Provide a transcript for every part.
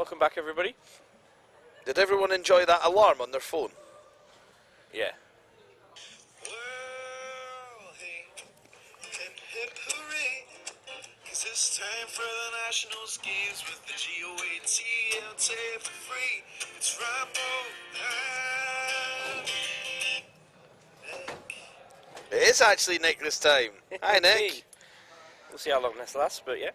Welcome back, everybody. Did everyone enjoy that alarm on their phone? Yeah. Well, hey, hip hip hooray, 'cause it's time for the national games with the GOATLT for free. It's Rambo and Nick. It is actually Nick this time. Hi, Nick. We'll see how long this lasts, but yeah.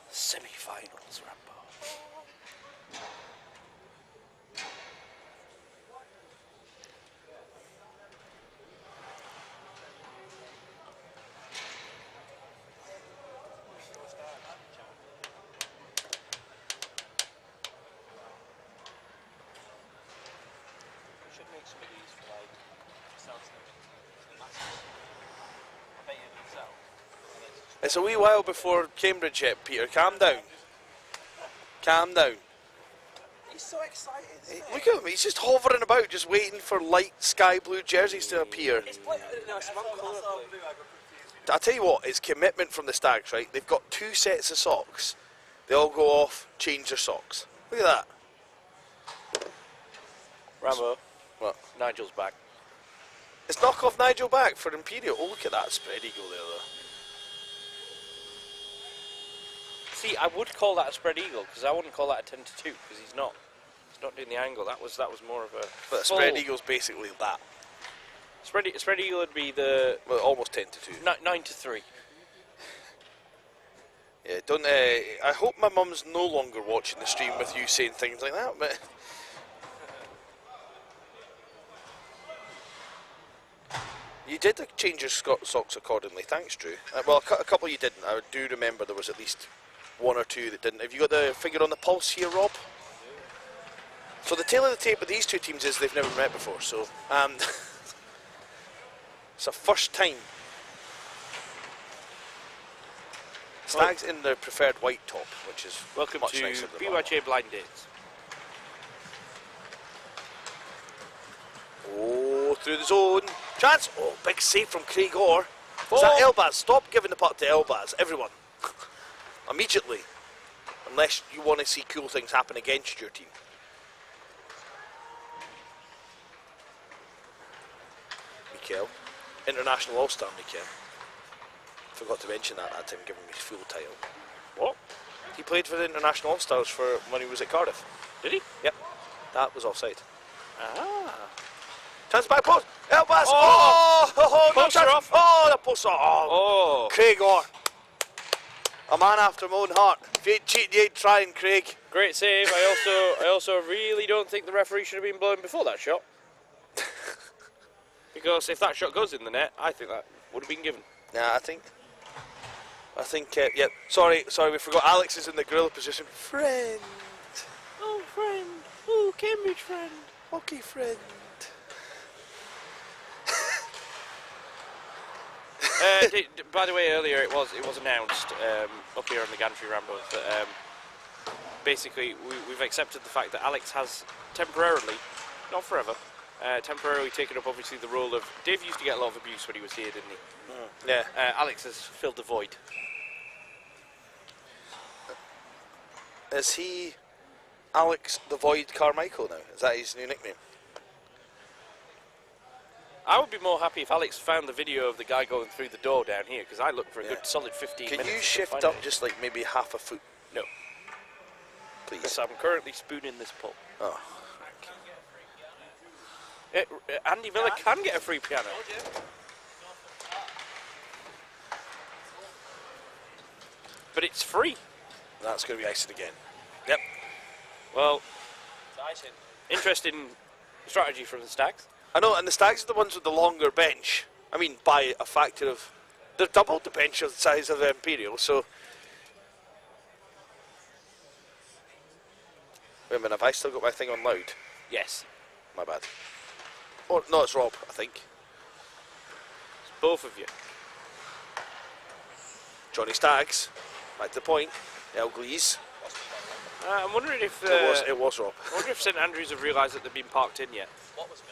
Semi-finals, Rambo. It's a wee while before Cambridge yet, Peter. Calm down. Calm down. He's so excited. Hey, look at him. He's just hovering about, just waiting for light sky blue jerseys to appear. It's wrong colour. I'll tell you what, it's commitment from the Stags, right? They've got 2 sets of socks. They all go off, change their socks. Look at that. Rambo. What? Nigel's back. It's knock off Nigel back for Imperial. Oh, look at that spread eagle there, though. See, I would call that a spread eagle because I wouldn't call that a 10 to 2 because he's not doing the angle. That was more of a. But a spread eagle's basically that. Spread eagle would be the almost 10 to 2. 9 to 3. Yeah, don't. I hope my mum's no longer watching the stream with you saying things like that. But you did change your socks accordingly. Thanks, Drew. Well, a couple you didn't. I do remember there was at least 1 or 2 that didn't. Have you got the finger on the pulse here, Rob? So the tail of the tape with these 2 teams is they've never met before. So it's a first time. Stags in their preferred white top, which is Welcome much to nicer than BUIHA Blind Dates. Oh, through the zone. Chance. Oh, big save from Craig Orr. Is that Elbaz? Stop giving the puck to Elbaz, everyone. Immediately. Unless you want to see cool things happen against your team. Mikel. International All-Star Mikel. Forgot to mention that time, giving me his full title. What? He played for the International All-Stars when he was at Cardiff. Did he? Yep. That was offside. Ah. Chance back post. Elbaz. Oh! Oh, no Poster chance. off. Oh, the post off. Oh. Craig Orr. A man after my own heart. If you ain't cheating, you ain't trying, Craig. Great save. I also really don't think the referee should have been blown before that shot. Because if that shot goes in the net, I think that would have been given. Nah, I think, yep. Sorry, we forgot. Alex is in the gorilla position. Friend. Oh, friend. Oh, Cambridge friend. Okay, friend. By the way, earlier it was announced up here on the Gantry Rambo that basically we've accepted the fact that Alex has temporarily, not forever, temporarily taken up obviously the role of. Dave used to get a lot of abuse when he was here, didn't he? Yeah. Alex has filled the void. Is he Alex the Void Carmichael now? Is that his new nickname? I would be more happy if Alex found the video of the guy going through the door down here, because I looked for a good solid 15 minutes. Can you shift up just like maybe half a foot? No. Please. Because I'm currently spooning this pull. Oh. Andy Miller can get a free piano. But it's free. That's going to be icing again. Yep. Well, interesting strategy from the Stags. I know, and the Stags are the ones with the longer bench. I mean, by a factor of... They're double the bench of the size of the Imperial, so... Wait a minute, have I still got my thing on loud? Yes. My bad. Oh, no, it's Rob, I think. It's both of you. Johnny Stags, back to the point. El Glees. I'm wondering if... it was Rob. I wonder if St Andrews have realised that they've been parked in yet. What was me?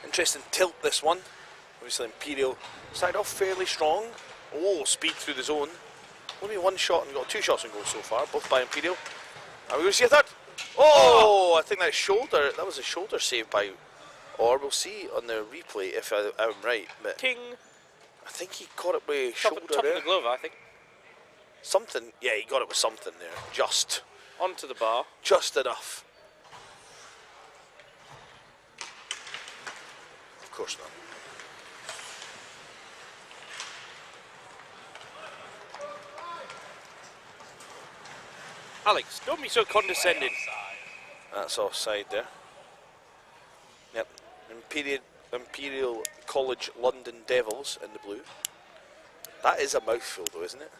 Interesting tilt this one. Obviously Imperial started off fairly strong. Oh, speed through the zone. Only one shot and got 2 shots on goal so far, both by Imperial. Are we going to see a third? Oh, I think that was a shoulder save by, or we'll see on the replay if I'm right. But Ting. I think he caught it with Top shoulder of there. the glove, I think. Something, yeah, he got it with something there. Just Onto the bar. enough. Of course not. Alex, don't be so condescending. That's offside there. Yep. Imperial College London Devils in the blue. That is a mouthful though, isn't it?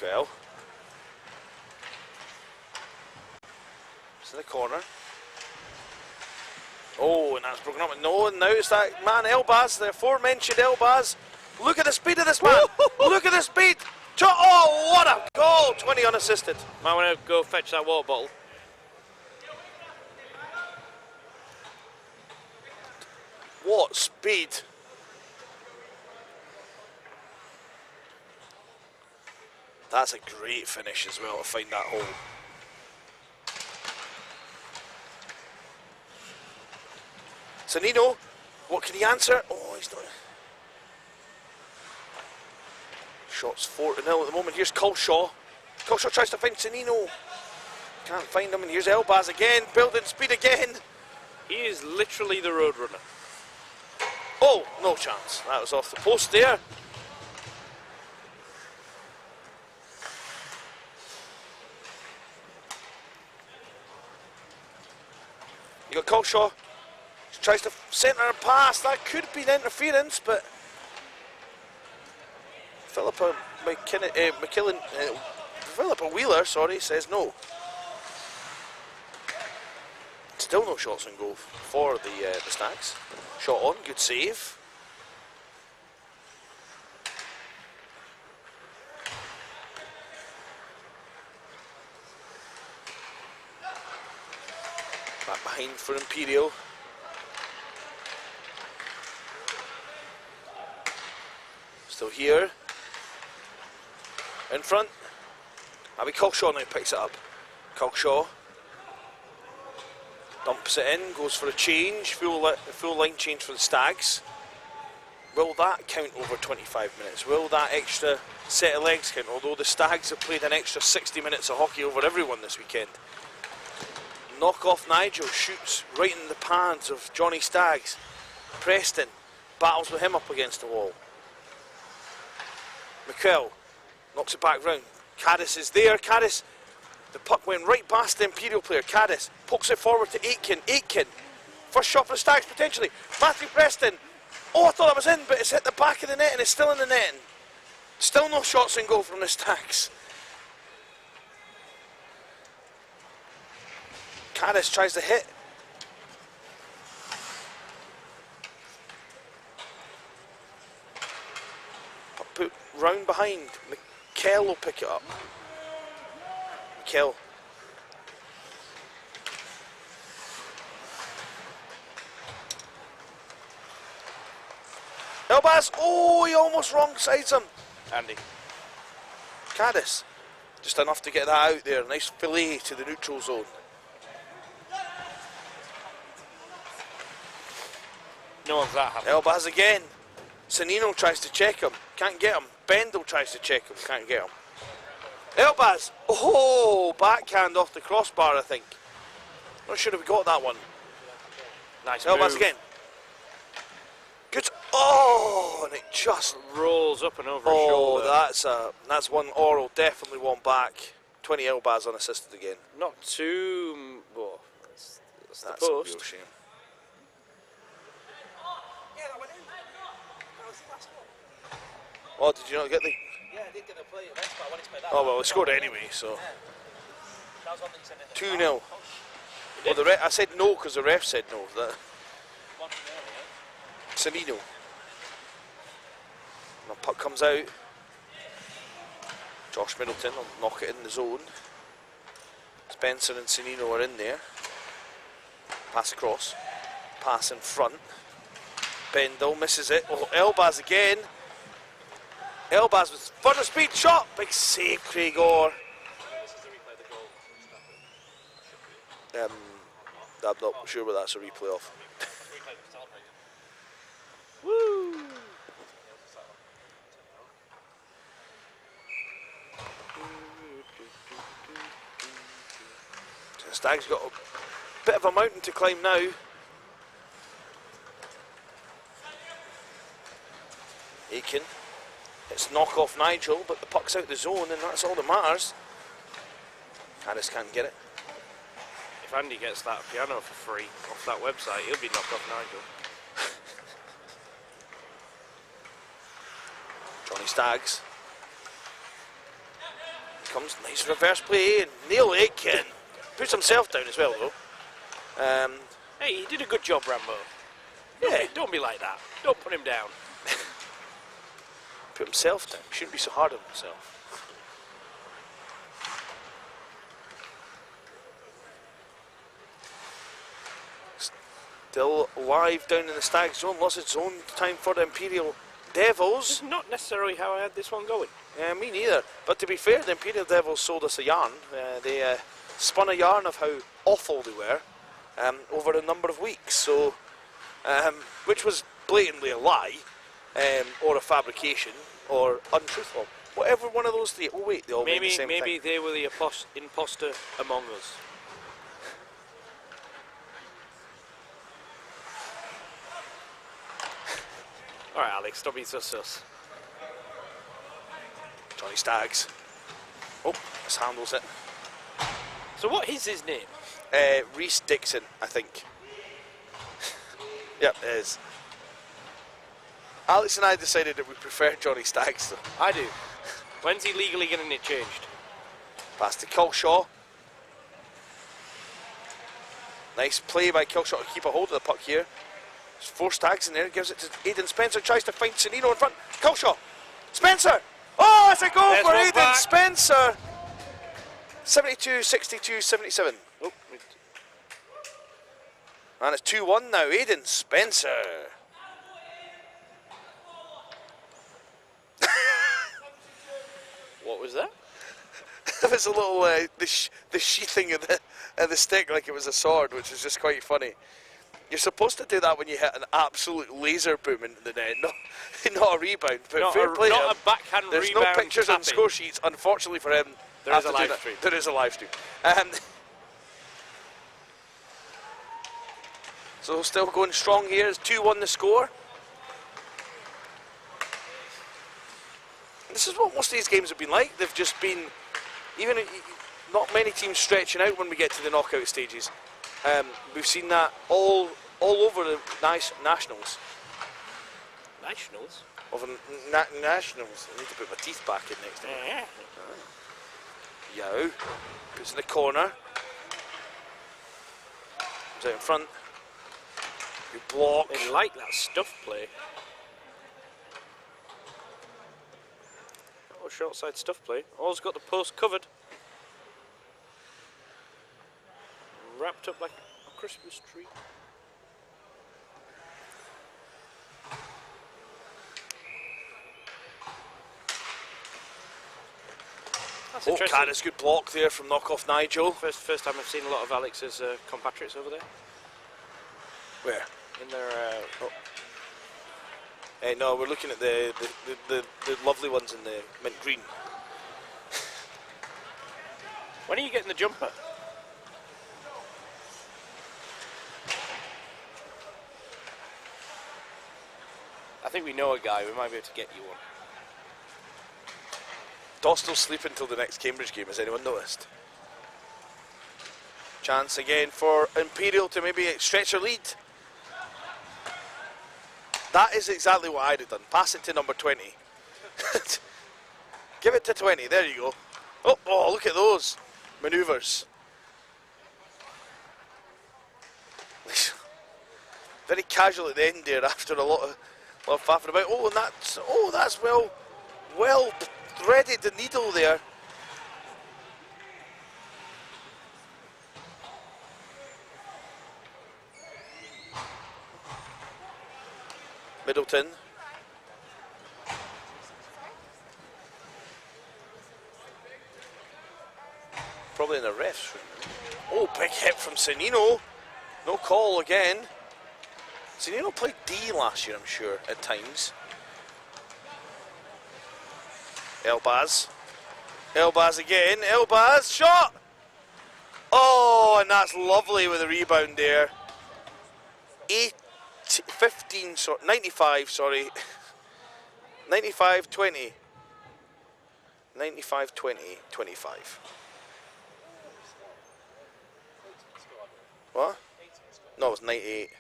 Michael. It's in the corner. Oh, and that's broken up. No, and now it's that man Elbaz, the aforementioned Elbaz. Look at the speed of this man. Look at the speed. Oh, what a goal. 20 unassisted. Might want to go fetch that water bottle. What speed. That's a great finish as well to find that hole. Sanino, what can he answer? Oh, he's not. Shots 4-0 at the moment. Here's Culshaw. Culshaw tries to find Sanino. Can't find him. And here's Elbaz again, building speed again. He is literally the roadrunner. Oh, no chance. That was off the post there. You got Culshaw. Tries to centre a pass. That could be interference, but Philippa Wheeler, says no. Still no shots on goal for the Stags. Shot on, good save. Back behind for Imperial. Still here. In front. Abby Culshaw now picks it up. Culshaw dumps it in, goes for a change, full line change for the Stags. Will that count over 25 minutes? Will that extra set of legs count? Although the Stags have played an extra 60 minutes of hockey over everyone this weekend. Knock off Nigel, shoots right in the pants of Johnny Staggs. Preston battles with him up against the wall. McKell knocks it back round. Caddis is there. Caddis, the puck went right past the Imperial player. Caddis pokes it forward to Aitken. Aitken, first shot for the Stags potentially. Matthew Preston. Oh, I thought it was in, but it's hit the back of the net and it's still in the net. Still no shots in goal from the Stags. Caddis tries to hit. Put round behind. McKell will pick it up. McKell. Elbaz. Oh, he almost wrong sides him. Andy. Caddis. Just enough to get that out there. Nice fillet to the neutral zone. No one's that happy. Elbaz again. Sanino tries to check him. Can't get him. Bendel tries to check him. Can't get him. Elbaz. Oh, backhand off the crossbar, I think. Not sure if we got that one. Nice Elbaz move. again. Good. Oh, and it just Rolls up and over his shoulder. that's one oral, definitely one back. 20 Elbaz unassisted again. Not too... Well, that's the That's a post. real shame. Yeah, that went in. That was the last one. Oh, did you not get the... Yeah, I did get a play at West, but I wanted to play that. Oh, well, we scored anyway, so... Yeah. That was one that you said. 2-0. Well, I said no because the ref said no. That One from earlier. Sanino. And the puck comes out. Josh Middleton will knock it in the zone. Spencer and Sanino are in there. Pass across. Pass in front. Bendel misses it. Oh, Elbaz again. Elbaz with further speed shot. Big save, Craig Orr. I'm not sure what that's a replay of. Woo! So the Stags got a bit of a mountain to climb now. Aiken. It's knock off Nigel, but the puck's out the zone, and that's all that matters. Harris can't get it. If Andy gets that piano for free off that website, he'll be knocked off Nigel. Johnny Staggs. Comes nice reverse play, and Neil Aiken puts himself down as well, though. Hey, he did a good job, Rambo. Yeah. Don't be like that. Don't put him down. Put himself down. He shouldn't be so hard on himself. Still alive down in the Stag zone. Lots of zone time for the Imperial Devils. This is not necessarily how I had this one going. Me neither. But to be fair, the Imperial Devils sold us a yarn. They spun a yarn of how awful they were over a number of weeks. So, which was blatantly a lie, or a fabrication, or untruthful. Whatever one of those three. Oh wait, they all mean the same thing. Maybe they were the imposter among us. Alright, Alex, don't be so sus. Johnny Staggs. Oh, mishandles it. So what is his name? Reese Dixon, I think. Yep, it is. Alex and I decided that we prefer Johnny Staggs, though. I do. When's he legally getting it changed? Pass to Kilshaw. Nice play by Kilshaw to keep a hold of the puck here. There's 4 Stags in there, gives it to Aidan Spencer, tries to find Sanino in front. Kilshaw! Spencer! Oh, it's a goal There's for one Aidan back. Spencer! 72, 62, 77. Oh, And it's 2-1 now, Aidan Spencer. what was that? There was a little, the sheathing of the stick like it was a sword, which is just quite funny. You're supposed to do that when you hit an absolute laser boom into the net, not a rebound. But Not fair play to not him. a backhand There's rebound. no pictures on tapping. score sheets, unfortunately for him. There is after a doing live that. stream. There is a live stream. So still going strong here. It's 2-1 the score. And this is what most of these games have been like. They've just been, even not many teams stretching out when we get to the knockout stages. We've seen that all over the nationals. Nationals? Of nationals. I need to put my teeth back in next time. Yao. Puts in the corner. Comes out in front. You block. They like that stuff play. Oh, short side stuff play. All's got the post covered. Wrapped up like a Christmas tree. That's Oh, interesting. Candace, good block there from knockoff Nigel. First time I've seen a lot of Alex's compatriots over there. Where? In their No, we're looking at the lovely ones in the mint green. when are you getting the jumper? I think we know a guy. We might be able to get you one. Dostal sleeping until the next Cambridge game, has anyone noticed? Chance again for Imperial to maybe stretch their lead. That is exactly what I'd have done. Pass it to number 20. Give it to 20, there you go. Oh, look at those manoeuvres. Very casual at the end there after a lot of faffing about. Oh, and that's well threaded the needle there. Middleton. Probably in the refs. Oh, big hit from Sanino. No call again. Sanino played D last year, I'm sure, at times. Elbaz. Elbaz again. Elbaz, shot! Oh, and that's lovely with a rebound there. 95, sorry. 95-20. 95-20, 25. What? No, it was 98.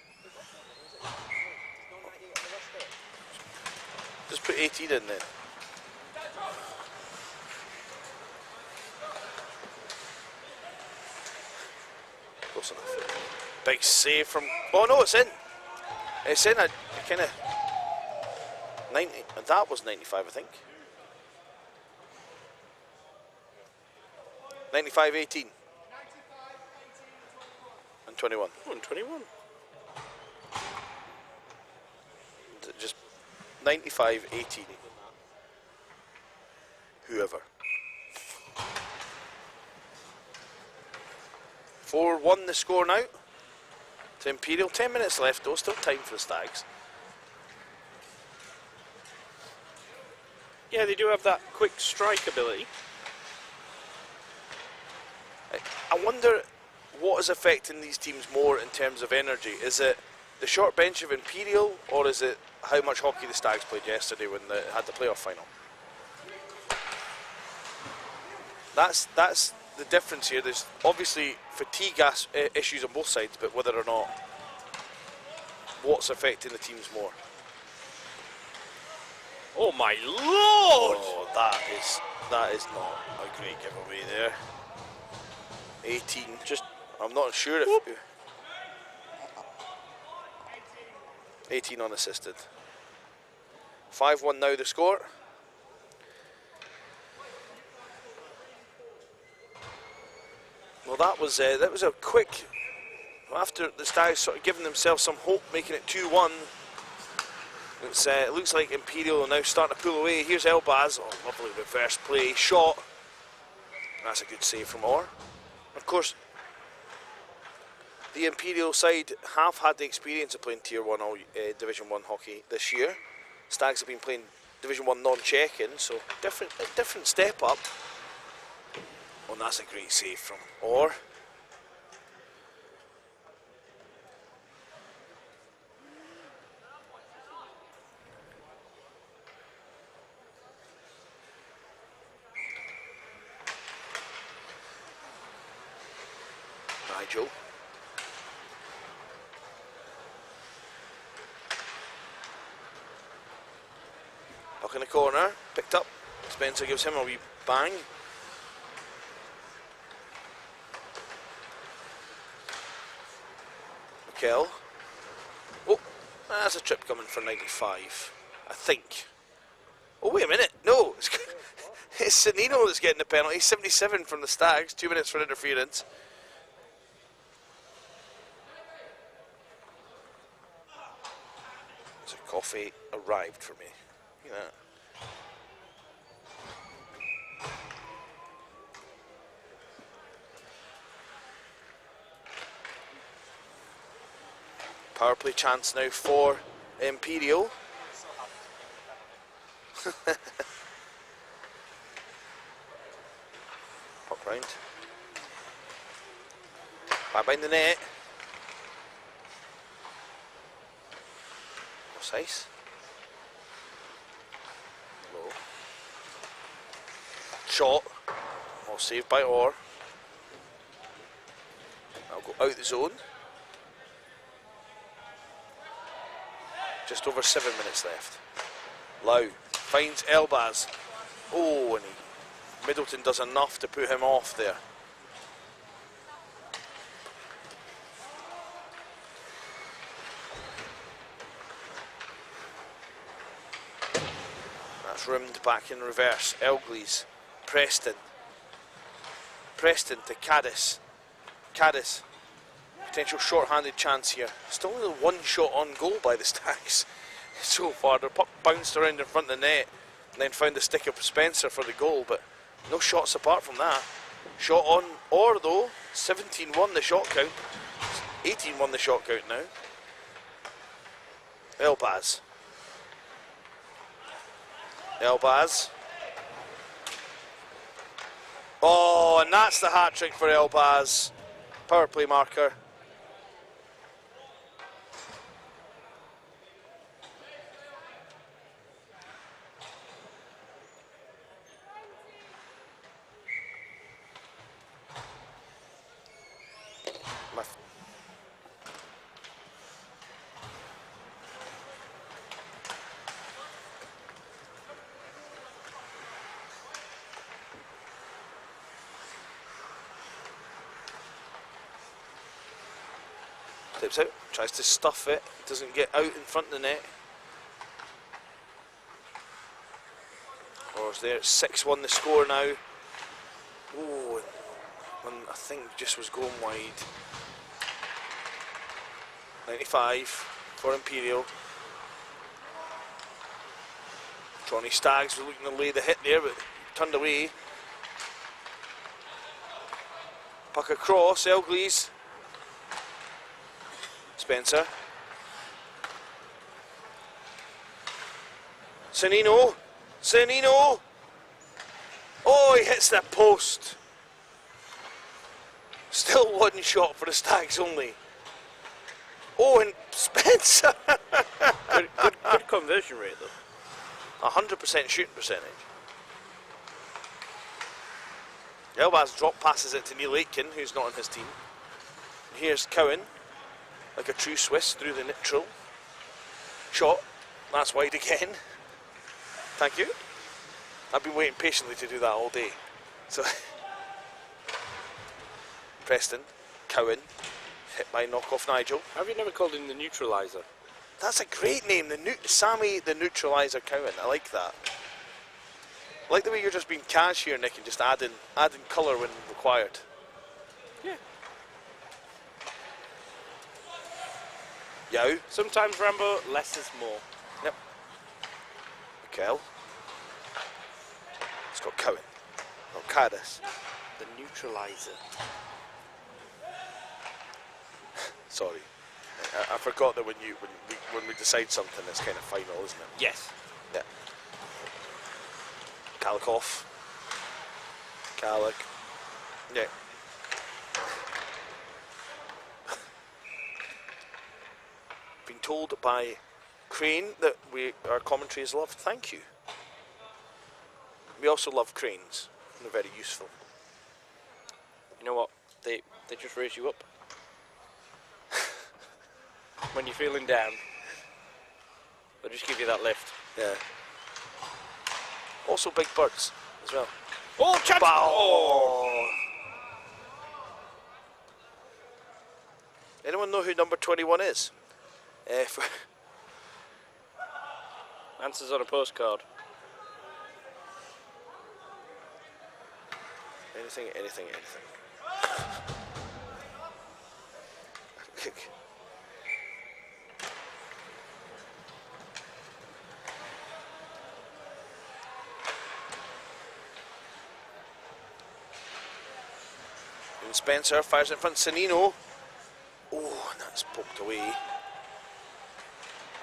Just put 18 in then. Close enough. Big save from... Oh no, it's in. It's in. I kind of... 90. That was 95, I think. 95-18. And 21. Oh, and 21. Just 95-18. Whoever. 4-1 the score now to Imperial. 10 minutes left though, still time for the Stags. Yeah, they do have that quick strike ability. I wonder what is affecting these teams more in terms of energy. Is it the short bench of Imperial, or is it how much hockey the Stags played yesterday when they had the playoff final? That's the difference here. There's obviously fatigue issues on both sides, but whether or not what's affecting the teams more. Oh my lord! Oh, that is not a great giveaway there. 18. Just I'm not sure if 18 unassisted. 5-1 now the score. Well, that was a quick. After the Stags sort of giving themselves some hope, making it 2-1. It looks like Imperial are now starting to pull away. Here's Elbaz. Oh, lovely reverse play shot. That's a good save from Orr. Of course, the Imperial side have had the experience of playing Tier 1 Division 1 hockey this year. Stags have been playing Division 1 non-check-in, so different step up. Oh, and that's a great save from Orr. Nigel. Puck in the corner, picked up. Spencer gives him a wee bang. Mikel. Oh, that's a trip coming for 95, I think. Oh, wait a minute. No, it's Sanino that's getting the penalty. 77 from the Stags, 2 minutes for interference. So coffee arrived for me. Look at that. Power play chance now for Imperial. Pop round. Back behind the net. What's ice? Low. Shot. Well saved by Orr. I'll go out the zone. Just over 7 minutes left. Lau finds Elbaz. Oh, and Middleton does enough to put him off there. Trimmed back in reverse. Elgleys. Preston. Preston to Caddis. Caddis. Potential short-handed chance here. Still only one shot on goal by the Stags so far. The puck bounced around in front of the net and then found the stick of Spencer for the goal, but no shots apart from that. Shot on or though. 17 won the shot count. 18 won the shot count now. Elbaz. Elbaz. Oh, and that's the hat-trick for Elbaz. Power play marker. Tips out, tries to stuff it, doesn't get out in front of the net. Or is there 6-1 the score now? Oh, and I think just was going wide. 95 for Imperial. Johnny Staggs was looking to lay the hit there, but turned away. Puck across, Elgleys. Spencer. Sanino. Sanino. Oh, he hits that post. Still one shot for the Stags only. Oh, and Spencer. good conversion rate though. 100% shooting percentage. Elbaz drop passes it to Neil Aitken, who's not on his team. And here's Cowan. Like a true Swiss through the neutral. Shot. That's wide again. Thank you. I've been waiting patiently to do that all day. So Preston, Cowan, hit by knockoff Nigel. Have you never called him the neutraliser? That's a great name, Sammy the Neutraliser Cowan. I like that. I like the way you're just being cash here, Nick, and just adding colour when required. Yeah. Yao. Sometimes, Rambo, less is more. Yep. Mikel. It's got Cowan. Not Caddis. The neutraliser. Sorry. I forgot that when we decide something, it's kind of final, isn't it? Yes. Yeah. Kalikov. Kalik. Yeah. Been told by Crane that our commentary is loved. Thank you. We also love cranes. They're very useful. You know what? They just raise you up. When you're feeling down, they'll just give you that lift. Yeah. Also big birds as well. Oh, chance! Oh. Anyone know who number 21 is? Answers on a postcard. Anything. And Spencer fires in front. Sanino. Oh, and that's poked away.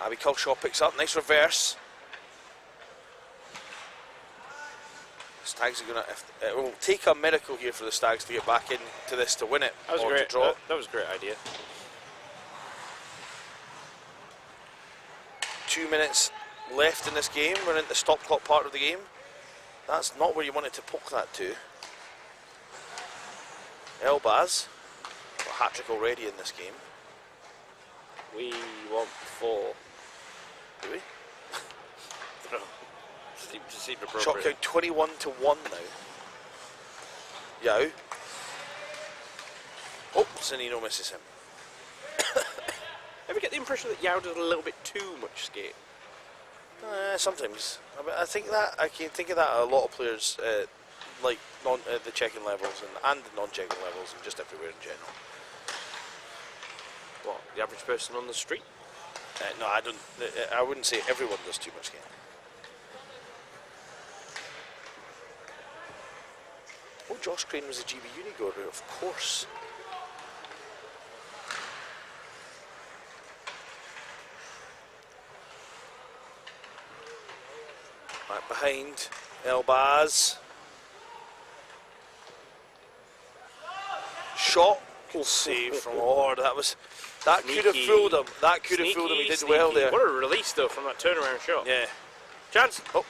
Abby Culshaw picks up. Nice reverse. Stags are going to... It will take a miracle here for the Stags to get back into this to win it. That was or great. to draw. That was a great idea. 2 minutes left in this game. We're in the stop clock part of the game. That's not where you wanted to poke that to. Elbaz. A hat-trick already in this game. We want 4. Do we? No. Seemed appropriate. Shot count 21 to 1 now. Yao. Oh, Sanino misses him. Ever get the impression that Yao did a little bit too much skate? Sometimes. I think that I can think of that a lot of players, like the checking levels and the non-checking levels, and just everywhere in general. What, the average person on the street? No, I don't. I wouldn't say everyone does too much game. Oh, Josh Crane was a GB Uni goer, of course. Right behind, Elbaz. Shot, cool save from Ord. That could have fooled him. That could have fooled him. He did well there. What a release though from that turnaround shot. Yeah. Chance. Oh,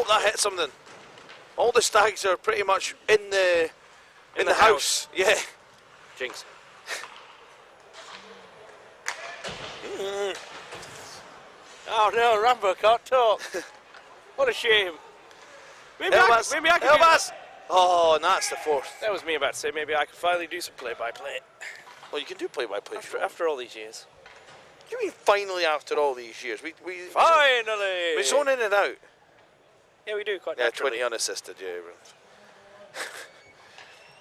that hit something. All the Stags are pretty much in the house. Yeah. Jinx. Oh no, Rambo can't talk. What a shame. Maybe I could do that. Oh, and that's the fourth. That was me about to say maybe I could finally do some play-by-play. Well, you can do play-by-play. After all these years. You mean finally after all these years? We Finally! zone in and out. Yeah, we do quite Yeah, naturally. 20 unassisted, yeah.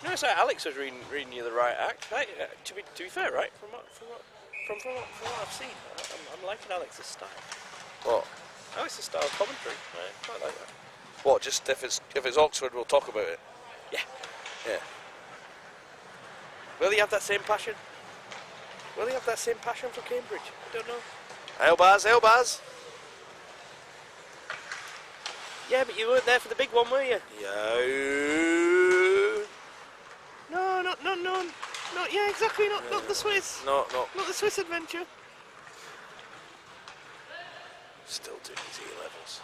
No, it's like Alex was reading you the right act. Right? To be fair, right? From what I've seen, I'm liking Alex's style. What? Alex's style of commentary. Right? Quite like that. What? Just if it's Oxford, we'll talk about it. Yeah. Yeah. Will he have that same passion? Will he have that same passion for Cambridge? I don't know. Elbaz. Yeah, but you weren't there for the big one, were you? Yeah. No, not yeah, exactly. Not the Swiss. No. Not the Swiss adventure. Still doing these A levels.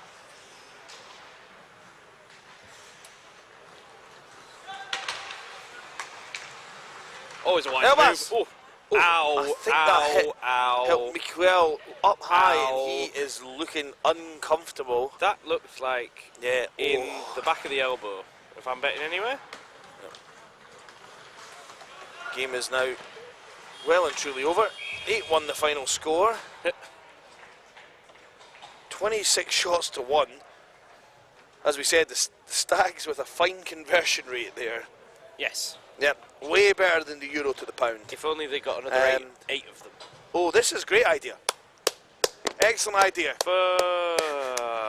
Always a wide Elbaz. move. Oh. Ow, I think that hit ow. helped Miquel up high, Ow. and he is looking uncomfortable. That looks like Yeah. in the back of the elbow. If I'm betting anywhere. Game is now well and truly over. 8-1 the final score. 26 shots to 1. As we said, the Stags with a fine conversion rate there. Yes. Yep, way better than the euro to the pound. If only they got another eight of them. Oh, this is a great idea. Excellent idea.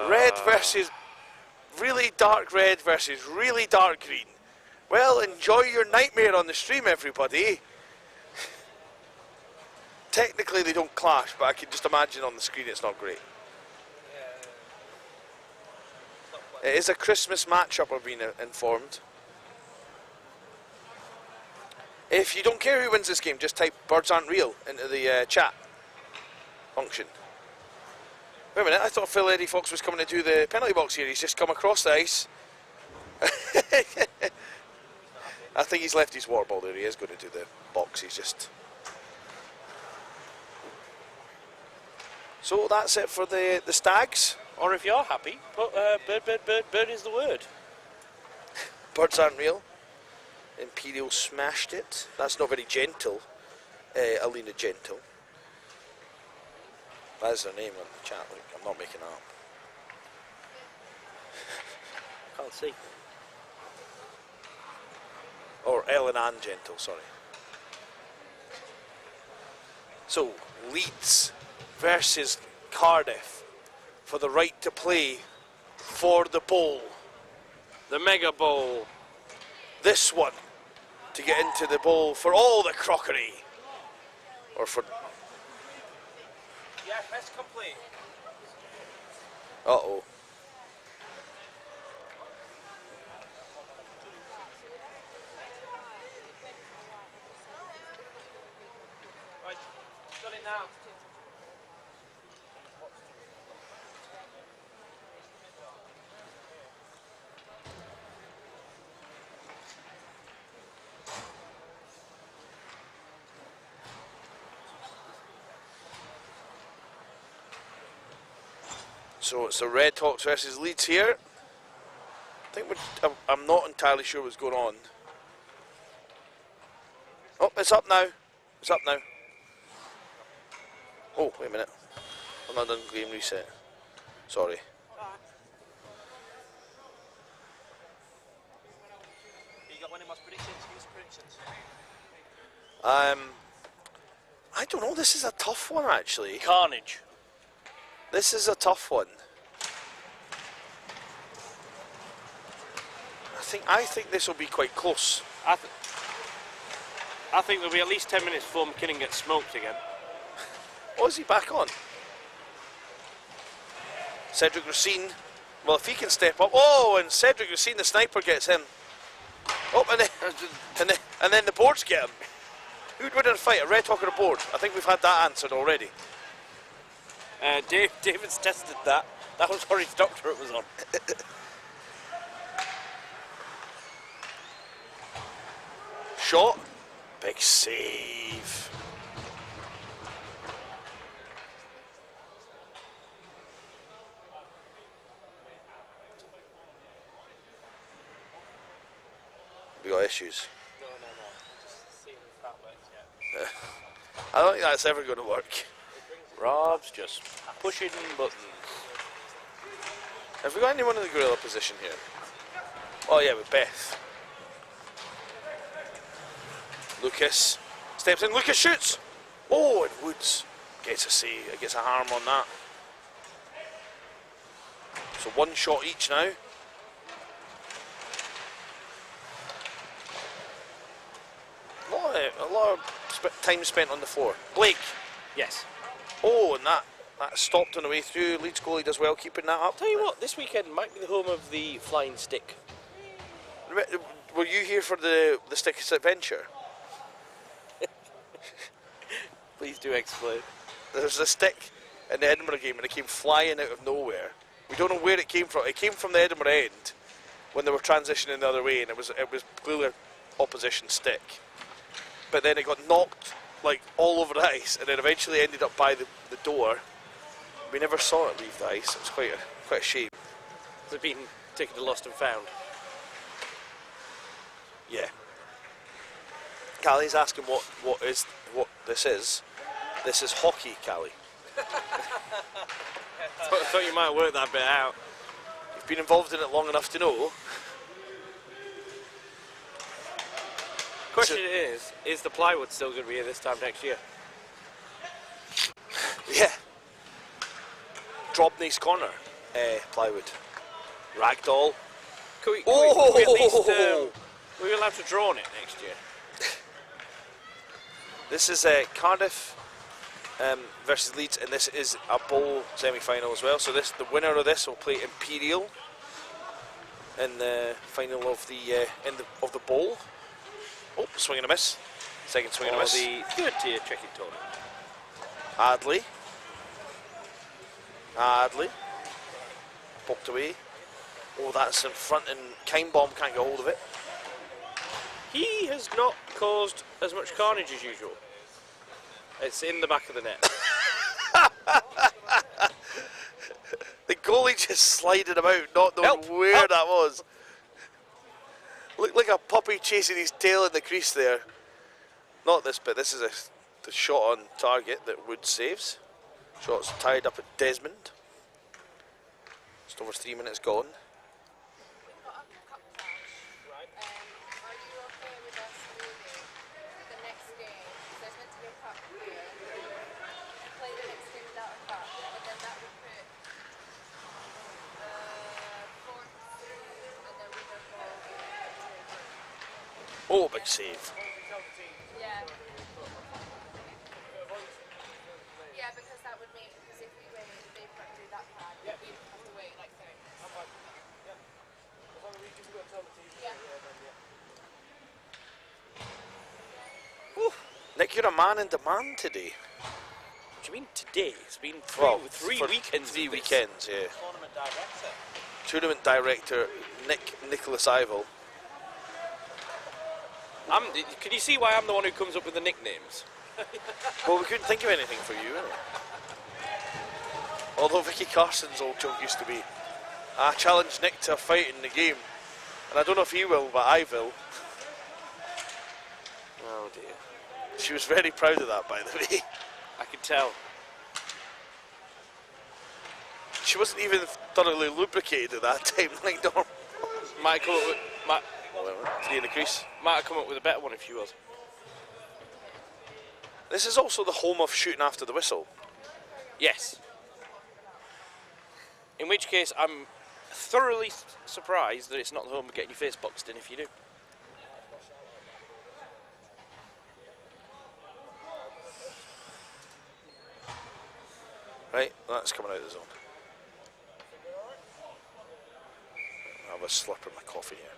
Red versus really dark red versus really dark green. Well, enjoy your nightmare on the stream, everybody. Technically they don't clash, but I can just imagine on the screen it's not great. It is a Christmas matchup, I've been informed. If you don't care who wins this game, just type "birds aren't real" into the chat function. Wait a minute, I thought Phil Eddie Fox was coming to do the penalty box here. He's just come across the ice. I think he's left his water ball there. He is going to do the box. He's just... So that's it for the Stags. Or if you're happy, put bird is the word. Birds aren't real. Imperial smashed it. That's not very gentle. Alina Gentle. That's her name on the chat. Look, I'm not making that up. Can't see. Or Ellen Ann Gentle, sorry. So, Leeds versus Cardiff for the right to play for the bowl. The Mega Bowl. This one to get into the bowl for all the crockery. Or for... Yeah, best complete. Uh-oh. Right, got it now. So it's the Red Hawks versus Leeds here. I think I'm not entirely sure what's going on. Oh, it's up now. It's up now. Oh, wait a minute. I'm not done game reset. Sorry. Alright. You got any more predictions? Give us predictions. I don't know. This is a tough one, actually. Carnage. This is a tough one. I think this will be quite close. I think there'll be at least 10 minutes before McKinnon gets smoked again. Oh, is he back on? Cedric Racine. Well, if he can step up. Oh, and Cedric Racine, the sniper, gets him. Oh, and then the boards get him. Who'd win in a fight, a Red Hawk or a board? I think we've had that answered already. David's tested that. That was for his doctorate was on. Shot. Big save. We got issues. No. Just seeing if that works yet. I don't think that's ever going to work. Rob's just pushing buttons. Have we got anyone in the gorilla position here? Oh yeah, with Beth. Lucas steps in. Lucas shoots. Oh, and Woods gets a save. Gets a harm on that. So one shot each now. A lot of time spent on the floor. Blake. Yes. Oh, and that stopped on the way through. Leeds goalie does well keeping that up. Tell you what, this weekend might be the home of the flying stick. Were you here for the Stickers adventure? Please do explain. There's a stick in the Edinburgh game and it came flying out of nowhere. We don't know where it came from. It came from the Edinburgh end when they were transitioning the other way, and it was clearly an opposition stick. But then it got knocked like all over the ice, and then eventually ended up by the door. We never saw it leave the ice. It was quite a shame. They've been taken to lost and found. Yeah. Callie's asking what this is. This is hockey, Callie. I thought you might work that bit out. You've been involved in it long enough to know. Question is the plywood still going to be here this time next year? Yeah. Drobny's corner. Plywood. Ragdoll. Can we at least, we allowed to draw on it next year? This is Cardiff versus Leeds, and this is a bowl semi-final as well. So the winner of this will play Imperial in the final of the bowl. Oh, swing and a miss. Second swing and a miss. The third tier checking tournament. Adley. Poked away. Oh, that's in front, and Kindbomb can't get hold of it. He has not caused as much carnage as usual. It's in the back of the net. The goalie just slided him out, not knowing where that was. Looked like a puppy chasing his tail in the crease there. Not this bit. This is the shot on target that Wood saves. Shot's tied up at Desmond. Just over 3 minutes gone. Oh, big save. Yeah. Yeah, because that would mean, because if we win, they've got to do that part. We'd have to wait like 30. Ooh, Nick, you're a man in demand today. What do you mean today? It's been three for weekends. 3 weekends, yeah. Tournament director. Tournament director Nicholas Ivel. Can you see why I'm the one who comes up with the nicknames? Well, we couldn't think of anything for you, innit? Although Vicky Carson's old joke used to be, I challenged Nick to a fight in the game. And I don't know if he will, but I will. Oh dear. She was very proud of that, by the way. I can tell. she wasn't even thoroughly lubricated at that time, like normal. Might come up with Three in the crease. might have come up with a better one if she was. This is also the home of shooting after the whistle. Yes. In which case, I'm thoroughly surprised that it's not the home of getting your face boxed in if you do. Right, that's coming out of the zone. I have a slurp of my coffee here.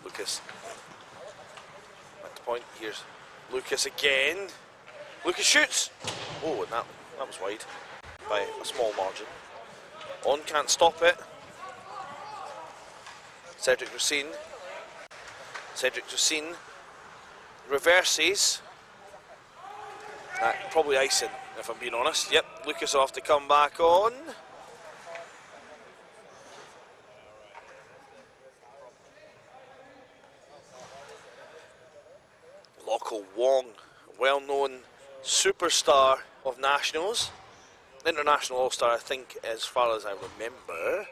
Lucas. At the point, here's Lucas again. Lucas shoots! Oh, and that was wide by a small margin. On, can't stop it. Cedric Racine. Cedric Racine reverses. Probably icing, if I'm being honest. Yep, Lucas will have to come back on. Local Wong, well-known superstar of nationals. International All-Star, I think, as far as I remember.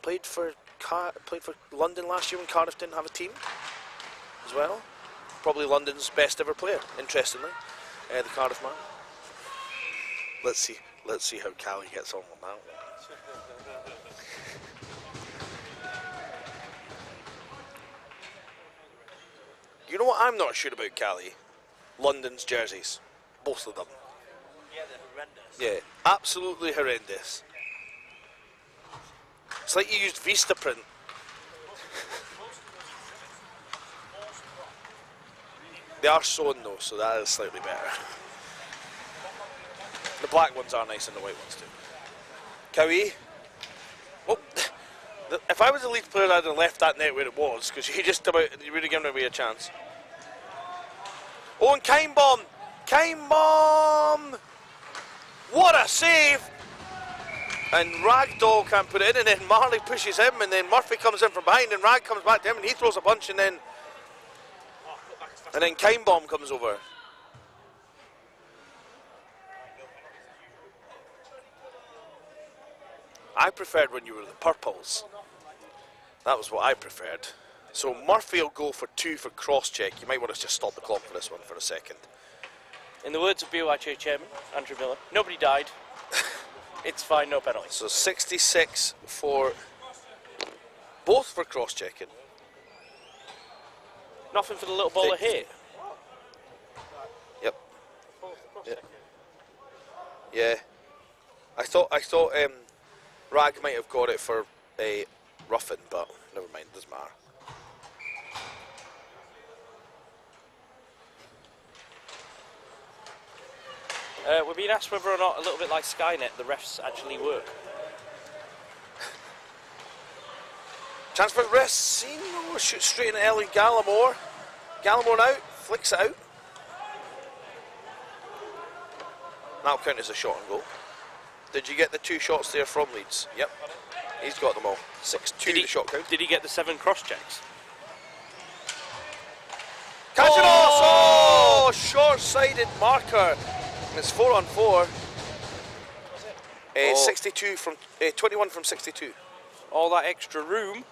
Played for London last year when Cardiff didn't have a team as well. Probably London's best ever player, interestingly. The Cardiff man. Let's see how Callie gets on with that one. You know what I'm not sure about, Callie? London's jerseys. Both of them. Yeah, they're horrendous. Yeah, absolutely horrendous. It's like you used Vistaprint. They are sewn though, so that is slightly better. The black ones are nice and the white ones too. Cowie. Oh, if I was the lead player, I'd have left that net where it was, because you would have given away a chance. Oh, and Kimebomb! Kimebomb! What a save! And Ragdoll can't put it in, and then Marley pushes him, and then Murphy comes in from behind, and Rag comes back to him, and he throws a punch, and then Kimebomb comes over. I preferred when you were the purples. That was what I preferred. So Murphy will go for 2 for cross-check. You might want to just stop the clock for this one for a second. In the words of BUIHA chairman, Andrew Miller, nobody died. It's fine, no penalties. So 66 for both for cross-checking. Nothing for the little ball of hit. Yep. Yeah. I thought Rag might have got it for a roughing, but never mind, doesn't matter. We're being asked whether or not, a little bit like Skynet, the refs actually work. Chance for Racine, shoot straight into Ellie Gallimore. Gallimore now, flicks it out. That'll count as a shot and goal. Did you get the 2 shots there from Leeds? Yep. He's got them all. 6-2 the shot count. Did he get the 7 cross checks? Cassinos! Oh! Short-sided marker. And it's 4 on 4. 62 from 21 from 62. All that extra room.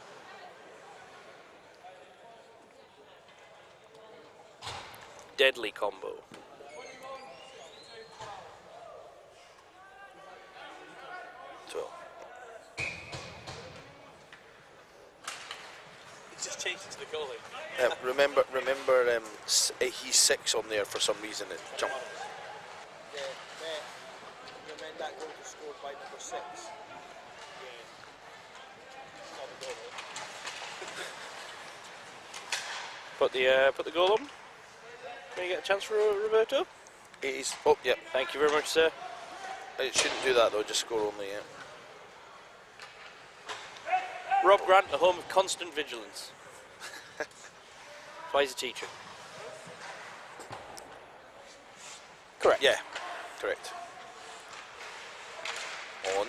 Deadly combo. He's just changed it to the goalie. Remember, he's 6 on there for some reason. It jumped. You meant that goal was scored by number 6. Put the goal on. Can you get a chance for Roberto? He's yeah. Thank you very much, sir. It shouldn't do that though. Just score only. Yeah. Rob Grant, the home of constant vigilance. That's why he's a teacher. Correct. Yeah, correct. On.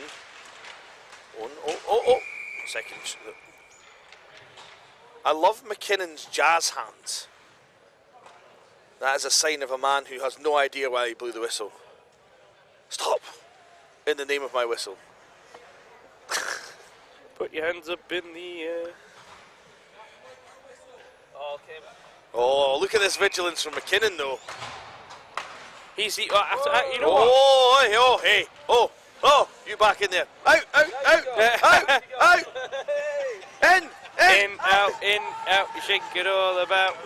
Oh. Second. I love McKinnon's jazz hands. That is a sign of a man who has no idea why he blew the whistle. Stop! In the name of my whistle. Put your hands up in the air. Oh, look at this vigilance from McKinnon, though. He's the. You know what? Oh, hey, oh, hey. Oh, you back in there. Out, out. In. In, out, you shake it all about.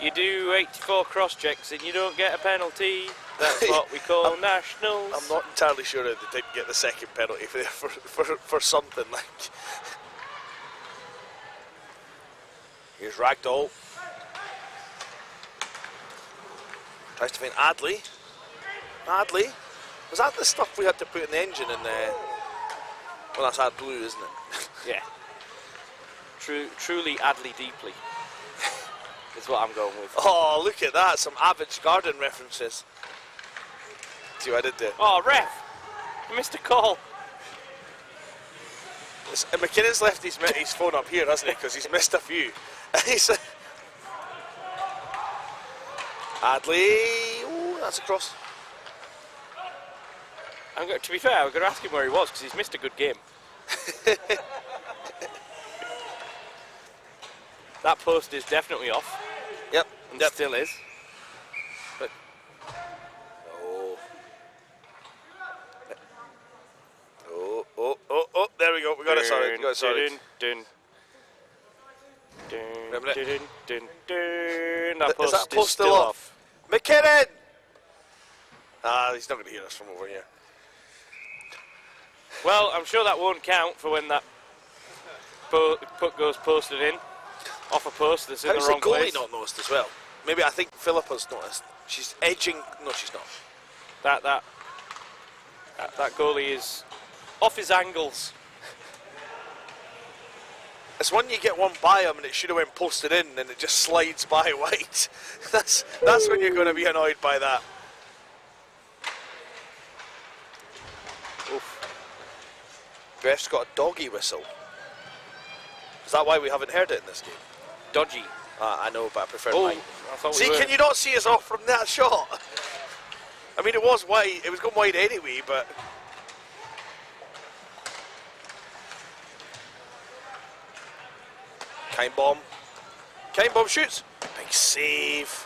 You do 84 cross checks and you don't get a penalty. That's what we call nationals. I'm not entirely sure that they didn't get the second penalty for something like. Here's Ragdoll. Tries to find Adley. Was that the stuff we had to put in the engine in the... Well, that's AdBlue, isn't it? Yeah. Truly Adley deeply. Is what I'm going with. Oh, look at that. Some Avage Garden references. See what I did there? Oh, ref! You missed a call. McKinnon's left his phone up here, hasn't he? Because he's missed a few. He's... Adley... Oh, that's a cross. To be fair, I'm going to ask him where he was because he's missed a good game. That post is definitely off. Yep. And still is. But oh, there we go. We got it sorted. That post is that post still off. McKinnon! He's not going to hear us from over here. Well, I'm sure that won't count for when that puck goes posted in. Off a post that's in the wrong place. How's the goalie not noticed as well? Maybe I think Philippa's noticed. She's edging. No, she's not. That goalie is off his angles. It's when you get one by him and it should have went posted in and it just slides by White. That's when you're going to be annoyed by that. Oof. Ref's got a doggy whistle. Is that why we haven't heard it in this game? Dodgy. I know, but I prefer mine. I thought See, can you not see us off from that shot? I mean, it was wide. It was going wide anyway, but... Kindbomb shoots. Big save.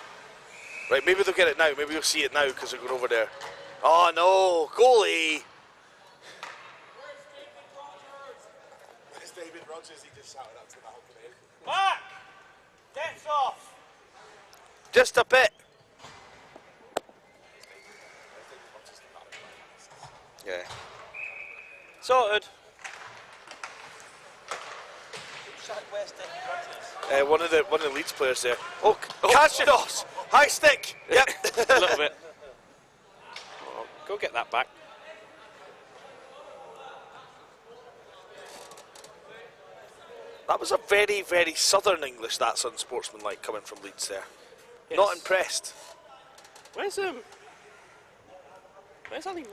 Right, maybe they'll get it now. Maybe we'll see it now because they're going over there. Oh, no. Goalie. Where's David Rogers? He just shouted out to the balcony. Back! Depth off! Just a bit. Yeah. Sorted. One of the Leeds players there. Oh, Cassidos! High stick! Yep. A little bit. Oh, go get that back. That was a very, very southern English, that's unsportsmanlike coming from Leeds there. Yes. Not impressed. Where's Ali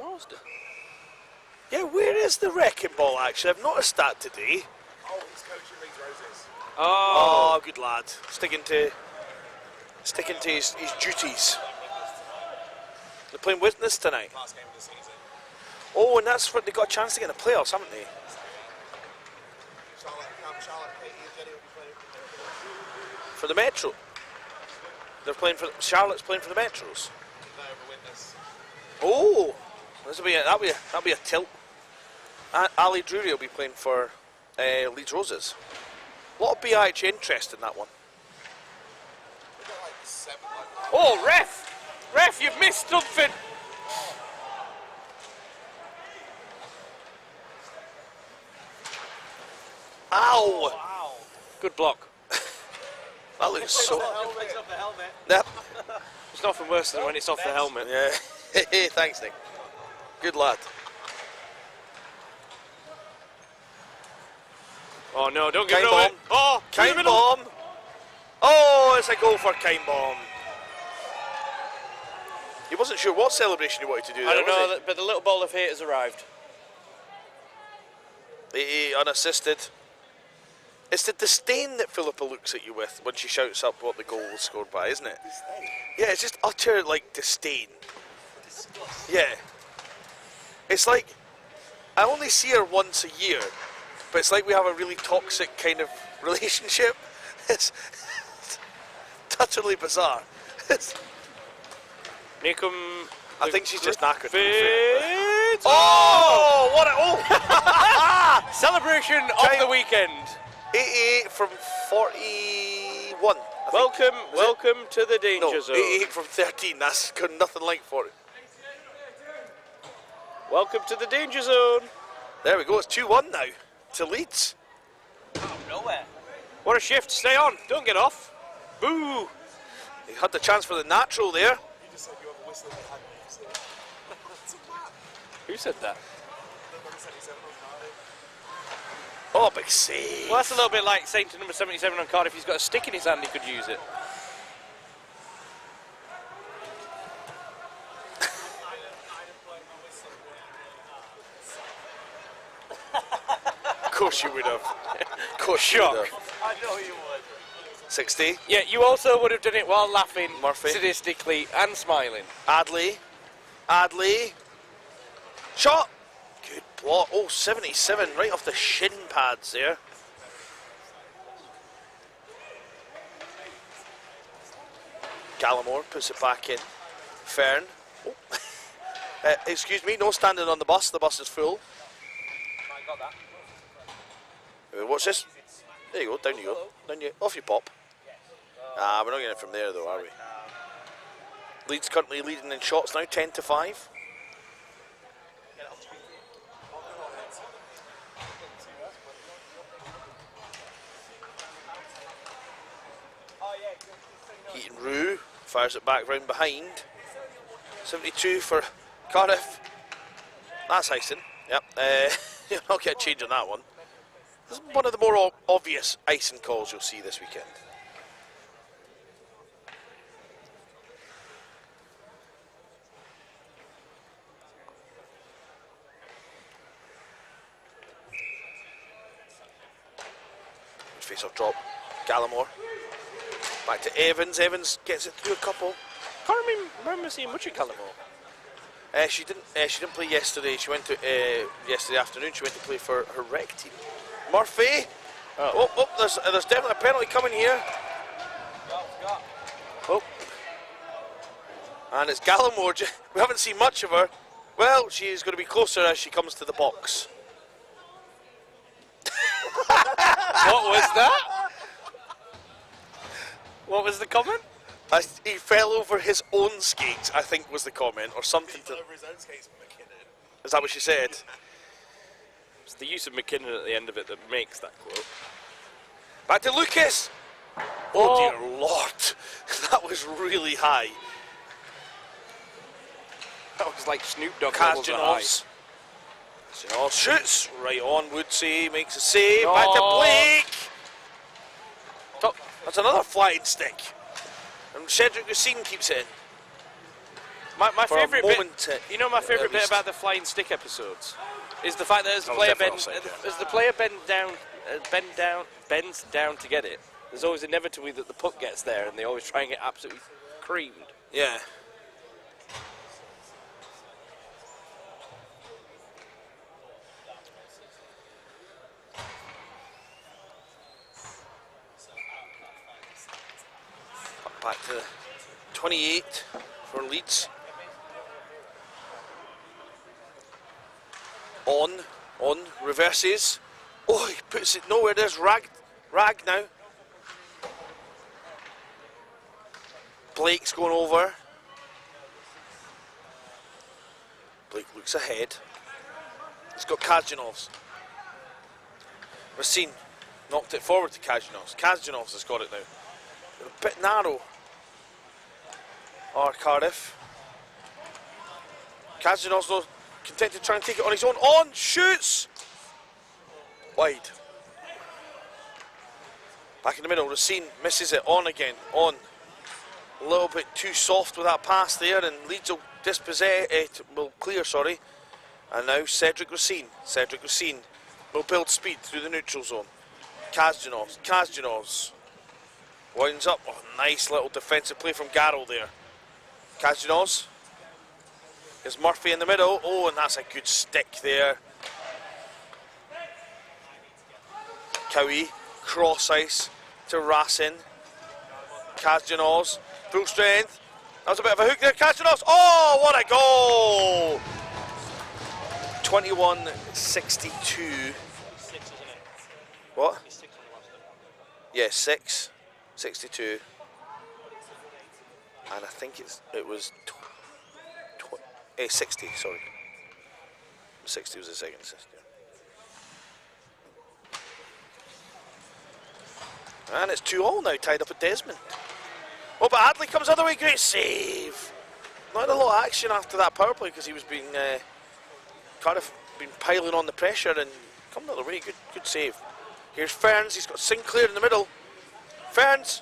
Marsden? Yeah, where is the wrecking ball actually? I've noticed that today. Oh, he's coaching Leeds Roses. Oh, good lad. Sticking to his duties. They're playing Witness tonight. Last game of the season. Oh, and that's what they got a chance to get in the playoffs, haven't they? Charlotte, Katie and Jenny will be playing For the Metro. They're playing for Charlotte's playing for the Metros. no over Witness. Oh, that'll be a tilt. Ali Drury will be playing for Leeds Roses. A lot of BIH interest in that one. We've got like 7 Oh, ref, you've missed something. Ow! Wow. Good block. That looks so. Helmet's off the helmet. Yep. It's nothing worse than when it's off the helmet. Yeah. Thanks, Nick. Good lad. Oh no, don't give it Kindbomb. away. Oh, through the middle. Kindbomb. Oh, it's a goal for Kindbomb. He wasn't sure what celebration he wanted to do there, I don't know, was but the little ball of hate has arrived. he? Unassisted. It's the disdain that Philippa looks at you with when she shouts up what the goal was scored by, isn't it? Yeah, it's just utter, like, disdain. Yeah. It's like, I only see her once a year, but it's like we have a really toxic kind of relationship. It's utterly bizarre. Make him. I think she's just knackered. Fades. Oh, what a Celebration of Giant- the weekend. 88 from 41. Welcome to the danger No, zone. 88 from 13. That's got nothing like 40. Welcome to the danger zone. There we go. It's 2-1 now to Leeds. Nowhere. What a shift. Stay on. Don't get off. Boo. He had the chance for the natural there. You just said you have a whistle in your hand. So. What's that? Who said that? Number 77 on Cardiff. Oh, big save. Well, that's a little bit like saying to number 77 on Cardiff, he's got a stick in his hand, he could use it. Of course you would have. Of course you would have. I know you would. 60. Yeah, you also would have done it while laughing, Murphy. sadistically, and smiling. Adley. Shot. Good block. Oh, 77 right off the shin pads there. Gallimore puts it back in. Fern. Oh. Excuse me, no standing on the bus. The bus is full. I got that. What's this? There you go. Down you go. Down you. Off you pop. We're not getting it from there though, are we? Leeds currently leading in shots now, 10-5. Heaton Rue fires it back round behind. 72 for Cardiff. That's icing. Yep. You'll not get a change on that one. This is one of the more obvious icing calls you'll see this weekend. Face-off drop. Gallimore. Back to Evans. Evans gets it through a couple. Can't remember seeing much of Gallimore. She didn't play yesterday. She went to yesterday afternoon. She went to play for her rec team. Murphy. Oh, there's definitely a penalty coming here. Oh, and it's Gallimore. We haven't seen much of her. Well, she is going to be closer as she comes to the box. What was that? What was the comment? He fell over his own skates, I think was the comment, or something to... Over his own skates, McKinnon. Is that what she said? It's the use of McKinnon at the end of it that makes that quote. Back to Lucas! Oh dear Lord, that was really high. That was like Snoop Dogg levels of high. Kazjanovs. Kazjanovs shoots, right on, Woodsey makes a save, back to Blake! That's another flying stick. And Cedric Racine keeps it in. My For a favourite moment, bit, you know, my favourite at bit least. about the flying stick episodes is the fact that as the Oh, player definitely bends, offside, yeah. as the player bends down to get it, there's always inevitably that the puck gets there, and they always try and get absolutely creamed. Yeah. Back to 28 for Leeds. On, reverses. Oh, he puts it nowhere. There's Rag now. Blake's going over. Blake looks ahead. He's got Kazjanovs. Racine knocked it forward to Kazjanovs. Kazjanovs has got it now. A bit narrow. Or Cardiff. Kazjanovs though content to try and take it on his own. On! Shoots! Wide. Back in the middle. Racine misses it. On again. On. A little bit too soft with that pass there, and Leeds will dispossess it. Will clear, sorry. And now Cedric Racine. Cedric Racine will build speed through the neutral zone. Kazjanovs winds up. Oh, nice little defensive play from Garrel there. Kazjanovs. There's Murphy in the middle. Oh, and that's a good stick there. Cowie, cross ice to Racing. Kazjanovs, full strength. That was a bit of a hook there. Kazjanovs. Oh, what a goal! 21-62. What? Yeah, 6. 62. And I think it was 60, sorry. 60 was the second assist, yeah. And it's 2-all now, tied up at Desmond. Oh, but Adley comes other way, great save. Not a lot of action after that power play because he was being Cardiff been piling on the pressure and coming the other way. Good save. Here's Ferns, he's got Sinclair in the middle. Ferns.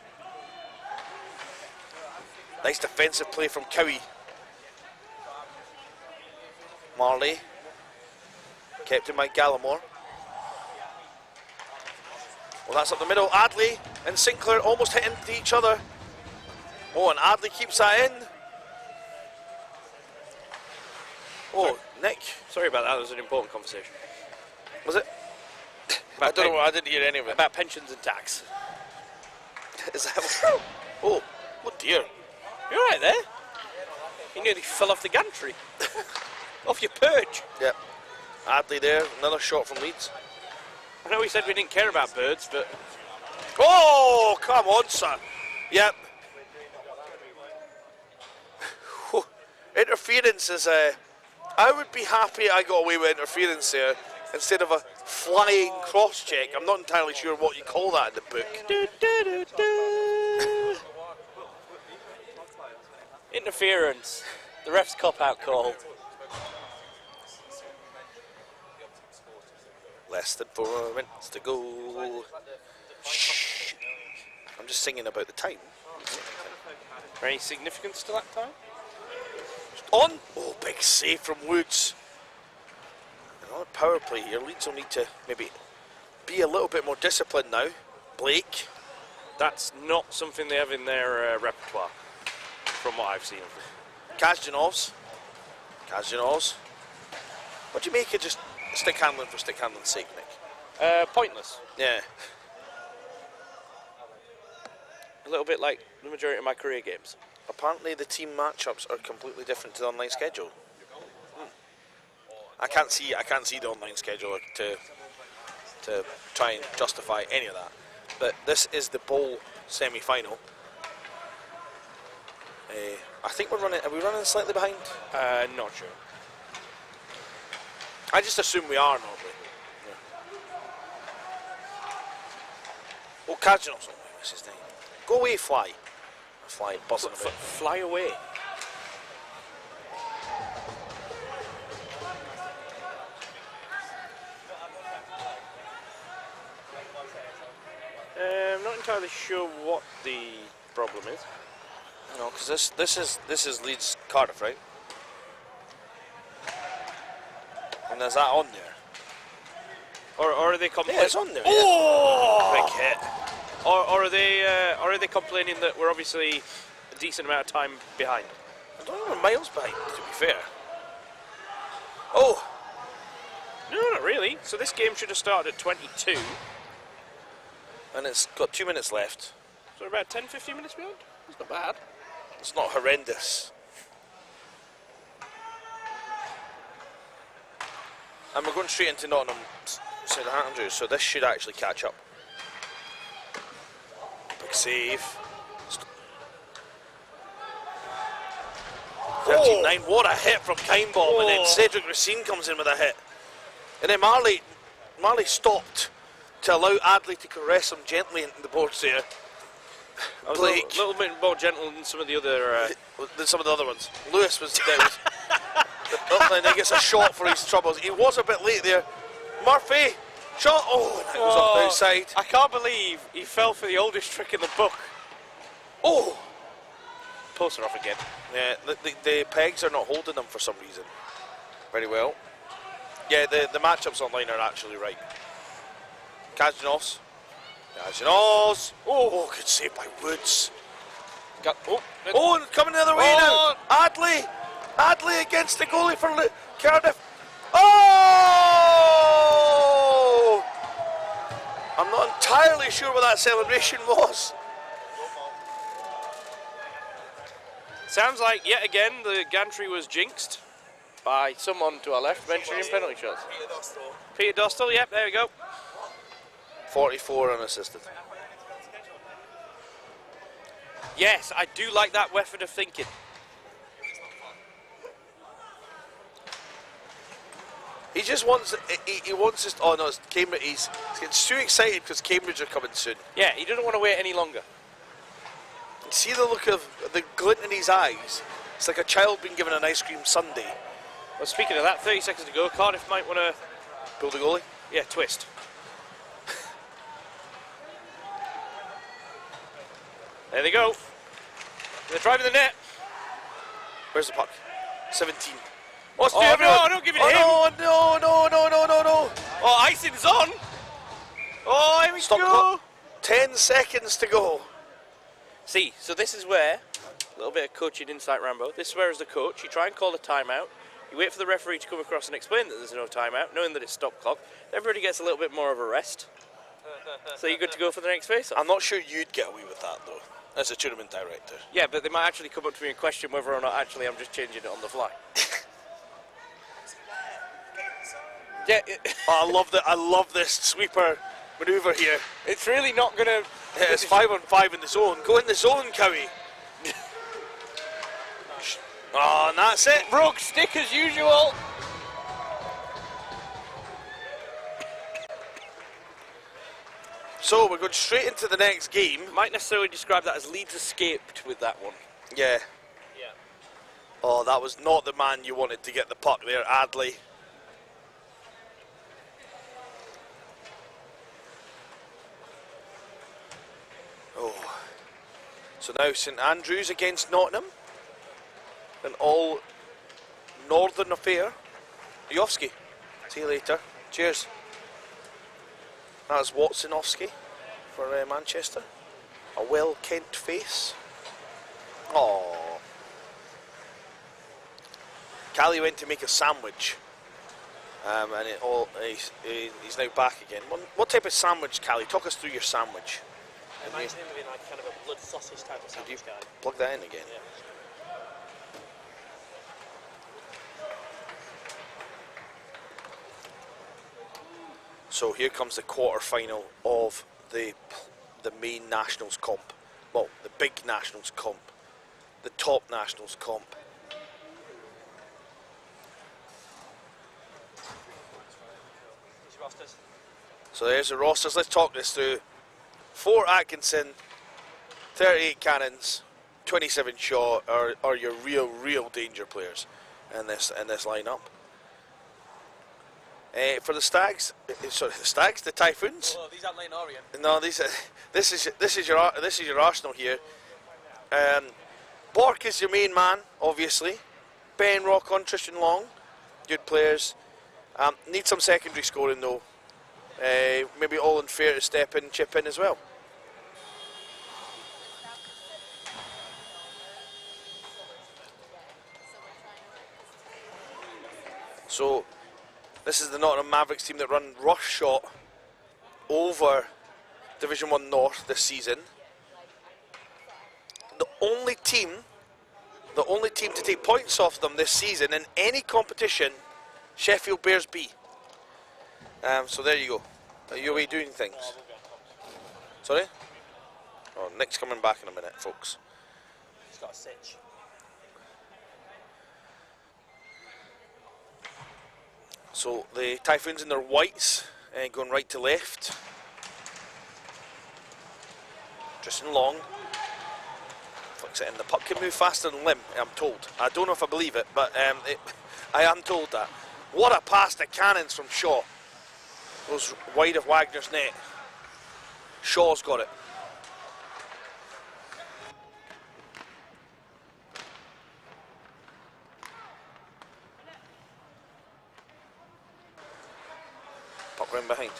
Nice defensive play from Cowie. Marley. Kept in by Gallimore. Well, that's up the middle. Adley and Sinclair almost hit into each other. Oh, and Adley keeps that in. Oh, Nick. Sorry about that, that was an important conversation. Was it? I don't know, I didn't hear any of it. About pensions and tax. Is that oh dear. You're right there. You nearly fell off the gantry. Off your perch. Yep. Adley there, another shot from Leeds. I know we said we didn't care about birds, but... Oh, come on, sir. Yep. Interference is I would be happy I got away with interference there instead of a flying cross check. I'm not entirely sure what you call that in the book. Interference. The ref's cop-out call. Less than 4 minutes to go. Shh. I'm just singing about the time. Any significance to that time? On! Oh, big save from Woods. Another power play here. Leeds will need to maybe be a little bit more disciplined now. Blake. That's not something they have in their repertoire, from what I've seen. Kazjanovs. What do you make of just stick handling for stick handling's sake, Nick? Pointless. Yeah. A little bit like the majority of my career games. Apparently the team matchups are completely different to the online schedule. I can't see the online schedule to try and justify any of that. But this is the bowl semi-final. I think are we running slightly behind? Not sure. I just assume we are normally. Yeah. Oh, Kazjanovs. Oh, what's his name? Go away, Fly. Fly buzzing a bit. Fly away. I'm not entirely sure what the problem is. No, because this is Leeds Cardiff, right? And there's that on there. Or are they complaining? Yeah, it's on there. Oh! Big hit. Or are they complaining that we're obviously a decent amount of time behind? I don't know, we're miles behind, to be fair. Oh! No, not really. So this game should have started at 22. And it's got 2 minutes left. So we're about 10-15 minutes behind? That's not bad. It's not horrendous. And we're going straight into Nottingham St Andrews, so this should actually catch up. Big save. 13-9, what a hit from Kindbomb, and then Cedric Racine comes in with a hit. And then Marley stopped to allow Adley to caress him gently into the boards there. I was a little bit more gentle than some of the other... than some of the other ones. Lewis was... Then he gets a shot for his troubles. He was a bit late there. Murphy, shot. Oh, and it was off the outside. I can't believe he fell for the oldest trick in the book. Oh! Poster off again. Yeah, the pegs are not holding them for some reason. Very well. Yeah, the matchups online are actually right. Kazjanovs. Nationals. Oh, good save by Woods. Oh, Oh, and coming the other way Oh. now. Adley against the goalie for Cardiff. Oh! I'm not entirely sure what that celebration was. sounds like yet again the gantry was jinxed by someone to our left mentioning penalty shots. Peter Dostal, yep, there we go. 44 unassisted. Yes, I do like that method of thinking. He just wants, he wants us, oh no, it's Cambridge, he's getting too excited because Cambridge are coming soon. Yeah, he doesn't want to wait any longer. See the look of, the glint in his eyes? It's like a child being given an ice cream sundae. Well, speaking of that, 30 seconds to go, Cardiff might want to, Pull the goalie. yeah, twist. There they go. They're driving the net. Where's the puck? 17. Oh, no, don't give it to him. No. Oh, icing's on. Oh, here we Stop go. clock. 10 seconds to go. See, so this is where, a little bit of coaching insight, Rambo. This is where, as the coach, you try and call a timeout. You wait for the referee to come across and explain that there's no timeout, knowing that it's stop clock. Everybody gets a little bit more of a rest. So you're good to go for the next face-off. I'm not sure you'd get away with that though, as a tournament director. Yeah, but they might actually come up to me and question whether or not actually I'm just changing it on the fly. Yeah, Oh, I love this sweeper manoeuvre here. it's really not going to... Yeah, it's 5-on-5 in the zone. Go in the zone, Cowie. Oh, and that's it. Broke stick as usual. So we're going straight into the next game. Might necessarily describe that as Leeds escaped with that one. Yeah. Oh, that was not the man you wanted to get the puck there, Adley. Oh. So now St Andrews against Nottingham. An all northern affair. Jofsky. See you later. Cheers. That's Watsonovsky for Manchester. A well-kent face. Oh. Callie went to make a sandwich. And he's now back again. What type of sandwich, Callie? Talk us through your sandwich. Imagine him being like kind of a blood sausage type of Did you sandwich guy. plug that in again? Yeah. So here comes the quarter-final of the main Nationals comp. Well, the big Nationals comp. The top Nationals comp. These rosters. So there's the rosters. Let's talk this through. 4 Atkinson, 38 Cannons, 27 Shaw are your real danger players in this lineup. For the Stags, the Typhoons. Oh, these aren't Lane Orient. No, this is your Arsenal here. Bork is your main man, obviously. Ben Rockon, Tristan Long, good players. Need some secondary scoring though. Maybe Olin Fair to step in, chip in as well. So this is the Nottingham Mavericks team that run roughshod over Division 1 North this season. The only team to take points off them this season in any competition, Sheffield Bears B. So there you go. Are you away doing things? Sorry? Oh, Nick's coming back in a minute, folks. He's got a sitch. So the Typhoons in their whites, going right to left. Tristan Long. Flicks it in. The puck can move faster than Lim, I'm told. I don't know if I believe it, but I am told that. What a pass to Cannons from Shaw. Goes wide of Wagner's net. Shaw's got it. Puck round behind.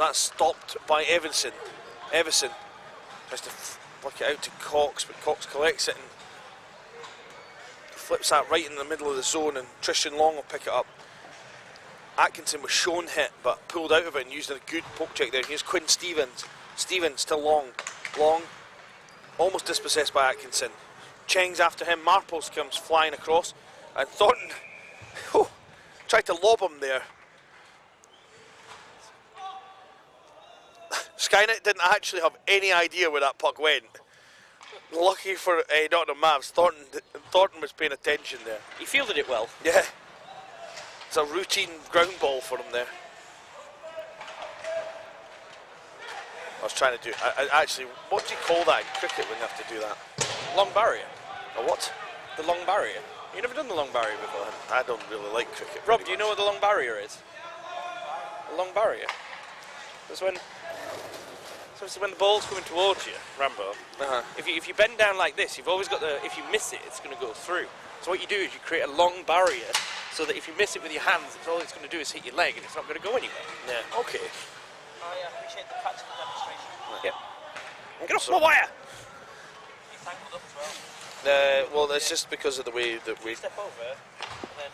that's stopped by Evanson. Evanson tries to work it out to Cox, but Cox collects it and flips that right in the middle of the zone, and Tristan Long will pick it up. Atkinson was shown hit, but pulled out of it and used a good poke check there. Here's Quinn Stevens. Stevens still Long. Long, almost dispossessed by Atkinson. Cheng's after him. Marples comes flying across, and Thornton tried to lob him there. Skynet didn't actually have any idea where that puck went. Lucky for Nottingham Mavs, Thornton was paying attention there. He fielded it well. Yeah. It's a routine ground ball for him there. I was trying to do... actually, what do you call that in cricket when you have to do that? Long barrier. A what? The long barrier. You've never done the long barrier before? I don't really like cricket. Rob, do you know what the long barrier is? A long barrier? That's when... So when the ball's coming towards you, Rambo, if you bend down like this, you've always got the... If you miss it, it's going to go through. So what you do is you create a long barrier so that if you miss it with your hands, all it's going to do is hit your leg and it's not going to go anywhere. Yeah, okay. I appreciate the practical demonstration. Yeah. Get off my wire! You tangled up as well. Well, it's just because of the way that we... Step over, and then...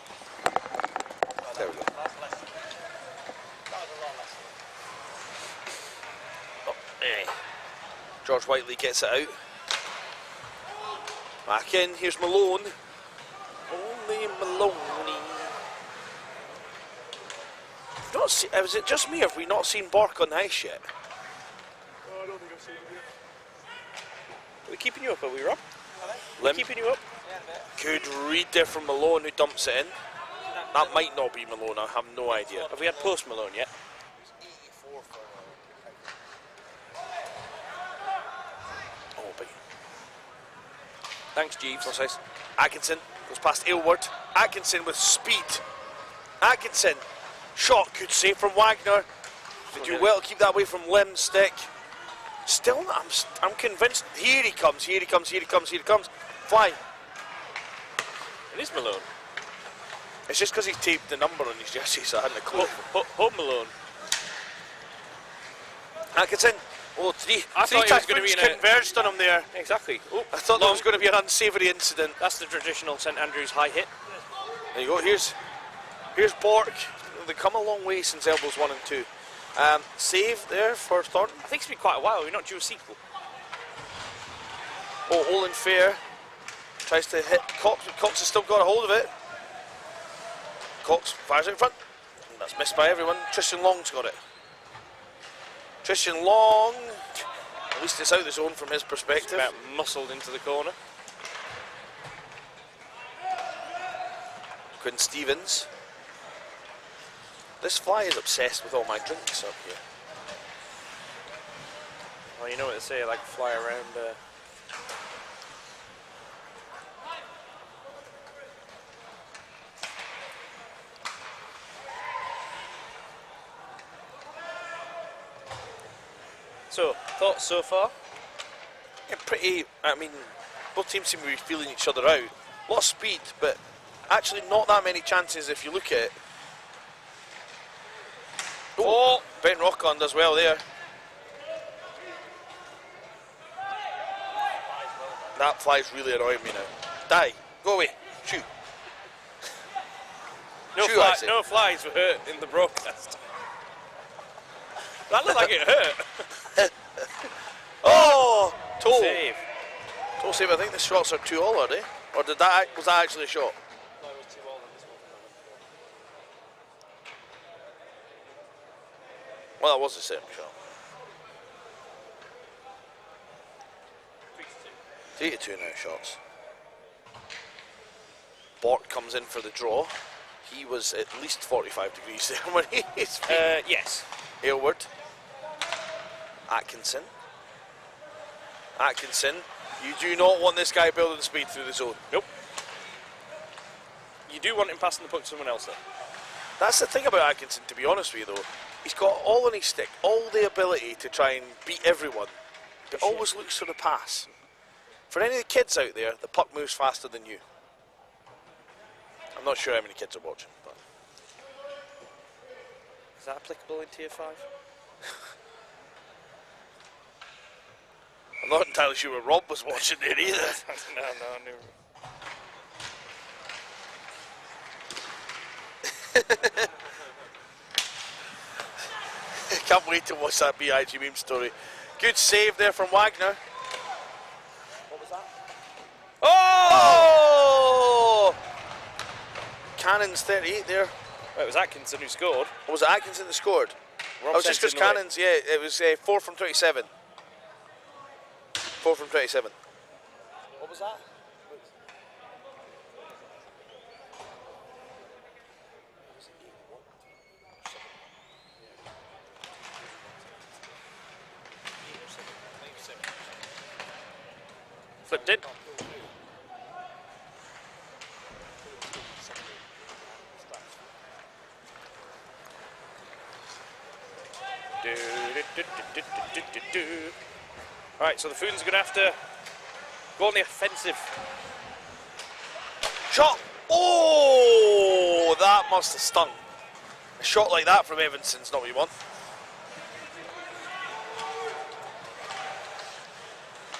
There we go. That's less. That was a lot less. George Whiteley gets it out. Back in, here's Malone. Only Maloney. Not see, is it just me, have we not seen Bork on the ice yet? Oh, I don't think I've seen him yet. Are we keeping you up, are we, Rob? Limp. Keeping you up? Yeah, a bit. Good read there from Malone, who dumps it in. That might not be Malone, I have no idea. Have we had post Malone yet? Oh, big. Thanks, Jeeves. What's this? Atkinson goes past Aylward. Atkinson with speed. Atkinson. Shot, good save from Wagner. They do well to keep that away from Lim's stick. Still, I'm convinced. Here he comes, here he comes, here he comes, here he comes. Fly. It is Malone. It's just because he taped the number on his jersey, so I hadn't a clue. Home Malone. Atkinson. Oh, three I thought he was going to be in a... converged on him there. Exactly. Oh, I thought that was going to be an unsavoury incident. That's the traditional St Andrews high hit. There you go. Here's Bork. They've come a long way since elbows 1 and 2. Save there for Thornton. I think it's been quite a while. We're not due a sequel. Oh, Olin Fair tries to hit Cox, but Cox has still got a hold of it. Cox fires it in front. That's missed by everyone. Tristan Long's got it. Tristan Long, at least it's out of the zone from his perspective. About muscled into the corner. Quinn Stevens. This fly is obsessed with all my drinks up here. Well, you know what they say, like fly around. So, thoughts so far? Yeah, pretty, I mean, both teams seem to be feeling each other out. A lot of speed, but actually not that many chances if you look at it. Oh, Ben Rockon does well there. That fly's really annoying me now. Die, go away, shoot. No flies were hurt in the broadcast. That looked like it hurt. Oh, toe. Save. Toe save. I think the shots are 2-all, are they? Or was that actually a shot? No, it was 2-all on this one. Well, that was the same shot. 3-2 now shots. Bort comes in for the draw. He was at least 45 degrees there when he's yes. Aylward. Atkinson. Atkinson. You do not want this guy building speed through the zone. Nope. You do want him passing the puck to someone else, though. That's the thing about Atkinson, to be honest with you, though. He's got all on his stick, all the ability to try and beat everyone, but always looks for the pass. For any of the kids out there, the puck moves faster than you. I'm not sure how many kids are watching, but Is that applicable in Tier 5? I'm not entirely sure what Rob was watching there either. no. Can't wait to watch that BIG meme story. Good save there from Wagner. What was that? Oh! Cannons 38 there. Well, it was Atkinson who scored. Or was it Atkinson that scored? Rob Oh, it's just because sent it away. Cannons, yeah, it was 4 from 27. 4 from 27. What was that? Flipped in. Alright, so the Foons are going to have to go on the offensive. Shot! Oh! That must have stung. A shot like that from Evanson's not what you want.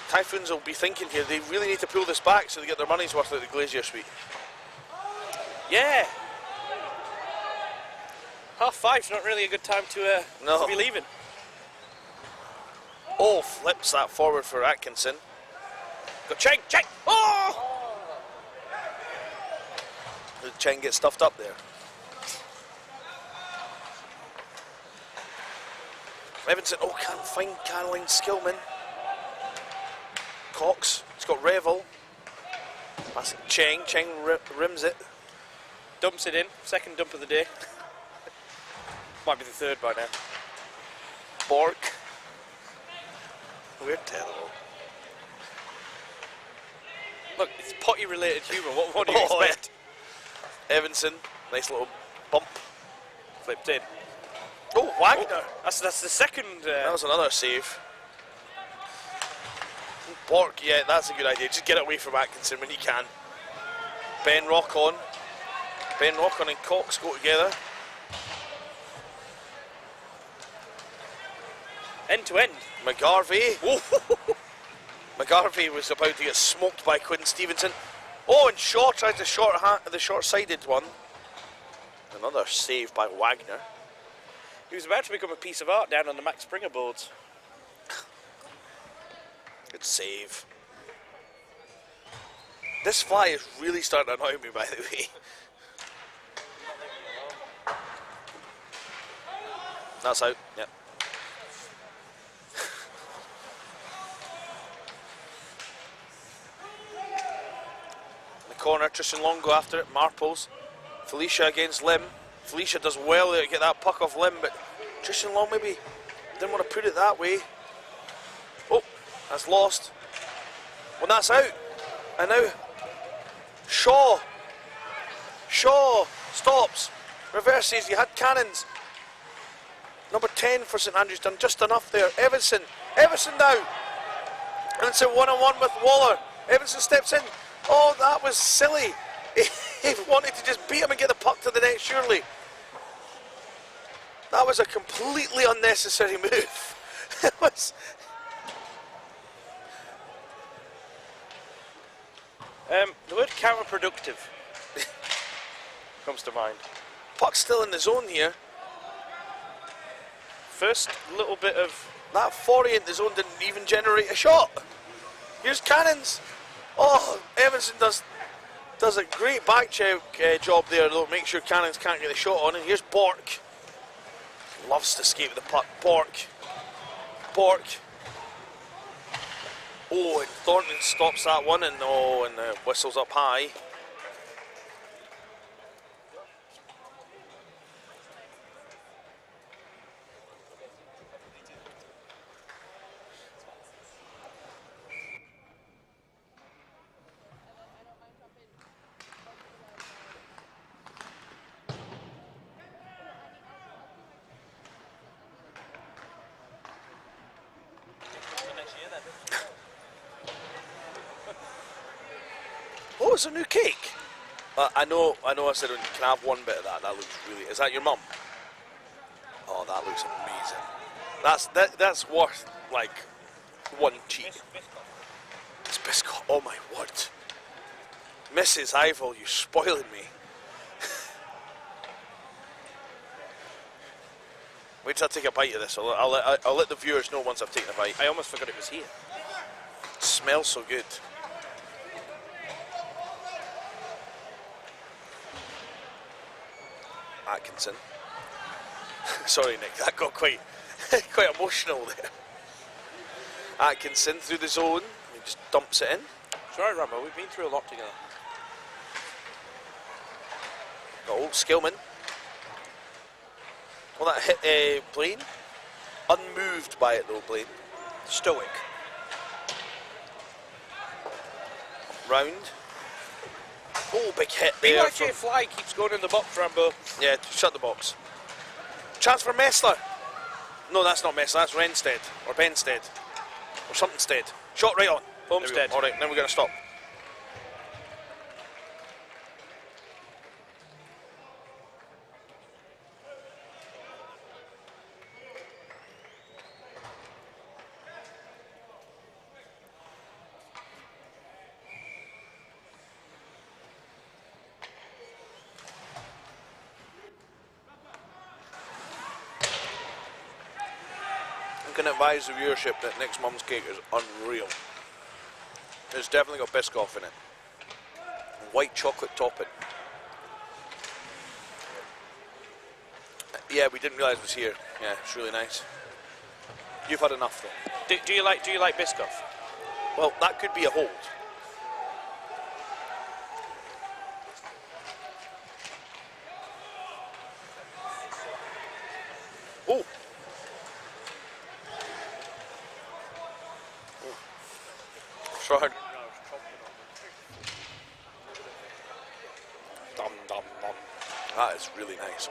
Typhoons will be thinking here, they really need to pull this back so they get their money's worth out of the Glazier Suite. Yeah. 5:30's not really a good time to be leaving. Oh, flips that forward for Atkinson. Go Cheng! Oh! Did Cheng get stuffed up there? Evanson, oh, can't find Caroline Skillman. Cox, it's got Revel. That's Cheng, rims it. Dumps it in. Second dump of the day. Might be the third by now. Bork. We're terrible. Look, it's potty related humour. What do you expect? Evanson, nice little bump. Flipped in. Oh, Wagner. Oh, that's the second. That was another save. Bork, yeah, that's a good idea. Just get it away from Atkinson when you can. Ben Rock on. Ben Rock on and Cox go together. End to end. McGarvey. Oh. McGarvey was about to get smoked by Quinn Stevenson. Oh, and Shaw tries the short-sided one. Another save by Wagner. He was about to become a piece of art down on the Max Springer boards. Good save. This fly is really starting to annoy me, by the way. That's out, yep. In the corner, Tristan Long go after it, Marples. Felicia against Lim. Felicia does well there to get that puck off Lim, but Tristan Long maybe didn't want to put it that way. Oh, that's lost. Well, that's out. And now, Shaw stops, reverses, you had Cannons. Number 10 for St Andrews done just enough there. Evanson now. Evanson one-on-one with Waller. Evanson steps in. Oh, that was silly. He wanted to just beat him and get the puck to the net, surely. That was a completely unnecessary move. It was... The word counterproductive comes to mind. Puck's still in the zone here. First little bit of... That 40 in the zone didn't even generate a shot. Here's Cannons. Oh, Evanson does a great back check job there, though, make sure Cannons can't get the shot on. And here's Bork. Loves to escape the puck. Bork. Oh, and Thornton stops that one, and whistles up high. Oh, it's a new cake. I know. I said, can I have one bit of that? That looks really. Is that your mum? Oh, that looks amazing. That's worth like one cheat. It's Biscoff. Oh my word. Mrs. Ivel, you're spoiling me. Wait till I take a bite of this. I'll let the viewers know once I've taken a bite. I almost forgot it was here. It smells so good. Atkinson. Sorry, Nick, that got quite emotional there. Atkinson through the zone. He just dumps it in. Sorry, Rambo, we've been through a lot together. Got old Skillman. Well, that hit Blaine. Unmoved by it though, Blaine. Stoic. Round. Oh, big hit there. BYJ Fly keeps going in the box, Rambo. Yeah, shut the box. Chance for Messler. No, that's not Messler, that's Renstead. Or Benstead. Or something stead. Shot right on. Homestead. Alright, then we're going to stop. I can advise the viewership that Nick's mum's cake is unreal. It's definitely got Biscoff in it. White chocolate topping. Yeah, we didn't realise it was here. Yeah, it's really nice. You've had enough though. Do you like Biscoff? Well, that could be a hold. Oh. Shard. Dum dum dum. That is really nice.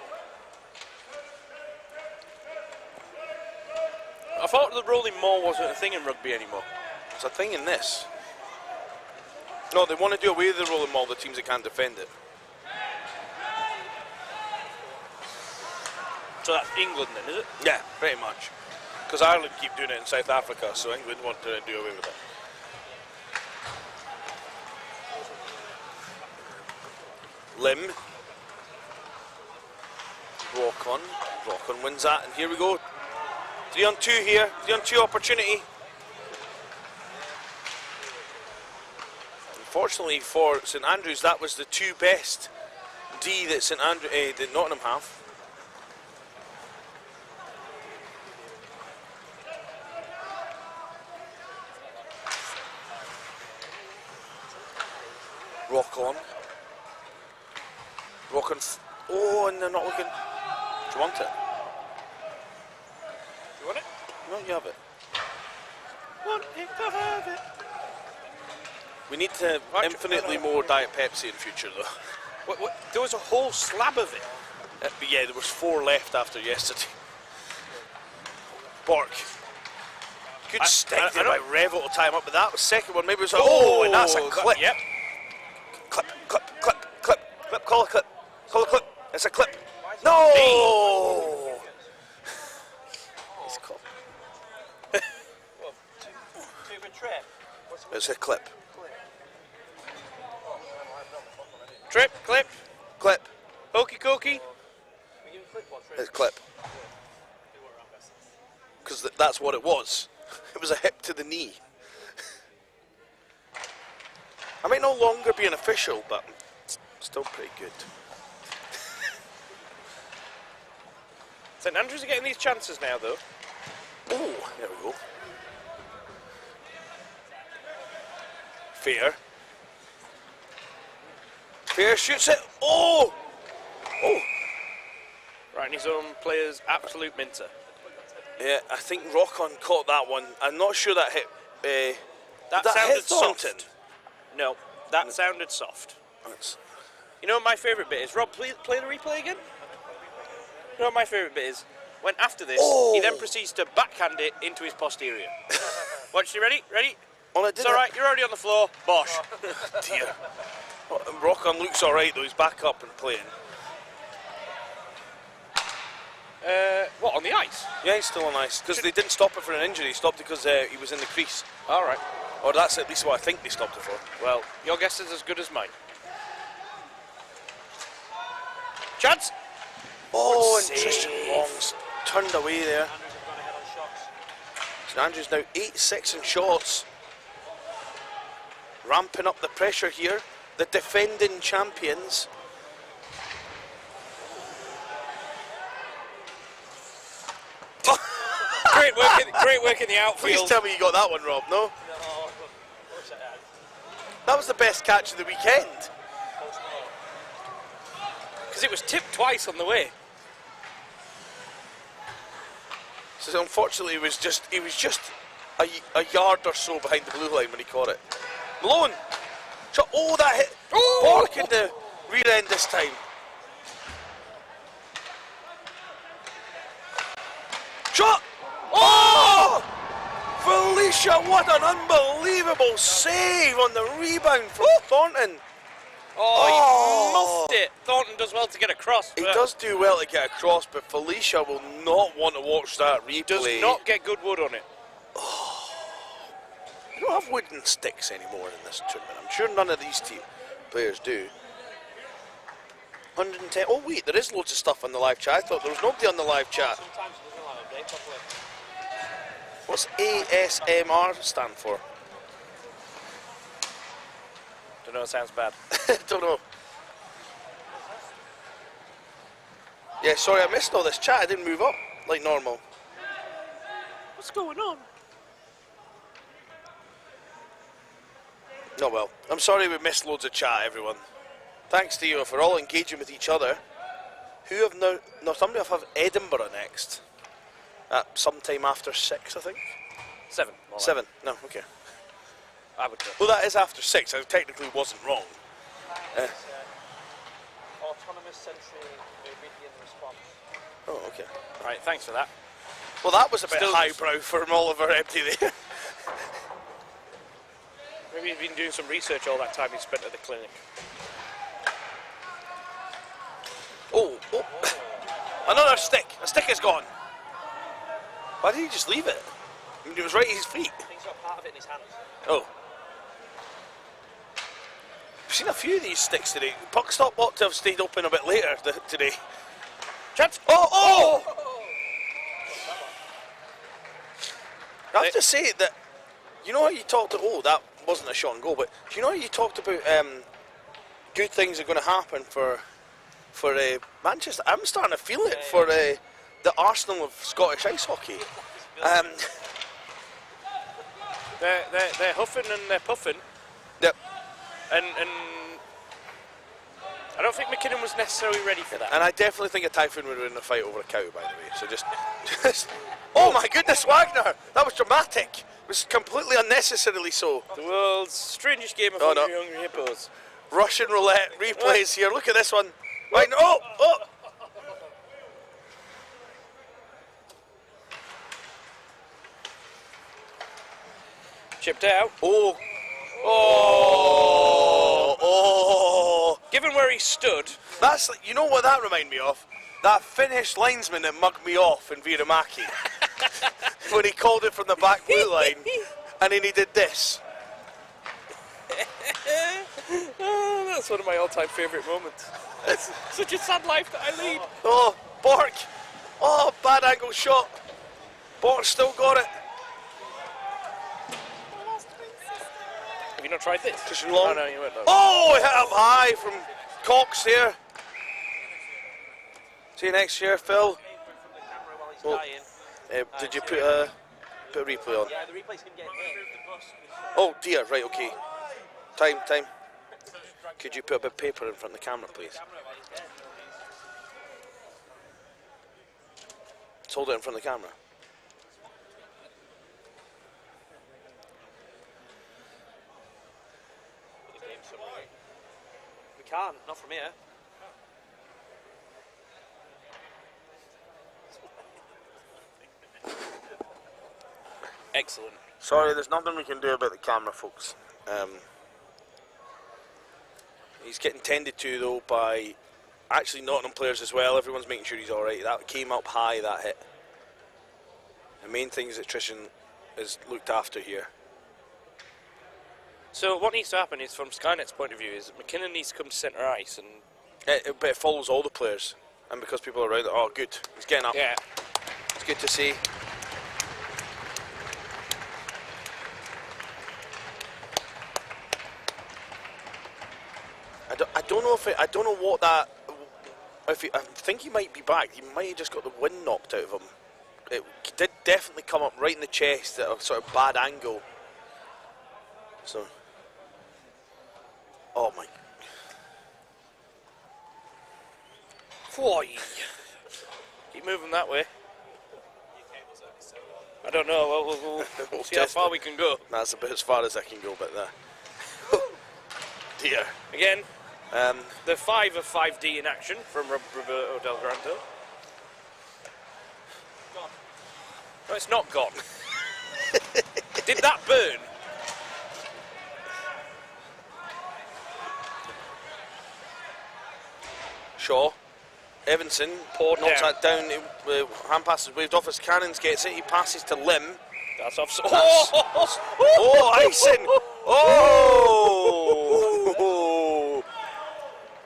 I thought the rolling maul wasn't a thing in rugby anymore. It's a thing in this. No, they want to do away with the rolling maul, the teams that can't defend it. So that's England then, is it? Yeah, pretty much. Because Ireland keep doing it in South Africa, so England want to do away with it. Lim. Rock on. Rock on wins that, and here we go. 3 on 2 here. 3 on 2 opportunity. Unfortunately for St Andrews, that was the 2 best D that that Nottingham have. Rock on. Rock on. Oh, and they're not looking. Do you want it? You want it? No, you have it. Want it to have it. We need to infinitely more Diet Pepsi in future, though. What? There was a whole slab of it. But yeah, there was 4 left after yesterday. Bork. Good stick there by Revel to tie him up, but that was second one. Maybe it was oh, and that's a clip. Yep. Clip, clip, clip, clip, clip, call a clip. Call a clip. It's a clip. No! It's called. It's a clip. Trip, clip, Clip. hokey cokey. It's clip. Because that's what it was. It was a hip to the knee. I might no longer be an official, but it's still pretty good. St Andrews are getting these chances now, though. Oh, there we go. Fair. Fair shoots it. Oh! Oh! Right in his own player's absolute minter. Yeah, I think Rockon caught that one. I'm not sure that hit. That that sounded hit Thornton. soft. No, that sounded soft. That's, You know what my favourite bit is? Rob, play the replay again? You know what my favourite bit is? When after this, he then proceeds to backhand it into his posterior. Watch, you ready? Ready? well, It's alright, you're already on the floor. Bosh. Dear. Rockon looks alright though, he's back up and playing. What, on the ice? Yeah, he's still on ice because they didn't stop it for an injury. He stopped it because he was in the crease. All right. Or that's at least what I think they stopped it for. Well, your guess is as good as mine. Chance. Oh, Good and save. Tristan Long's turned away there. Andrews have gone ahead on shots. So Andrews now 8-6 in shots. Ramping up the pressure here. The defending champions. Great work in the Please outfield. tell me you got that one, Rob, no? No, of course I had. That was the best catch of the weekend. Because it was tipped twice on the way. So unfortunately, he was just a yard or so behind the blue line when he caught it. Malone, shot. Oh, that hit. Bork in the rear end this time. Shot. Oh, Felicia! What an unbelievable save on the rebound from Thornton. Oh, he muffed it. Thornton does well to get across. He but does do well to get across, but Felicia will not want to watch that replay. does not get good wood on it. We don't have wooden sticks anymore in this tournament. I'm sure none of these players do. 110. Oh wait, there is loads of stuff on the live chat. I thought there was nobody on the live chat. Sometimes it doesn't like update properly. What's ASMR stand for? Don't know, it sounds bad. Don't know. Yeah, sorry, I missed all this chat. I didn't move up like normal. What's going on? No, well, I'm sorry we missed loads of chat, everyone. Thanks to you for all engaging with each other. Who have now? Northumberland have Edinburgh next. At sometime after 6, I think. 7. More like. 7. No, okay. I would go. Well, that is after 6. I technically wasn't wrong. Autonomous Central Meridian Response. Oh, okay. Right, thanks for that. Well, that was a bit Still- highbrow from Oliver Empty there. Maybe he's been doing some research all that time he spent at the clinic. Oh. Another stick. A stick is gone. Why did he just leave it? I mean, it was right at his feet. I think he's got part of it in his hands. Oh. I've seen a few of these sticks today. Puck stop ought to have stayed open a bit later today. Chance. Oh! I have to say that, you know how you talked about, that wasn't a shot and goal, but do you know how you talked about good things are going to happen for Manchester? I'm starting to feel it for the Arsenal of Scottish ice hockey. They're huffing and they're puffing, Yep. and I don't think McKinnon was necessarily ready for that. And I definitely think a Typhoon would win a fight over a cow, by the way. So just oh my goodness, Wagner! That was dramatic. It was completely unnecessarily so. The world's strangest game of Oh, no. hungry hippos. Russian roulette replays here. Look at this one. Wagner. Oh! Chipped out. Oh! Given where he stood, That's, you know what that reminded me of? That Finnish linesman that mugged me off in Viramaki. When he called it from the back blue line. And then he did this. that's one of my all-time favourite moments. It's such a sad life that I lead. Oh, Bork. Oh, bad angle shot. Bork still got it. Have you not tried this? Christian Long. Oh, no, you won't know. Oh, hit up high from Cox here. See you next year, Phil. From the camera while he's Well, dying. Did you put a replay on? Yeah, the replay's going to get hit. Oh dear, right, okay. Time. Could you put a bit of paper in front of the camera, please? Let's hold it in front of the camera. We can't, not from here. Excellent. Sorry, there's nothing we can do about the camera, folks. He's getting tended to, though, by actually Nottingham players as well. Everyone's making sure he's all right. That came up high, that hit. The main thing is that Trishan is looked after here. So what needs to happen is, from Skynet's point of view, is McKinnon needs to come to centre ice and... But it follows all the players. And because people are around it, oh, good. He's getting up. Yeah. It's good to see. I don't know if I don't know what that. I think he might be back. He might have just got the wind knocked out of him. It did definitely come up right in the chest at a sort of bad angle. So, oh my. Why? Keep moving that way. I don't know. We'll see how far we can go. That's about as far as I can go, but dear. Again, the 5 of 5D in action from Roberto Del Granto. No, it's not gone. Did that burn? Shaw. Evanson knocks that down. Hand passes waved off as Cannons gets it. He passes to Lim. That's off. Oh, icing! Oh!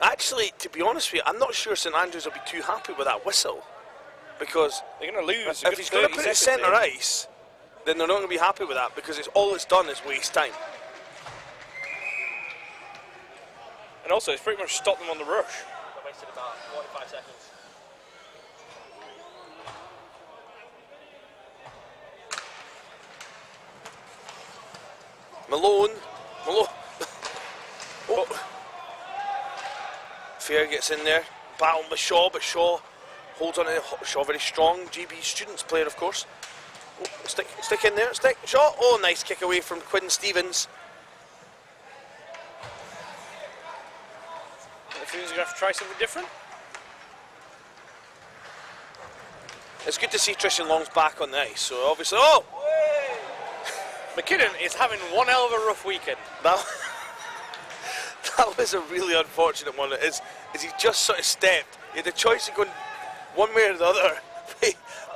Actually, to be honest with you, I'm not sure St Andrews will be too happy with that whistle, because they're going to lose. if he's going to put it centre ice, then they're not going to be happy with that, because all it's done is waste time. And also, it's pretty much stopped them on the rush. Wasted about 45 seconds. Malone. Oh. Fair gets in there, battling with Shaw, but Shaw holds on to Shaw, very strong. GB Students player, of course. Oh, stick in there, Shaw. Oh, nice kick away from Quinn Stevens. I think he's going to have to try something different. It's good to see Trishan Long's back on the ice, so obviously... Oh! McKinnon is having one hell of a rough weekend. That was a really unfortunate one. Is he just sort of stepped. He had the choice of going one way or the other,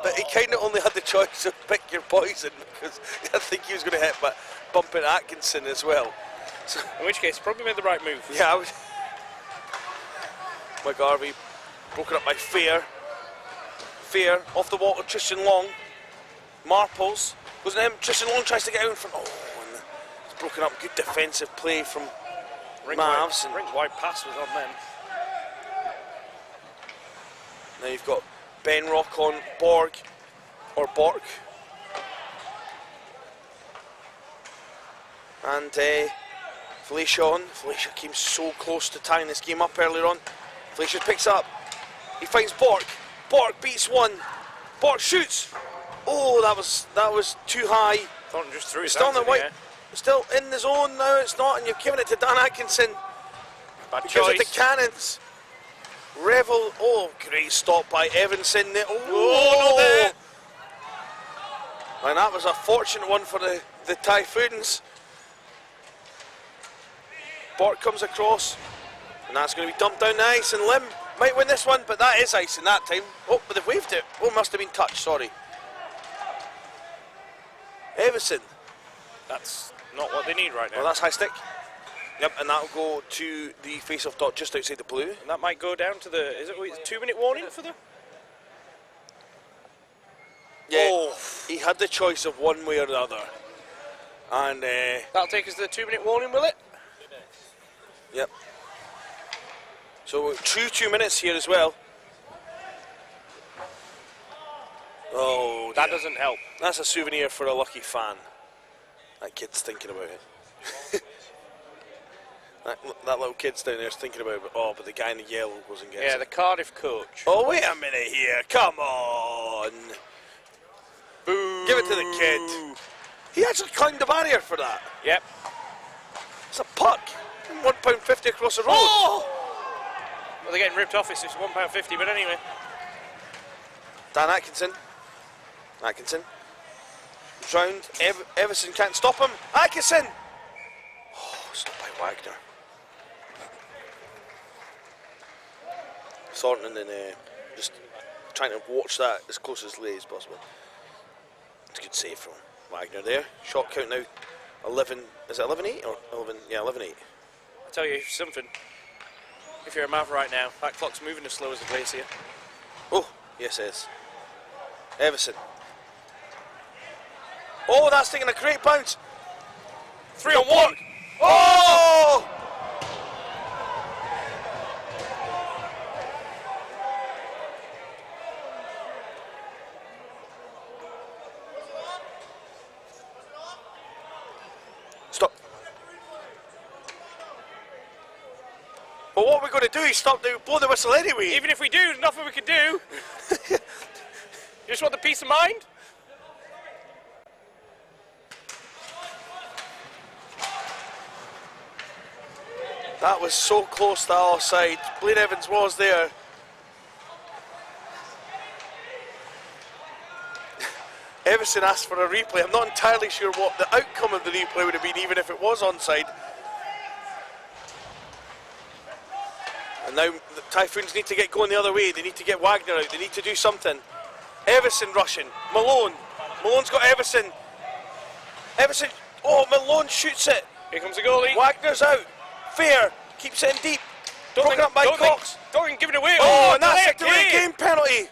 but he kind of only had the choice of pick your poison, because I think he was going to hit bumping Atkinson as well. So, in which case, probably made the right move. Yeah, McGarvey broken up by Fair. Fair off the wall to Trishan Long. Marples goes to him. Trishan Long tries to get out in front. Oh, and it's broken up. Good defensive play from Mavs. Ring wide pass was on them. Now you've got Ben Rock on Borg or Bork. And Felicia on. Felicia came so close to tying this game up earlier on. Felicia picks up. He finds Bork. Bork beats one. Bork shoots. Oh, that was too high. Thornton just threw his Still hands in in the the white. Still in the zone now. It's not, and you're giving it to Dan Atkinson. Bad Gives it choice. to Cannons. Revel. Oh, great stop by Evanson. Oh, not there. And that was a fortunate one for the Typhoons. Bork comes across, and that's going to be dumped down the ice, and Lim might win this one, but that is ice in that time. Oh, but they've waved it. Oh, must have been touched, sorry. Everson. That's not what they need right now. Well, that's high stick. Yep, and that'll go to the face-off dot just outside the blue. And that might go down to the... Is it a 2-minute warning for the... Yeah, Oh. he had the choice of one way or the other. And, That'll take us to the 2-minute warning, will it? yep. So, true 2 minutes here as well. Oh, That dear. doesn't help. That's a souvenir for a lucky fan. That kid's thinking about it. that little kid's down there's thinking about it. Oh, but the guy in the yellow goes and gets Yeah, it. the Cardiff coach. Oh, wait a minute here. Come on. Boo. Give it to the kid. He actually climbed the barrier for that. Yep. It's a puck. £1.50 across the road. Oh! Well, they're getting ripped off. It's £1.50, but anyway. Dan Atkinson. Drowned. Everson can't stop him. Atkinson! Oh, stopped by Wagner. Thornton and just trying to watch that as close as late as possible. It's a good save from Wagner there. Shot count now 11. Is it 11-8 or 11? Yeah, 11-8. I tell you something. If you're a Mav right now, that clock's moving as slow as a glacier. Oh, yes it is. Everson. Oh, that's taking a great bounce. 3-on-1. Oh! Stop. But what we're going to do is stop now, blow the whistle anyway. Even if we do, there's nothing we can do. You just want the peace of mind? That was so close to our side. Blaine Evans was there. Everson asked for a replay. I'm not entirely sure what the outcome of the replay would have been, even if it was onside. And now the Typhoons need to get going the other way. They need to get Wagner out. They need to do something. Everson rushing. Malone. Malone's got Everson. Everson. Oh, Malone shoots it. Here comes the goalie. Wagner's out. Fair. Keeps it in deep. Broken up by Cox. Don't even give it away. Oh, and that's a delay delay game penalty.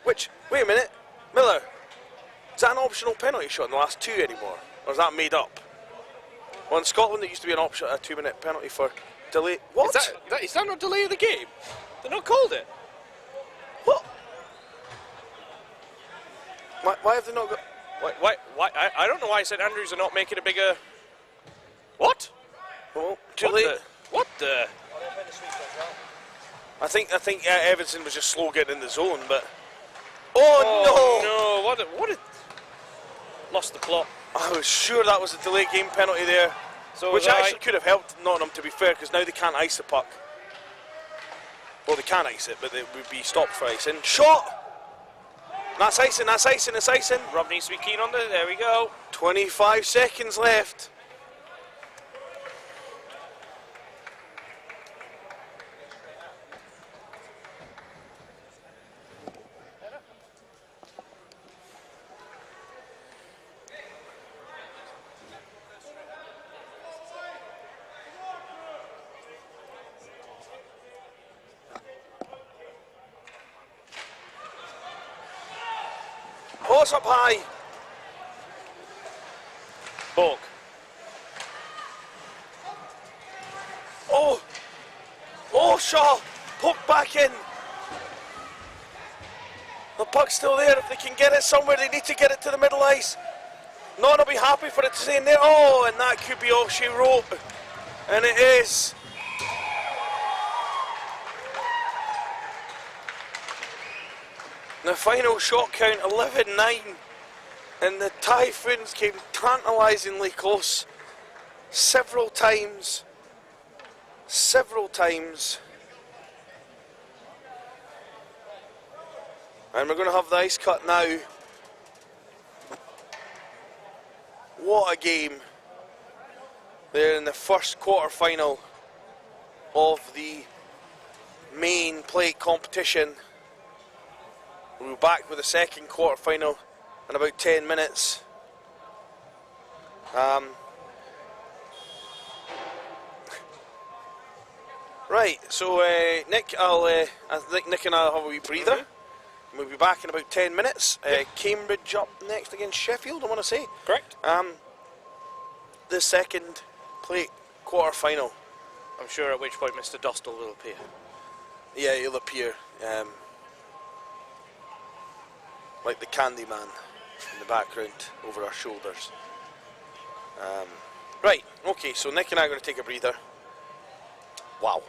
Which, wait a minute. Miller. Is that an optional penalty shot in the last two anymore? Or is that made up? Well, in Scotland it used to be an option, a 2-minute penalty for delay. What? Is that not delay of the game? They're not called it. What? Why have they not got... Why? I don't know why St Andrews are not making a bigger... What? Oh, too late. What the? I think Everson was just slow getting in the zone, but... Oh, no! What a... Lost the plot. I was sure that was a delay game penalty there. So which actually could have helped Nottingham, to be fair, because now they can't ice the puck. Well, they can ice it, but it would be stopped for icing. Shot! That's icing, that's icing, it's icing. Rob needs to be keen on it. There we go. 25 seconds left. Oh, it's up high. Borg. Oh! Oh, Shaw! Poke back in. The puck's still there. If they can get it somewhere, they need to get it to the middle ice. None will be happy for it to stay in there. Oh, and that could be all she wrote. And it is. The final shot count, 11-9. And the Typhoons came tantalisingly close. Several times. And we're going to have the ice cut now. What a game. They're in the first quarter final of the main plate competition. We'll be back with the second quarter final in about 10 minutes. Right, so Nick, I think Nick and I'll have a wee breather. We'll be back in about 10 minutes. Cambridge up next against Sheffield, I want to say. Correct. The second plate quarter final. I'm sure at which point Mr. Dostal will appear. Yeah, he'll appear. Like the Candyman in the background over our shoulders. Right, okay, so Nick and I are going to take a breather. Wow.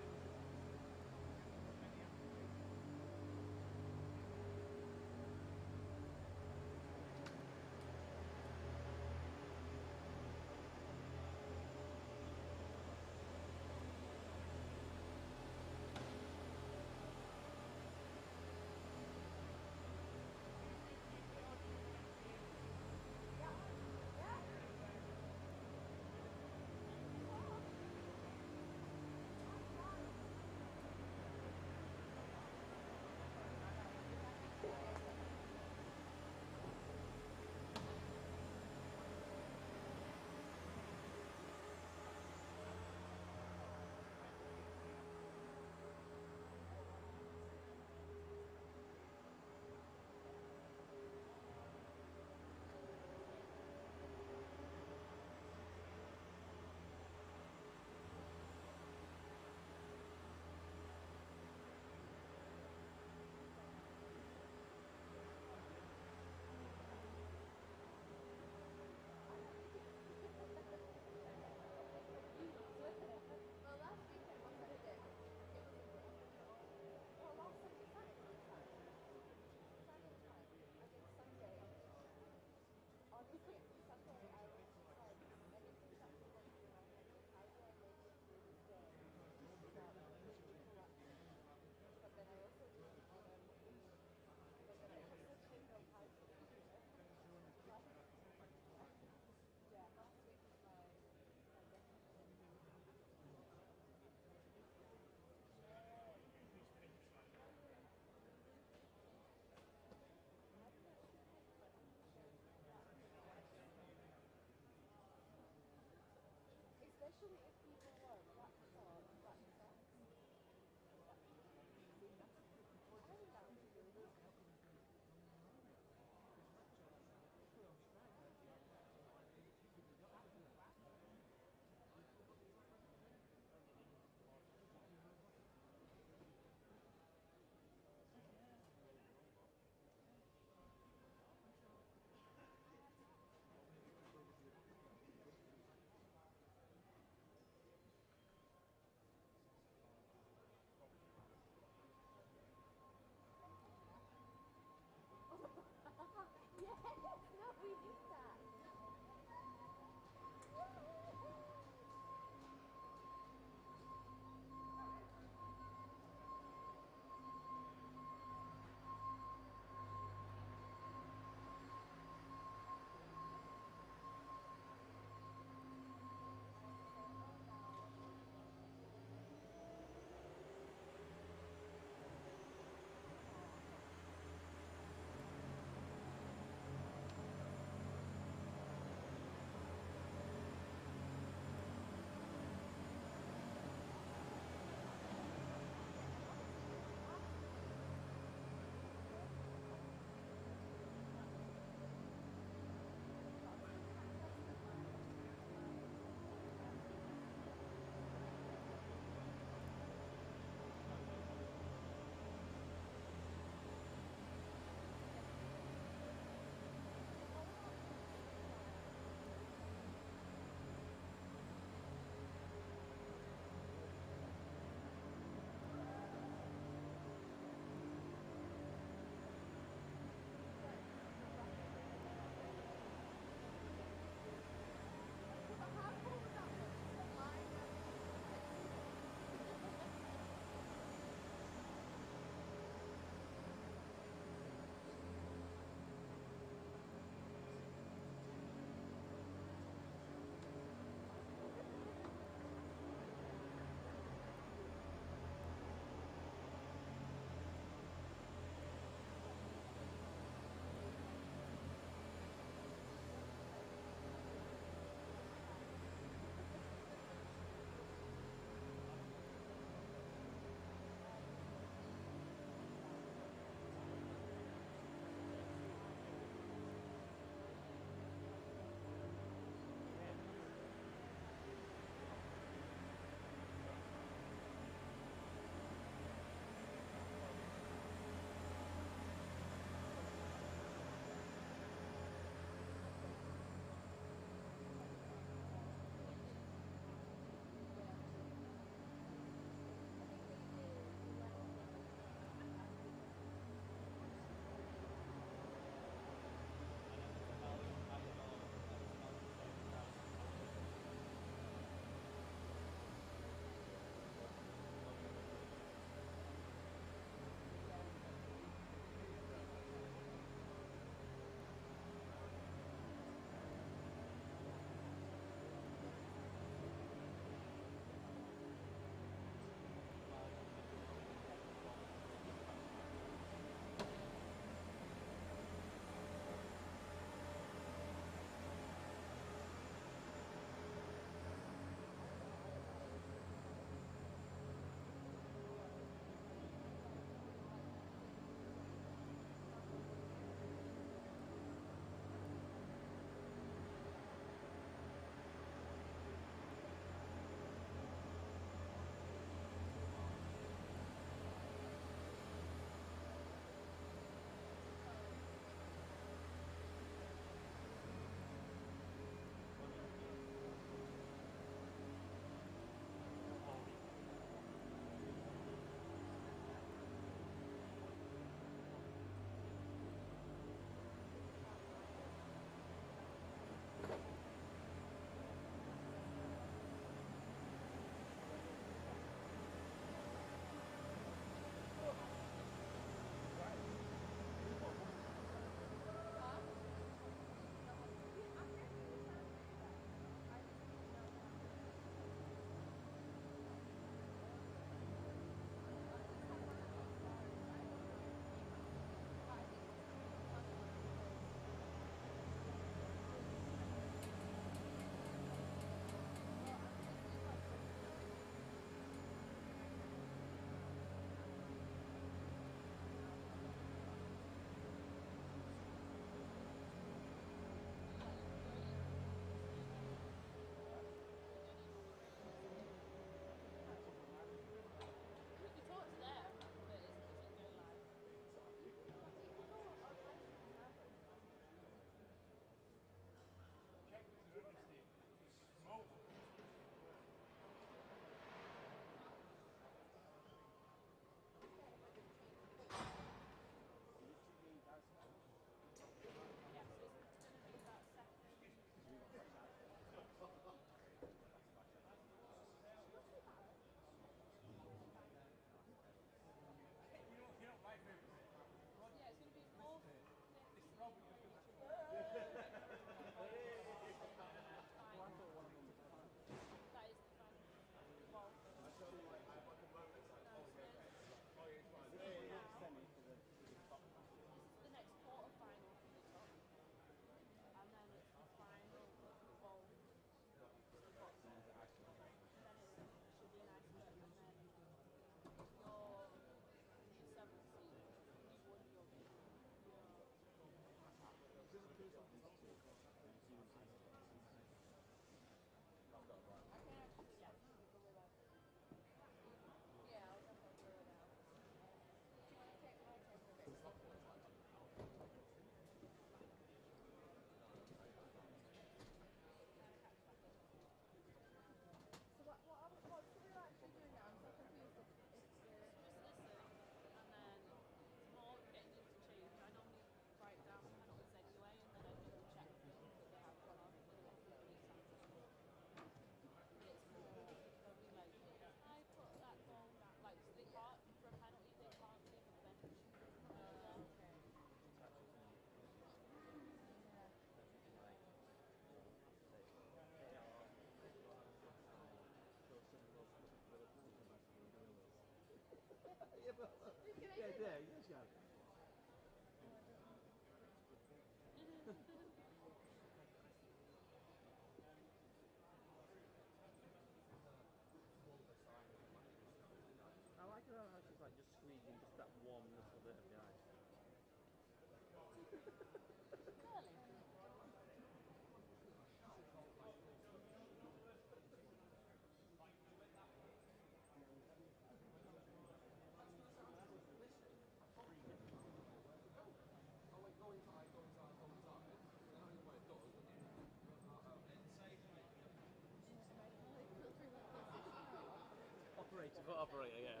Foot operator, yeah.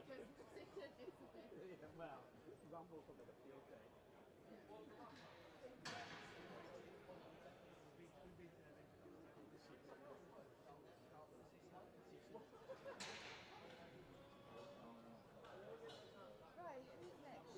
Well, Rambo could be the field day. Right, who's next?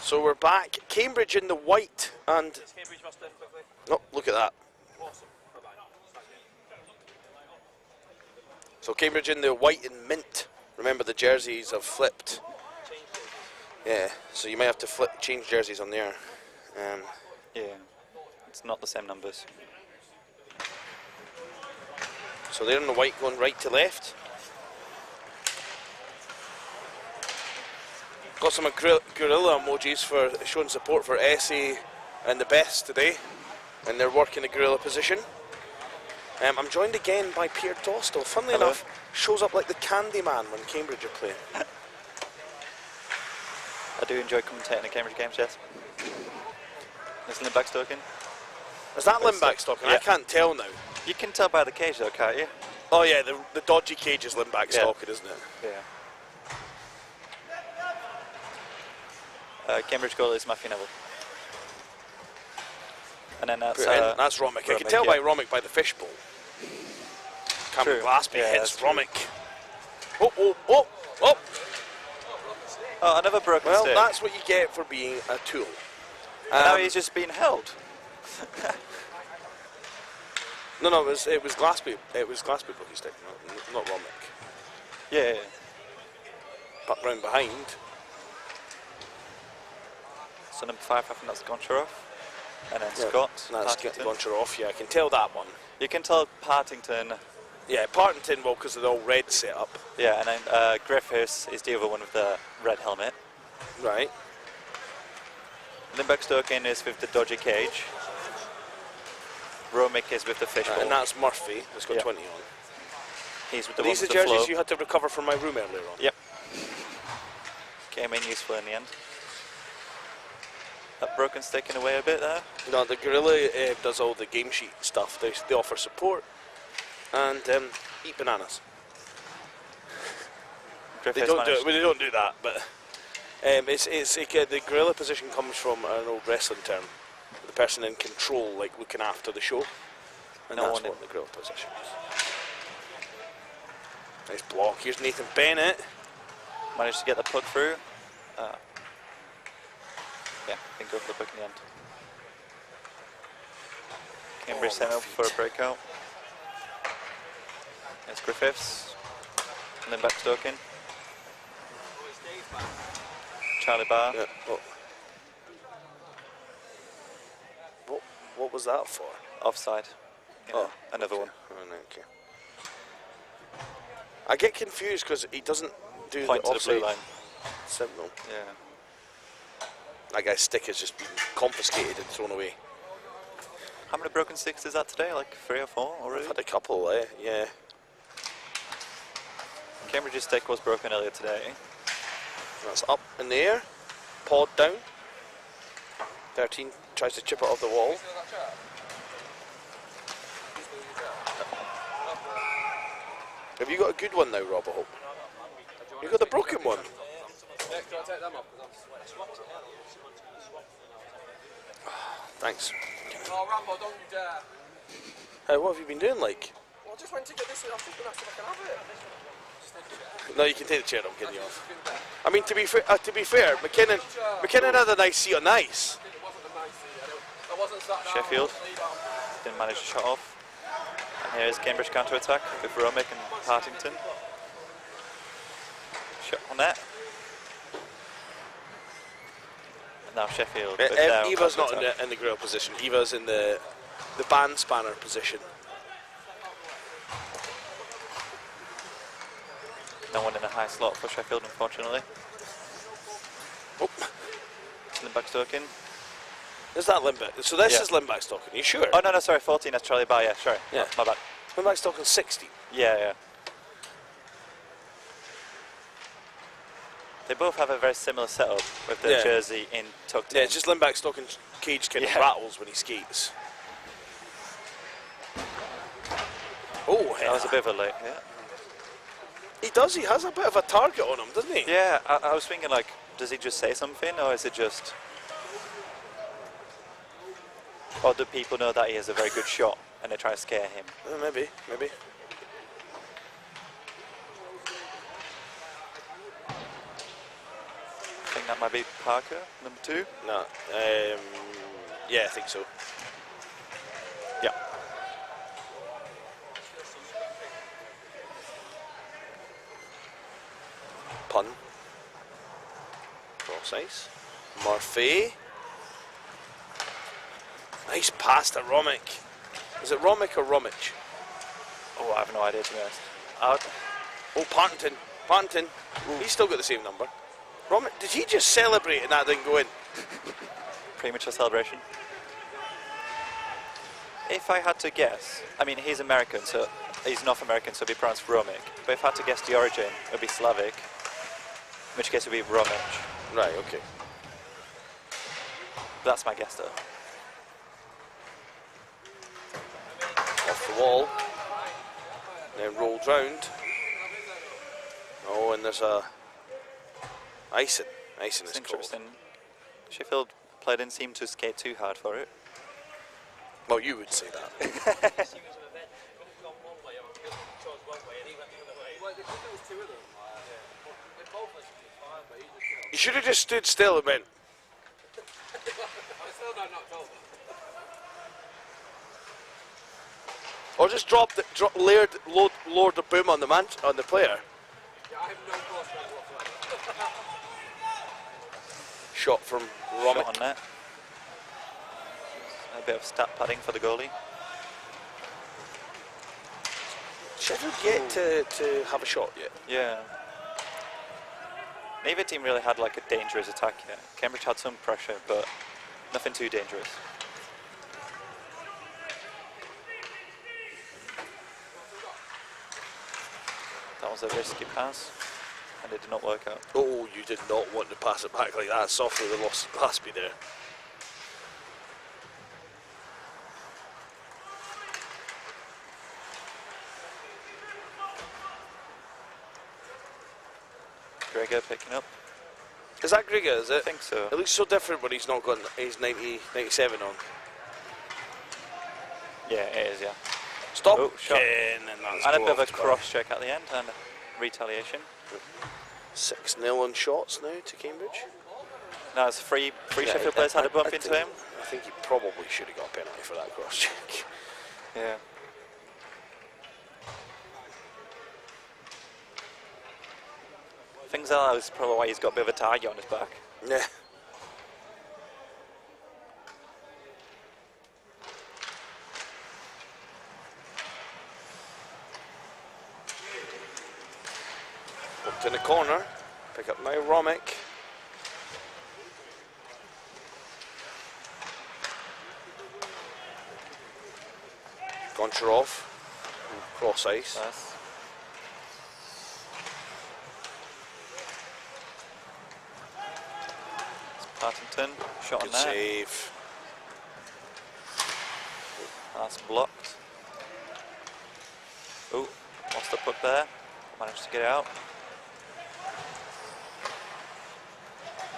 So we're back. Cambridge in the white and... Cambridge Master, quickly. Oh, look at that. Awesome. Bye-bye. So Cambridge in the white and mint. Remember the jerseys have flipped. Yeah, so you might have to change jerseys on there. Yeah, it's not the same numbers. So they're in the white going right to left. Got some gorilla emojis for showing support for Essie and the best today. And they're working the gorilla position. I'm joined again by Pierre Dostal. Funnily Hello. enough, shows up like the Candy Man when Cambridge are playing. I do enjoy commentating at Cambridge games, yes. Isn't it Backstoking? Is that Limback stocking? I Yeah. can't tell now. You can tell by the cage though, can't you? Oh yeah, the dodgy cage is Limback Yeah. stocking, isn't it? Yeah. Cambridge goal is Matthew Neville. And then that's... And that's Romick. I can Romick, tell yeah. by Romick by the fishbowl. Cameron True. Glaspie Yeah, hits that's true. Romick. Oh, oh, oh, oh! Oh, another broken Well, stick. that's what you get for being a tool. And now he's just being held. No, it was Glaspie. It was Glaspie broke his stick, not Romick. Yeah. But round behind. So number 5, I think that's Goncharov. And then Yeah, Scott, That's Partington. Goncher off. Yeah, I can tell that one. You can tell Partington. Yeah, Partington, well, because of the all red setup. Yeah, and then Griffiths is the other one with the red helmet. Right. And then Backstoking is with the dodgy cage. Romick is with the fishbowl. And that's Murphy. That's got Yeah. 20 on. He's with the Are one these with the the jerseys flow. you had to recover from my room earlier on? Yep. Came in useful in the end. That broken stick in a way a bit there. No, the Gorilla does all the game sheet stuff. They offer support and eat bananas. They Griffiths don't do managed- it. Well, they don't do that, but the Gorilla position comes from an old wrestling term. The person in control, like looking after the show, and No that's one in- what the Gorilla position is. Nice block. Here's Nathan Bennett. Managed to get the puck through. Yeah, didn't go for the puck in the end. Cambridge set my up for a feet. breakout. It's Griffiths. And then Backstoking. Charlie Barr. Yeah. What was that for? Offside. Another one. Oh, no, okay. I get confused because he doesn't do Point the to the blue offside line. signal. Yeah. That guy's stick has just been confiscated and thrown away. How many broken sticks is that today? Like 3 or 4 already? I've had a couple, yeah. Cambridge's stick was broken earlier today. That's up in the air. Pawed down. 13 tries to chip it off the wall. Have you got a good one now, Rob, I hope? You got the broken one? Thanks. Oh, Rambo, don't dare. Hey, what have you been doing, like? Well, I just went to get this. I was just going to ask if I can have it. No, you can take the chair, I'm kidding you off. I mean, to be fair, McKinnon had a nice seat on the ice. It wasn't a nice seat. I wasn't sat down. Sheffield didn't manage to shut off. And here is Cambridge counter-attack with Romick and Partington. Shot on net. And now Sheffield. with their Eva's not counter-attack. in the grill position. Eva's in the band spanner position. No one in a high slot for Sheffield, unfortunately. Oh, Lindback's talking. is that Lindback? So this Yeah. is Lindback's talking. You sure? Oh, no, sorry, 14, that's Charlie Bar, yeah, sorry. Yeah. My bad. Lindback's talking 60. Yeah. They both have a very similar setup with their Yeah. jersey in tucked Yeah, in. it's just Lindback's talking cage kid Yeah. rattles when he skates. Oh, That was a bit of a late hit. he does. He has a bit of a target on him, doesn't he? Yeah, I was thinking, like, does he just say something, or is it just... Or do people know that he has a very good shot, and they try to scare him? Maybe. I think that might be Parker, number 2. No. Yeah, I think so. Yeah. Pun. Cross ice. Murphy. Nice pass to Romick. Is it Romick or Romich? Oh, I have no idea, to be honest. Oh, Partington. He's still got the same number. Romick, did he just celebrate and that didn't go in? Premature celebration. If I had to guess, I mean, he's American, so he's North American, so it'd be pronounced Romick. But if I had to guess the origin, it would be Slavic, in which case it would be Romic. Right, okay. That's my guess, though. Off the wall. Then rolled round. Oh, and there's a icing. Icing It's is called. interesting. Sheffield player didn't seem to skate too hard for it. Well, you would say that. You should have just stood still and went. Or just lowered the boom on the player. Shot from Shot Romick. on net. A bit of stat padding for the goalie. Sheffield yet to have a shot yet. Yeah. Neither team really had like a dangerous attack yet. Cambridge had some pressure, but nothing too dangerous. That was a risky pass, and it did not work out. Oh, you did not want to pass it back like that. Softly, the lost pass be there. Gregor picking up. Is that Grigor, is I it? think so. It looks so different when he's not got his 97 on. Yeah, it is, yeah. Stop. Oh, shot. And that's And a go bit of a off to cross check at the end, and retaliation. 6-0 on shots now to Cambridge. Now, as three Yeah, Sheffield players had a bump I into think- him. I think he probably should have got a penalty for that cross check. Yeah. Things like that is probably why he's got a bit of a target on his back. Yeah. Poked in the corner. Pick up now Romick. Goncharov. Cross ice. Nice. Partington, shot on Good there. save. That's blocked. Oh, lost the puck there. Managed to get it out.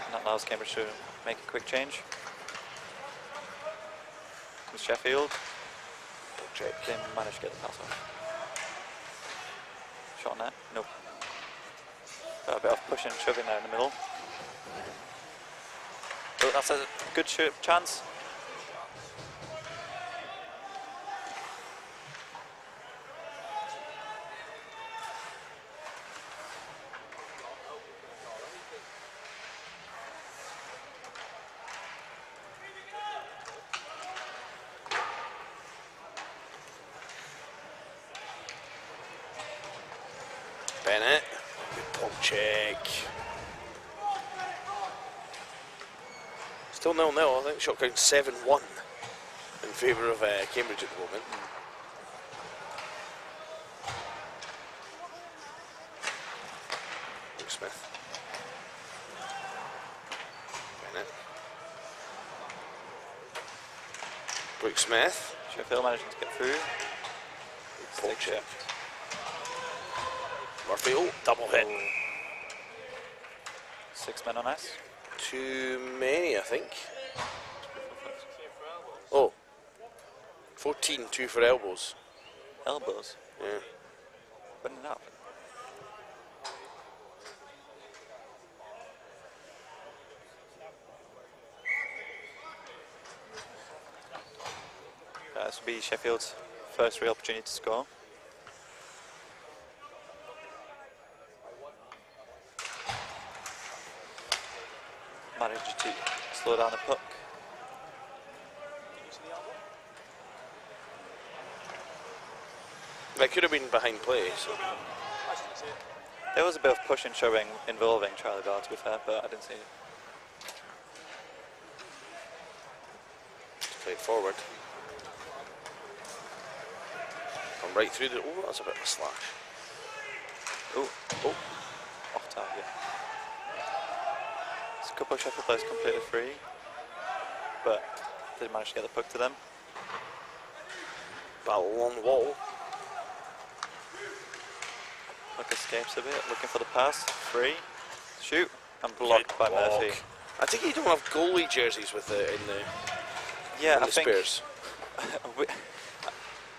And that allows Cambridge to make a quick change. With Sheffield. Check. They managed to get the pass off. Shot on there. Nope. Got a bit of pushing and shoving there in the middle. Oh, that's a good chance. Bennett. Good pump check. Still 0-0. I think shot count 7-1 in favour of Cambridge at the moment. Luke Smith. Bennett. Brooke Smith. Sheffield managing to get through. Pump check. Murphy. Oh, double hit. 6 men on ice. Too many, I think. Oh. 14, 2 for elbows. Elbows. Yeah. When did that happen? This will be Sheffield's first real opportunity to score. Managed to slow down the puck. That could have been behind play. So. There was a bit of push and shoving involving Charlie Bell, to be fair, but I didn't see it. Played forward. Come right through the. Oh, that's a bit of a slash. Oh, off target. There's a couple of Sheffield players completely free, but didn't manage to get the puck to them. Battle on the wall. Puck escapes a bit, looking for the pass. Free, shoot, and blocked by block. Murphy. I think you don't have goalie jerseys with it in the, Yeah, in I the think. Spears.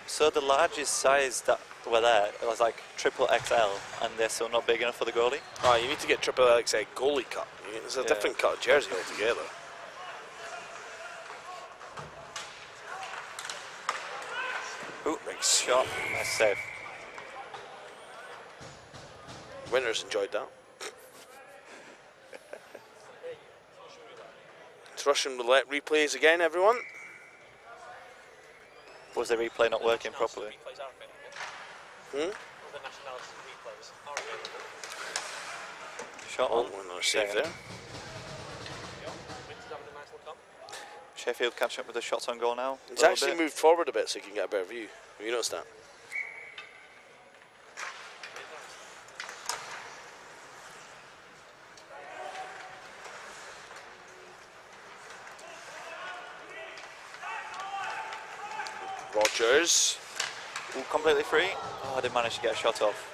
So the largest size that were there, it was like triple XL, and they're still not big enough for the goalie. Ah, you need to get triple XL goalie cut. It's a Yeah. different cut of jersey altogether. Ooh, nice shot, nice save. Winners enjoyed that. It's Russian roulette replays again, everyone. Was the replay not working properly? Replays are available. Hmm? The nationality replays are available. Shot Oh, on. another save there. Winter's having a nice look on. Sheffield catching up with the shots on goal now. It's actually moved forward a bit so you can get a better view. Have you noticed that? Rogers. Ooh, completely free. Oh, I didn't manage to get a shot off.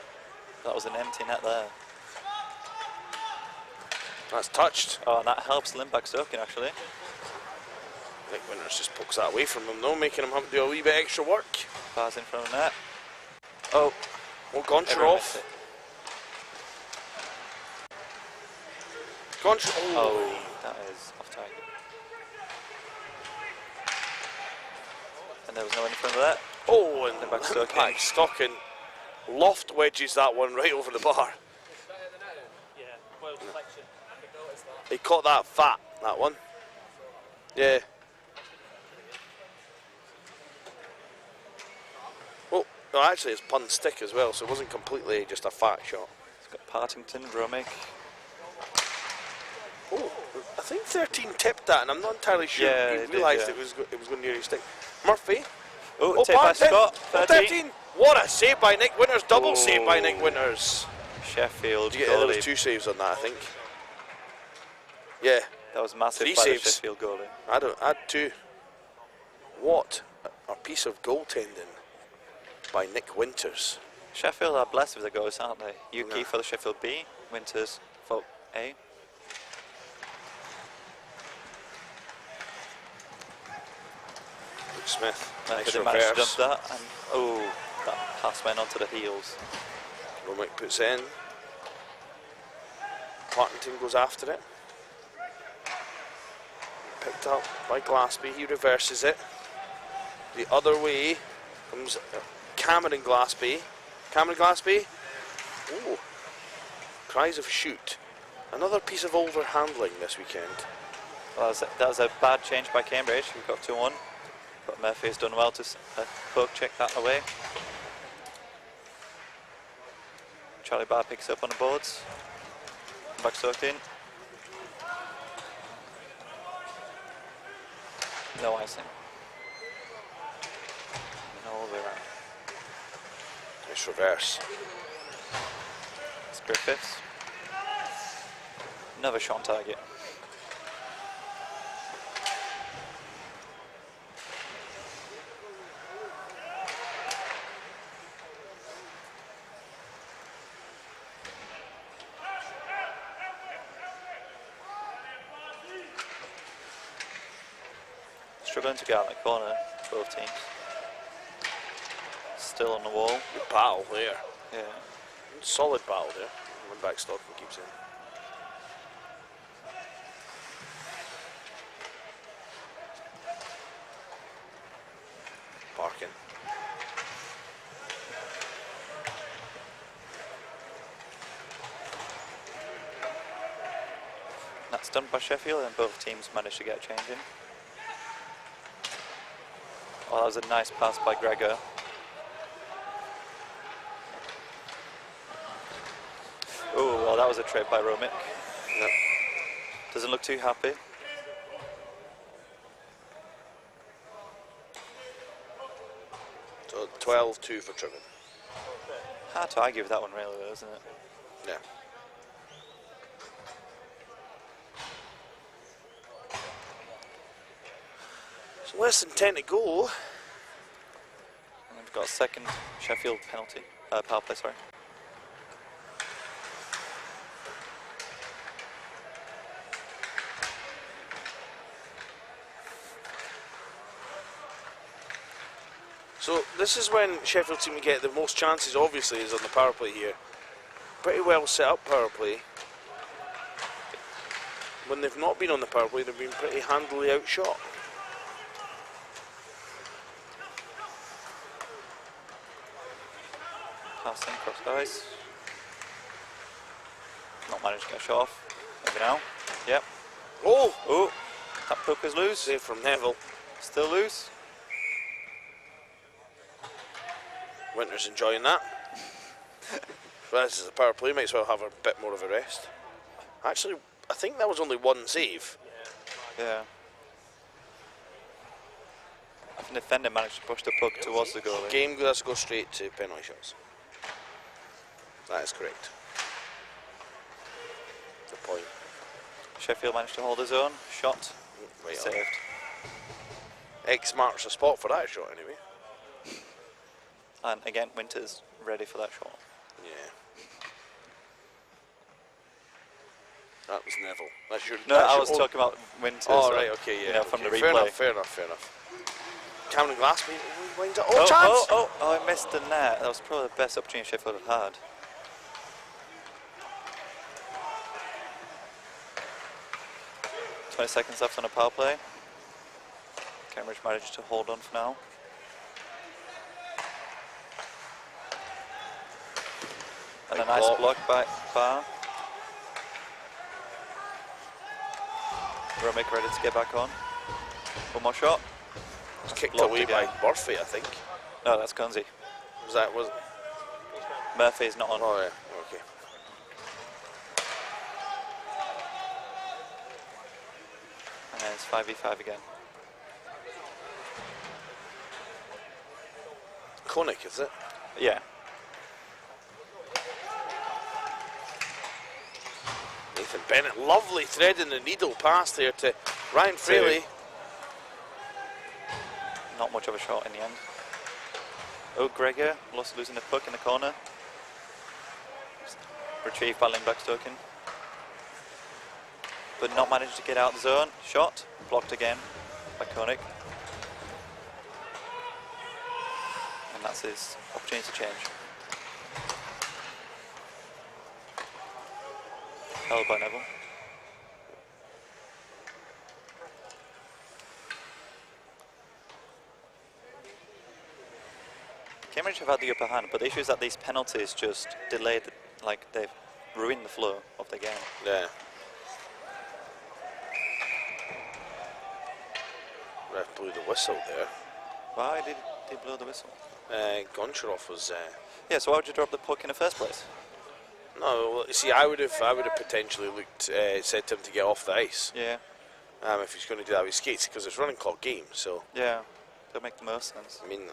That was an empty net there. That's touched. Oh, and that helps Lindback Stoking actually. I think Winters just pokes that away from him though, making him have to do a wee bit extra work. Pass in front of the net. Oh, Oh, everyone missed Goncharov. it. Goncharov. Oh, that is off target. And there was no one in front of that. Oh, and Lindback Stoking. Lindback Stoking loft wedges that one right over the bar. Yeah, well, deflection. I can notice that. He caught that fat, that one. Yeah. Oh, no, actually it's pun stick as well, so it wasn't completely just a fat shot. He's got Partington, Romick. Oh, I think 13 tipped that, and I'm not entirely sure Yeah, he it did, realised yeah. it was going near his stick. Murphy. Oh, tip by Partington. Scott, Oh, 13. What a save by Nick Winters, double save by Oh. Nick Winters. Sheffield There was goalie. 2 saves on that, I think. Yeah, That was massive 3 by saves. the Sheffield goalie. Add 2. What a piece of goaltending by Nick Winters. Sheffield are blessed with the goals, aren't they? Yuki Yeah. for the Sheffield B, Winters for A. Luke Smith, nice They managed to reverse. dump that, and oh, that pass went onto the heels. Romick puts in. Partington goes after it. Picked up by Glassby, he reverses it. The other way comes Cameron Glassby. Cameron Glassby. Oh, cries of shoot. Another piece of overhandling this weekend. Well, that was a bad change by Cambridge. We got 2-1, but Murphy has done well to poke check that away. Charlie Barr picks up on the boards. Back soaked in. No icing. No all the way around. Nice reverse. It's Griffiths. Another shot on target. Struggling to get out of the corner, both teams. Still on the wall. Good battle there. Yeah. Solid battle there. One back Stockton keeps in. Parkin. That's done by Sheffield, and both teams managed to get a change in. Oh, that was a nice pass by Gregor. Oh, well, that was a trip by Romick. Yep. Doesn't look too happy. So 12-2 for Trivet. Hard to argue with that one, really, though, isn't it? Yeah. So less than 10 to go. And we've got a second Sheffield penalty. Power play, sorry. So this is when Sheffield seem to get the most chances, obviously, is on the power play here. Pretty well set up power play. When they've not been on the power play, they've been pretty handily outshot. Passing cross ice. Not managed to get a shot off. Maybe now. Yep. Oh! Oh, that puck is loose. Save from Neville. Still loose. Winters enjoying that. Well, this is a power play, might as well have a bit more of a rest. Actually, I think that was only one save. Yeah. I think the defender managed to push the puck towards the goalie. Game has to go straight to penalty shots. That is correct. Good point. Sheffield managed to hold his own. Shot. Right on. Saved. X marks the spot for that shot anyway. And again, Winters ready for that shot. Yeah. That was Neville. That's your. No, that's I your was own- talking about Winters. Oh, right, okay, yeah. You know, from okay. the Fair replay. enough, fair enough, fair enough. Cameron Glassby winds up. Oh, Chance! I missed the net. That was probably the best opportunity Sheffield have had. Seconds left on a power play. Cambridge managed to hold on for now. And Big a nice block. block by Barr. Romick ready to get back on. One more shot. It's kicked blocked away again. by Murphy, I think. No, that's Gunsey. Was that? Was it? Murphy's not on. Oh, yeah, okay. It's 5v5 again. Koenig, is it? Yeah. Nathan Bennett, lovely threading the needle pass there to Ryan Fraley. Not much of a shot in the end. Oh, Gregor losing the puck in the corner. Retrieved by Lindberg's token. But not managed to get out of the zone. Shot. Blocked again by Koenig. And that's his opportunity to change. Held by Neville. Cambridge have had the upper hand, but the issue is that these penalties just delayed, like they've ruined the flow of the game. Yeah. Ref blew the whistle there. Why did he blow the whistle? Goncharov was. Yeah, so why would you drop the puck in the first place? No, well, you see, I would have potentially looked, said to him to get off the ice. Yeah. If he's going to do that with skates, because it's running clock game. So. Yeah, that make the most sense. I mean,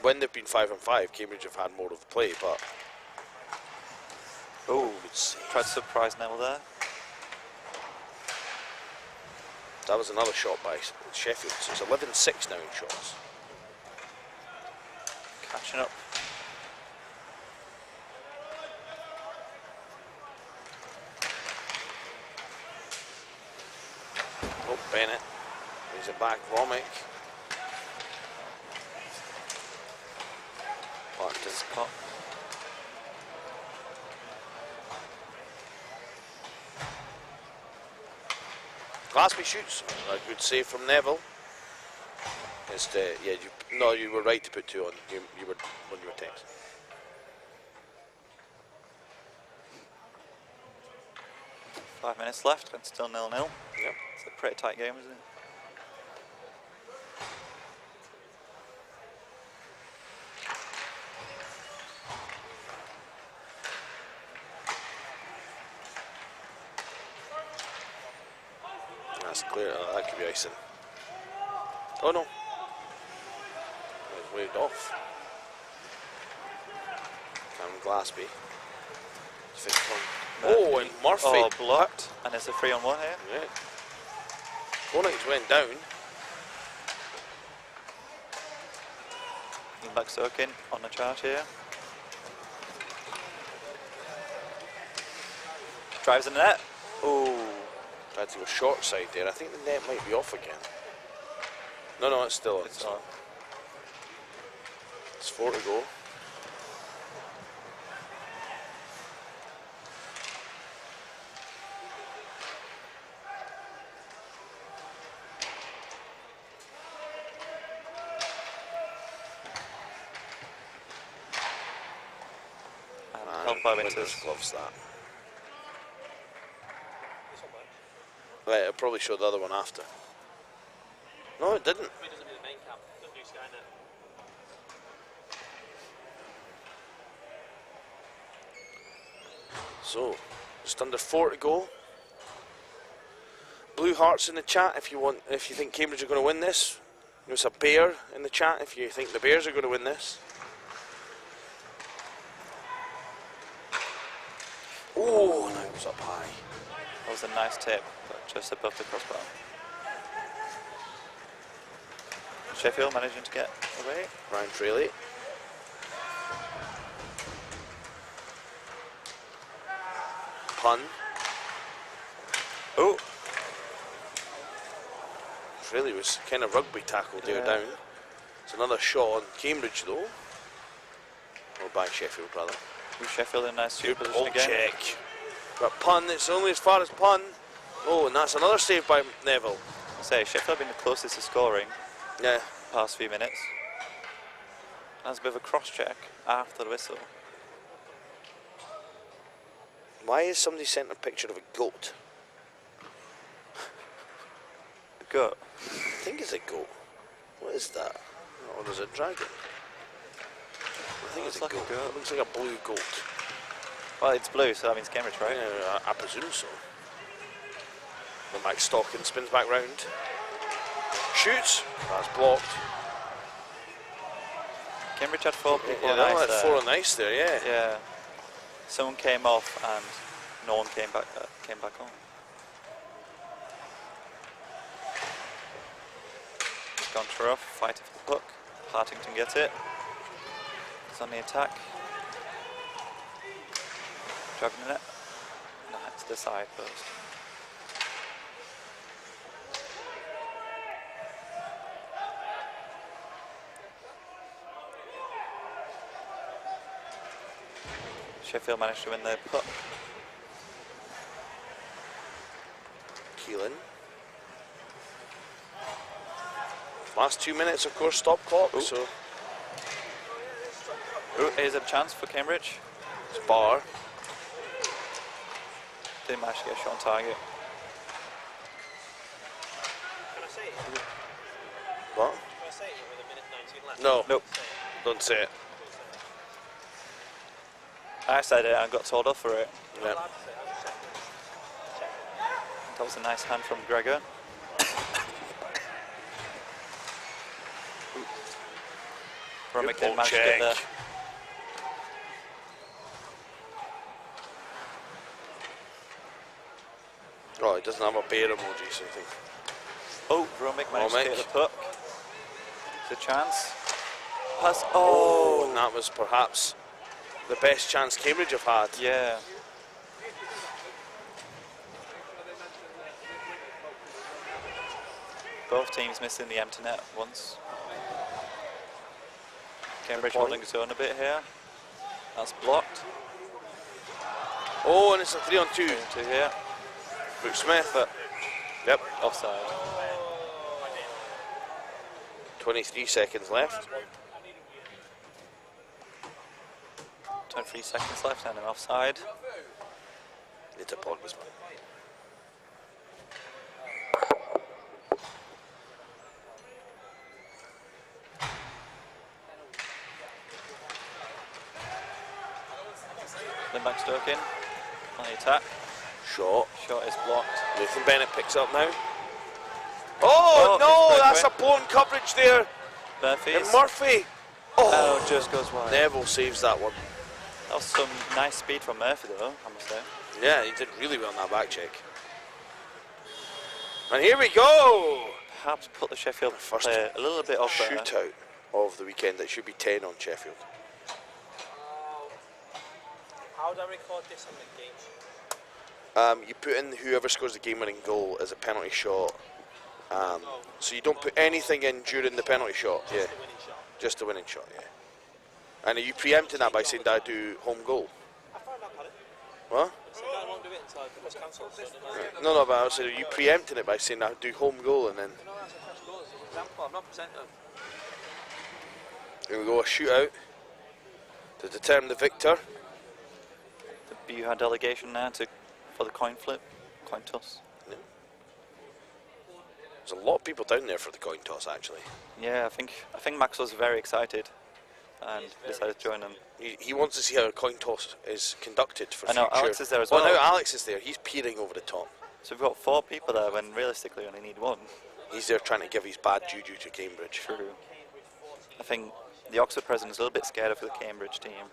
when they've been 5-on-5, Cambridge have had more of the play, but. Oh, tried to surprise Neville there. That was another shot by Sheffield. So it's 11-6 now in shots. Catching up. Oh, Bennett. Brings it back. Romick. Parked his Scott. Glasby shoots. A good save from Neville. It's you were right to put 2 on. You were when you were text. Five minutes left and still 0-0. Yep. It's a pretty tight game, isn't it? That's clear. That could be icing. Oh no. It was waved off. Cameron Glasby. Oh, and Murphy. Oh, blocked. And it's a 3-on-1 here. Yeah. Koenig's went down. Lindbergh soaking on the charge here. Drives in the net. Ooh. Tried to go short side there. I think the net might be off again. No, it's still on. It's on. It's 4 to go. Held by Winters Winters. gloves that. Right, it'll probably show the other one after. No, it didn't. It doesn't do the main cam, the new Skynet. So, just under 4 to go. Blue hearts in the chat if you think Cambridge are going to win this. There's a bear in the chat if you think the Bears are going to win this. Oh, that was up high. That was a nice tip, but just above the crossbar. Sheffield managing to get away. Ryan Fraley. Pun. Oh, Fraley was kind of rugby tackled there down. It's another shot on Cambridge though. Or by Sheffield rather. Sheffield in a nice Good position ball again. check. But Pun, it's only as far as Pun. Oh, and that's another save by Neville. Say Sheffield have been the closest to scoring Yeah. the past few minutes. That's a bit of a cross check after the whistle. Why has somebody sent a picture of a goat? The goat. I think it's a goat. What is that? Or is it a dragon? I think it's Looks a like a goat. goat. It looks like a blue goat. Well, it's blue, so that means Cambridge, right? Yeah, I presume so. The Max Stocking spins back round. Shoots. That's blocked. Cambridge had 4 people Yeah, on they ice had there. 4 on ice there, yeah. Yeah. Someone came off and no one came back on. It's gone rough, fighting for the puck. Hartington gets it. It's on the attack. Driving the net. No, it's the side post. Sheffield managed to win the puck. Keelan. Last 2 minutes, of course, stop clock, Ooh. so Ooh, here's a chance for Cambridge. it's Bar. Didn't manage to get a shot on target. Can I say it? What? Can I say it with a minute 19 left? No, Nope. don't say it. I said it and got told off for it. Yeah. Allowed to say it, I was checking. That was a nice hand from Gregor. Romick didn't manage to get there. Oh, he doesn't have a bear emoji, so I think. Oh, Romick managed to Romick. get the puck. It's a chance. Pass. Oh, Oh, and that was perhaps the best chance Cambridge have had. yeah. Both teams missing the empty net once. Cambridge point. holding his own a bit here. That's blocked. Oh, and it's a 3-on-2. 2 here. Brooke Smith, but yep, Offside. 23 seconds left. 23 seconds left and an offside. Need to plug this one. Lindback Stokin on the attack. Shot. Shot is blocked. Nathan Bennett picks up now. Oh, Oh, no, it's that's a Murphy. blown coverage there. Murphy. And Murphy. Oh, just goes wide. Neville saves that one. That was some nice speed from Murphy though, I must say. Yeah, he did really well on that back check. And here we go. Perhaps put the Sheffield First player a little bit off there. Shootout of the weekend. It should be 10 on Sheffield. How do I record this on the game? You put in whoever scores the game-winning goal as a penalty shot. So you don't put anything in during the penalty shot. Yeah, The winning shot. just the winning shot. Yeah. And are you preempting that by saying that I do home goal? I found out, Paddy. What? So I won't do it until it was cancelled. So no, No, but I was saying, are you preempting it by saying I do home goal and then that's a fresh goal. It's an example. I'm not presenting. here we go, a shootout to determine the victor. The BUIHA delegation now for the coin flip, coin toss. There's a lot of people down there for the coin toss actually. Yeah, I think Max was very excited and decided to join them. He wants to see how a coin toss is conducted for I know, future. Alex is there as Well, well. now Alex is there. He's peering over the top. So we've got 4 people there when realistically we only need 1. He's there trying to give his bad juju to Cambridge. True. I think the Oxford president is a little bit scared of the Cambridge team.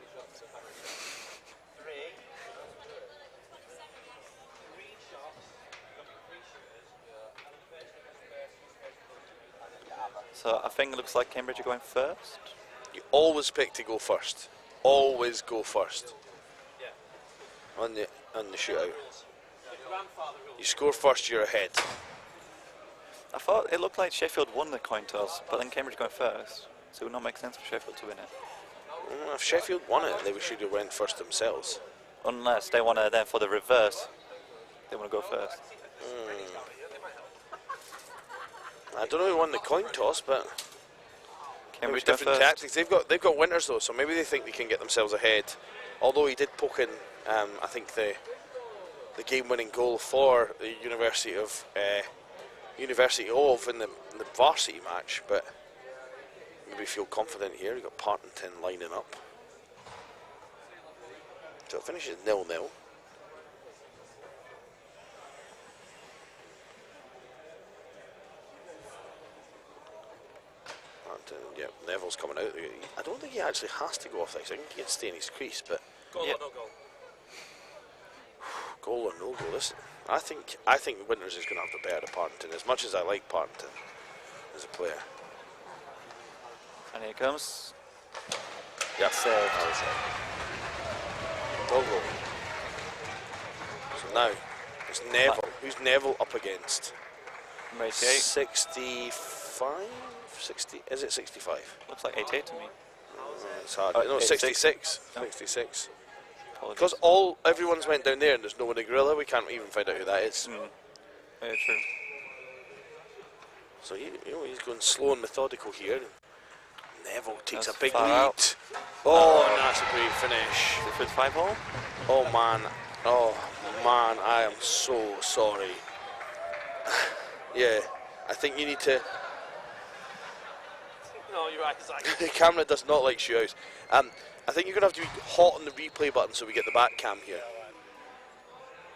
So I think it looks like Cambridge are going first. You always pick to go first. Always go first. On the shootout. You score first, you're ahead. I thought it looked like Sheffield won the coin toss, but then Cambridge going first. So it would not make sense for Sheffield to win it. If Sheffield won it, they should have went first themselves. Unless they want to then for the reverse, they want to go first. I don't know who won the coin toss, but there was Cambridge go different first. tactics. They've got winners though, so maybe they think they can get themselves ahead. Although he did poke in, I think the game-winning goal for the University of in the varsity match, but maybe feel confident here. You've got Partington lining up. So it finishes 0-0. Yeah, Neville's coming out. I don't think he actually has to go off this. I think he can stay in his crease, but Goal Yeah. or no goal? goal or no goal. Listen, I think Winters is going to have the better Partington. As much as I like Partington as a player. And here it comes. Yep. Saved. That was right. No goal. So now it's Neville. Who's Neville up against? Number 88. 65? 60? Is it 65? Looks like 88 to me. It's hard. Oh, No, 86. 66. No. 66. Apologies. Because everyone's went down there and there's no one in Gorilla, we can't even find out who that is. Very true. So he's going slow and methodical here. Neville takes That's a big far lead. out. Oh, and that's a great finish. Is it for the 5 hole? Oh man, I am so sorry. Yeah, I think you need to. No, you're right, Zach. The camera does not like shootouts. I think you're going to have to be hot on the replay button so we get the back cam here.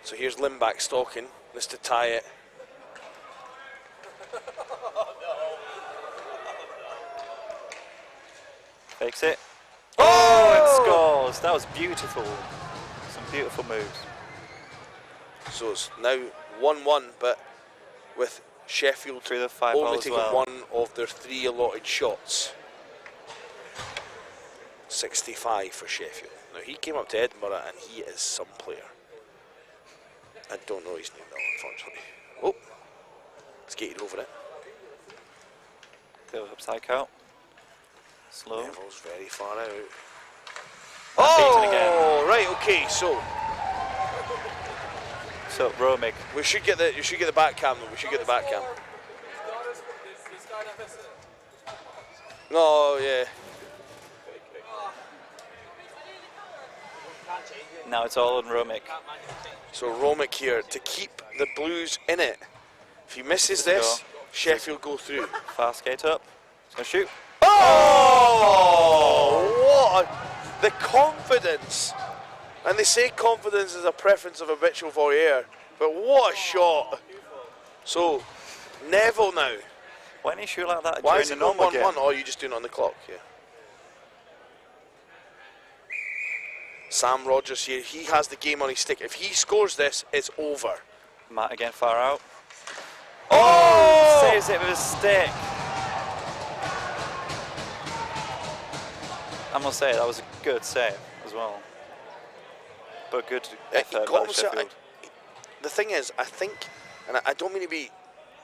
So here's Limback stalking. This to tie it. Fakes it. Oh, and scores. That was beautiful. Some beautiful moves. So it's now 1-1, but with Sheffield Through the 5 hole only as taking well. one of their 3 allotted shots. 65 for Sheffield. Now he came up to Edinburgh and he is some player. I don't know his name though, unfortunately. Oh, skated over it. Go upside out. Slow. Neville's very far out. beaten again. Oh, right, okay, so So Romick. we should get the back cam though. We should get the back cam. No, yeah. Now it's all on Romick. So Romick here to keep the Blues in it. If he misses Let's this, go. Sheffield go through. Fast skate up. He's gonna shoot. Oh, what the confidence. And they say confidence is a preference of habitual voyeur, but what a shot. So, Neville now. Why didn't he shoot like that Why during is the it going normal 1-1? game? Or are you just doing it on the clock? Yeah. Sam Rogers here, he has the game on his stick. If he scores this, it's over. Matt again far out. Oh! Saves it with his stick. I must say, that was a good save as well. But good He effort got by himself- Sheffield. The thing is, I think, and I don't mean to be.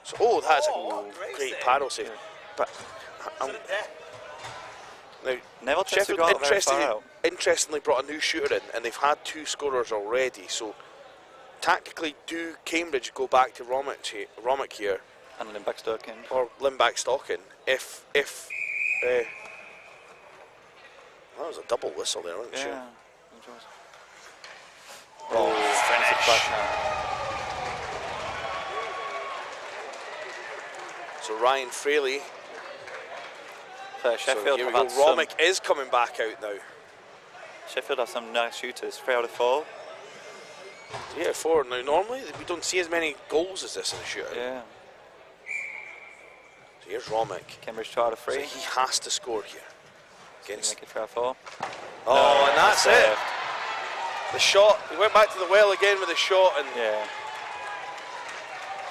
So, oh, that's Oh, a great great save. paddle save. But now, Neville tends to Sheffield go out very far out. interestingly brought a new shooter in, and they've had 2 scorers already. So, tactically, do Cambridge go back to Romick here, And Limback stuck in. or Limback Stocking? If that was a double whistle there, wasn't it? Sure. Yeah. Oh, Finish. So Ryan Fraley. So So Sheffield here we have go. had some, Romick is coming back out now. Sheffield have some nice shooters. 3 out of 4. Yeah, 4. Now normally we don't see as many goals as this in a shootout. Yeah. So here's Romick. Cambridge 2 out of So 3. he has to score here. Make Against. it 3 out of 4. Oh, and that's it. saved. The shot. He went back to the well again with a shot, and Yeah.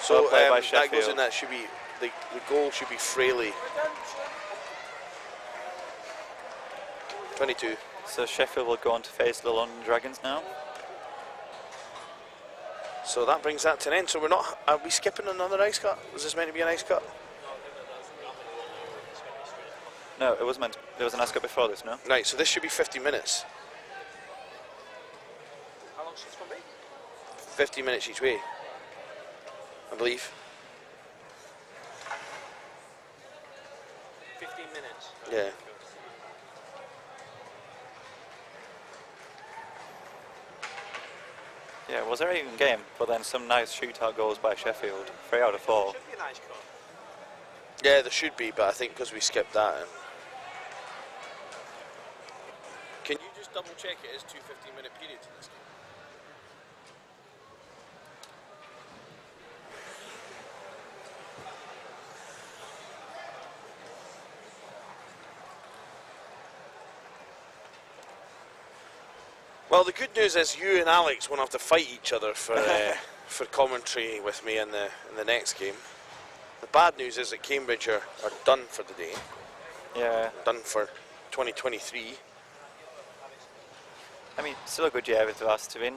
so Well played by that goes in. Sheffield. That should be the goal. Should be Fraley. 22. So Sheffield will go on to face the London Dragons now. So that brings that to an end. So we're not. Are we skipping another ice cut? Was this meant to be an ice cut? No, it was meant. There was an ice cut before this, no? Right. So this should be 50 minutes. How long should this one be? 50 minutes each way, I believe. 15 minutes. Yeah. Yeah, it was a very even game, but then some nice shootout goals by Sheffield. 3 out of 4. Should be a nice cut. Yeah, there should be, but I think because we skipped that. Can you just double check it is 2 15-minute periods in this game? Well, the good news is you and Alex won't have to fight each other for commentary with me in the next game. The bad news is that Cambridge are done for the day. Yeah. Done for 2023. I mean, still a good year with the last two in.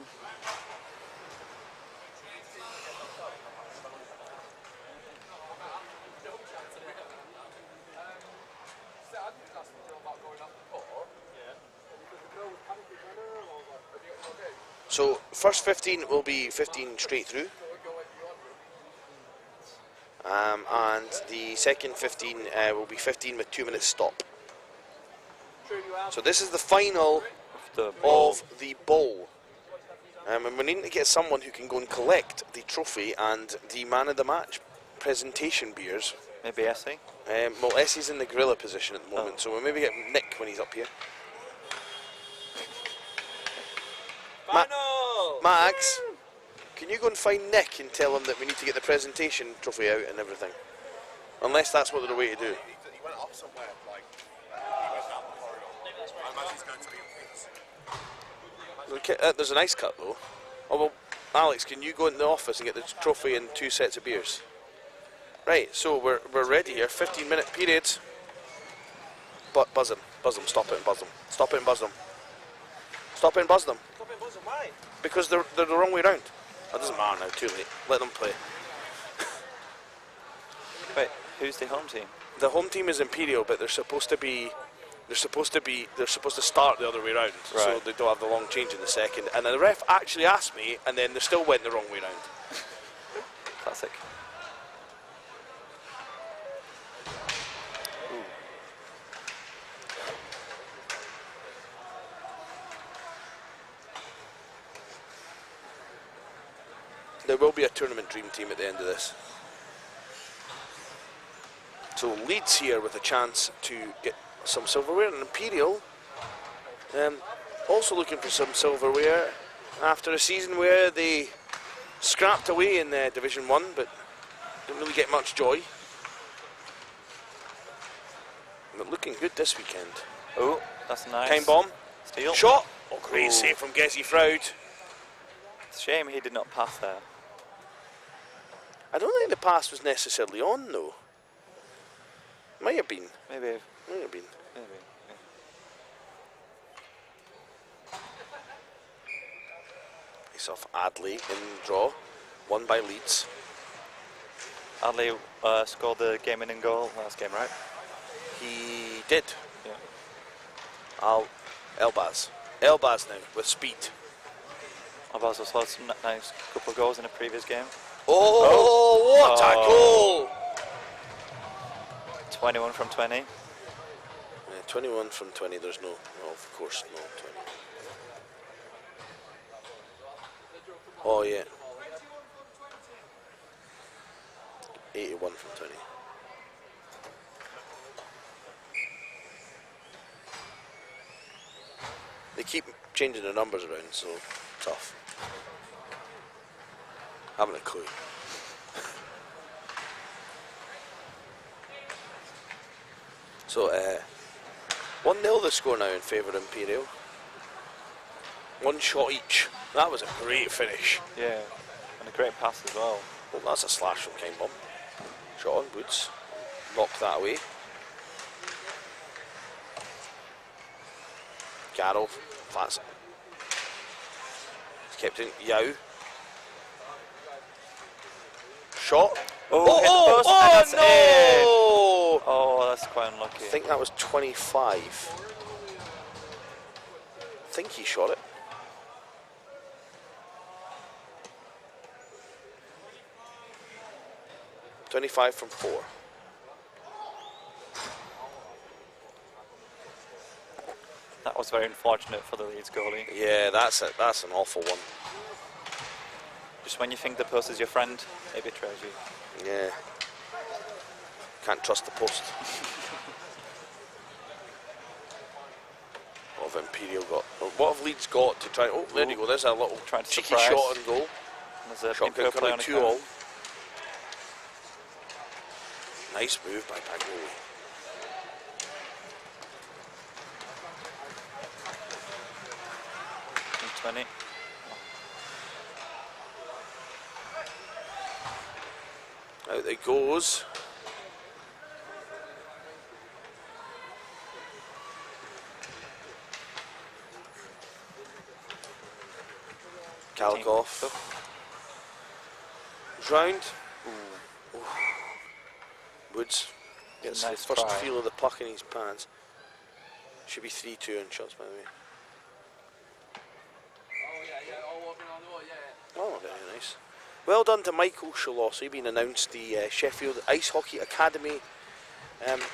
So first 15 will be 15 straight through. And the second 15 will be 15 with 2 minutes stop. So this is the final of the bowl. And we need to get someone who can go and collect the trophy and the man of the match presentation beers. Maybe Essie. Well, Essie's in the gorilla position at the moment, so we'll maybe get Nick when he's up here. Max, can you go and find Nick and tell him that we need to get the presentation trophy out and everything? Unless that's what they're away to do. He went up somewhere, like, he went down the corridor. I imagine he's going to be in things. There's an ice cut though. Oh well, Alex, can you go in the office and get the trophy and 2 sets of beers? Right, so we're ready here. 15-minute period. But buzz them, stop it and buzz them. Stop it and buzz them. Stop it and buzz them. Stop it, buzzing, why? Because they're the wrong way round. That doesn't matter now, too late. Let them play. Wait, who's the home team? The home team is Imperial, but they're supposed to start the other way round, so Right. they don't have the long change in the second. And the ref actually asked me, and then they still went the wrong way round. Classic. There will be a tournament dream team at the end of this. So Leeds here with a chance to get some silverware, and Imperial also looking for some silverware after a season where they scrapped away in Division 1 but didn't really get much joy. But looking good this weekend. Oh, that's nice. Time bomb. Steal. Shot. Oh, great Ooh. save from Gessie Froud. It's a shame he did not pass there. I don't think the pass was necessarily on though. Might have been. Maybe. Might have been. Maybe. Face off Adley in draw. Won by Leeds. Adley scored the game-winning goal last game, right? He did. Yeah. Elbaz. Elbaz now with speed. Albaz also had some nice couple of goals in a previous game. Oh, what a goal! 21 from 20. Yeah, 21 from 20, there's no, of course, no 20. Oh, yeah. 81 from 20. They keep changing the numbers around, so tough. Haven't a clue. So, 1-0 the score now in favour of Imperial. 1 shot each. That was a great finish. Yeah, and a great pass as well. Oh, that's a slash from Kind Bomb. Shot on Woods. Knocked that away. Garrow. That's kept in. Yao. Shot. Oh, hit the post, and that's no! in. Oh, that's quite unlucky. I think that was 25. I think he shot it. .25 from 4. That was very unfortunate for the Leeds goalie. Yeah, that's an awful one. Just when you think the post is your friend, it betrays you. Yeah. Can't trust the post. What have Imperial got? What have Leeds got to try? Oh, there you go. There's a little Trying to cheeky surprise. shot and goal. There's a Shot Imperial can play come on out the 2-all. count. Nice move by Bagnoli. 20. Out it goes. Kalkoff. Round. Ooh. Woods gets Nice the first try. feel of the puck in his pants. Should be 3-2 in shots, by the way. Oh, very nice. Well done to Michael Shalossi, being announced the Sheffield Ice Hockey Academy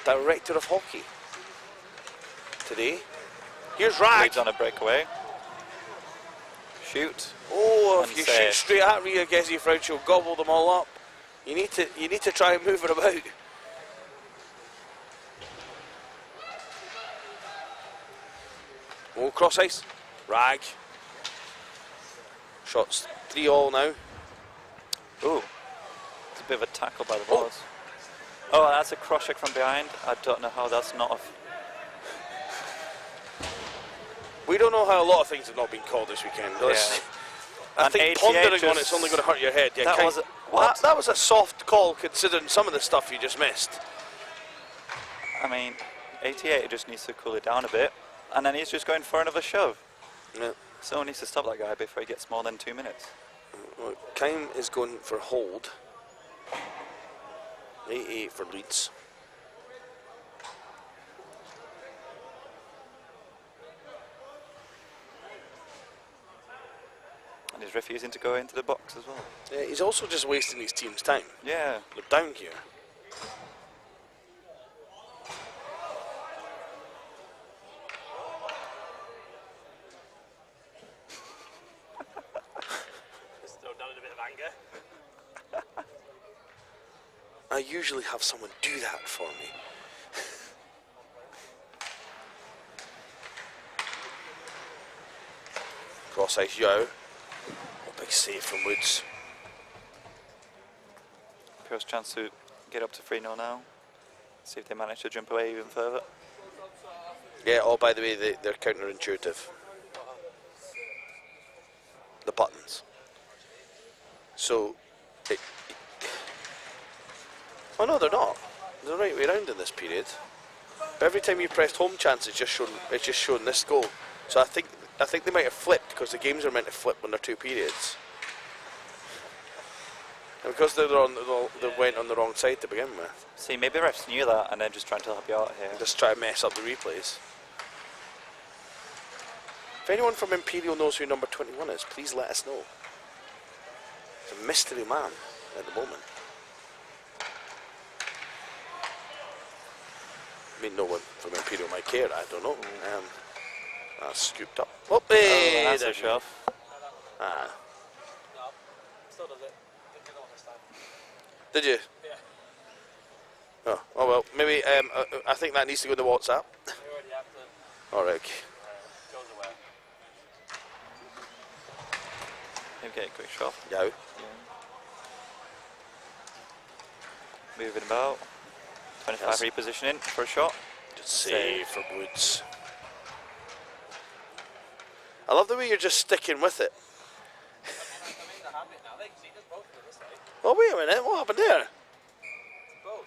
Director of Hockey today. Here's Rag. Leads on a breakaway. Shoot. Oh, if And you save. shoot straight at Ria Gezi French, you'll gobble them all up. You need to try and move her about. Oh, cross ice. Rag. Shots 3-all now. Ooh. It's a bit of a tackle by the Boars. Oh, that's a cross check from behind. I don't know how that's not a... We don't know how a lot of things have not been called this weekend. Let's- I And think 88 pondering on just- it's only going to hurt your head. Yeah, That kind- was a- what? That was a soft call considering some of the stuff you just missed. I mean, 88 just needs to cool it down a bit. And then he's just going for another shove. Yeah. Someone needs to stop that guy before he gets more than 2 minutes. Well, Kime is going for hold. 88 for Leeds. And he's refusing to go into the box as well. Yeah, he's also just wasting his team's time. Yeah. They're down here. Just throw down in a bit of anger. I usually have someone do that for me. Cross ice Yao. Oh, big save from Woods. Pio's chance to get up to 3-0 now. See if they manage to jump away even further. Yeah, oh, by the way, they're counterintuitive. The buttons. So, oh no, they're not. They're the right way around in this period. But every time you pressed home chance, it's just shown this goal. So I think they might have flipped because the games are meant to flip when they're 2 periods. And because they went on the wrong side to begin with. See, maybe refs knew that and they're just trying to help you out here. Just try to mess up the replays. If anyone from Imperial knows who number 21 is, please let us know. It's a mystery man at the moment. I mean, no one from Imperial might care, I don't know. That's scooped up. Oh, hey, Oh, that's there a we shove. go. Ah, No, still does it. Didn't get on this time. did you? Yeah. Oh well, maybe, I think that needs to go to WhatsApp. We already have to. Alright, okay. Goes away. He'll get a quick shot. Yao. Moving about. 25 Yes. repositioning for a shot. Good save from Woods. I love the way you're just sticking with it. I mean, they're having it now. They can see there's both of them this way. Oh, wait a minute, what happened there? Both.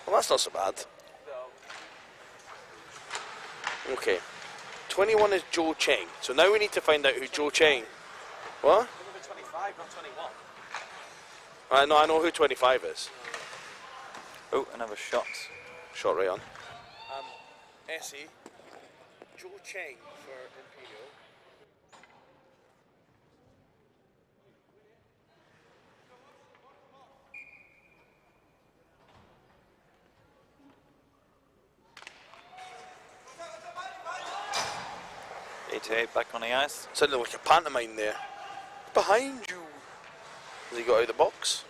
Well, that's not so bad. No. Okay. 21 is Joe Cheng. So now we need to find out who Joe Cheng. What? Number 25, not 21. I know who 25 is. Oh, another shot. Shot right on. Essie. Joe Cheng for Imperial. Back on the ice. Sounded like a pantomime there. Behind you. Has he got out of the box?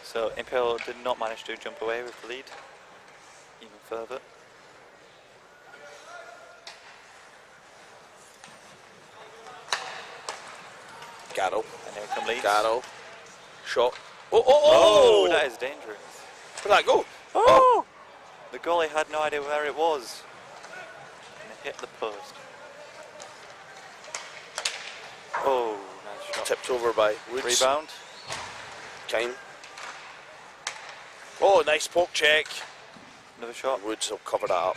So Imperial did not manage to jump away with the lead even further. Garrow. And here come Leeds. Garrow. Shot. Oh, oh, Oh, oh! that is dangerous. Where'd that go? Oh! The goalie had no idea where it was. And it hit the post. Oh, nice shot. Tipped over by Woods. Rebound. Kime. Oh, nice poke check. Another shot. Woods will cover that up.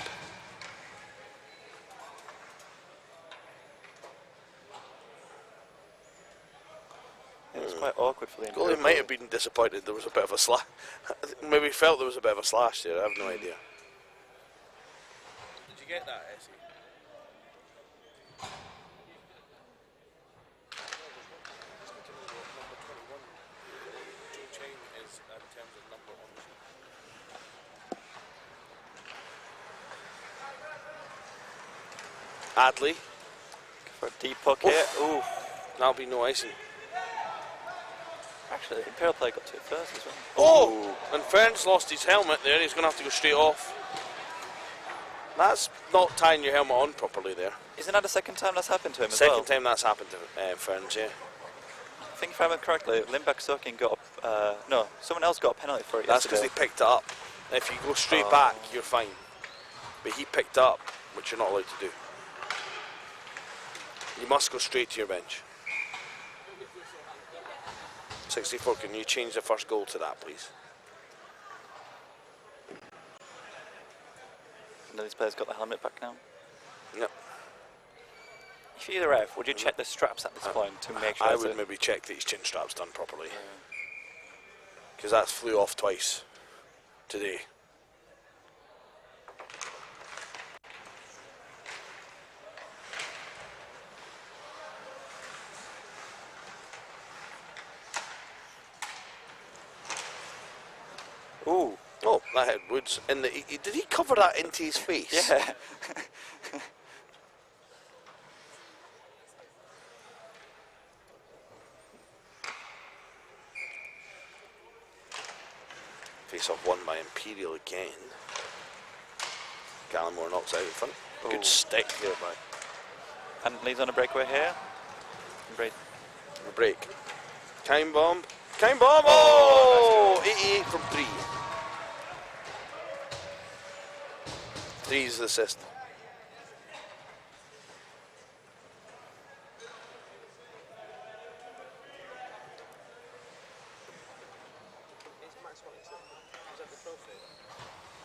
It was quite awkward for the Goalie might have been disappointed there was a bit of a slash. Maybe felt there was a bit of a slash there, I have no idea. Did you get that, Essie? Chain is in terms of number on the Adley. For a deep puck here. Ooh. That'll be no icing. Actually, Imperial player got to it first as well. Oh! And Ferns lost his helmet there. He's going to have to go straight off. That's not tying your helmet on properly there. Isn't that the second time that's happened to him as well? Second time that's happened to Ferns, yeah. I think if I remember correctly, Lindback Sokin got no, someone else got a penalty for it That's because yesterday. they picked it up. If you go straight back, you're fine. But he picked it up, which you're not allowed to do. You must go straight to your bench. 64, can you change the first goal to that, please? And these players got the helmet back now. Yep. If you're the ref, would you check the straps at this point to make sure I it's would a- maybe check that his chin strap's done properly. Because that's flew off twice today. Ooh. Oh, that hit Woods in the. Did he cover that into his face? Yeah. Face off won by Imperial again. Gallimore knocks out in front. Ooh. Good stick there by And leads on a breakaway here. Break. the break. Kime bomb. Kime bomb! Oh! 88 from 3. 3's the assist.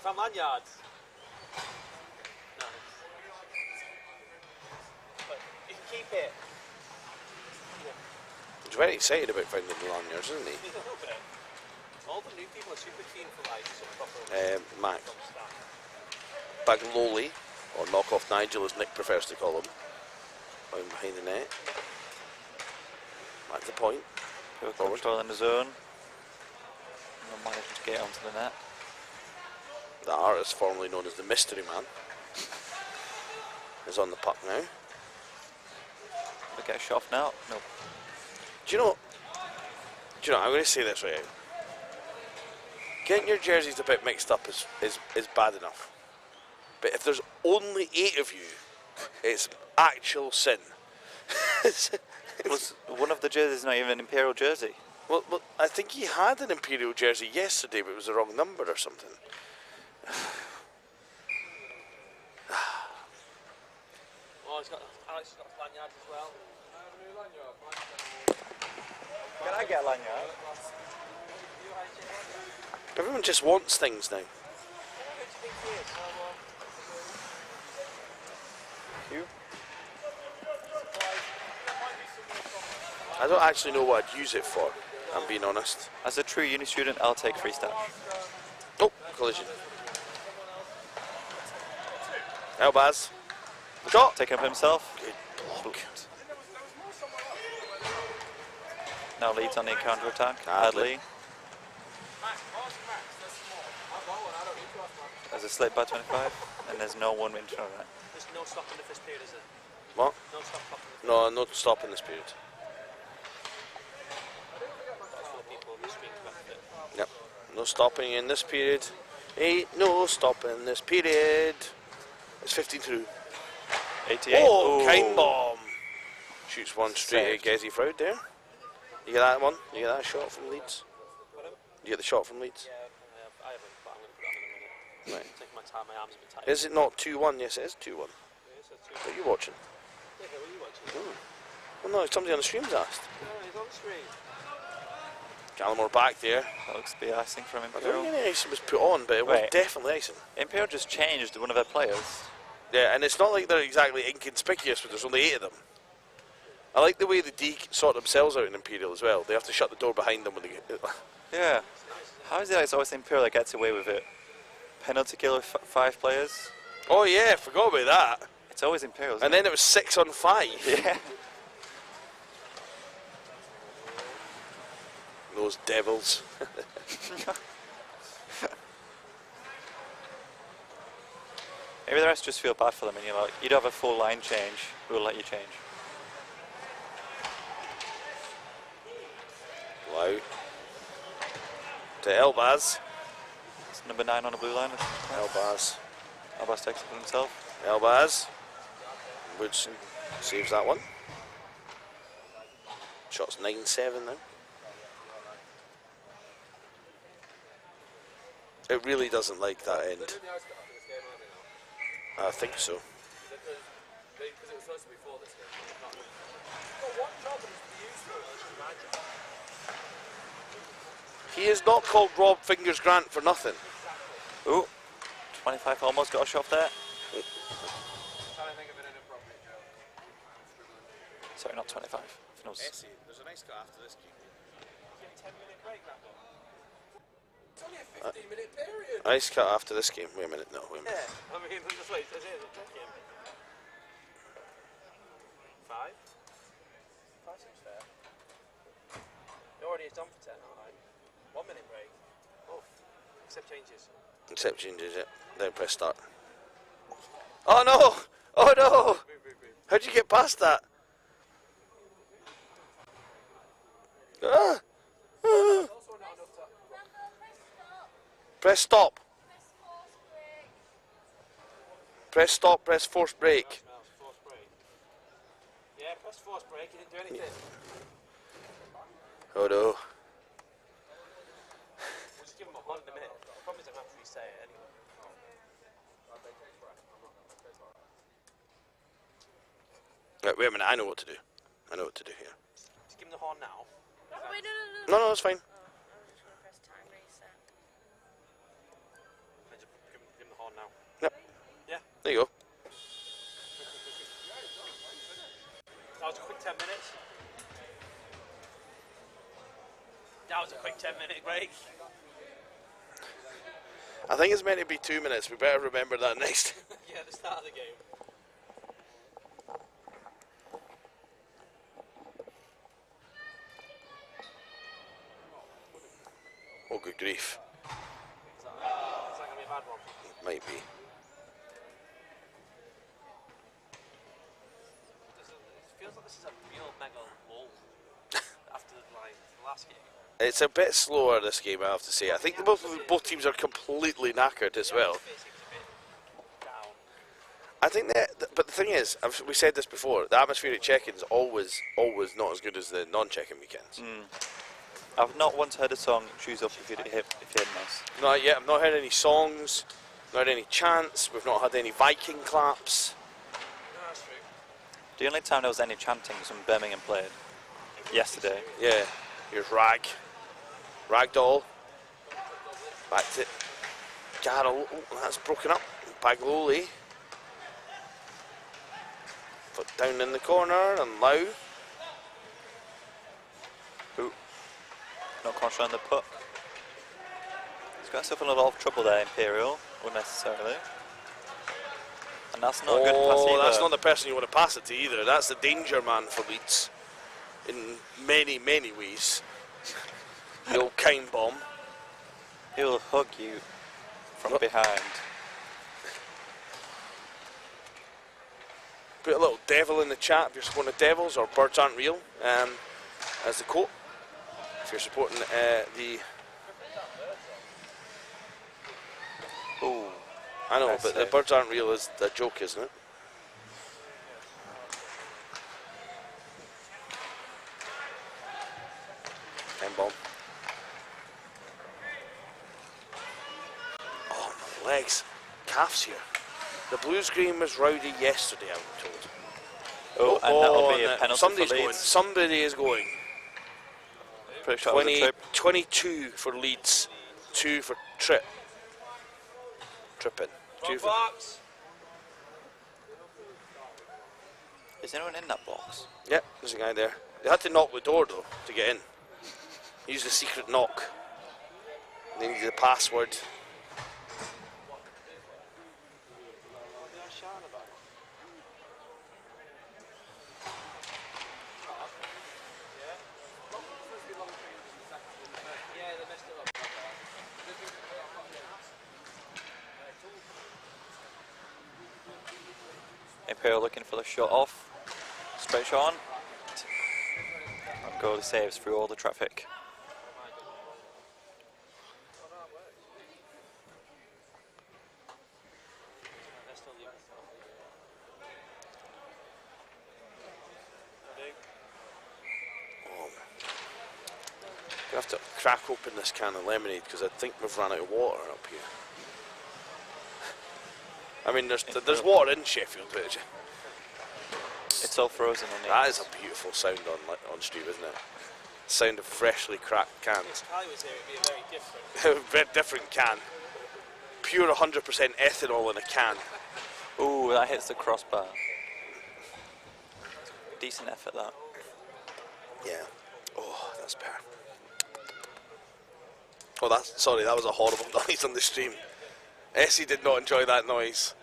From lanyards. No. But you can keep it. He's very excited about finding the lanyards, isn't he? A little bit. All the new people are super keen for like some proper Mac. stuff. Bagloli, or knockoff Nigel as Nick prefers to call him. Going behind the net. At the point. Forward. Control in the zone. Not managing to get onto the net. The artist formerly known as the Mystery Man is on the puck now. Look at a shot now. No. Do you know, I'm going to say this right out. Getting your jerseys a bit mixed up is bad enough. But if there's only 8 of you, it's actual sin. Was one of the jerseys not even an Imperial jersey? Well, I think he had an Imperial jersey yesterday, but it was the wrong number or something. Oh, Alex has got lanyards as well. Can I get a lanyard? Everyone just wants things now. You? I don't actually know what I'd use it for, I'm being honest. As a true uni student, I'll take free stash. Oh, collision. Elbaz. Shot! Taking up himself. Good block. Now leads on the counter attack. Adley. Adley. There's a slip by 25, and there's no one in front of it. There's no stop in the first period, is there? What? No stop in the first No, no stop in this period. people on the screen to benefit. Yep. No stopping in this period. Ain't no stop in this period. It's 15 through. 88. Oh, Ooh. Kime bomb. Shoots one straight at Saved. Gezi Froud there. You get that one? You get that shot from Leeds? You get the shot from Leeds? Yeah, I haven't, but I'm going to put that in a minute. Right. Taking my time, my arms a bit tight. Is it not 2-1? Yes, it is 2-1. It is, it's What are you watching? Yeah, what are you watching? Well, no, somebody on the stream's asked. No, he's on the screen. Gallimore back there. That looks to be icing from I don't Imperial. think any icing was put on, but it was Wait. definitely icing. Imperial just changed one of their players. Yeah, and it's not like they're exactly inconspicuous, but there's only 8 of them. I like the way the D sort themselves out in Imperial as well. They have to shut the door behind them when they get... Yeah. How is it that it's always Imperial that gets away with it? Penalty kill with 5 players? Oh yeah, forgot about that. It's always Imperial, isn't And then it was 6 on 5. Yeah. Those devils. Maybe the rest just feel bad for them and you're like, you'd have a full line change, we'll let you change. Lau. To Elbaz. It's number 9 on the blue line. Elbaz. Abbas takes it for himself. Elbaz. Woodson saves that one. Shot's 9-7 now. It really doesn't like that end. I think so. Because it was supposed to be before this game. He is not called Rob Fingers Grant for nothing. Ooh, 25 almost got a shot there. I'm trying to think of an inappropriate joke. Sorry, not 25. Knows. Essie, there's a nice cut after this game. 10-minute break, Rambo. It's only a 15-minute period. Nice cut after this game. Wait a minute, no, wait a minute. Yeah, I mean, just wait, is it checking? 5? 5 seems fair. You're already done for 10, aren't I? 1 minute break. Oh, except changes. Except changes it. Then press start. Oh no! Oh no! How'd you get past that? Ah! Ah! Press stop. Press stop, press force break. Force break. Yeah, press force break, you didn't do anything. Oh no. We'll just give him a horn in a minute. The problem is I'm going to have to reset it anyway. Right, wait a minute, I know what to do. I know what to do here. Just give him the horn now. Oh, wait, no. No, no, it's fine. Oh, I'm just going to press time reset. And just give him the horn now. Yep. Yeah. There you go. That was a quick 10 minutes. That was a quick 10-minute break. I think it's meant to be 2 minutes. We better remember that next. Yeah, the start of the game. Oh, good grief. Is that going to be a bad one? Might be. It feels like this is a real mega lull after the last game. It's a bit slower this game, I have to say. I think both teams are completely knackered as well. Down. I think but the thing is, we said this before, the atmospheric check-ins always not as good as the non-check-in weekends. I've not once heard a song choose up if you didn't miss. Not yet. I've not heard any songs, not heard any chants. We've not had any Viking claps. No, that's true. The only time there was any chanting was when Birmingham played yesterday. Yeah. Here's Ragdoll. Back to Garrel. Oh, that's broken up. Bagloli. Foot down in the corner and Lau. Ooh. Not concentrating on the puck. He's got himself in a lot of trouble there, Imperial, unnecessarily. And that's not a good pass either. That's not the person you want to pass it to either. That's the danger man for Leeds. In many, many ways. The old Kine bomb. He'll hug you from behind. Put a little devil in the chat if you're supporting the Devils, or Birds Aren't Real, as the quote. If you're supporting the... Ooh. I know, Nice but the save. Birds Aren't Real is a joke, isn't it? Time bomb. Oh, my legs. Calves here. The Blues game was rowdy yesterday, I'm told. Oh, and that'll be a penalty somebody's for going. Leeds. Somebody is going. Pretty sure it was a trip. 22 for Leeds, 2 for Trippin. Wrong box. Is anyone in that box? Yeah, there's a guy there. They had to knock the door though to get in. Use the secret knock. They needed the password. Imperial looking for the shot off. Straight shot on. And goalie saves through all the traffic. I have to crack open this can of lemonade because I think we've run out of water up here. I mean, there's water in Sheffield, but It's all frozen on the that is a beautiful sound on stream, isn't it? Sound of freshly cracked cans. If Kylie was here, it'd be a very different. Very different can. Pure 100% ethanol in a can. Ooh, that hits the crossbar. Decent effort, that. Yeah. Oh, that's better. Oh, sorry, that was a horrible noise on the stream. Essie did not enjoy that noise.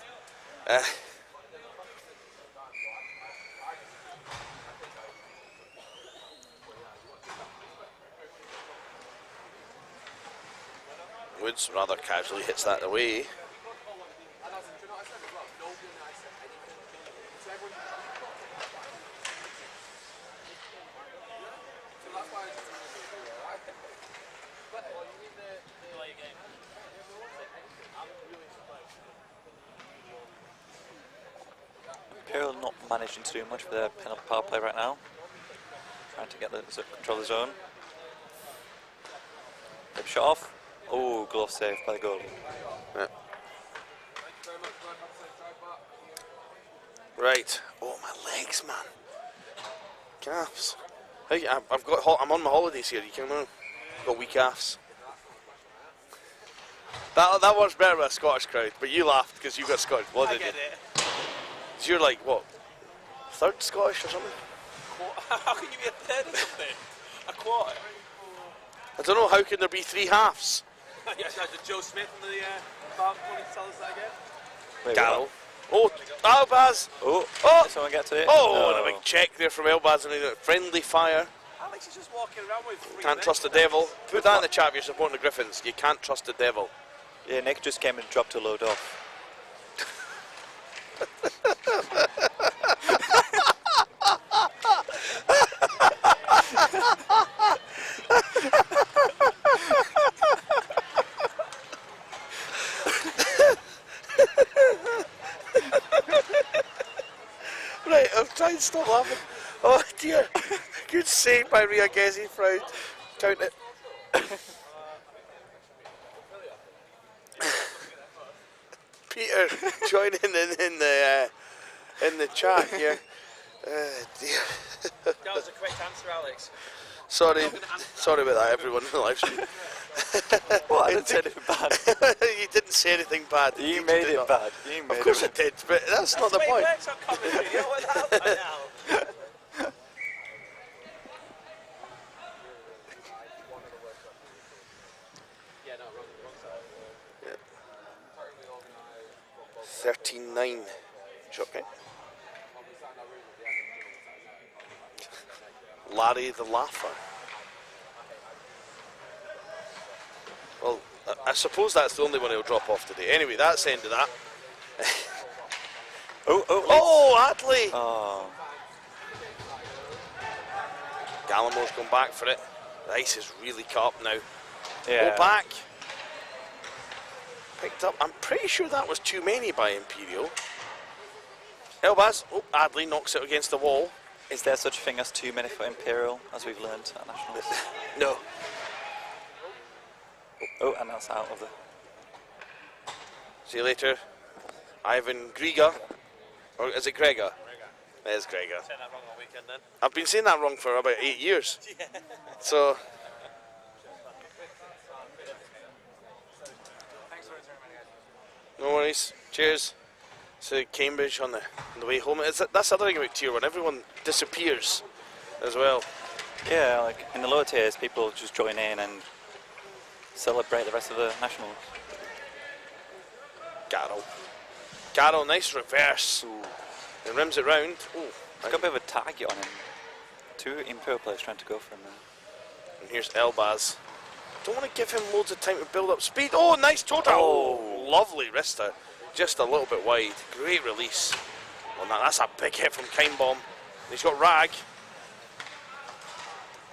Woods rather casually hits that away. Imperial not managing to do much for their penalty power play right now. Trying to get the control of the zone. They've shot off. Oh, glove saved by the goalie. Yeah. Right. Oh, my legs, man. Calves. Hey, I'm on my holidays here. You can know. Got weak calves. That works better with a Scottish crowd, but you laughed because you got Scottish blood in you. it. So you're like what? Third Scottish or something? How can you be a third or something? A quarter? I don't know. How can there be 3 halves? Yes, the Joe Smith and the farm wanting to tell us that again. Wait, Darryl. Oh, Albaz. Oh, did someone get to it? Oh, No. and a big check there from Elbaz and a friendly fire. Alex is just walking around with 3 Can't men. trust the devil. Put that in the chat if you're supporting the Griffins. You can't trust the devil. Yeah, Nick just came and dropped a load off. Right, I'm trying to stop laughing. Oh dear. Good save by Ria Gezi, proud. Count it. Peter joining in the chat here. Dear. That was a correct answer, Alex. Sorry about that, everyone in the live stream. What? I didn't say anything bad. You didn't say anything bad. You made did it not. bad. You made Of course I it did, but that's not the Wait, point. works on commentary. You know what that by now? Yeah, no, wrong side. 13-9. Shocking. Larry the Laugher. Well, I suppose that's the only one he'll drop off today. Anyway, that's the end of that. Oh, Adley! Oh, Gallimor's gone back for it. The ice is really cut up now. yeah. Go back. Picked up. I'm pretty sure that was too many by Imperial. Elbaz. Oh, Adley knocks it against the wall. Is there such a thing as too many for Imperial, as we've learned at Nationals? No. Oh, and that's out of the... See you later. Ivan Griga. Or is it Grega? There's Gregor. Saying that wrong all weekend then. I've been saying that wrong for about 8 years. So, Thanks for returning, guys. no worries. Cheers. So Cambridge on the way home. That's the other thing about Tier 1. Everyone disappears as well. Yeah, like in the lower tiers, people just join in and celebrate the rest of the nationals. Garrow, nice reverse. And rims it round. Oh, He's got a bit of a target on him. 2 Imperial players trying to go for him now. and here's Elbaz. Don't want to give him loads of time to build up speed. Oh, nice total. Oh, lovely wrister. Just a little bit wide. Great release. Well, that's a big hit from Kindbomb. He's got Rag.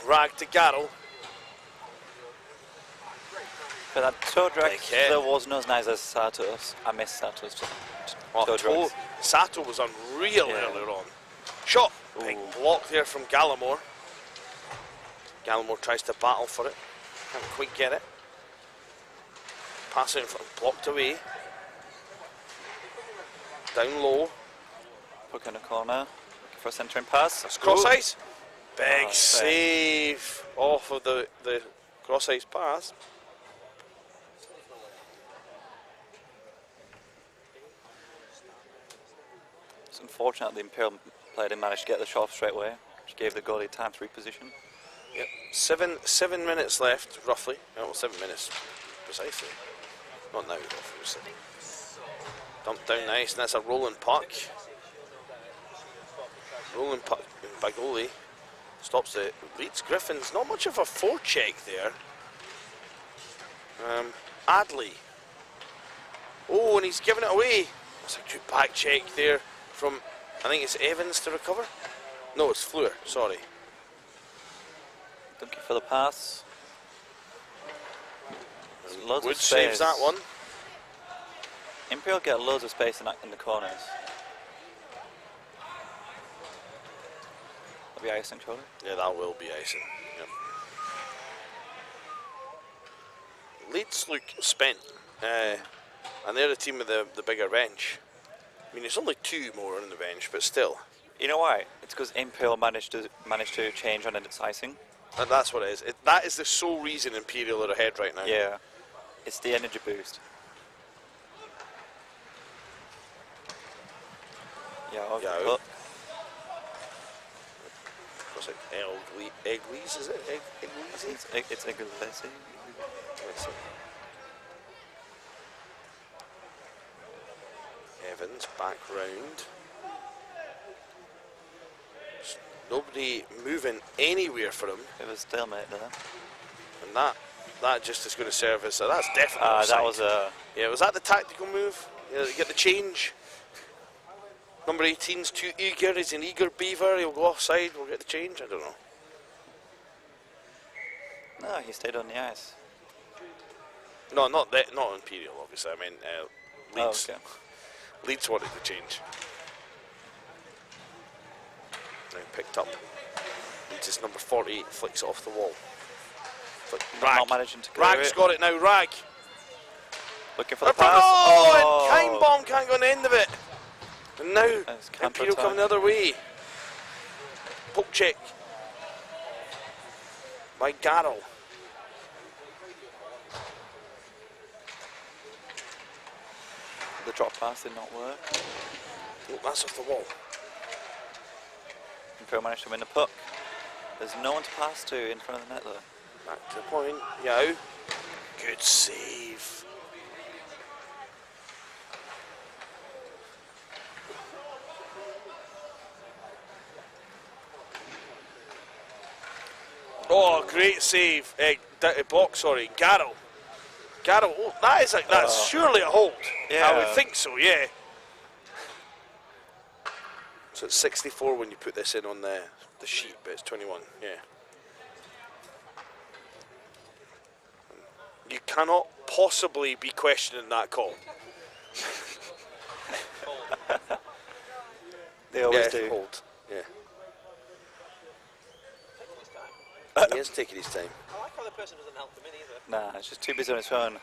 Rag to Garrow. But that toe drag Big hit. there wasn't as nice as Sato's. I miss Sato's toe drags. Sato was unreal earlier on. Shot. Big block there from Gallimore. Gallimore tries to battle for it. Can't quite get it. Pass it in front, blocked away. Down low. Puck in the corner. Looking for a centering pass. That's cross ice. Big Oh, save off of the cross ice pass. It's unfortunate the Imperial player didn't manage to get the shot off straight away, which gave the goalie time to reposition. Yep. 7 minutes left, roughly. Oh, well, 7 minutes precisely. Not now, obviously. Dumped down nice, and that's a rolling puck. Rolling puck by goalie. Stops the Leeds Griffins. Not much of a forecheck there. Adley. Oh, and he's giving it away. That's a good back check there from, I think it's Evans to recover. No, it's Fleur, sorry. Looking for the pass. There's loads Wood of space. saves that one. Imperial get loads of space in the corners. That'll be icing, surely. Yeah, that will be icing. Yep. Leeds look spent, and they're the team with the bigger bench. I mean, it's only 2 more on the bench, but still. You know why? It's because Imperial managed to change on its icing. And that's what it is. That is the sole reason Imperial are ahead right now. Yeah, it's the energy boost. Yeah, off the Yeah. puck. What's it? Eglise, is it? Eglise? It's Iglesi. Evans back round. Nobody moving anywhere for him, It was stalemate there. and that just is going to serve as that's definitely That offside. was a. Yeah, was that the tactical move? Yeah, get the change. Number 18's too eager. He's an eager beaver. He'll go offside. We'll get the change. I don't know. No, he stayed on the ice. No, not that. Not Imperial, obviously. I mean, Leeds. Oh, okay. Leeds wanted the change. Now picked up. Leeds is number 48. Flicks it off the wall. Not managing to clear Rag's it. got it now. Rag. Looking for the pass. Oh, and Kindbomb can't go on the end of it. And now That's counter Imperial attack. coming the other way. Poke check by Garrel. The drop pass did not work. Oh, that's off the wall. Imperial managed to win the puck. There's no one to pass to in front of the net though. Back to the point. Yao. Good save. Oh, great save. Block, sorry. Garrow. Oh, that's surely a hold. Yeah. I would think so, yeah. So it's 64 when you put this in on the sheet, but it's 21, yeah. You cannot possibly be questioning that call. They always Yeah, do. hold. Yeah. He is taking his time. I like how the person doesn't help them in either. Nah, it's just too busy on his phone.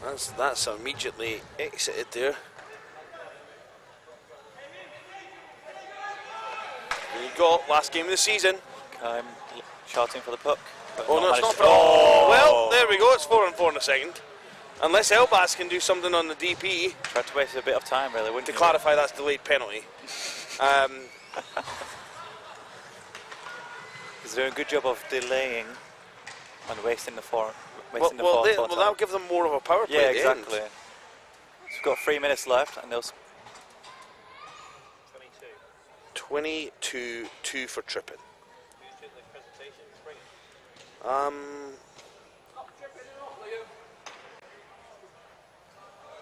That's immediately exited there. There you go, last game of the season. I'm shouting for the puck. but Oh no, it's not managed for. to- Oh, well, there we go. It's 4-4 in a second. Unless Elbas can do something on the DP. Tried to waste a bit of time, really, wouldn't To you? clarify, that's delayed penalty. He's doing a good job of delaying and wasting the forward. Well, that'll give them more of a power play. Yeah, at the end. exactly. So we've got 3 minutes left, and they'll. 22. 22-2 for tripping. Who's doing the presentation? Spring.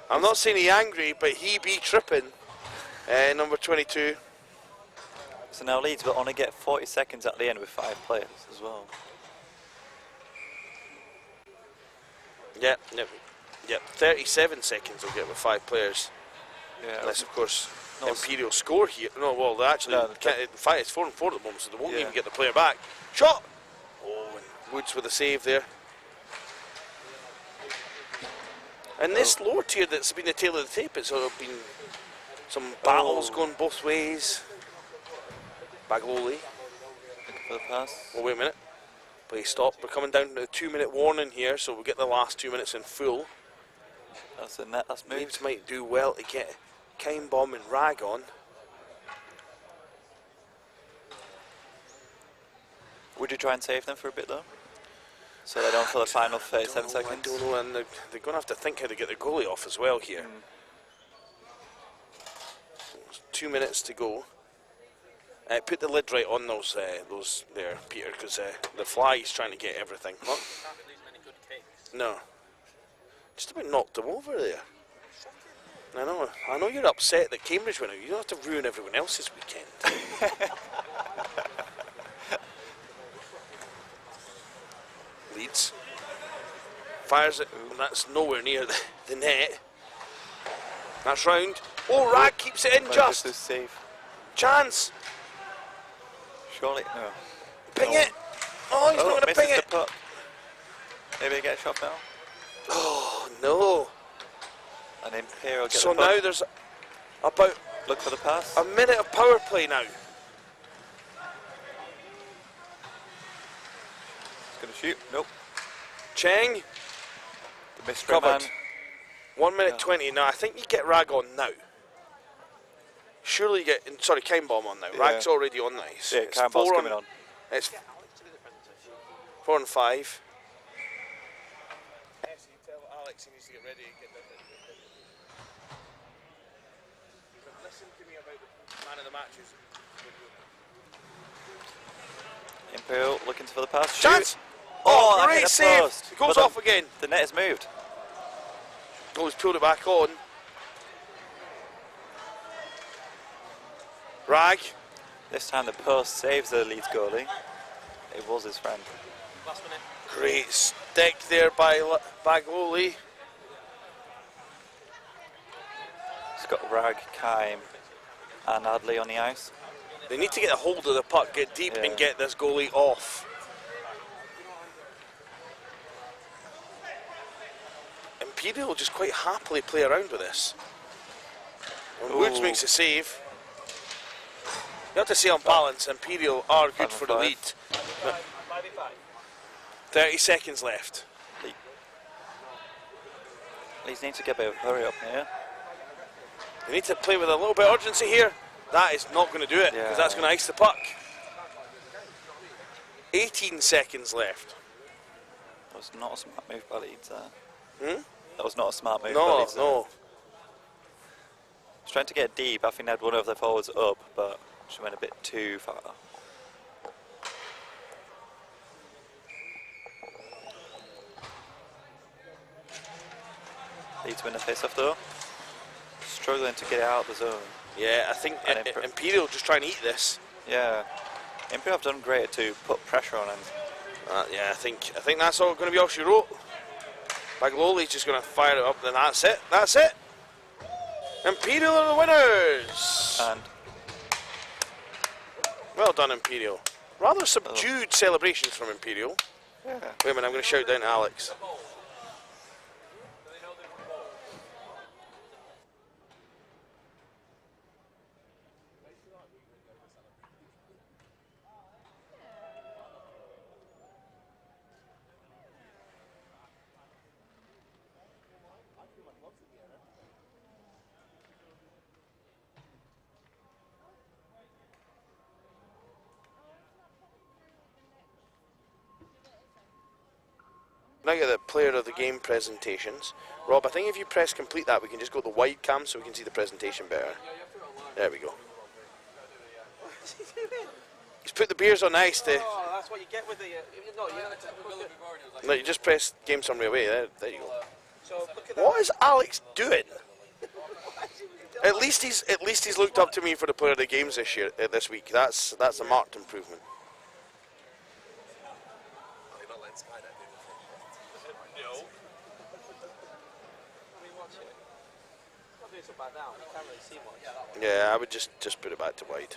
I'm not saying he angry, but he be tripping. Number 22. So now Leeds will only get 40 seconds at the end with 5 players as well. Yep. 37 seconds we'll get with 5 players. Yeah. Unless, of course, No, it's- Imperial score here. No, well, they actually No, can't. In fact, it's 4-4 at the moment, so they won't Yeah. even get the player back. Shot! Oh, and Woods with a save there. And this lower tier that's been the tail of the tape, it's sort of been some battles going both ways. Bagloli. Looking for the pass. Oh, wait a minute. Play stop. We're coming down to a 2-minute warning here, so we'll get the last 2 minutes in full. That's the net. That's moved. Leeds might do well to get Kine Bomb and Rag on. Would you try and save them for a bit though? So they don't for the final 37 I seconds? don't know, and they're going to have to think how to get the goalie off as well here. 2 minutes to go. Put the lid right on those there, Peter, because the fly's trying to get everything. What? Can't be losing any good kicks. No. Just about knocked him over there. I know you're upset that Cambridge went out. You don't have to ruin everyone else's weekend. Leeds. Fires it. Well, that's nowhere near the net. That's round. Oh, Rag keeps it in Well, just. this is safe. Chance. Surely no. Ping No. it. Oh, he's not going to misses ping the it. puck. Maybe they get a shot now. Oh, no. And Imperial get So the puck. now there's about Look for the pass. a minute of power play now. He's going to shoot. Nope. Cheng. The mystery Covered. man. 1 minute Yeah. 20. Now, I think you get Rag on now. Surely you get, sorry, Kine Bomb on now. Yeah. Rag's already on now. Yeah, Campbell's coming on. It's Get Alex to do the presentation. 4 and 5. Yes, you tell Alex he needs to get ready and get Listen to me about the man of the matches. Imperial looking for the pass. Shoot. Chance! Oh, that hit great the save! post. It goes But off again. The net is moved. Oh, he's pulled it back on. Rag. This time the post saves the Leeds goalie. It was his friend. Last minute. Great stick there by Bagloli. He's got Rag, Kime, and Adley on the ice. They need to get a hold of the puck, get deep Yeah. and get this goalie off. Imperial will just quite happily play around with this. When Woods Ooh. makes a save, you have to say on balance, Imperial are good 5 for on the 5. lead. 5v5. 30 seconds left. Leeds need to get a bit of a hurry up here. They need to play with a little bit of urgency here. That is not going to do it, because Yeah. that's going to ice the puck. 18 seconds left. That was not a smart move by Leeds there. Hmm? That was not a smart move by No, Leeds there. no. Was trying to get deep. I think they had one of their forwards up, but she went a bit too far. Leeds win the face-off though. Struggling to get it out of the zone. Yeah, I think And Imperial just trying to eat this. Yeah. Imperial have done great to put pressure on him. Yeah, I think that's all going to be all she wrote. Bagloli's just going to fire it up, then that's it. That's it. Imperial are the winners. And Well done, Imperial. Rather subdued celebrations from Imperial. yeah. Wait a minute, I'm going to shout down to Alex. Now get the player of the game presentations. Rob, I think if you press complete that, we can just go to the wide cam so we can see the presentation better. There we go. What's he doing? He's put the beers on ice to... Oh, that's what you get with the... no, No, you just press game summary away. There you go. So look at that. What is Alex doing? At least he's looked up to me for the player of the games this week. That's a marked improvement. No. I mean, watch it. Not doing so bad now. You can't really see much. Yeah, I would just put it back to wide.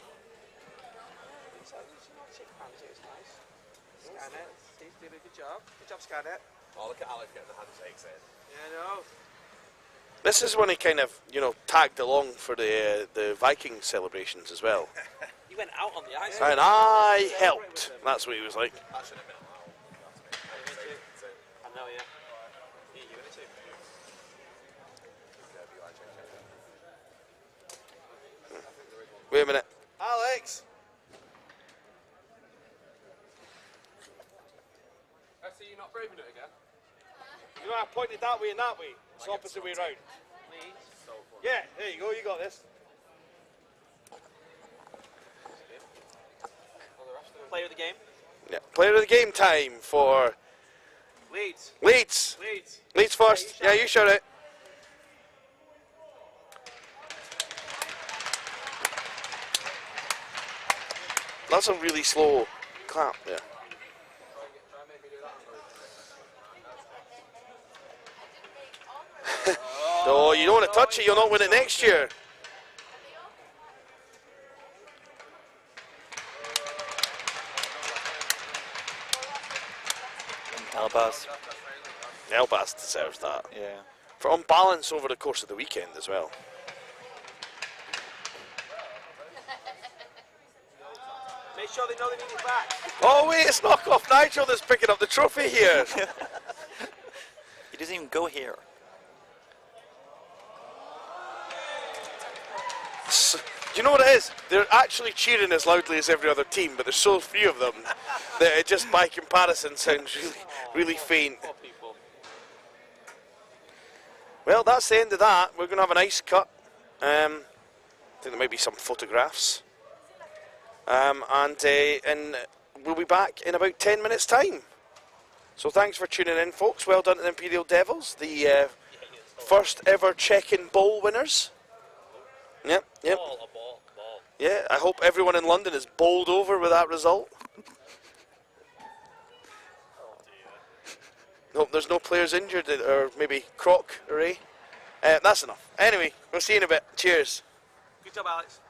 So, it's not chip hands, it's nice. Skynet, he's doing a good job. Good job, Skynet. Oh, look at Alex getting the handshakes in. Yeah, I know. This is when he kind of, tagged along for the Viking celebrations as well. He went out on the ice. And I helped. That's what he was like. That shouldn't have been allowed. I know, yeah. Yeah, you in it too. Wait a minute. Alex! I see you not braving it again. You know, I pointed that way and that way. It's the opposite way round. Please. Yeah, there you go. You got this. Player of the game. Yeah. Player of the game time for Leeds. Leeds. Leeds. Leeds first. Yeah, you shout it. That's a really slow clap. Yeah. No, you don't want to touch it. You'll not win it next year. Albaz. Elbas deserves that. Yeah. For on balance over the course of the weekend as well. Make sure they know they need it back. Oh wait, it's knockoff Nigel that's picking up the trophy here. He doesn't even go here. Do you know what it is? They're actually cheering as loudly as every other team, but there's so few of them that it just by comparison sounds really faint. Poor people. Well, that's the end of that. We're going to have an ice cut. I think there might be some photographs. And we'll be back in about 10 minutes' time. So thanks for tuning in, folks. Well done to the Imperial Devils, the first ever check-in bowl winners. Yep. Ball. Yeah, I hope everyone in London is bowled over with that result. Hope there's no players injured, or maybe Croc or Ray. That's enough. Anyway, we'll see you in a bit. Cheers. Good job, Alex.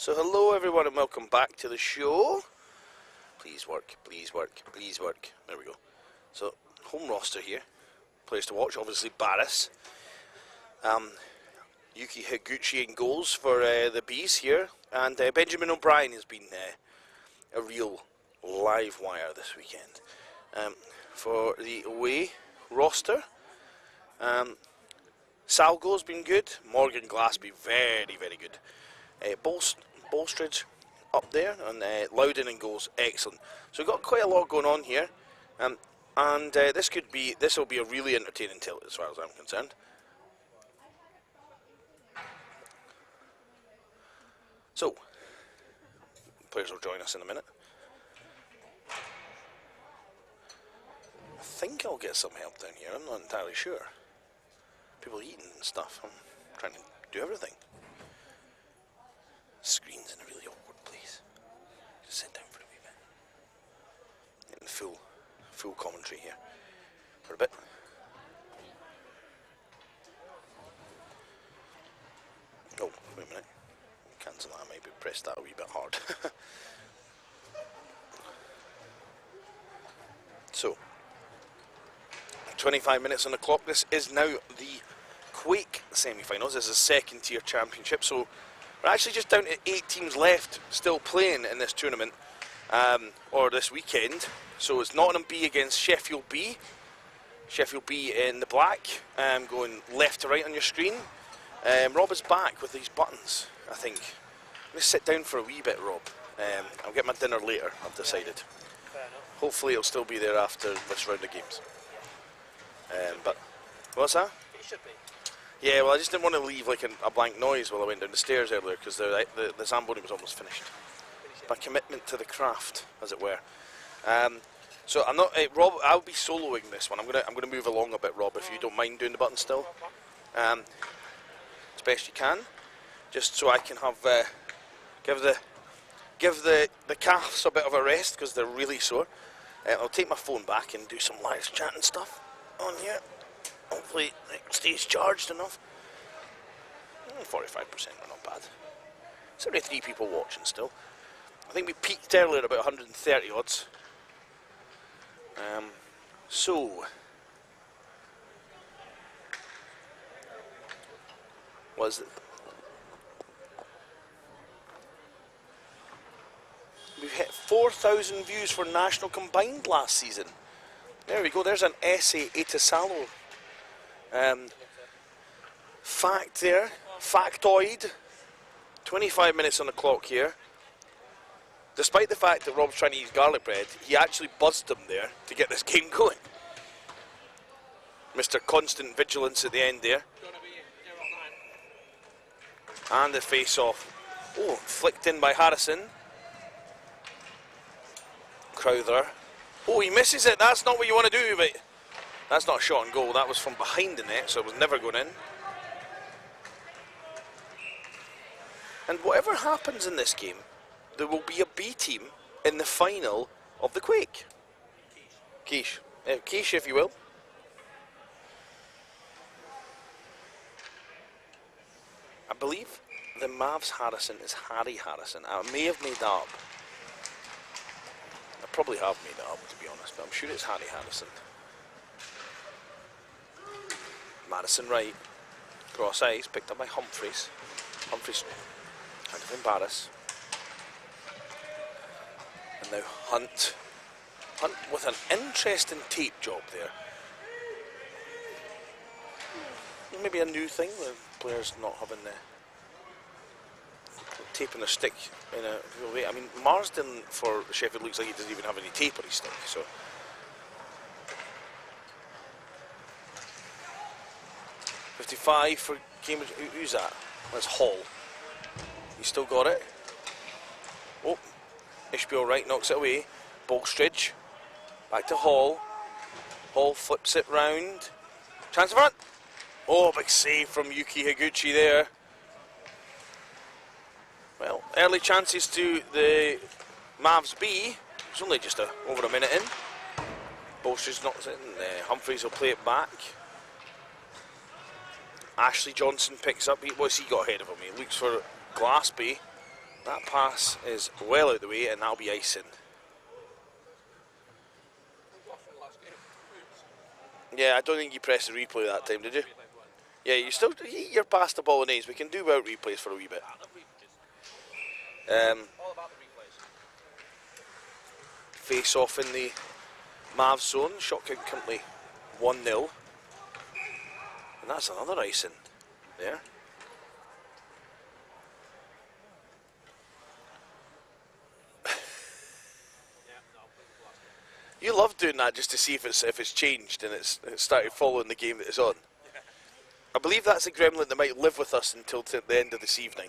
So hello everyone and welcome back to the show. Please work, please work, please work. There we go. So, home roster here. Players to watch, obviously Barris. Yuki Higuchi in goals for the Bees here. And Benjamin O'Brien has been a real live wire this weekend. For the away roster, Salgo's been good. Morgan Glassby, very, very good. Bolstridge up there, and Loudon in goals, excellent. So we've got quite a lot going on here, and this will be a really entertaining tilt as far as I'm concerned. So, players will join us in a minute. I think I'll get some help down here, I'm not entirely sure. People eating and stuff, I'm trying to do everything. Screen's in a really awkward place. Just sit down for a wee bit. Getting full commentary here for a bit. Oh, wait a minute. Cancel that, maybe press that a wee bit hard. So, 25 minutes on the clock. This is now the Quake semi-finals. This is a second tier championship, so we're actually just down to 8 teams left still playing in this tournament, or this weekend. So it's Nottingham B against Sheffield B. Sheffield B in the black, going left to right on your screen. Rob is back with these buttons, I think. I'm going to sit down for a wee bit, Rob. I'll get my dinner later, I've decided. Fair enough. Hopefully it'll still be there after this round of games. But, what's that? It should be. Yeah, well, I just didn't want to leave like a blank noise while I went down the stairs earlier, because the Zamboni was almost finished. My commitment to the craft, as it were. So I'm not, Rob. I'll be soloing this one. I'm gonna move along a bit, Rob, if you don't mind doing the button still, as best you can, just so I can have give the calves a bit of a rest because they're really sore. I'll take my phone back and do some live chat and stuff on here. Hopefully it stays charged enough. 45% are not bad. 73 people watching still. I think we peaked earlier at about 130 odds. So, was it? We've hit 4,000 views for National Combined last season. There we go, there's an essay Etasalo. Fact there, factoid. 25 minutes on the clock here. Despite the fact that Rob's trying to use garlic bread, he actually buzzed him there to get this game going. Mr. Constant Vigilance at the end there. And the face-off. Oh, flicked in by Harrison. Crowther. Oh, he misses it. That's not what you want to do, but that's not a shot on goal. That was from behind the net, so it was never going in. And whatever happens in this game, there will be a B team in the final of the Quake. Quiche. Quiche, if you will. I believe the Mavs Harrison is Harry Harrison. I may have made that up. I probably have made it up, to be honest, but I'm sure it's Harry Harrison. Madison right. Cross ice, picked up by Humphreys. Humphreys kind of embarrassed. And now Hunt. Hunt with an interesting tape job there. Maybe a new thing, the players not having the taping their stick in a real way. I mean, Marsden for Sheffield looks like he doesn't even have any tape on his stick, so. .55 for Cambridge. Who's that? That's Hall. He's still got it. Oh, Ishbel right knocks it away. Bolstridge. Back to Hall. Hall flips it round. Chance in front. Oh, big save from Yuki Higuchi there. Well, early chances to the Mavs B. It's only just over a minute in. Bolstridge knocks it in. Humphreys will play it back. Ashley Johnson picks up. What's he got ahead of him? He looks for Glassby. That pass is well out the way, and that'll be icing. Yeah, I don't think you pressed the replay that time, did you? Yeah, you're past the bolognese. We can do without replays for a wee bit. All about the replays. Face off in the Mavs zone. Shot count currently 1-0. And that's another icing there. You love doing that just to see if it's changed and it's started following the game that it's on. I believe that's a gremlin that might live with us until the end of this evening.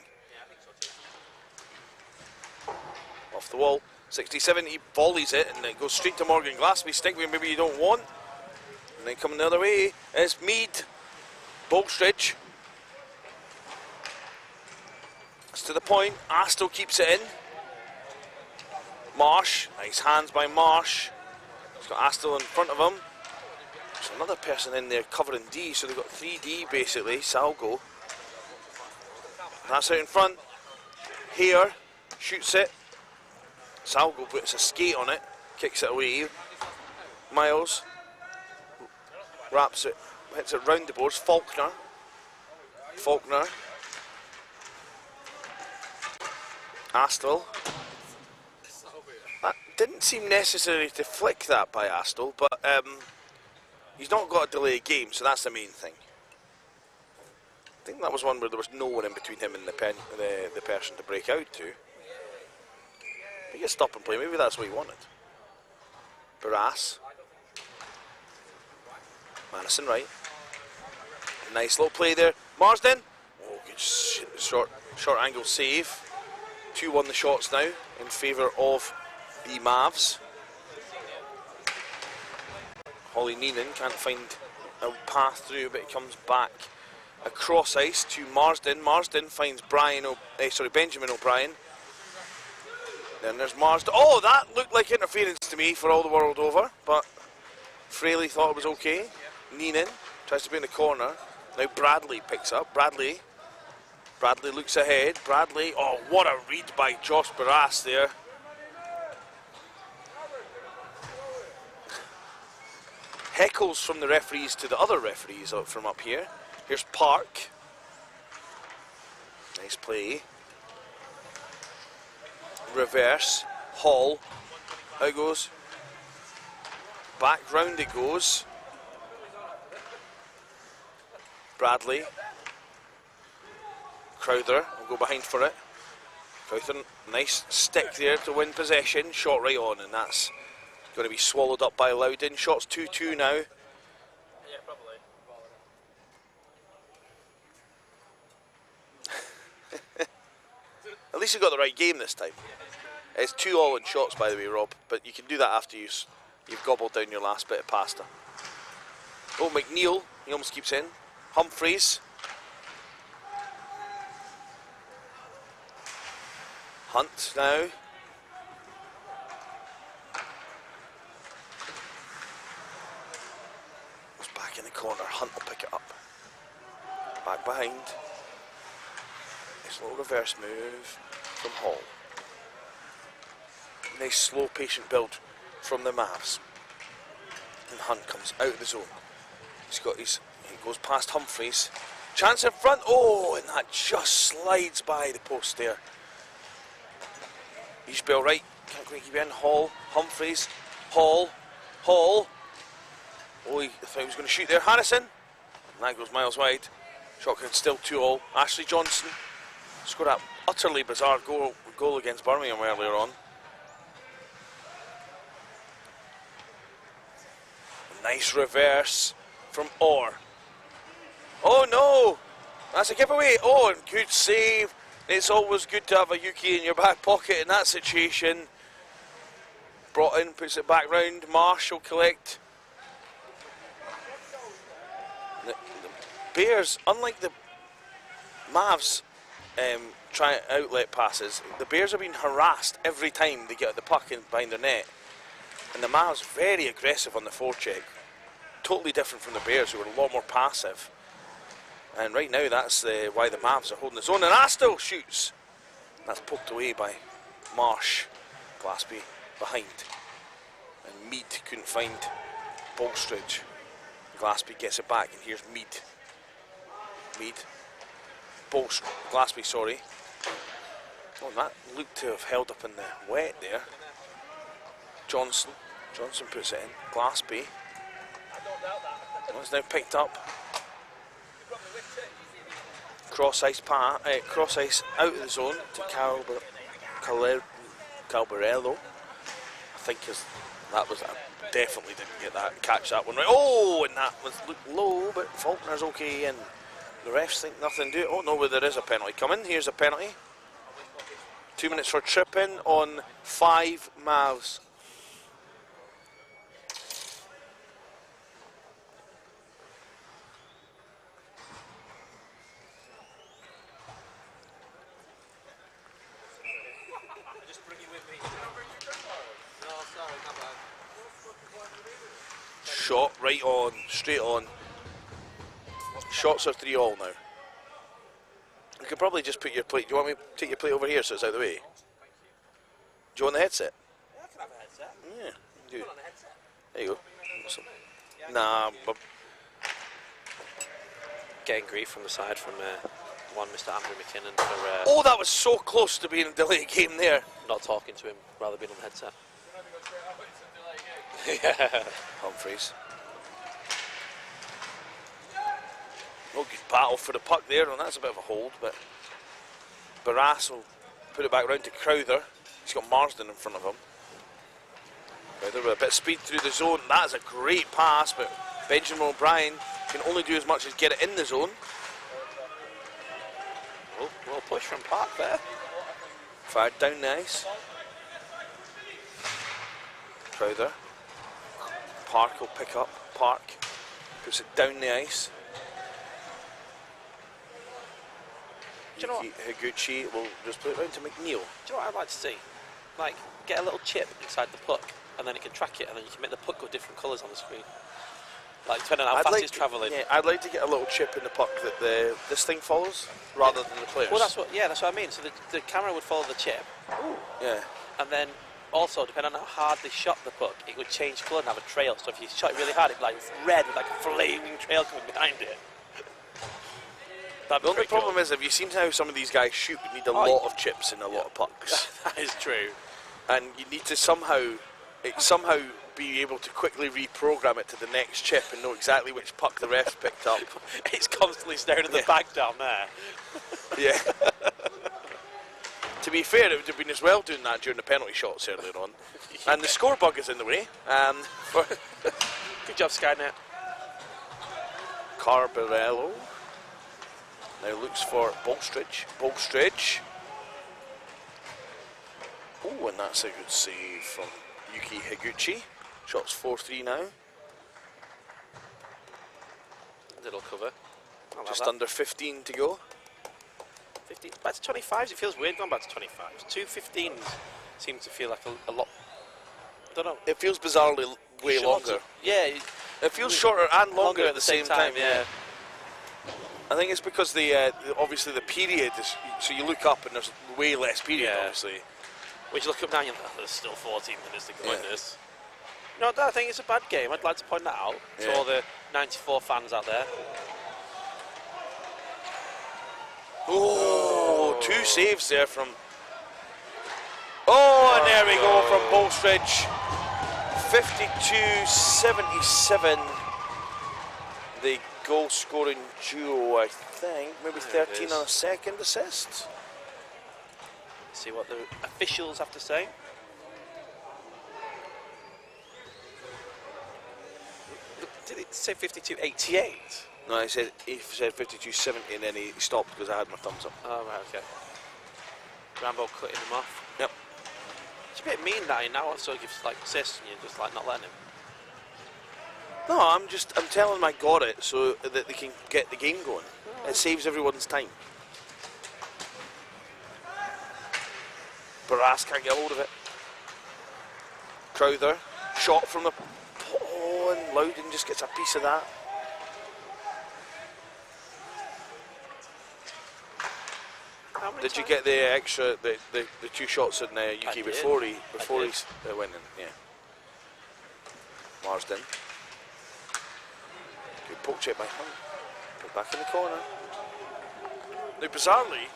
Off the wall, 67, he volleys it and it goes straight to Morgan Glassby, stick where maybe you don't want. And then coming the other way is Mead, Bolstridge. It's to the point, Astle keeps it in. Marsh, nice hands by Marsh. He's got Astle in front of him. There's another person in there covering D, so they've got 3D basically. Salgo. That's out in front. Here, shoots it. Salgo puts a skate on it, kicks it away. Miles wraps it, hits it round the boards. Faulkner. Astle. That didn't seem necessary to flick that by Astle, but he's not got a delay game, so that's the main thing. I think that was one where there was no one in between him and the person to break out to. He gets stop and play, maybe that's what he wanted. Barras. Madison right. Nice little play there. Marsden. Oh, good short angle save. 2-1 the shots now in favour of the Mavs. Holly Neenan can't find a path through, but it comes back across ice to Marsden. Marsden finds Benjamin O'Brien. Then there's Marsden. Oh, that looked like interference to me for all the world over, but Fraley thought it was okay. Neenan tries to be in the corner. Now Bradley picks up. Bradley looks ahead. Bradley, oh, what a read by Josh Barras there. Heckles from the referees to the other referees from up here. Here's Park. Nice play. Reverse. Hall. Out it goes. Back round it goes. Bradley. Crowther will go behind for it. Crowther, nice stick there to win possession. Shot right on, and that's going to be swallowed up by Loudon. Shots 2-2 now. Yeah, probably. At least you got the right game this time. It's 2-2 in shots, by the way, Rob, but you can do that after you've gobbled down your last bit of pasta. Oh, McNeil, he almost keeps in. Humphreys. Hunt now. It's back in the corner. Hunt will pick it up. Back behind. Nice little reverse move from Hall. Nice slow patient build from the Mavs. And Hunt comes out of the zone. He goes past Humphreys. Chance in front. Oh, and that just slides by the post there. Ishbel right. Can't quite keep in. Hall. Humphreys. Hall. Oh, I thought he was going to shoot there. Harrison. And that goes miles wide. Shotgun still 2-2. Ashley Johnson scored that utterly bizarre goal against Birmingham earlier on. Nice reverse from Orr. Oh no! That's a giveaway. Oh, and good save. It's always good to have a Yuki in your back pocket in that situation. Brought in, puts it back round. Marsh will collect. The Bears, unlike the Mavs try outlet passes, the Bears are being harassed every time they get the puck in behind their net. And the Mavs very aggressive on the forecheck. Totally different from the Bears, who are a lot more passive. And right now, that's why the Mavs are holding the zone. And Astle shoots. That's poked away by Marsh. Glaspie behind. And Mead couldn't find Bolstridge. Glaspie gets it back, and here's Mead. Mead. Glaspie, sorry. Oh, that looked to have held up in the wet there. Johnson puts it in. Glaspie. Oh, it's now picked up. Cross ice out of the zone to Calbarello. I think that was definitely didn't catch that one right. Oh, and that was looked low, but Faulkner's okay, and the refs think nothing to do. Oh no, well, there is a penalty coming. Here's a penalty. 2 minutes for tripping on 5 mouths. Shot right on, straight on. Shots are 3-all now. You could probably just put your plate. Do you want me to take your plate over here so it's out of the way? Do you want the headset? Yeah, I can have a headset. Yeah, you do. Put on a headset. There you go. Awesome. Nah, but Getting grief from the side from one Mr. Andrew McKinnon for oh, that was so close to being a delay game there. not talking to him, rather being on the headset. Humphreys. No good battle for the puck there, and that's a bit of a hold, but Barras will put it back round to Crowther. He's got Marsden in front of him. Crowther with a bit of speed through the zone. That's a great pass, but Benjamin O'Brien can only do as much as get it in the zone. Oh, well push from Park there. Fired down the ice. Crowther. Park will pick up. Park puts it down the ice. Do you know what? Higuchi will just put it round to McNeil. Do you know what I'd like to see? Like, get a little chip inside the puck, and then it can track it, and then you can make the puck go different colours on the screen. Like, depending on how fast it's travelling. Yeah, I'd like to get a little chip in the puck that this thing follows, rather than the players. Well, that's what I mean. So the camera would follow the chip. Ooh. Yeah. And then also, depending on how hard they shot the puck, it would change colour and have a trail. So if you shot it really hard, it'd be like red with like a flaming trail coming behind it. The only problem is, have you seen how some of these guys shoot? You need a lot of chips and a lot of pucks. That is true. And you need to somehow be able to quickly reprogram it to the next chip and know exactly which puck the refs picked up. It's constantly staring at the bag down there. Yeah. To be fair, it would have been as well doing that during the penalty shots earlier on. And the score bug is in the way. Good job, Skynet. Carbarello now looks for Bolstridge. Bolstridge. Oh, and that's a good save from Yuki Higuchi. Shots 4-3 now. Little cover. Just under 15 to go. 15, back to 25s. It feels weird going back to 25s. 2 15s seem to feel like a lot. I don't know. It feels bizarrely way longer. Yeah. It feels shorter and longer at the same time. Yeah. I think it's because obviously the period is, so you look up and there's way less period, obviously. When you look up now, you're like, oh, there's still 14 minutes to go in this. No, I think it's a bad game. I'd like to point that out to all the 94 fans out there. Oh, 2 saves there from... Oh, and there we go from Bolstridge. 52-77. The goal-scoring duo, I think. Maybe 13 on a second assist. See what the officials have to say. Did it say 52-88? No, he said 52-70 and then he stopped because I had my thumbs up. Oh, right, okay. Rambo cutting him off. Yep. It's a bit mean that he now wants to give like assists and you're just like not letting him. No, I'm telling him I got it so that they can get the game going. Oh. It saves everyone's time. Barras can't get hold of it. Crowther, shot from the... Oh, and Loudon just gets a piece of that. How many Did you times? get the extra, the 2 shots in UK did. before he did. went in? Yeah. Marsden. Good poke check by Hunt. Put back in the corner. Now, bizarrely,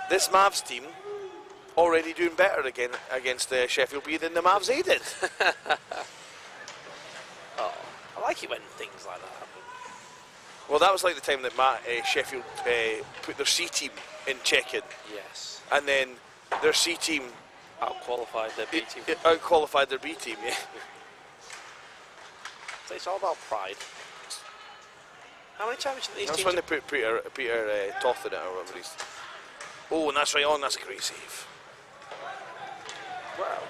this Mavs team already doing better again against Sheffield B than the Mavs A did. Oh, I like it when things like that happen. Well, that was like the time that Sheffield put their C team in check-in, Yes. and then their C team Out-qualified their B team. out-qualified their B team. Yeah. So it's all about pride. How many times have these That's teams... when they put Peter Toth in it or whatever he's. Oh, and that's right on. That's a great save. Wow.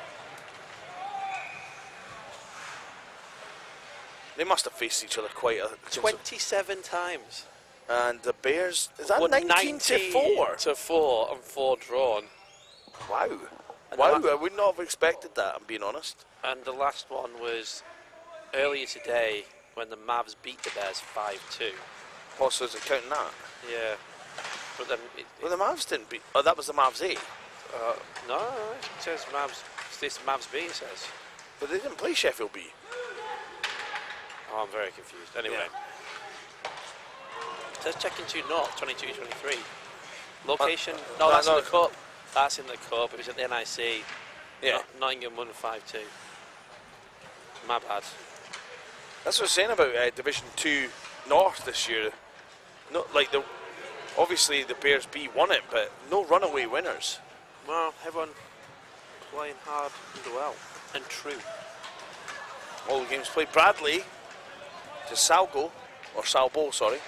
They must have faced each other quite a. 27 times. And the Bears, is that Won 19 to 4? to 4 and 4 drawn. Wow. And Wow, the I would not have expected that, I'm being honest. And the last one was earlier today when the Mavs beat the Bears 5-2. Oh, so is it counting that? Yeah. But then... Well, the Mavs didn't beat. Oh, that was the Mavs A. no, it says Mavs... This Mavs B, it says. But they didn't play Sheffield B. Oh, I'm very confused. Anyway. Yeah. It says check into North, 22-23. Location... no, no, that's no. in the Cup. That's in the Cup. It was at the NIC. Yeah. Nottingham won 5-2. My bad. That's what I was saying about Division 2 North this year. Not like the. Obviously, the Bears B won it, but no runaway winners. Well, everyone playing hard and well. And true. All the games played. Bradley to Salgo, or Salbo, sorry.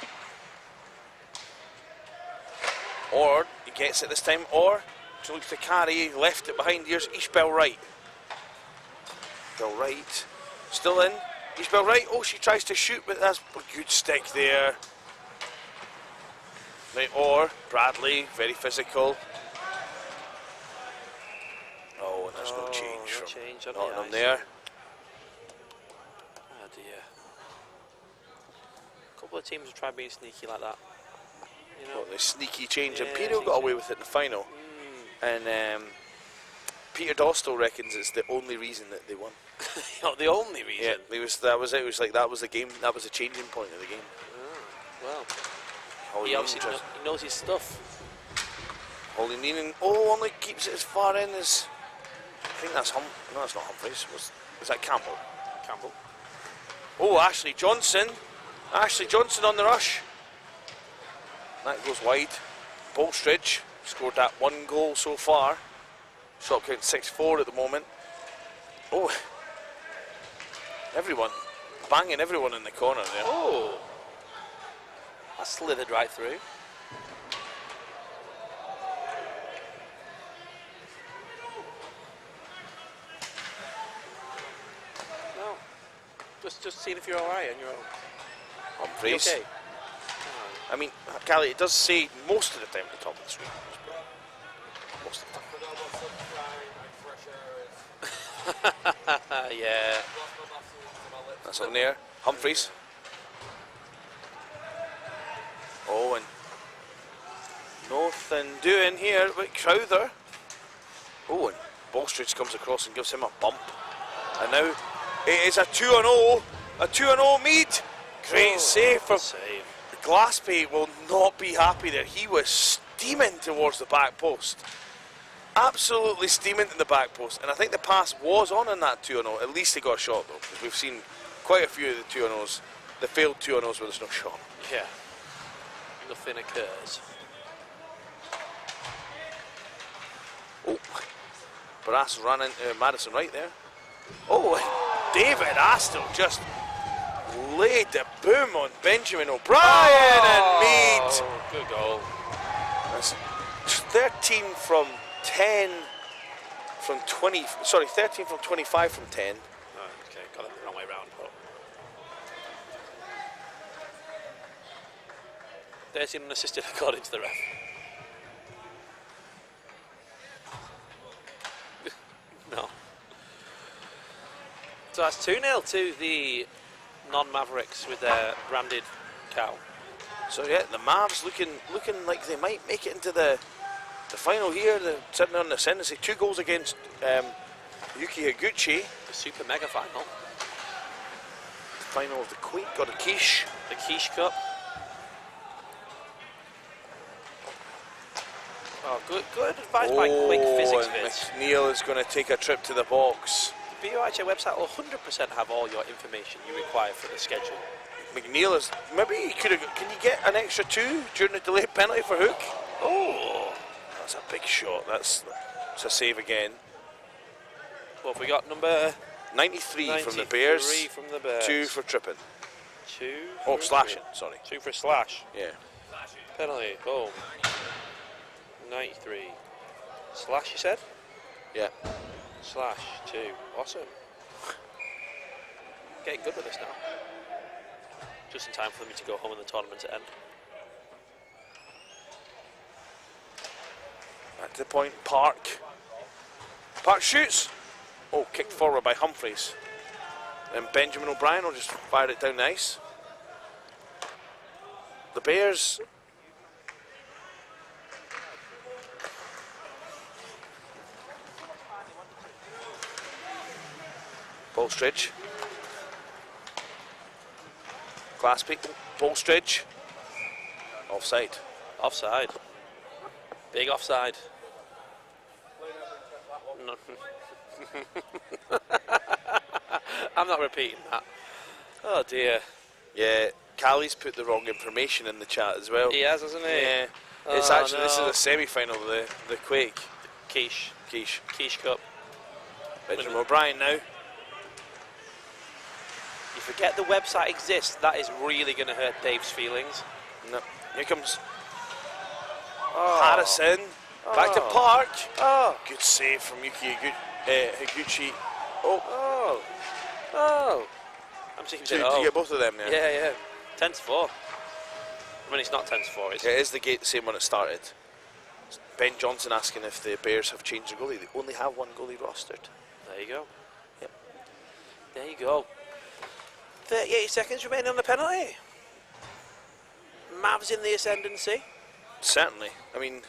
Or he gets it this time, or to look to carry, left it behind. Here's Ishbel Wright. Bell Wright still in. Ishbel Wright. Oh, she tries to shoot, but that's a good stick there. Right, or Bradley, very physical. Oh, and there's no change no from change on the Nottingham ice. there. Oh dear. A couple of teams have tried being sneaky like that. You know. Well, the sneaky change. Yeah, Imperial got away with it in the final. And Peter Dostal reckons it's the only reason that they won. Not the only reason. Yeah, that was it. It was like that was the game. That was the changing point of the game. Well, Holly he obviously Neenan he knows his stuff. Holly Neenan. Oh, only keeps it as far in as. I think that's No, that's not Humphreys. Was that Campbell? Campbell. Oh, Ashley Johnson. Ashley Johnson on the rush. That goes wide. Bolstridge scored that 1 goal so far. Shot count 6-4 at the moment. Oh, everyone banging everyone in the corner there. Oh, I slithered right through. No, just seeing if you're all right on your own. You Humphreys. okay? I mean, Callie, it does say most of the time at the top of the screen. Most of the time. Yeah. That's on there. Humphreys. Oh, and nothing doing here with Crowther. Oh, and Bolstridge comes across and gives him a bump. And now it is a 2-0. A 2-0 meet. Great save from Save. Glaspie. Will not be happy there. He was steaming towards the back post. Absolutely steaming in the back post. And I think the pass was on in that 2-0. At least he got a shot though, because we've seen quite a few of the 2-0s, the failed 2-0s where there's no shot. Yeah. Nothing occurs. Oh, but that's running Madison right there. Oh, David Astle just laid the boom on Benjamin O'Brien and Mead. Good goal. That's 13 from 10 from 20. Sorry, 13 from 25 from 10. Oh, okay, got it the wrong way round. But 13 unassisted according to the ref. No. So that's 2-0 to the non-Mavericks with their branded cow. So yeah, the Mavs looking like they might make it into the The final here, they're sitting on the ascendancy. 2 goals against Yuki Higuchi. The super mega final. Final of the Quake, got a quiche. The Quiche Cup. Oh, good advice by Quick Physics and Vids. McNeil is going to take a trip to the box. The BUIHA website will 100% have all your information you require for the schedule. McNeil is, maybe he could have, can you get an extra 2 during the delayed penalty for Hook? Oh! That's a big shot, that's a save again. What have we got? Number 93 from the Bears, 93 from the Bears. 2 for tripping. 2 Oh, for slashing, sorry. 2 for slash. Yeah. Penalty, boom. 93. Slash, you said? Yeah. Slash, 2. Awesome. Getting good with this now. Just in time for me to go home and the tournament to end. Back to the point, Park. Park shoots. Oh, kicked forward by Humphreys. Then Benjamin O'Brien will just fire it down nice. The Bears. Bolstridge. Glasspeak, Bolstridge. Offside. Offside. Big offside. No. I'm not repeating that. Oh dear. Yeah, Callie's put the wrong information in the chat as well. He has, hasn't he? Yeah. It's Oh, actually, this is no. a semi-final of the Quake. Quiche. Quiche Cup. Benjamin O'Brien now. You forget the website exists, that is really going to hurt Dave's feelings. No. Here comes Oh. Harrison. Back to Oh. Park. Oh. Good save from Yuki Higuchi. Oh, Oh. Oh. I'm seeing did oh. you get both of them there? Yeah, yeah. 10-4. I mean, it's not 10-4. It's It is the same when it started. Ben Johnson asking if the Bears have changed their goalie. They only have 1 goalie rostered. There you go. Yep. There you go. 38 seconds remaining on the penalty. Mavs in the ascendancy. Certainly. I mean,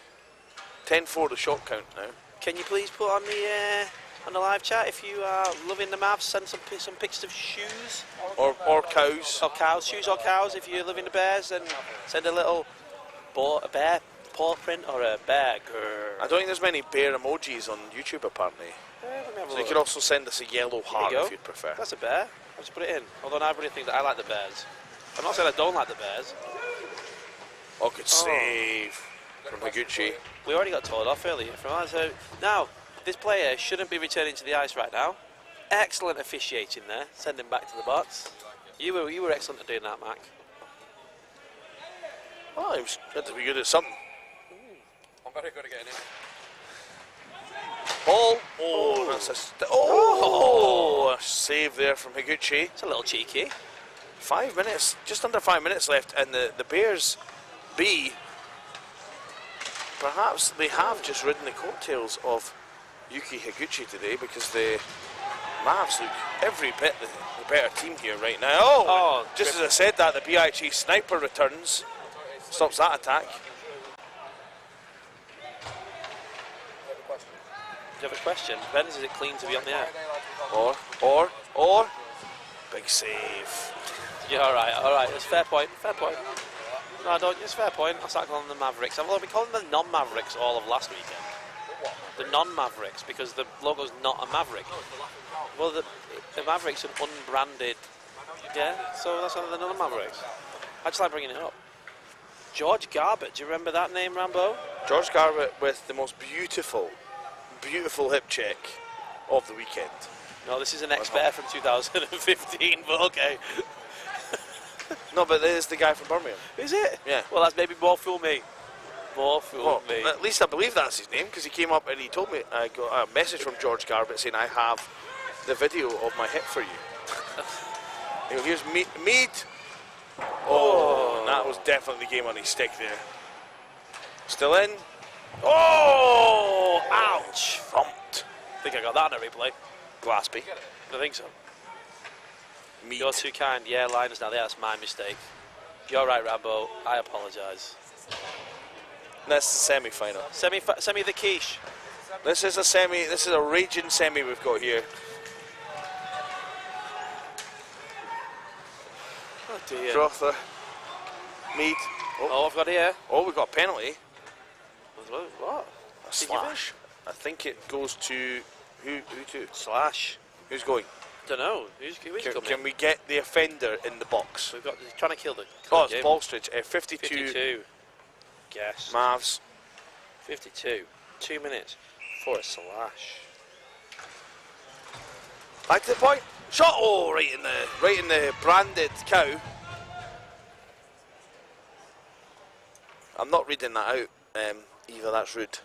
10-4 the shot count now. Can you please put on the live chat if you are loving the Mavs? Send some pictures of shoes Or cows. or cows, shoes or cows. If you're loving the Bears, and send a little a bear paw print or a bear. I don't think there's many bear emojis on YouTube apparently. Let me have a So you look. could also send us a yellow heart go. if you'd prefer. That's a bear. I'll just put it in. Although I really think that I like the Bears. I'm not saying I don't like the Bears. Oh, good save from Higuchi. We already got told off earlier from that. So now, this player shouldn't be returning to the ice right now. Excellent officiating there. Send him back to the box. You were excellent at doing that, Mac. Oh, he was had to be good at something. I'm very good at getting in. Ball. Oh, that's a a save there from Higuchi. It's a little cheeky. 5 minutes, just under 5 minutes left, and the Bears B. Perhaps they have just ridden the coattails of Yuki Higuchi today, because the Mavs look every bit the better team here right now. Oh, just as I said that, the BIG sniper returns, stops that attack. Do you have a question? Depends, is it clean to be on the air? Or, big save. Yeah, alright, it's fair point. No, I don't, it's fair point. I'll start calling them the Mavericks. I've been calling them the non-Mavericks all of last weekend. The non-Mavericks, because the logo's not a Maverick. Well, the Mavericks are unbranded. Yeah, so that's one of the non-Mavericks. I just like bringing it up. George Garbutt, do you remember that name, Rambo? George Garbutt with the most beautiful hip check of the weekend. No, this is an expert from 2015, but okay. No, but there's the guy from Birmingham. Is it? Yeah. Well, that's maybe more fool me. Well, at least I believe that's his name, because he came up and he told me, I got a message from George Garbutt saying, I have the video of my hit for you. You know, here's Mead. Oh, and that was definitely the game on his stick there. Still in. Oh, ouch. Thumped. I think I got that on a replay. Glaspie. I think so. Mead. You're too kind. Yeah, Linus now. That's my mistake. You're right, Rambo. I apologise. That's the semi-final. Semi the quiche. This is a semi. This is a raging semi we've got here. Oh dear. Crother, Mead. Oh, I've got here. Oh, we got a penalty. What? A slash. I think it goes to who to? Slash. Who's going? Don't know. Who's coming? Can we get the offender in the box? We've got trying to kill the. Oh, it's game. Ballstridge. 52. 52. Guess. Mavs. 52. 2 minutes for a slash. Back to the point. Shot. Oh, right in the branded cow. I'm not reading that out. Eva, that's rude.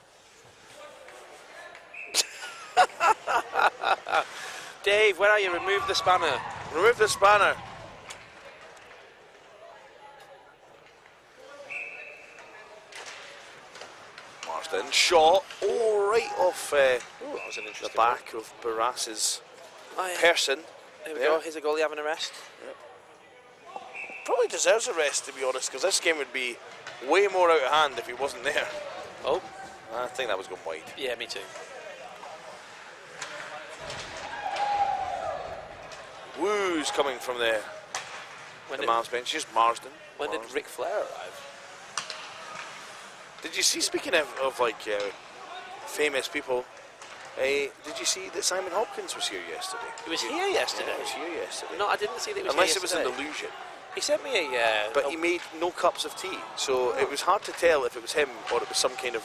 Dave, where are you? Remove the spanner. Remove the spanner. Marsden shot. Oh, right off Ooh, that was an the interesting back of Baras's one. Oh, yeah. person. There we there. go. Here's a goalie having a rest. Probably deserves a rest, to be honest, because this game would be way more out of hand if he wasn't there. Oh, I think that was going wide. yeah, me too. Woo's coming from the When Mavs bench. Just Marsden. did Marsden. Ric Flair arrive? Did you see, speaking of like famous people, did you see that Simon Hopkins was here yesterday? He was Did here you- yesterday. Yeah, he was here yesterday. No, I didn't see that he was Unless here it was an yesterday. illusion. He sent me a. But he made no cups of tea, so it was hard to tell if it was him or it was some kind of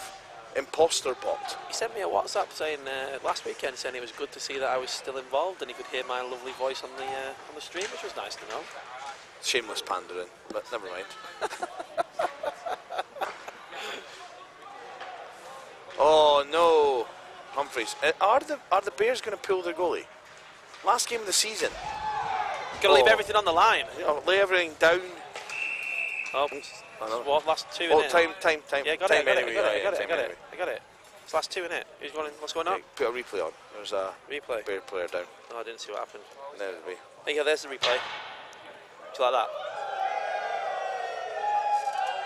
imposter bot. He sent me a WhatsApp saying last weekend saying it was good to see that I was still involved and he could hear my lovely voice on the stream, which was nice to know. Shameless pandering, but never mind. Oh no, Humphreys. Are the Bears going to pull their goalie? Last game of the season. Gotta leave Oh. everything on the line. You know, lay everything down. Oh, I know. what, last two in Oh, it? time. Yeah, got time it, got anyway. it, got it, yeah, got it, time got it, anyway. I got it. It's last two in it. What's going on? Okay, put a replay on. There's a Replay. Bear player down. Oh, I didn't see what happened. There it'll be. There you go, there's the replay. Just like that.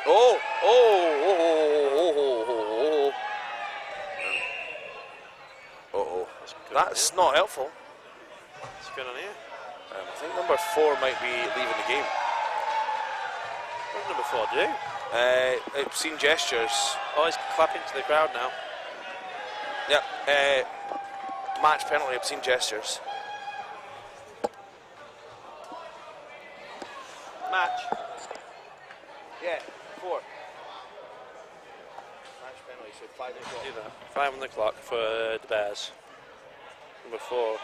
Oh, oh. Uh-oh. That's not helpful. What's going on here? I think number 4 might be leaving the game. What did number 4 do? Obscene gestures. Oh, he's clapping to the crowd now. Yeah. Match penalty, obscene gestures. Match. Yeah, 4. Match penalty, so 5 o'clock. Do that. 5 on the clock for the Bears. Number 4.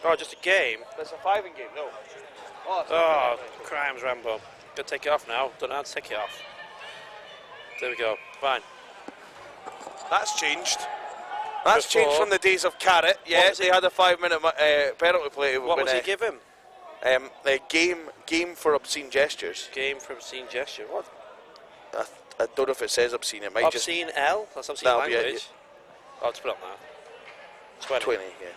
Oh, just a game? That's a 5 in game, no. Oh, it's Oh, crimes, Rambo. Gotta take it off now. Don't know how to take it off. There we go. Fine. That's changed. That's changed Before- from the days of Carrot. Yeah, was they it? had a 5-minute penalty play. What was he give him? The game for obscene gestures. Game for obscene gesture. What? I don't know if it says obscene. It might Obscene L? That's obscene That'll be it, language. Oh, let's put it on that. 20. 20. Yeah.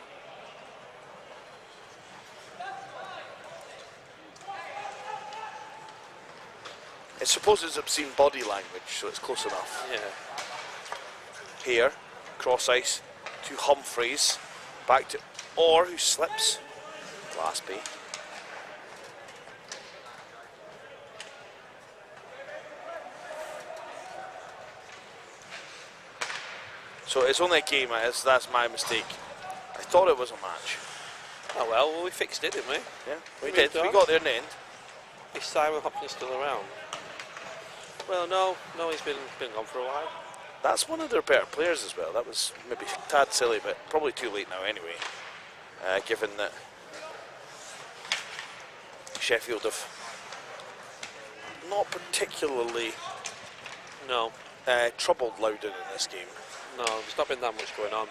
I suppose it's obscene body language, so it's close enough. Yeah. Here, cross ice to Humphreys, back to Orr, who slips. Glaspie. So it's only a game, that's my mistake. I thought it was a match. Oh well, we fixed it, didn't we? Yeah, we We did. moved We on. got there in the end. Is Simon Hopkins still around? Well, no, he's been gone for a while. That's one of their better players as well. That was maybe a tad silly, but probably too late now anyway, given that Sheffield have not particularly No, troubled Loudon in this game. no, there's not been that much going on.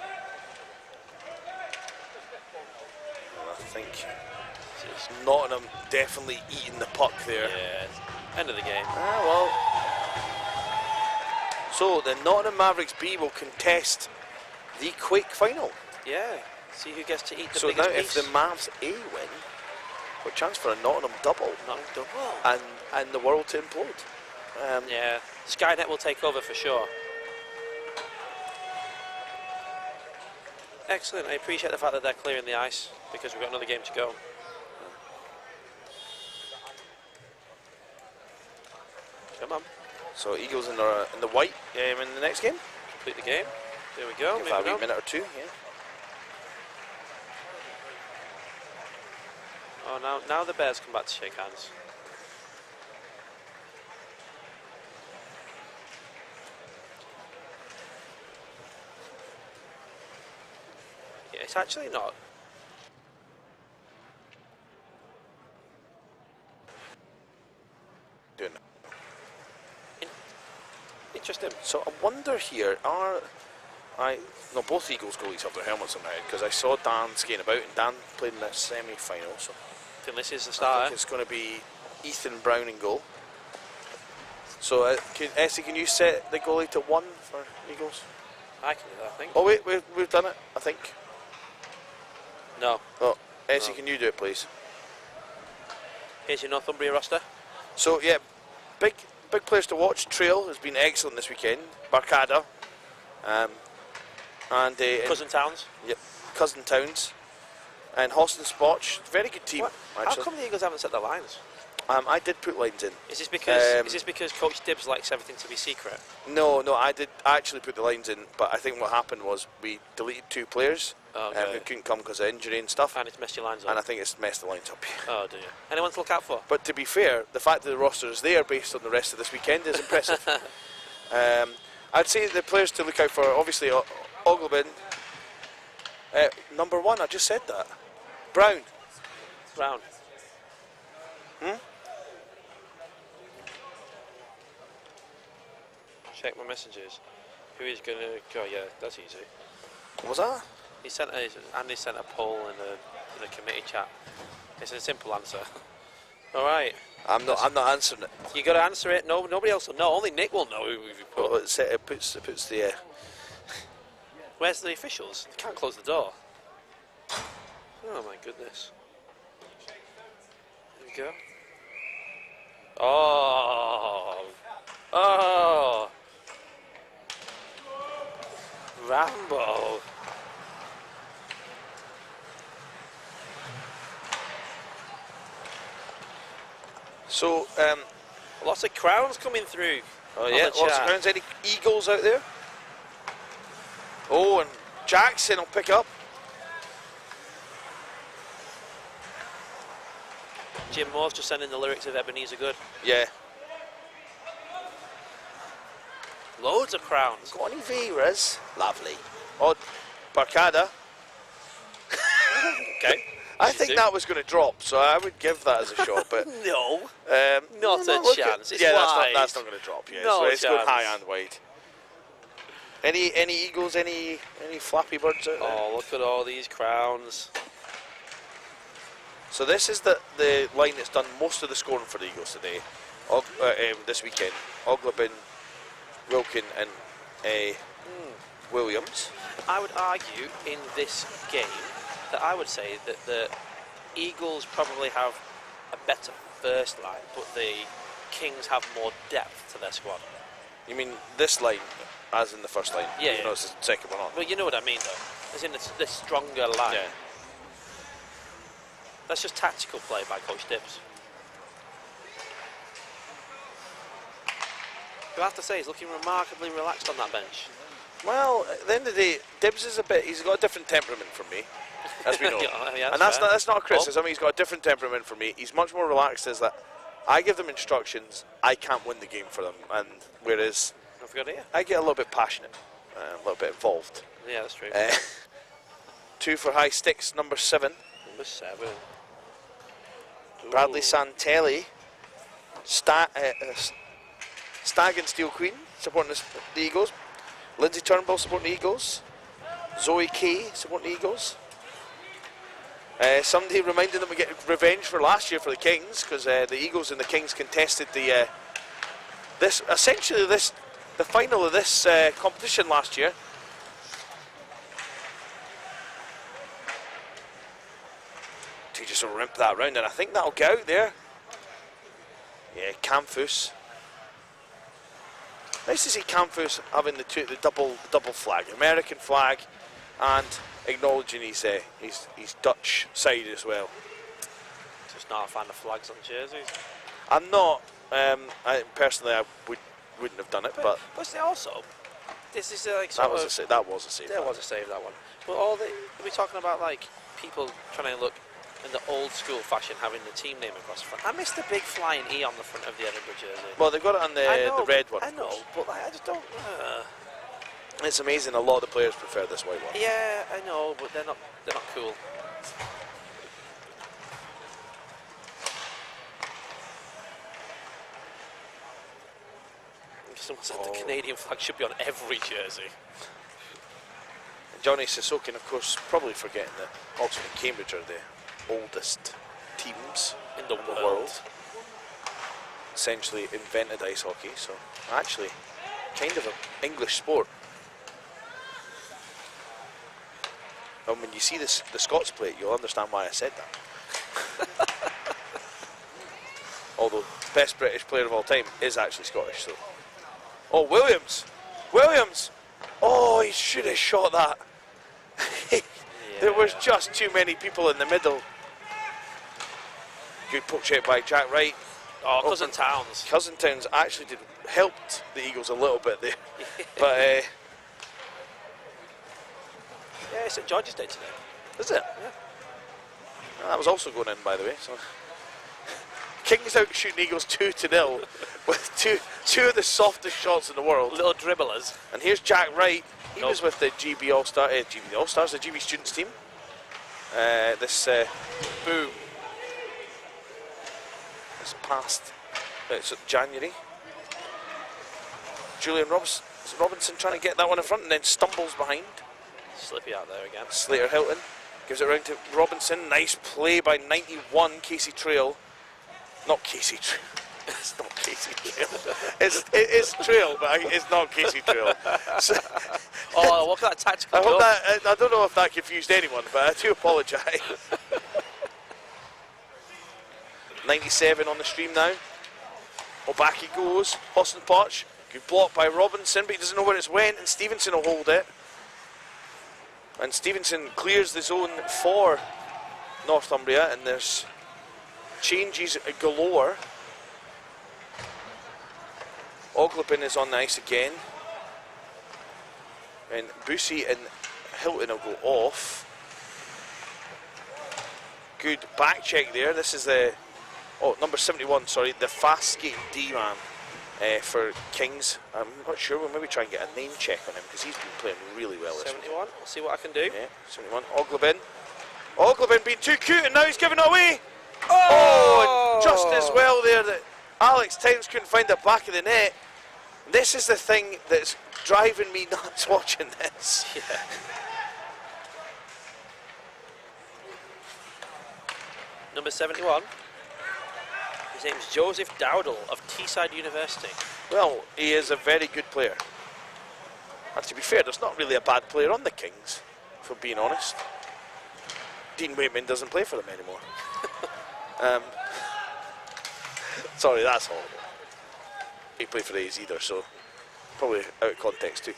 And I think It's just- Nottingham definitely eating the puck there. yeah, end of the game. Ah, well. So the Nottingham Mavericks B will contest the Quake final. Yeah, see who gets to eat the So biggest now if piece. the Mavs A win, got a chance for a Nottingham double Not double. and the world to implode. Yeah, Skynet will take over for sure. Excellent. I appreciate the fact that they're clearing the ice because we've got another game to go. Come on, So Eagles in the white in the next game. complete the game. There we go. Give that a moving wee on. minute or two. Yeah. Oh, now the Bears come back to shake hands. Yeah, it's actually not. Doing. Interesting. So I wonder here, both Eagles goalies have their helmets on their head because I saw Dan skating about and Dan played in the semi-final. So I think this is the I starter. think it's going to be Ethan Brown in goal. So Essie, can you set the goalie to 1 for Eagles? I can do that, I think. Oh wait, we've done it, I think. No. Oh, Essie, No. can you do it, please? Here's your Northumbria roster. So yeah, big players to watch. Trail has been excellent this weekend. Barcada, and Cousin Towns. yep, Cousin Towns, and Hoston Spotch. Very good team. What? How Actually, come the Eagles haven't set their lines? I did put lines in. Is this because Coach Dibbs likes everything to be secret? No, I did actually put the lines in, but I think what happened was we deleted 2 players Okay. who couldn't come because of injury and stuff, And it's messed your lines up. and I think it's messed the lines up. Oh dear. Anyone to look out for? But to be fair, the fact that the roster is there based on the rest of this weekend is impressive. I'd say the players to look out for, obviously, Oglebin. Number 1, I just said that. Brown. Brown. Check my messages. Who is going to go? Yeah, that's easy. What was that? Andy sent a poll in the committee chat. It's a simple answer. All right. I'm not answering it. You got to answer it. No, nobody else will know. Only Nick will know who we've put. Well, it puts the. Where's the officials? They can't close the door. Oh my goodness. There we go. Oh. Oh. Rambo. So, Lots of crowns coming through. oh on yeah, the lots of chat. crowns. Any Eagles out there? Oh, and Jackson will pick up. Jim Moore's just sending the lyrics of Ebenezer Good. Yeah. Loads of crowns. Got any Veras? Lovely. Oh, Barcada. Okay. I think that was going to drop, so I would give that as a shot. But No. not a chance. It's yeah, wide. that's not going to drop. Yeah, No so it's going chance. high and wide. Any Eagles? Any Flappy Birds out there? Oh, look at all these crowns. So this is the line that's done most of the scoring for the Eagles today, this weekend. Oglebin, Wilkin and Williams. I would argue in this game that I would say that the Eagles probably have a better first line, but the Kings have more depth to their squad. You mean this line, as in the first line? Yeah, even yeah. though it's the second one on. Well, you know what I mean, though. As in the stronger line. Yeah. That's just tactical play by Coach Dibbs. You have to say, he's looking remarkably relaxed on that bench. Well, at the end of the day, Dibbs is he's got a different temperament from me, as we know. Yeah, and that's fair. not a criticism, he's got a different temperament from me. He's much more relaxed as that I give them instructions, I can't win the game for them, and whereas I've got it here. I get a little bit passionate, a little bit involved. Yeah, that's true. 2 for high sticks, number 7. Number 7. Bradley Ooh. Santelli, Stag and Steel Queen supporting the Eagles. Lindsay Turnbull supporting the Eagles. Zoe Kay supporting the Eagles. Somebody reminded them to get revenge for last year for the Kings, because the Eagles and the Kings contested the final of this competition last year. To just rimp that round, and I think that'll get out there. Yeah, Campus. Nice to see Campus having the double flag, American flag, and acknowledging his Dutch side as well. Just not a fan of flags on jerseys. I'm not. Personally, I wouldn't have done it, but they also, this is like that was a save. That was a save. There was a save, that one. But are we talking about like people trying to look in the old school fashion, having the team name across the front? I miss the big flying E on the front of the Edinburgh jersey. Well, they've got it on the red one. I know, but like, I just don't. It's amazing. A lot of the players prefer this white one. Yeah, I know, but they're not cool. Someone said the Canadian flag should be on every jersey. And Johnny Sissoko, of course, probably forgetting that Oxford and Cambridge are the oldest teams in the world. world. Essentially invented ice hockey, so actually kind of an English sport. And when you see the Scots play it, you'll understand why I said that. Although the best British player of all time is actually Scottish, so. Oh, Williams! Williams! Oh, he should have shot that. There was just too many people in the middle. Good poke check by Jack Wright. Oh, Cousin Towns. Cousin Towns actually helped the Eagles a little bit there. But yeah, St George's Day today. is it? Yeah. That was also going in, by the way. So Kings out shooting Eagles 2-0 with two of the softest shots in the world. Little dribblers. And here's Jack Wright. He was with the GB All-Stars, the GB Students team. Boom. This past January. Julian Robinson trying to get that one in front and then stumbles behind. Slippy out there again. Slater Hilton gives it around to Robinson. Nice play by 91 Casey Trail. Not Casey Trail. It's not Casey Trail. It is Trail, but it's not Casey Trail. So, oh, what that tactical I hope I don't know if that confused anyone, but I do apologise. 97 on the stream now. Oh, back he goes. Austin Potch. Good block by Robinson, but he doesn't know where it's went, and Stevenson will hold it. And Stevenson clears the zone for Northumbria, and there's changes galore. Oglebin is on the ice again. And Busey and Hilton will go off. Good back check there. This is the number 71, sorry, the fast skating D-man for Kings. I'm not sure, we'll maybe try and get a name check on him because he's been playing really well this week. 71, we'll see what I can do. Yeah, 71, Oglebin being too cute and now he's giving it away. Oh, just as well there that Alex Towns couldn't find the back of the net. This is the thing that's driving me nuts watching this. Yeah. Number 71. His name's Joseph Dowdle of Teesside University. Well, he is a very good player. And to be fair, there's not really a bad player on the Kings, for being honest. Dean Waitman doesn't play for them anymore. Sorry, that's horrible. He played for A's either, so probably out of context too.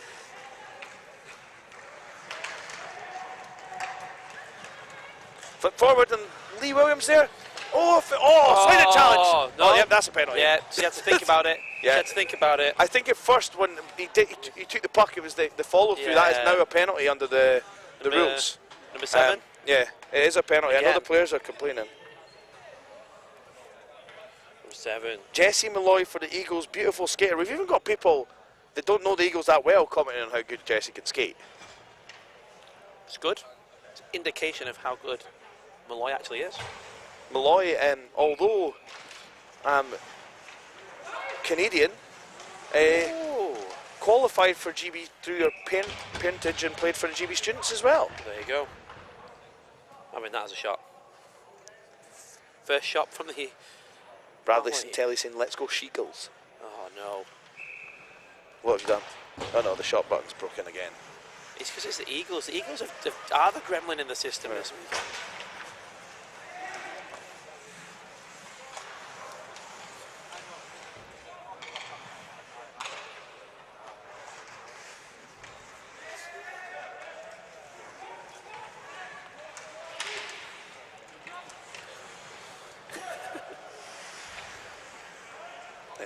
Flip forward and Lee Williams there. Sliding challenge. No. Oh, yeah, that's a penalty. Yeah, so you have to think about it. Yeah. You have to think about it. I think at first when he took the puck, it was the follow through. That is now a penalty under the rules. Number 7? Yeah, it is a penalty. I know the players are complaining. Number 7. Jesse Malloy for the Eagles, beautiful skater. We've even got people that don't know the Eagles that well commenting on how good Jesse can skate. It's good. It's an indication of how good Malloy actually is. Malloy, although Canadian, qualified for GB through your parentage and played for the GB Students as well. There you go. I mean, that was a shot. First shot from the... Bradley Santelli saying, let's go Sheagles. Oh, no. What have you done? Oh no, the shot button's broken again. It's because it's the Eagles. The Eagles are the gremlin in the system this weekend.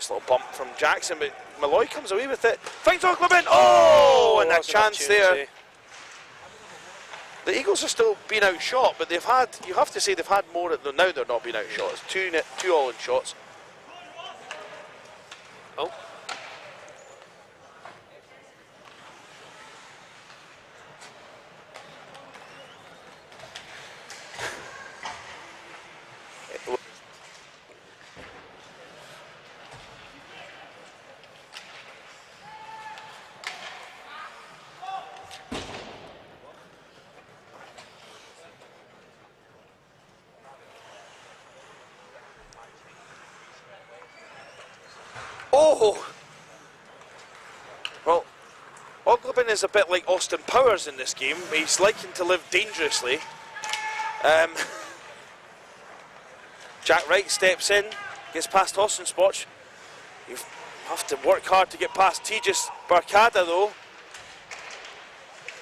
Nice little bump from Jackson, but Malloy comes away with it. Finds Oglebin. Oh, and a that's an chance there. opportunity. The Eagles are still being outshot, but they've had, you have to say they've had more, now they're not being outshot. It's two all-in shots. Oh. Oh! Well, Oglebin is a bit like Austin Powers in this game. He's liking to live dangerously. Jack Wright steps in, gets past Austin Spotch. You have to work hard to get past Tejas Barcada though.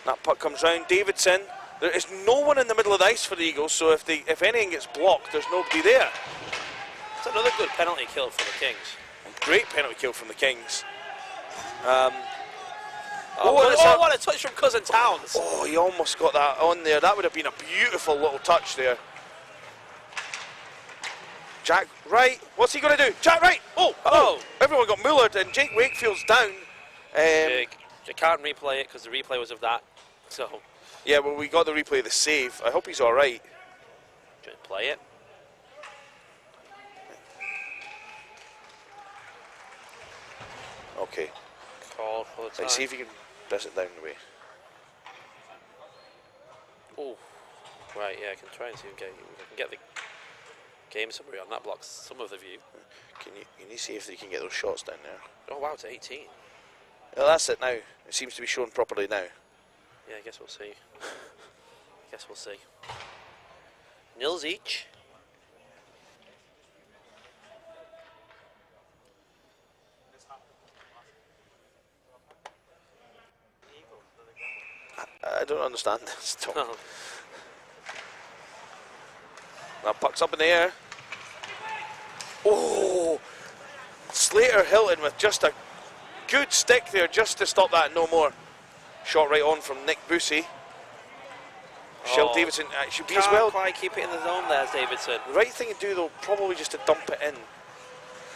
That puck comes round. Davidson. There is no one in the middle of the ice for the Eagles, so if anything gets blocked, there's nobody there. It's another good penalty kill for the Kings. Great penalty kill from the Kings. What a touch from Cousin Towns. Oh, he almost got that on there. That would have been a beautiful little touch there. Jack Wright, what's he going to do? Jack Wright! Oh! Everyone got mullered and Jake Wakefield's down. You can't replay it because the replay was of that. So, yeah, well, we got the replay of the save. I hope he's all right. just play it. Okay. Call for the time. Let's see if you can press it down the way. Oh, right, yeah, I can try and see if we can get the game summary on that blocks some of the view. Can you see if you can get those shots down there? Oh wow, it's 18. Well, that's it now. It seems to be shown properly now. Yeah, I guess we'll see. Guess we'll see. Nils each. I don't understand this. Oh. That puck's up in the air. Oh! Slater Hilton with just a good stick there just to stop that. No more. Shot right on from Nick Busey. Shell Davidson should be as well. Can't quite keep it in the zone there, Davidson. The right thing to do though, probably just to dump it in,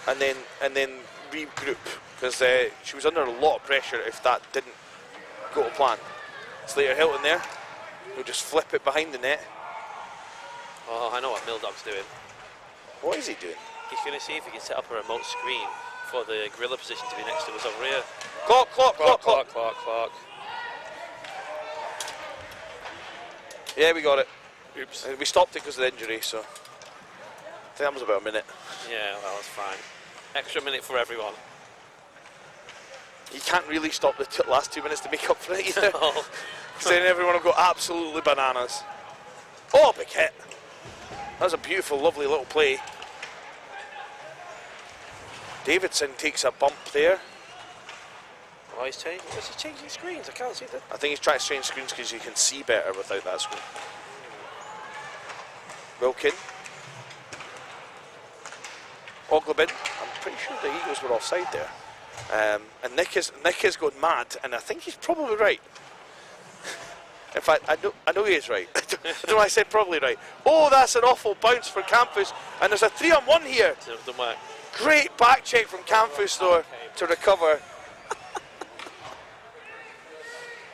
and then regroup, because she was under a lot of pressure if that didn't go to plan. Slater Hilton there. He'll just flip it behind the net. Oh, I know what Mildog's doing. What is he doing? He's going to see if he can set up a remote screen for the gorilla position to be next to us over here. Clock. Clock. Yeah, we got it. Oops. We stopped it because of the injury, so I think that was about a minute. Yeah, well, that's fine. Extra minute for everyone. You can't really stop the last 2 minutes to make up for it either. No. Because then everyone will go absolutely bananas. Oh, big hit. That was a beautiful, lovely little play. Davidson takes a bump there. Oh, he's changing screens. I can't see that. I think he's trying to change screens because you can see better without that screen. Wilkin. Oglebin. I'm pretty sure the Eagles were offside there. And Nick is going mad, and I think he's probably right. In fact, I know he is right. I don't know why I said probably right. Oh, that's an awful bounce for Campus, and there's a 3-on-1 here. Don't work. Great back check from Campus though to recover.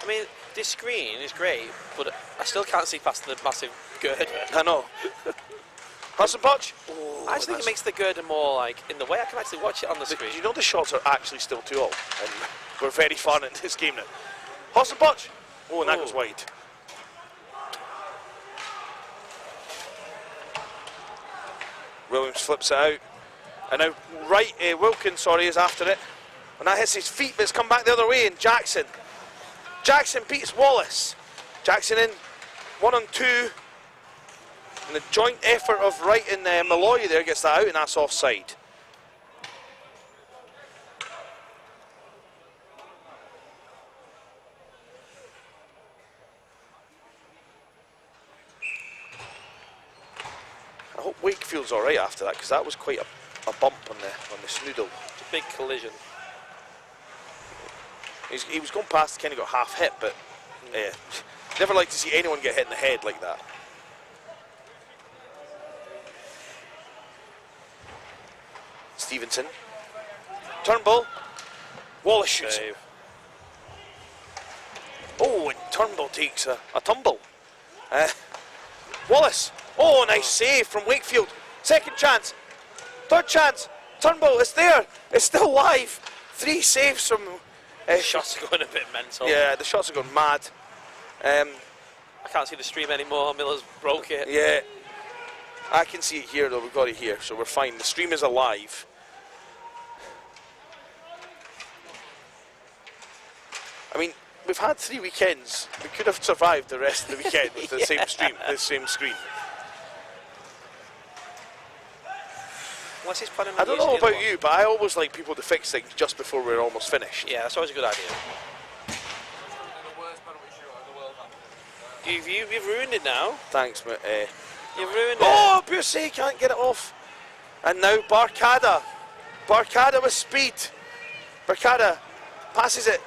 I mean, this screen is great, but I still can't see past the massive girder. I know. Hudson Butch. Oh, I just think it makes the girder more like in the way I can actually watch it on the But screen. do you know the shots are actually still 2-all, and we're very fun in this game now. Hudson Butch. Oh, and that goes wide. Williams flips it out, and now Wilkins, is after it, and that hits his feet, but it's come back the other way. And Jackson beats Wallace. Jackson in 1-on-2. And the joint effort of Wright and Malloy there gets that out, and that's offside. I hope Wakefield's all right after that, because that was quite a bump on the snoodle. big collision. He was going past, kind of got half hit, but never like to see anyone get hit in the head like that. Stevenson. Turnbull. Wallace shoots. Save. Oh, and Turnbull takes a tumble. Wallace. Oh, nice save from Wakefield. Second chance. Third chance. Turnbull, it's there. It's still live. 3 saves from... Shots are going a bit mental. Yeah, the shots are going mad. I can't see the stream anymore. Miller's broke it. Yeah. I can see it here, though. We've got it here, so we're fine. The stream is alive. I mean, we've had 3 weekends. We could have survived the rest of the weekend with the same stream, the same screen. Unless he's planning on I don't using know the other about one. you, but I always like people to fix things just before we're almost finished. Yeah, that's always a good idea. The worst penalty shooter in the world. You've ruined it now. Thanks, mate. You've ruined Oh, Bussy can't get it off. And now Barcada. Barcada with speed. Barcada passes it.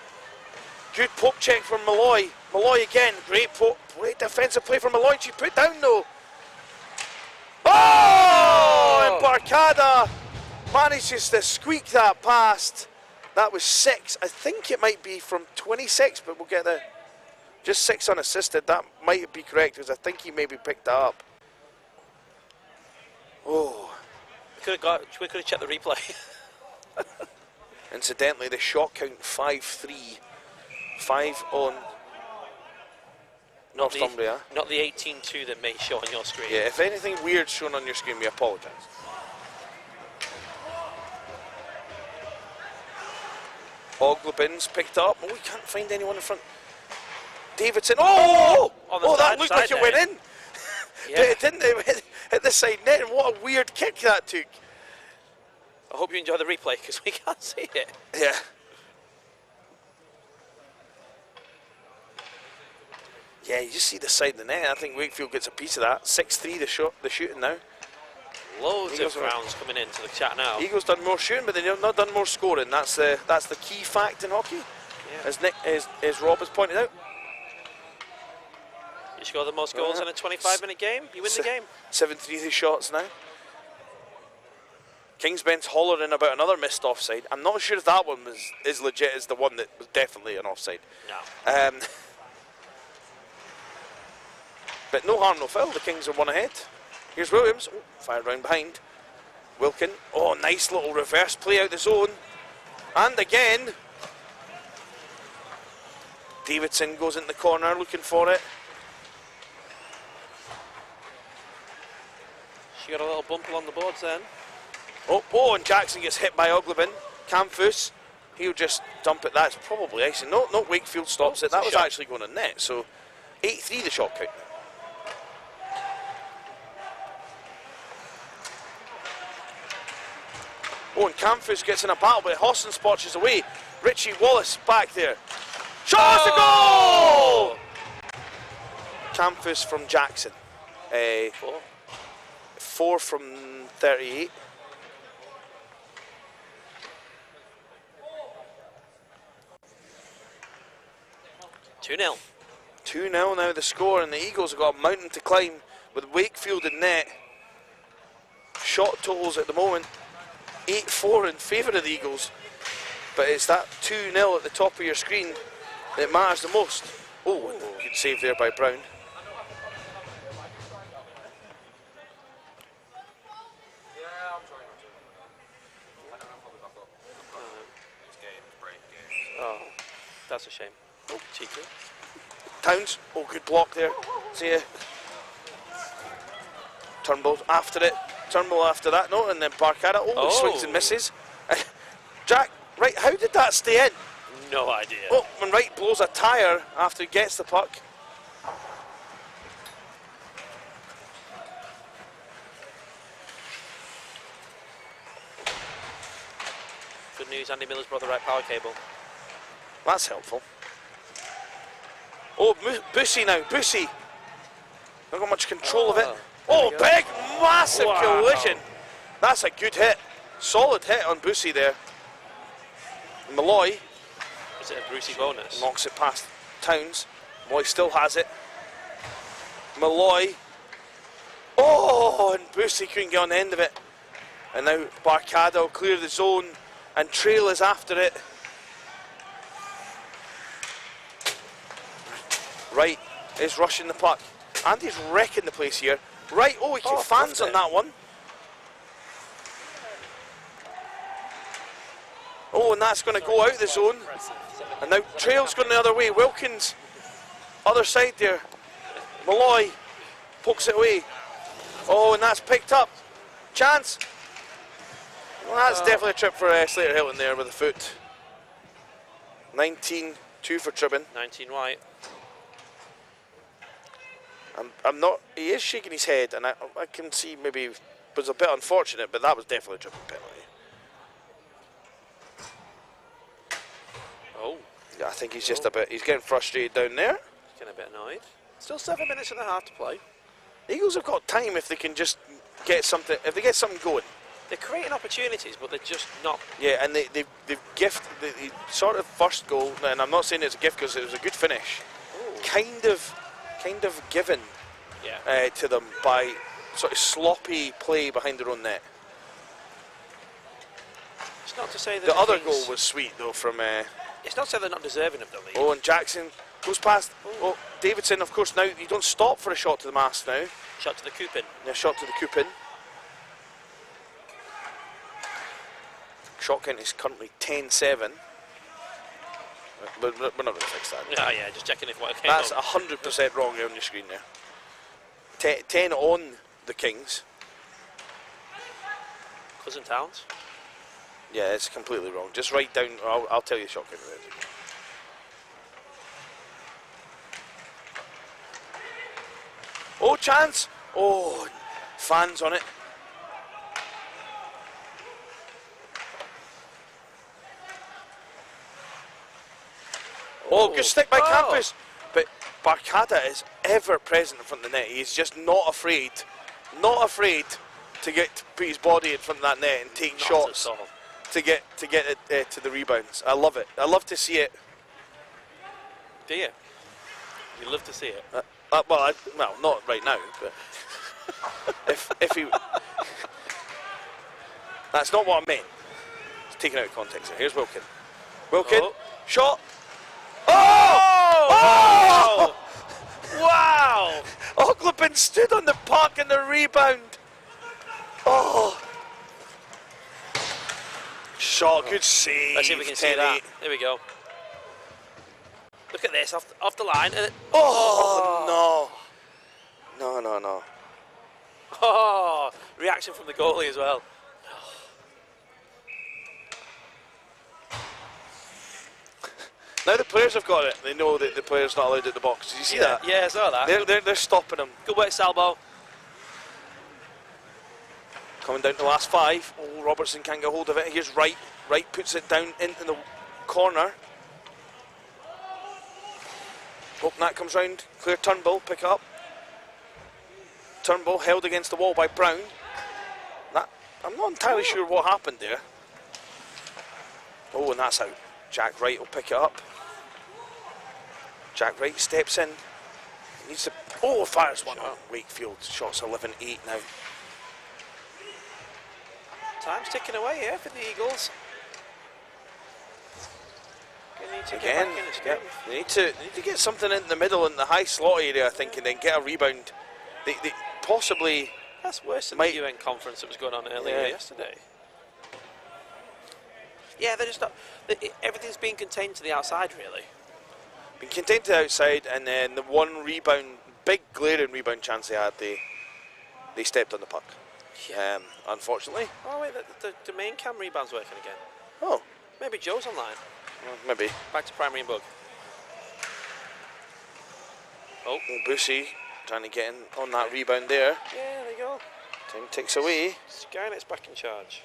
Good poke check from Malloy. Malloy again. Great defensive play from Malloy. She put down though. Oh! And Barcada manages to squeak that past. That was 6. I think it might be from 26, but we'll get the just 6 unassisted. That might be correct because I think he maybe picked that up. Oh. We could have checked the replay. Incidentally, the shot count 5-3. 5 on Northumbria. Not the 18-2 that may show on your screen. Yeah, if anything weird's shown on your screen, we apologise. Oglebin's picked up. Oh, we can't find anyone in front. Davidson. Oh! On the Oh, that side- looked side like it went net. in. Yeah. But it didn't. It hit the side net. And what a weird kick that took. I hope you enjoy the replay because we can't see it. Yeah. Yeah, you just see the side of the net. I think Wakefield gets a piece of that. 6-3 the shooting now. Loads Eagles of rounds coming into the chat now. Eagles done more shooting, but they've not done more scoring. That's the key fact in hockey, Yeah. as Rob has pointed out. You score the most goals in a 25-minute game, you win the game. 7-3 the shots now. Kingsben's hollering about another missed offside. I'm not sure if that one was as legit as the one that was definitely an offside. No. But no harm, no foul. The Kings are 1 ahead. Here's Williams. Oh, fired round behind. Wilkin. Oh, nice little reverse play out the zone. And again. Davidson goes in the corner looking for it. She got a little bump along the boards then. Oh, and Jackson gets hit by Oglebin. Camfus. He'll just dump it. That's probably icing. No, Wakefield stops it. That was actually going to net. So 8-3 the shot count. Oh, and Camfus gets in a battle, but Hosson spotches away. Richie Wallace back there. Shot the goal! Camfus from Jackson. 4 from 38. Two 2-0. 2-0 now the score, and the Eagles have got a mountain to climb with Wakefield in net. Shot totals at the moment 8-4 in favour of the Eagles, but it's that 2-0 at the top of your screen that matters the most. Oh, and good save there by Brown. Oh, that's a shame. Oh, cheeky. Towns, oh, good block there. See ya. Turnbull after it. Turnbull after that, no, and then Barcada. Oh, he swings and misses. Jack, right, how did that stay in? No idea. Oh, when Wright blows a tyre after he gets the puck. Good news, Andy Miller's brought the right power cable. That's helpful. Oh, Bussy now, Bussy. Not got much control of it. Oh, big, massive collision. That's a good hit. Solid hit on Bussy there. Malloy Is it a Brucey bonus? knocks it past Towns. Malloy still has it. Malloy. Oh, and Boosie couldn't get on the end of it. And now Barcada will clear the zone, and Trail is after it. Wright is rushing the puck. Andy's wrecking the place here. Right, oh, he Oh, fans fluffed on it. that one. Oh, and that's going to go out the zone. And now Trail's going the other way. Wilkins, other side there. Malloy pokes it away. Oh, and that's picked up. Chance. Well, that's definitely a trip for Slater Hilton there with a foot. 19-2 for Tribbin. 19 white. I'm not. He is shaking his head, and I can see maybe it was a bit unfortunate, but that was definitely a triple penalty. Oh, Yeah, I think he's just a bit. He's getting frustrated down there. getting a bit annoyed. Still 7 minutes and a half to play. The Eagles have got time if they can just get something. If they get something going. They're creating opportunities, but they're just not. Yeah, and they've gift the sort of first goal, and I'm not saying it's a gift because it was a good finish. Ooh. Kind of given Yeah. to them by sort of sloppy play behind their own net. It's not to say that The other Kings- goal was sweet though from. It's not to say they're not deserving of the lead. Oh, and Jackson goes past. Oh, Davidson, of course. Now you don't stop for a shot to the mast now. Shot to the Coupin. Yeah, shot to the Coupin. Shot count is currently 10-7. But we're not going to fix that. Yeah, just checking if what came That's on. 100% wrong on your screen there. 10 on the Kings. Cousin Towns. Yeah, it's completely wrong. Just write down. I'll tell you the shot count. Oh, chance! Oh, fans on it. Oh, good stick by Campus. But Barcada is ever present in front of the net. He's just not afraid to put his body in front of that net and take Not shots at all. to get it to the rebounds. I love it. I love to see it. Do you? You love to see it. Well, not right now, but if he, that's not what I meant. It's taken out of context. Here's Wilkin. Wilkin, Oh. shot. Oh! Wow! Oglebin stood on the puck and the rebound. Oh! Shot, good save. Let's see if we can see that. Here we go. Look at this, off the line. And Oh, no. No. oh, reaction from the goalie as well. Now the players have got it. They know that the player's not allowed at the box. Did you see that? Yeah, I saw that. They're stopping him. Good work, Salbo. Coming down to the last 5. Oh, Robertson can't get hold of it. Here's Wright. Wright puts it down into the corner. Hope that comes round. Clear Turnbull, pick up. Turnbull held against the wall by Brown. I'm not entirely sure what happened there. Oh, and that's out. Jack Wright will pick it up. Jack Wright steps in. Needs to. Oh, fires one on Wakefield. Shots 11-8 now. Time's ticking away here for the Eagles. They need to Again, get back in this yep. game. They need to get something in the middle in the high slot area, I think, and then get a rebound. They possibly. That's worse than Might- the UN conference that was going on earlier Yeah. yesterday. Yeah, they're just not. Everything's been contained to the outside, really. Been contained to the outside, and then the one rebound, big glaring rebound chance they had, they stepped on the puck. Unfortunately. Oh wait, the main cam rebound's working again. Oh, Maybe Joe's online. well, maybe. Back to primary and bug. Oh, Bussy trying to get in on that rebound there. yeah, there you go. Time ticks away. Skynet's back in charge.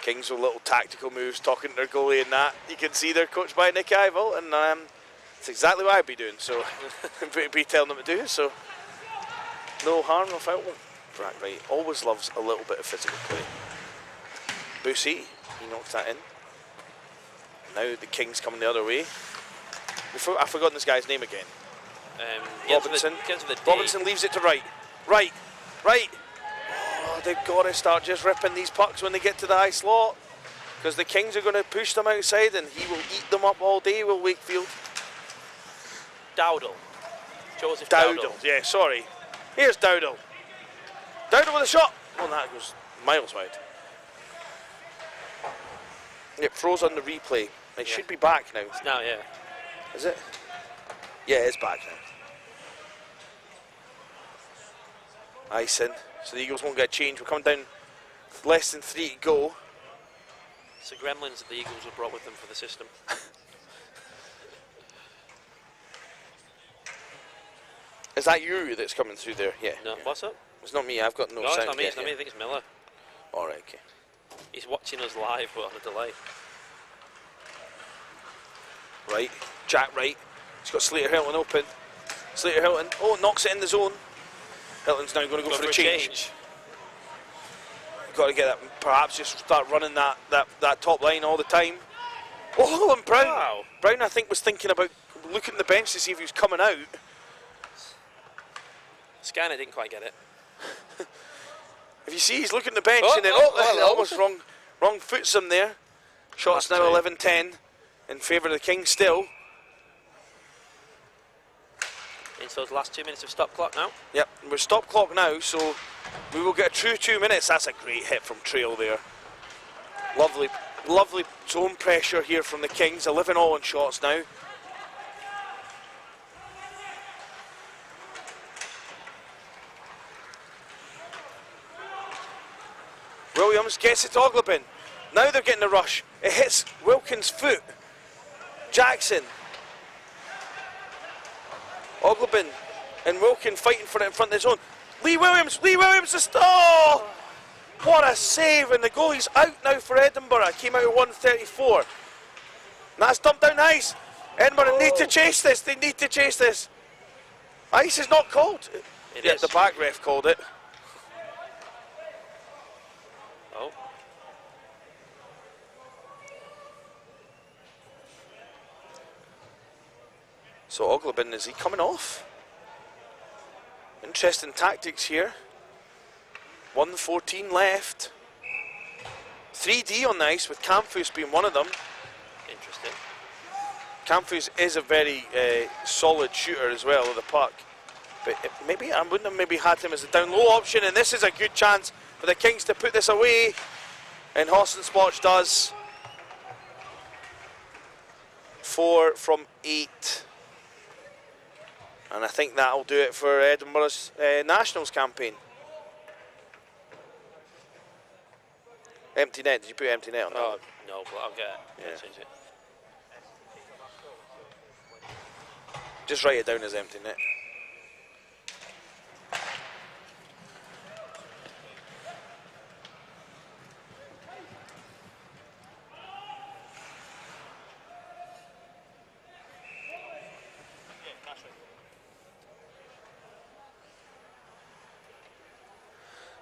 Kings with little tactical moves, talking to their goalie and that. You can see they're coached by Nick Ivel, and it's exactly what I'd be doing. So, be telling them to do. So, No harm, no foul. Brack Wright always loves a little bit of physical play. Boosie, he knocks that in. Now the King's coming the other way. I've forgotten this guy's name again. Robinson. Robinson leaves it to Wright. Wright. Oh, they've got to start just ripping these pucks when they get to the high slot. Because the Kings are going to push them outside and he will eat them up all day, will Wakefield. Dowdle. Joseph Dowdle. Yeah, sorry. Here's Dowdle. Dowdle with a shot. Oh, that goes miles wide. It froze on the replay. It should be back now. Now, yeah. Is it? Yeah, it's back now. Icing. So the Eagles won't get a change. We're coming down less than 3 to go. It's the gremlins that the Eagles have brought with them for the system. Is that you that's coming through there? Yeah. No, what's up? It's not me. I've got no No, sound. it's not me. yet, It's not me. I think it's Miller. All right. Okay. He's watching us live, but on a delay. Right. Jack Wright. He's got Slater Hilton open. Slater Hilton. Oh, knocks it in the zone. Hilton's now going to go for a change. Got to get that. Perhaps just start running that top line all the time. Oh, and Brown. Wow. Brown, I think, was thinking about looking at the bench to see if he was coming out. Scanner didn't quite get it. If you see, he's looking at the bench Oh, and then hello. almost wrong foots him there. Shots now 11-10 in favour of the Kings still. Into those last 2 minutes of stop clock now. Yep, we're stop clock now, so we will get a true 2 minutes. That's a great hit from Trail there. Lovely zone pressure here from the Kings. 11 all in shots now. Williams gets it to Oglebin. Now they're getting the rush. It hits Wilkins' foot. Jackson. Oglebin and Wilkin fighting for it in front of his own. Lee Williams the stall! What a save, and the goalie's out now for Edinburgh. Came out at 134. And that's dumped down ice. Edinburgh need to chase this. They need to chase this. Ice is not called. It Yeah, is. the back ref called it. Oh. So Oglebin, is he coming off? Interesting tactics here. 1:14 left. 3D on the ice with Campus being one of them. Interesting. Campus is a very solid shooter as well of the puck. But maybe I wouldn't have maybe had him as a down low option, and this is a good chance for the Kings to put this away. And Hostin Splotch does. 4 from 8. And I think that'll do it for Edinburgh's Nationals campaign. Empty net. Did you put empty net on that? Oh, no, but I'll get it. Yeah. I'll change it. Just write it down as empty net.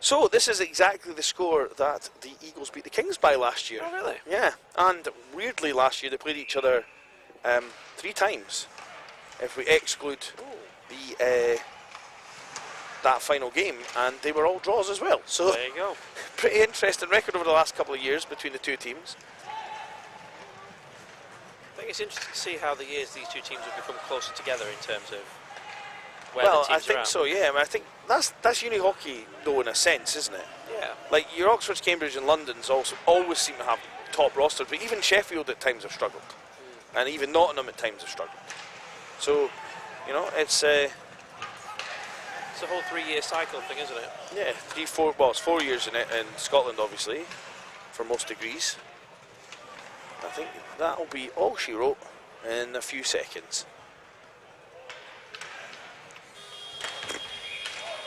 So this is exactly the score that the Eagles beat the Kings by last year. Oh, really? Yeah, and weirdly last year they played each other 3 times. If we exclude the that final game, and they were all draws as well. So There you go. pretty interesting record over the last couple of years between the two teams. I think it's interesting to see how the years these two teams have become closer together in terms of where Well, the teams I think are at. so. Yeah, I mean, I think that's uni hockey though in a sense, isn't it? Yeah. Like your Oxfords, Cambridge, and London's also always seem to have top rosters, but even Sheffield at times have struggled, and even Nottingham at times have struggled. So, you know, it's It's a whole 3-year cycle thing, isn't it? yeah, 3, 4. Well, it's 4 years in it in Scotland, obviously, for most degrees. I think that'll be all she wrote in a few seconds.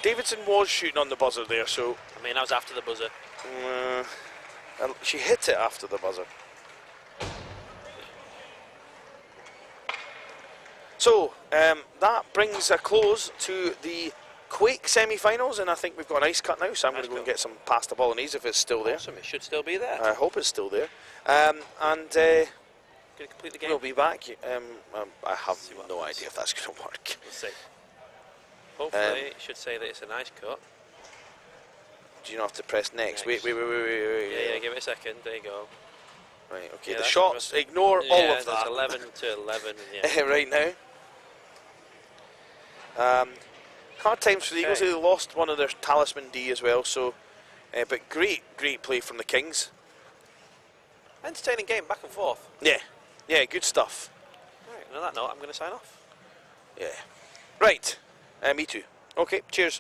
Davidson was shooting on the buzzer there, so I mean, that was after the buzzer. she hit it after the buzzer. So that brings a close to the Quake semi-finals, and I think we've got an ice cut now, so I'm going Ice to go and cut. get some pasta bolognese if it's still there. Awesome, it should still be there. I hope it's still there. And Going to complete the game. we'll be back. I have See what no happens. idea if that's going to work. Let's see. Hopefully, it should say that it's a nice cut. Do you not have to press next? Wait. Yeah, give it a second. There you go. Right, okay, Yeah, the that's shots, good. ignore all Yeah, of that's that. 11 to 11. Yeah. Right now. Hard times for the Eagles. Okay. They lost one of their talisman D as well, so but great play from the Kings. Entertaining game, back and forth. Yeah, good stuff. Right, and on that note, I'm going to sign off. Yeah. Right, me too. Okay, cheers.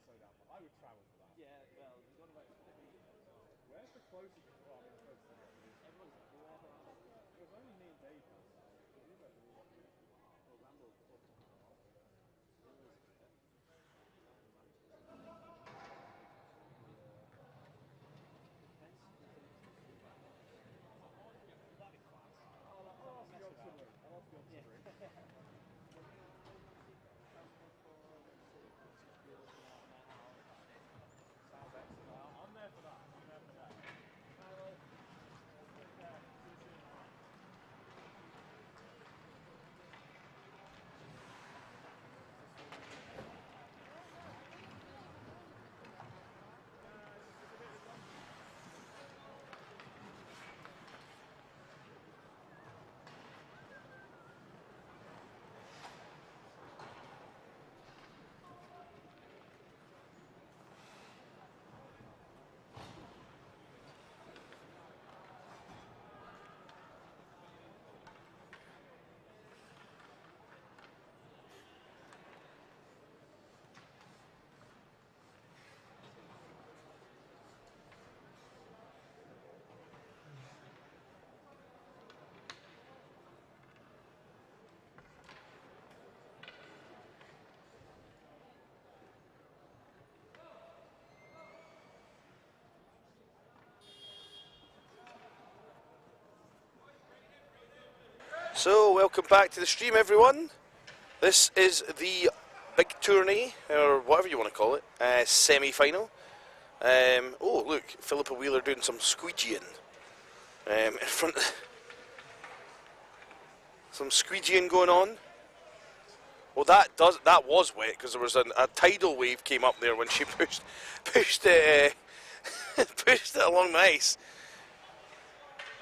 slow down. I would travel for that. Yeah, well, we've got about 50 minutes. Where's the closest? Well, I mean, the closest one is. Everyone's whoever. It was only me and Dave. We went to all watching it. Oh, Rambo's up to I'll ask the auxiliary. I'll ask the auxiliary. Sounds excellent. I'm there for that. I'm there for that. Well, take care. See you soon. So, welcome back to the stream, everyone. This is the big tourney, or whatever you want to call it, semi-final. Oh, look, Philippa Wheeler doing some squeegeeing in front. Some squeegeeing going on. Well, that was wet because there was a tidal wave came up there when she pushed it pushed it along the ice.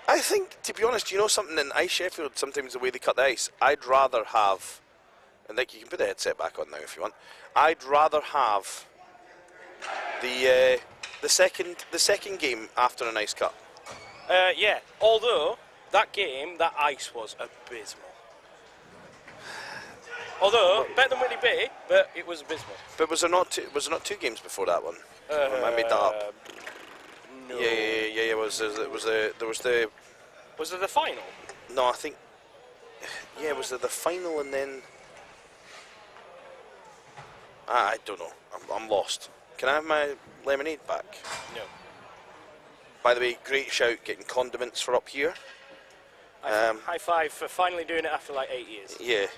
I think, to be honest, you know something, in Ice Sheffield, sometimes the way they cut the ice, I'd rather have, and like you can put the headset back on now if you want, I'd rather have the second game after an ice cut. Yeah, although that game, that ice was abysmal. Although, better than Whitney Bay, but it was abysmal. But was there not two games before that one? Or I made that up. No. Yeah. Was it the final? No, I think. Yeah, was there the final and then? I don't know. I'm lost. Can I have my lemonade back? No. By the way, great shout getting condiments for up here. High five for finally doing it after like 8 years. Yeah.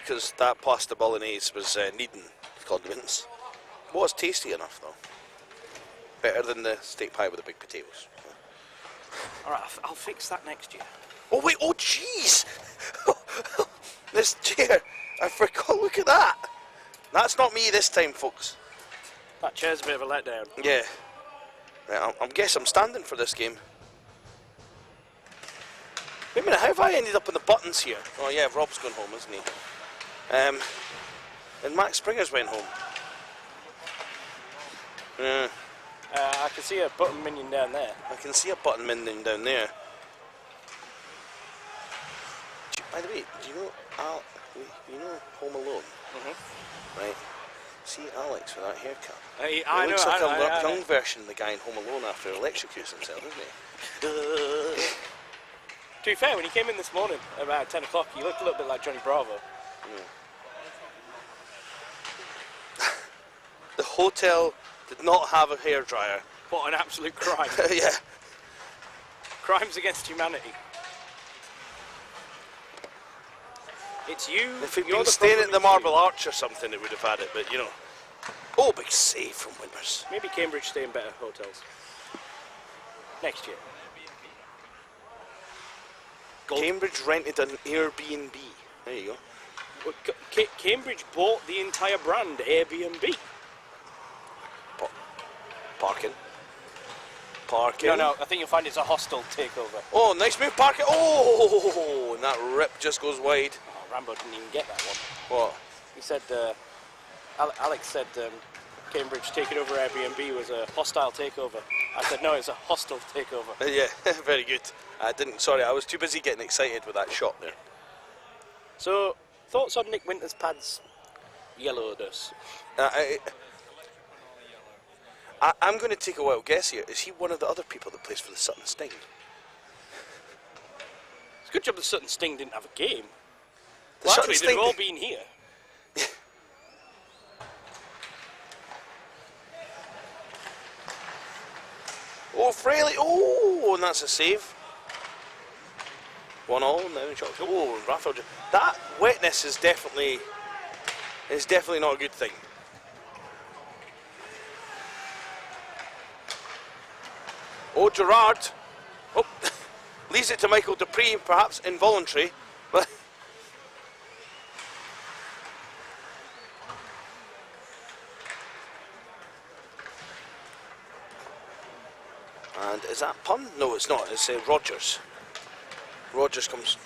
Because that pasta bolognese was needing condiments. Was tasty enough though. Better than the steak pie with the big potatoes. Alright, I'll fix that next year. Oh wait, oh jeez! This chair, I forgot, look at that! That's not me this time, folks. That chair's a bit of a letdown. Yeah. Right, I guess I'm standing for this game. Wait a minute, how have I ended up on the buttons here? Oh yeah, Rob's gone home, isn't he? And Max Springer's went home. Yeah. I can see a button minion down there. I can see a button minion down there. By the way, do you know Home Alone? Right. See Alex with that haircut. I looks know, like I a know. young version of the guy in Home Alone after he electrocutes himself, doesn't he? To be fair, when he came in this morning about 10 o'clock, he looked a little bit like Johnny Bravo. The hotel did not have a hairdryer. What an absolute crime. Yeah. Crimes against humanity. It's you. If he'd you're been the staying problem, at the it's Marble you. Arch or something, it would have had it, but you know. Oh, big save from Winters. Maybe Cambridge stay in better hotels. Next year. Cambridge rented an Airbnb. There you go. Well, Cambridge bought the entire brand Airbnb. Parking. No, I think you'll find it's a hostile takeover. Oh, nice move, Parking. Oh, and that rip just goes wide. Oh, Rambo didn't even get that one. What? He said, Alex said Cambridge taking over Airbnb was a hostile takeover. I said, no, it's a hostile takeover. Yeah, very good. Sorry, I was too busy getting excited with that shot there. So, thoughts on Nick Winter's pads? yellowness. I'm going to take a wild guess here. Is he one of the other people that plays for the Sutton Sting? It's a good job the Sutton Sting didn't have a game. The Well, Sutton actually, they've Sting- all been here. Oh, Fraley! Oh, and that's a save. 1-all. Now shot. Oh, Raphael. That wetness is definitely not a good thing. Oh, Gerard. Oh, leaves it to Michael Dupree, perhaps involuntary, but. And is that Pun? No, it's not. It's Rogers. Rogers comes.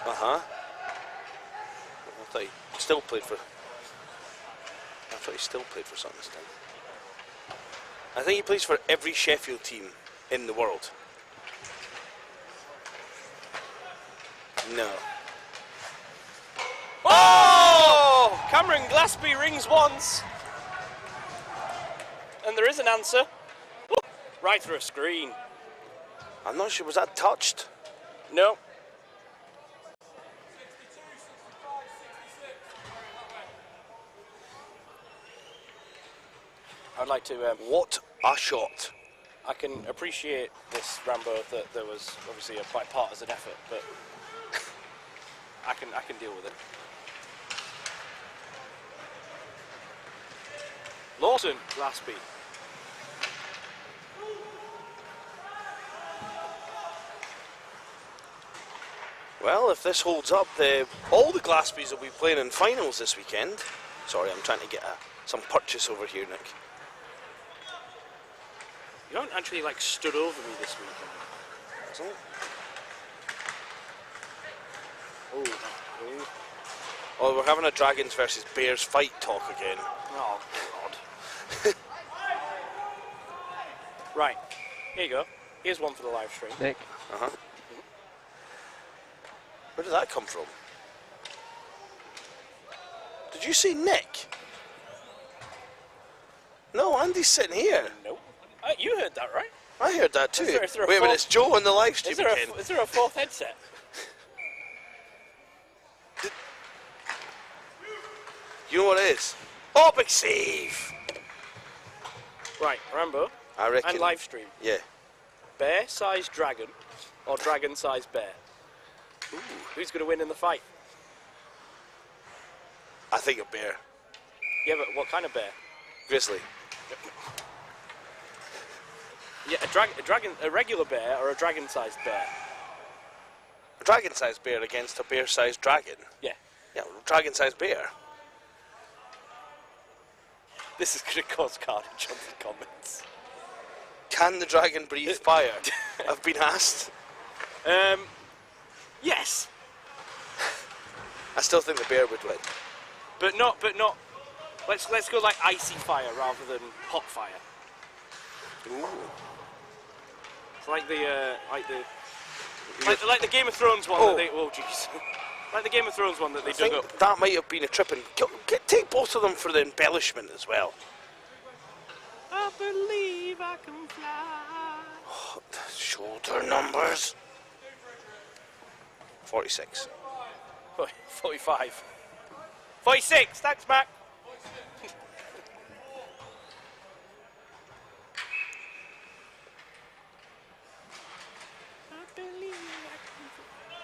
I thought he still played for. I thought he still played for something. I think he plays for every Sheffield team in the world. No. Oh! Cameron Glaspie rings once. And there is an answer. Oh, right through a screen. I'm not sure. Was that touched? No. I'd like to. What a shot! I can appreciate this, Rambo, that there was obviously a bipartisan effort, but I can deal with it. Lawson, Glaspie. Well, if this holds up, all the Glaspies will be playing in finals this weekend. Sorry, I'm trying to get some purchase over here, Nick. You haven't actually stood over me this weekend. Isn't it? Oh, Oh, we're having a Dragons versus Bears fight talk again. oh God. Right, here you go. Here's one for the live stream. Nick. Uh-huh. Where did that come from? Did you say Nick? No, Andy's sitting here. Nope. You heard that, right? I heard that too. Is there a Wait a minute, fourth- it's Joe on the live stream again. Is there a fourth headset? You know what it is? Oh, big save! Right, Rambo. I reckon. And live stream. Yeah. Bear-sized dragon or dragon-sized bear? Ooh, who's going to win in the fight? I think a bear. Yeah, but what kind of bear? Grizzly. Yeah, a regular bear or a dragon-sized bear? A dragon-sized bear against a bear-sized dragon. Yeah. Yeah, dragon-sized bear. This is going to cause carnage on the comments. Can the dragon breathe fire? I've been asked. Yes, I still think the bear would win. but not. Let's go like icy fire rather than hot fire. Ooh. It's like like the Game of Thrones one that they. Oh jeez. Like the Game of Thrones one that they I dug think up. that might have been a trip, and take both of them for the embellishment as well. I believe I can fly. Oh, the shoulder numbers. 46. 45. 46. Thanks, Mac. I believe I can fly.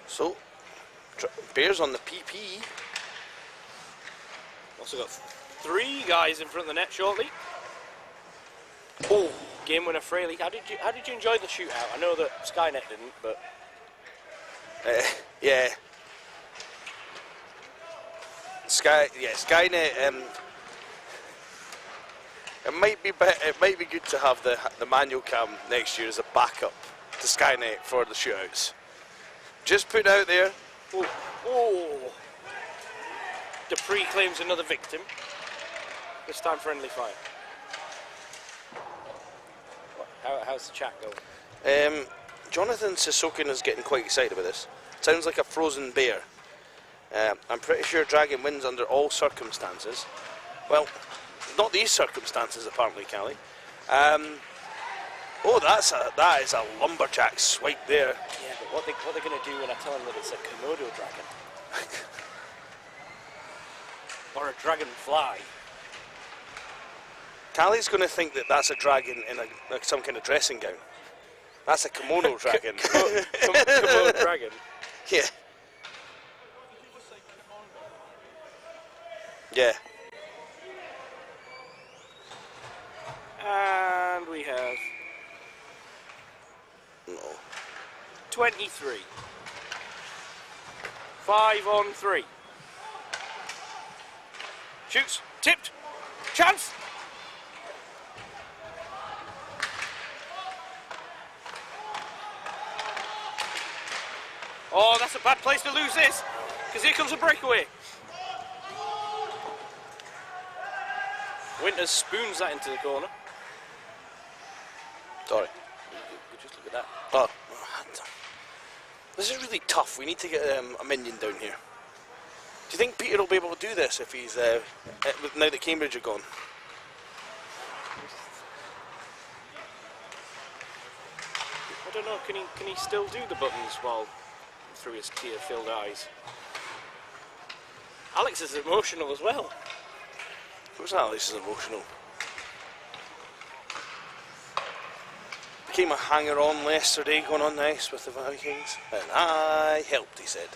So, Bears on the PP. Also got 3 guys in front of the net shortly. Oh, Game winner Fraley. How did you enjoy the shootout? I know that Skynet didn't, but yeah. Skynet. It might be good to have the manual cam next year as a backup to Skynet for the shootouts. Just put out there, Oh, oh. Dupree claims another victim. This time friendly fire. How's the chat going? Jonathan Sisokin is getting quite excited about this. Sounds like a frozen bear. I'm pretty sure Dragon wins under all circumstances. Well, not these circumstances apparently, Callie. Oh, that is a lumberjack swipe there. Yeah, but what they're going to do when I tell them that it's a Komodo dragon? Or a dragonfly? Callie's going to think that that's a dragon in like some kind of dressing gown. That's a kimono dragon. Komodo dragon. Yeah. Yeah. And we have No. 23. 5 on 3. Shoots. Tipped. Chance. Oh, that's a bad place to lose this. Because here comes a breakaway. Winters spoons that into the corner. Sorry. Just look at that. Oh. This is really tough. We need to get a minion down here. Do you think Peter will be able to do this if he's now that Cambridge are gone? I don't know. Can he still do the buttons while through his tear-filled eyes? Alex is emotional as well. What's that? This is emotional. Became a hanger-on yesterday, going on nice with the Vikings, and I helped, he said,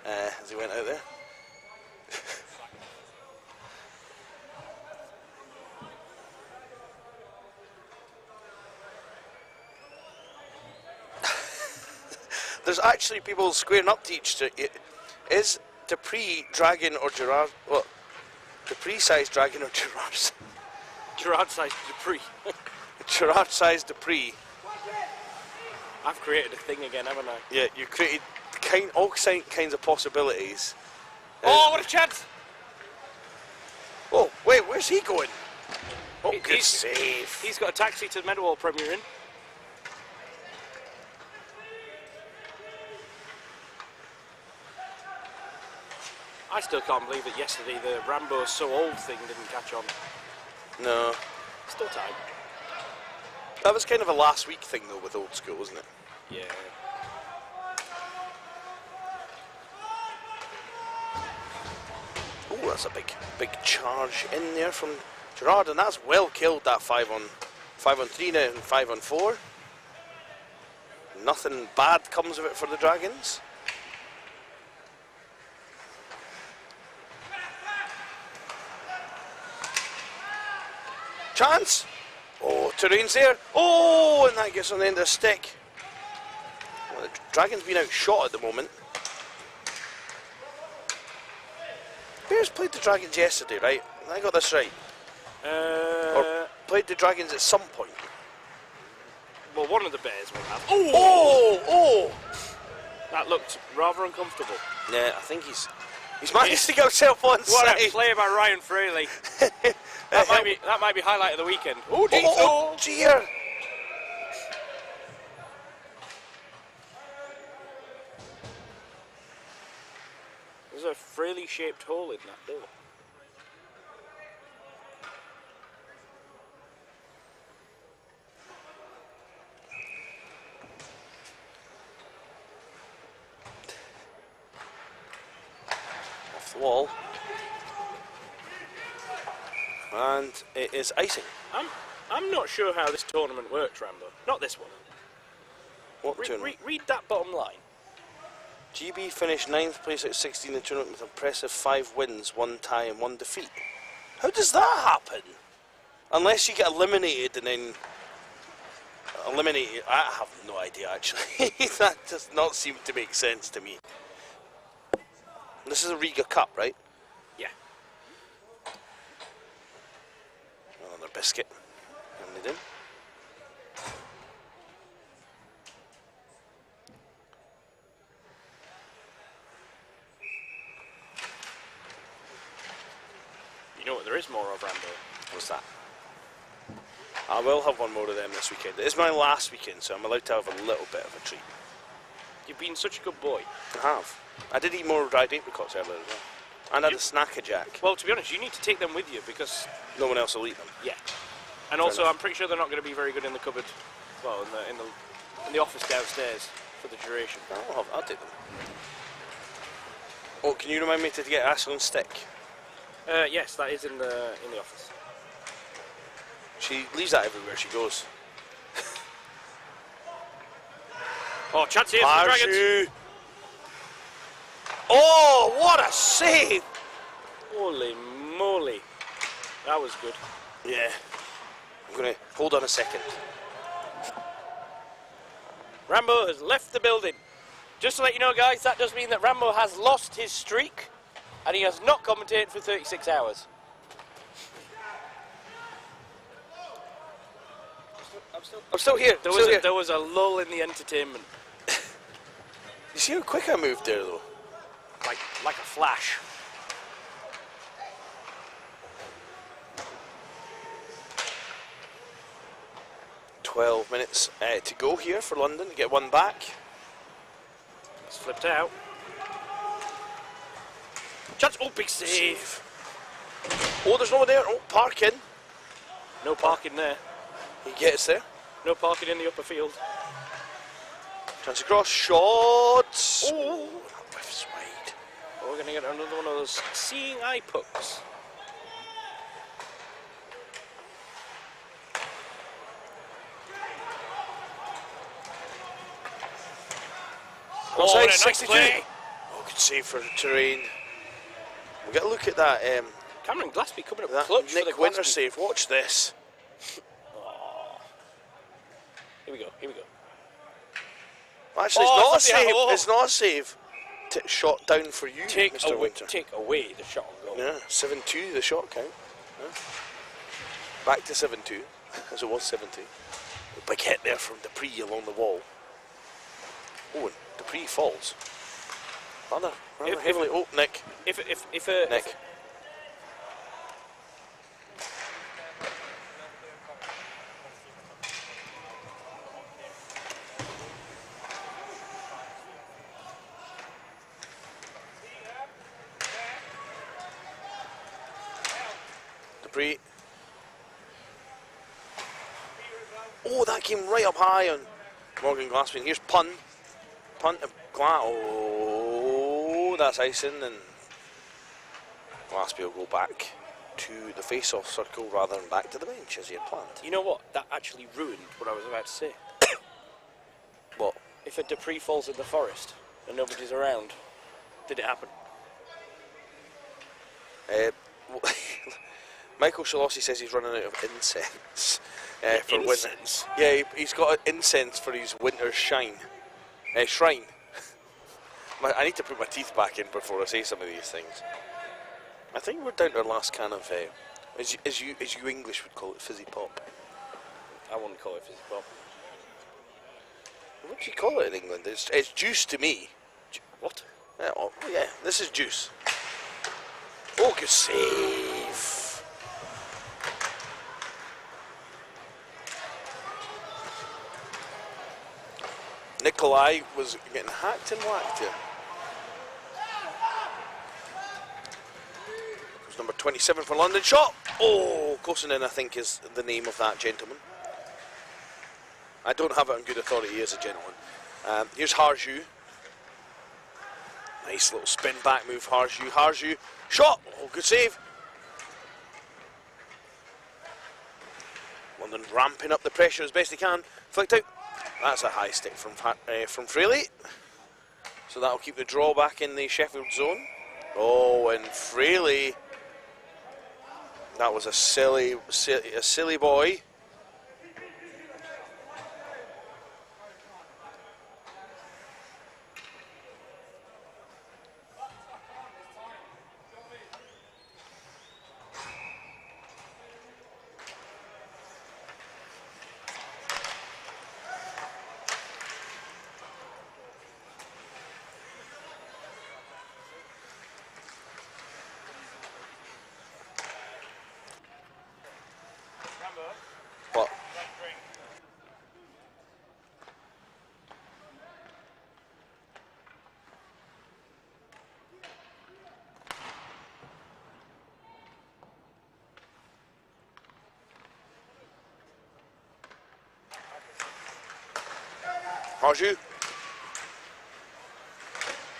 as he went out there. There's actually people squaring up to each other. Is Dupree dragon or Gerard? What? Dupree-sized dragon or Gerard's? Gerard-sized Dupree. Gerard-sized Dupree. I've created a thing again, haven't I? Yeah, you created all kinds of possibilities. Oh, what a chance! Oh, wait, where's he going? Oh, good He's- save. He's got a taxi to Meadowall Premier Inn. I still can't believe that yesterday the Rambo's so old thing didn't catch on. No. Still time. That was kind of a last week thing, though, with old school, wasn't it? Yeah. Oh, that's a big charge in there from Gerard, and that's well killed, that 5 on 3 now and 5 on 4. Nothing bad comes of it for the Dragons. Chance! Oh, Terrain's there. Oh, and that gets on the end of the stick. Well, the Dragon's been outshot at the moment. Bears played the Dragons yesterday, right? I got this right. Or played the Dragons at some point. Well, one of the Bears will have. Oh! That looked rather uncomfortable. Yeah, I think he's managed to get himself on What side. a play by Ryan Fraley. That might be highlight of the weekend. Oh, geez. Oh, dear! There's a Fraley-shaped hole in that door. Off the wall. And it is icing. I'm not sure how this tournament works, Rambo. Not this one. What tournament? Read that bottom line. GB finished 9th place out of 16 in the tournament with an impressive 5 wins, 1 tie and 1 defeat. How does that happen? Unless you get eliminated and then... Eliminated... I have no idea, actually. That does not seem to make sense to me. This is a Riga Cup, right? Yeah. Another biscuit. Handed in. what there is more of, Rambo? What's that? I will have one more of them this weekend. It is my last weekend, so I'm allowed to have a little bit of a treat. You've been such a good boy. I have. I did eat more dried apricots earlier as well. And I had a snack-a-jack. Well, to be honest, you need to take them with you because... No one else will eat them. Yeah. And also, I'm pretty sure they're not going to be very good in the cupboard. Well, in the office downstairs for the duration. I'll take them. Oh, can you remind me to get Ashley on stick? Yes, that is in the office. She leaves that everywhere she goes. Oh, chance here for the Dragons. Oh, what a save! Holy moly. That was good. Yeah. I'm going to hold on a second. Rambo has left the building. Just to let you know, guys, that does mean that Rambo has lost his streak and he has not commentated for 36 hours. I'm still here. There was a lull in the entertainment. You see how quick I moved there, though? Like a flash. "12 minutes to go here for London to get one back." It's flipped out. Chance. Oh, big save. Oh, there's no one there. Oh, parking. No parking there. He gets there. No parking in the upper field. Chance across. Shots. Oh, that whiffs wide. Oh, we're going to get another one of those seeing eye pucks. Outside, nice 62. play. Oh, good save for the terrain. We've got to look at that. Cameron Glaspie coming up That clutch for the Nick Winter Glaspie. save. Watch this. Here we go. Actually, Oh, it's not a somebody- save. oh. It's not a save. Shot down for you, Mr. Winter. Take away the shot on goal. Yeah, 7-2 the shot count. Yeah. Back to 7-2, as it was 7-2. Big hit there from Dupree along the wall. Oh, and Dupree falls. Rather heavily. Oh, Nick. Nick. Dupree. Oh, that came right up high on Morgan Glaspie. Here's punt of oh, that's icing, and Glaspie will go back to the face-off circle rather than back to the bench as he had planned. You know what? That actually ruined what I was about to say. What? If a Dupree falls in the forest and nobody's around, did it happen? Michael Shalossi says he's running out of incense for winter. Incense? Yeah, he's got an incense for his winter shrine. I need to put my teeth back in before I say some of these things. I think we're down to our last can of, as you English would call it, fizzy pop. I wouldn't call it fizzy pop. What do you call it in England? It's juice to me. What? Yeah, this is juice. Oh, good save. Nikolai was getting hacked and whacked here. It was number 27 for London. Shot! Oh, Kosonen, I think, is the name of that gentleman. I don't have it on good authority as a gentleman. Here's Harju. Nice little spin back move, Harju. Harju. Shot! Oh, good save. London ramping up the pressure as best he can. Flicked out. That's a high stick from Fraley. So that'll keep the draw back in the Sheffield zone. Oh, and Fraley. That was a silly boy. Harju.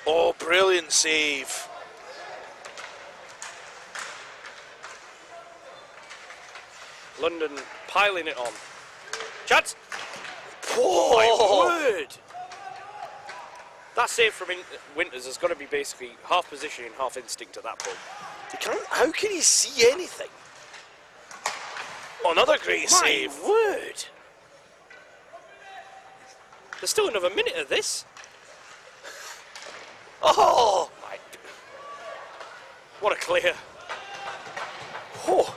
Oh, brilliant save. London piling it on. Chance! Oh, My word! That save from Winters has got to be basically half positioning, half instinct at that point. How can he see anything? Oh, another great save. My word! There's still another minute of this. Oh! My, what a clear. Oh!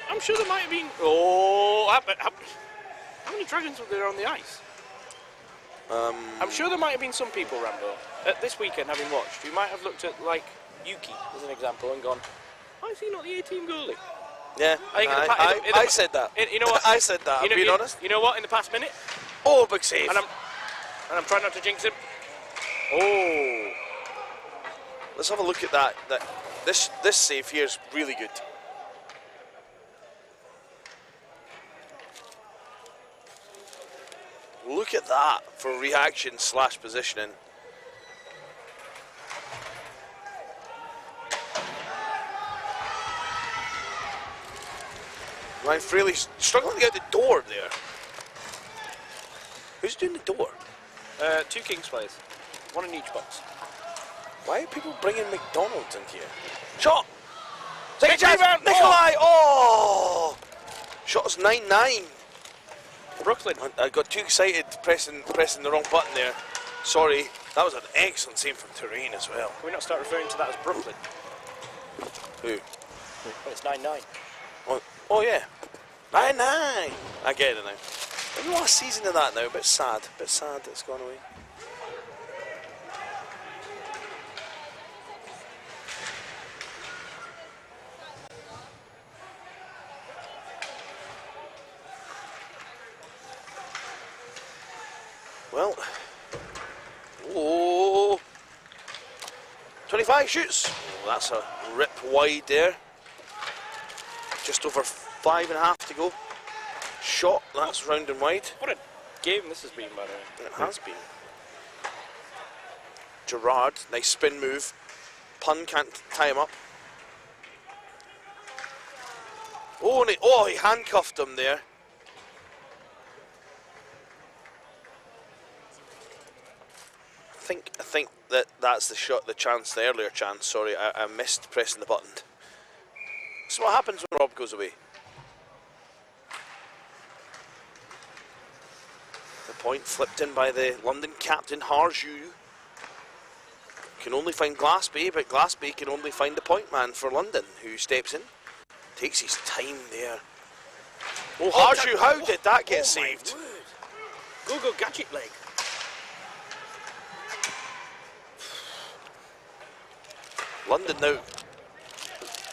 I'm sure there might have been. Oh, how many dragons were there on the ice? I'm sure there might have been some people, Rambo, this weekend having watched, who might have looked at like Yuki as an example and gone, "Why is he not the 18 goalie?" Yeah, I said that. You know what? I said that. I'm being honest. You know what? In the past minute, Oh, big save. and I'm trying not to jinx him. Oh, Let's have a look at that. This save here is really good. Look at that for reaction / positioning. Ryan Fraley's struggling to get the door there. Who's doing the door? 2 Kings players, 1 in each box. Why are people bringing McDonald's in here? Shot! Second Second chance! rebound! Nikolai! Oh! Shot is 9-9. Brooklyn. I got too excited pressing the wrong button there. Sorry. That was an excellent save from Terrain as well. Can we not start referring to that as Brooklyn? Who? Well, it's 9-9. Oh yeah. 9-9. I get it now. Maybe last season of that now. A bit sad that it's gone away. Well, oh, 25 shoots. Oh, that's a rip wide there. Just over 5.5 to go. Shot, that's round and wide. What a game this has been, by the way. It has been. Gerard, nice spin move. Pun can't tie him up. Oh, and he handcuffed him there. I think that's the shot, the earlier chance. Sorry, I missed pressing the button. This is what happens when Rob goes away. The point flipped in by the London captain, Harju. Can only find Glassby, but Glassby can only find the point man for London, who steps in. Takes his time there. Oh, Harju, how did that get saved? Go gadget leg. London now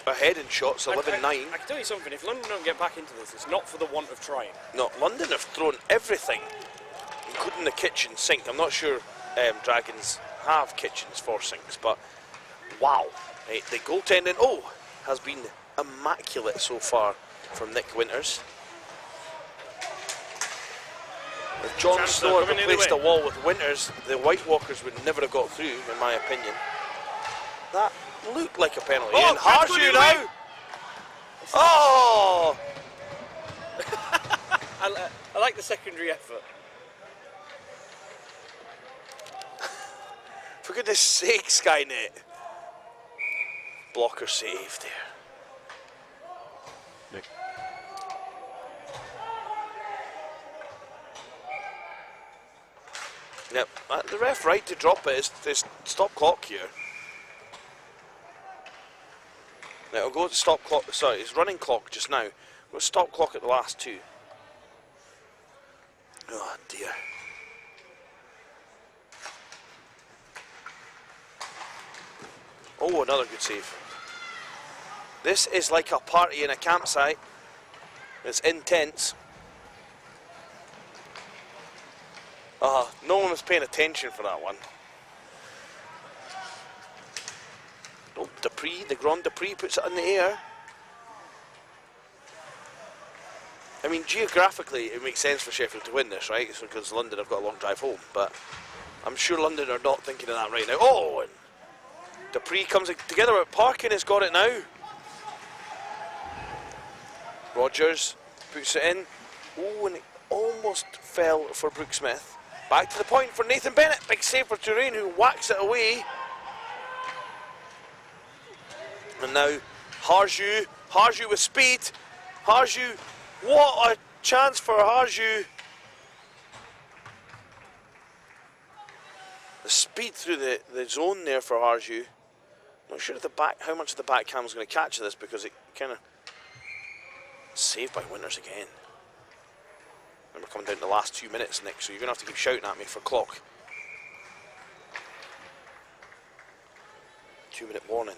ahead in shots, 11-9. I can tell you something, if London don't get back into this, it's not for the want of trying. No, London have thrown everything, including the kitchen sink. I'm not sure Dragons have kitchens for sinks, but wow. The goaltending, has been immaculate so far from Nick Winters. If John Snow had replaced a wall with Winters, the White Walkers would never have got through, in my opinion. That looked like a penalty. And Harju now! Oh! I like the secondary effort. For goodness sake, Skynet. Blocker save there. Nick. Yep, the ref right to drop it is stop clock here. Now it'll go to stop clock, sorry, it's running clock just now. We'll stop clock at the last 2. Oh dear. Oh, another good save. This is like a party in a campsite. It's intense. No one was paying attention for that one. Oh, Dupree, the Grand Dupree puts it in the air. I mean, geographically, it makes sense for Sheffield to win this, right? It's because London have got a long drive home, but I'm sure London are not thinking of that right now. Oh, and Dupree comes together with Parkin has got it now. Rogers puts it in. Oh, and it almost fell for Brooke Smith. Back to the point for Nathan Bennett. Big save for Touraine, who whacks it away. And now Harju. Harju with speed. Harju, what a chance for Harju. The speed through the zone there for Harju. Not sure if how much of the back cam is going to catch this, because it kind of saved by Winters again. And we're coming down to the last 2 minutes, Nick, so you're going to have to keep shouting at me for clock. 2-minute warning.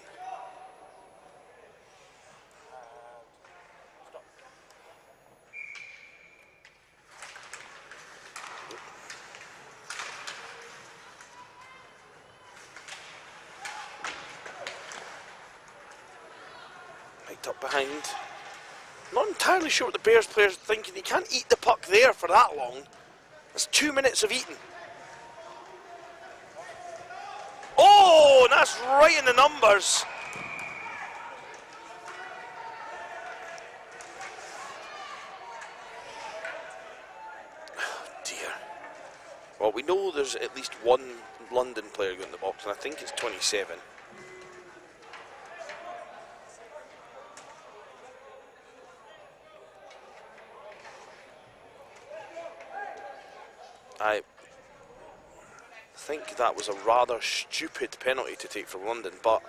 Right up behind. Not entirely sure what the Bears players are thinking. He can't eat the puck there for that long. That's 2 minutes of eating. Oh, and that's right in the numbers. Oh dear. Well, we know there's at least one London player going in the box, and I think it's 27. I think that was a rather stupid penalty to take from London, but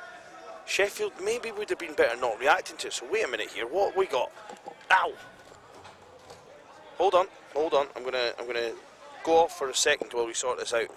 Sheffield maybe would have been better not reacting to it. So wait a minute here, what have we got? Ow! Hold on. I'm gonna go off for a second while we sort this out.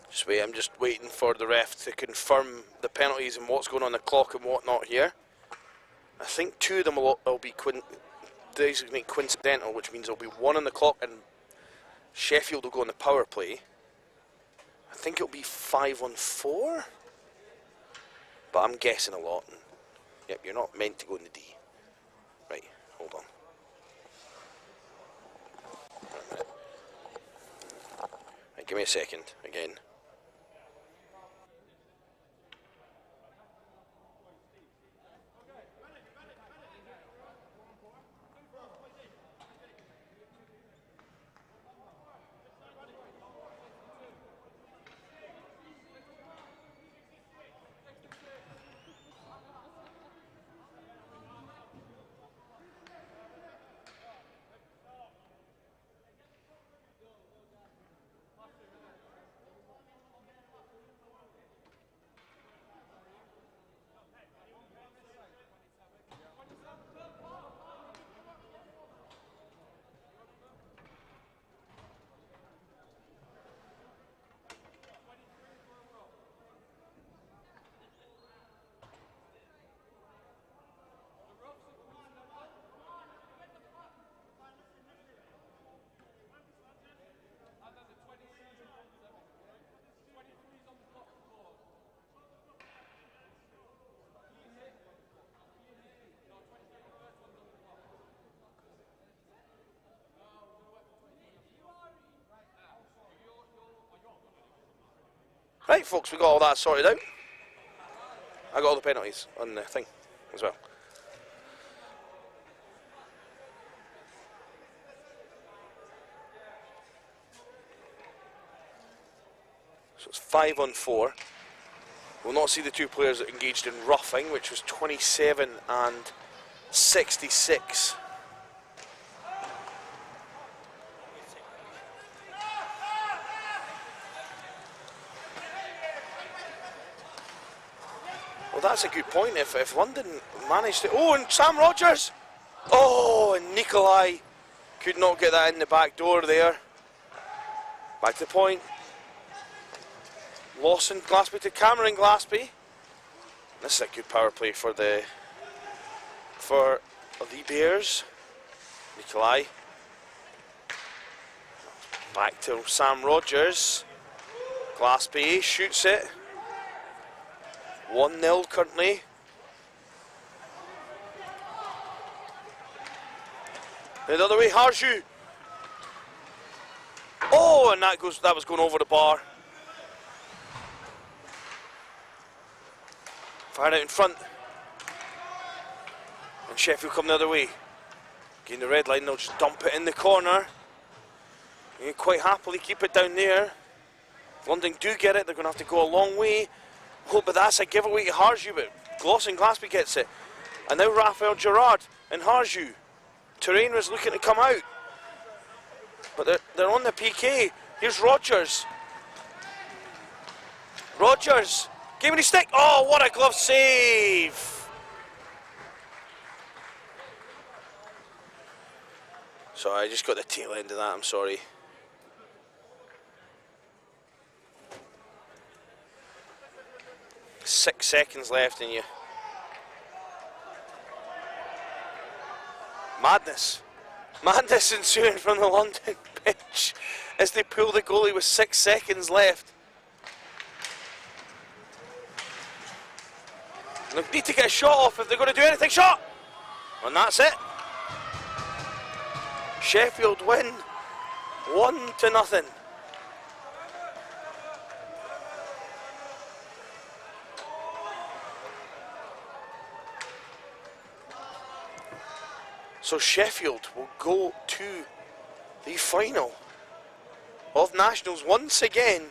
Just wait, I'm just waiting for the ref to confirm the penalties and what's going on the clock and whatnot here. I think 2 of them will be designate coincidental, which means there'll be 1 on the clock and Sheffield will go on the power play. I think it'll be 5 on 4, but I'm guessing a lot. Yep, you're not meant to go in the D. Right, hold on. Right, give me a second again. Right, folks, we got all that sorted out. I got all the penalties on the thing as well. So it's 5 on 4. We'll not see the 2 players that engaged in roughing, which was 27 and 66. Well, that's a good point. If London managed to... Oh, and Sam Rogers! Oh, and Nikolai could not get that in the back door there. Back to the point. Lawson, Glaspie to Cameron Glaspie. This is a good power play for the Bears. Nikolai. Back to Sam Rogers. Glaspie shoots it. 1-0 currently. The other way, Harju. Oh, and that was going over the bar. Fired out in front. And Sheffield come the other way. Gain the red line, they'll just dump it in the corner. And quite happily keep it down there. If London do get it, they're going to have to go a long way. Oh, but that's a giveaway to Harju, but Glaspie gets it. And now Raphael Gerard and Harju. Terrain was looking to come out. But they're on the PK. Here's Rogers. Rogers. Gave me the stick. Oh, what a glove save. Sorry, I just got the tail end of that. I'm sorry. Six seconds left and you... Madness. Madness ensuing from the London pitch as they pull the goalie with 6 seconds left. And they need to get a shot off if they're going to do anything. Shot! And that's it. Sheffield win 1-0. So Sheffield will go to the final of Nationals once again.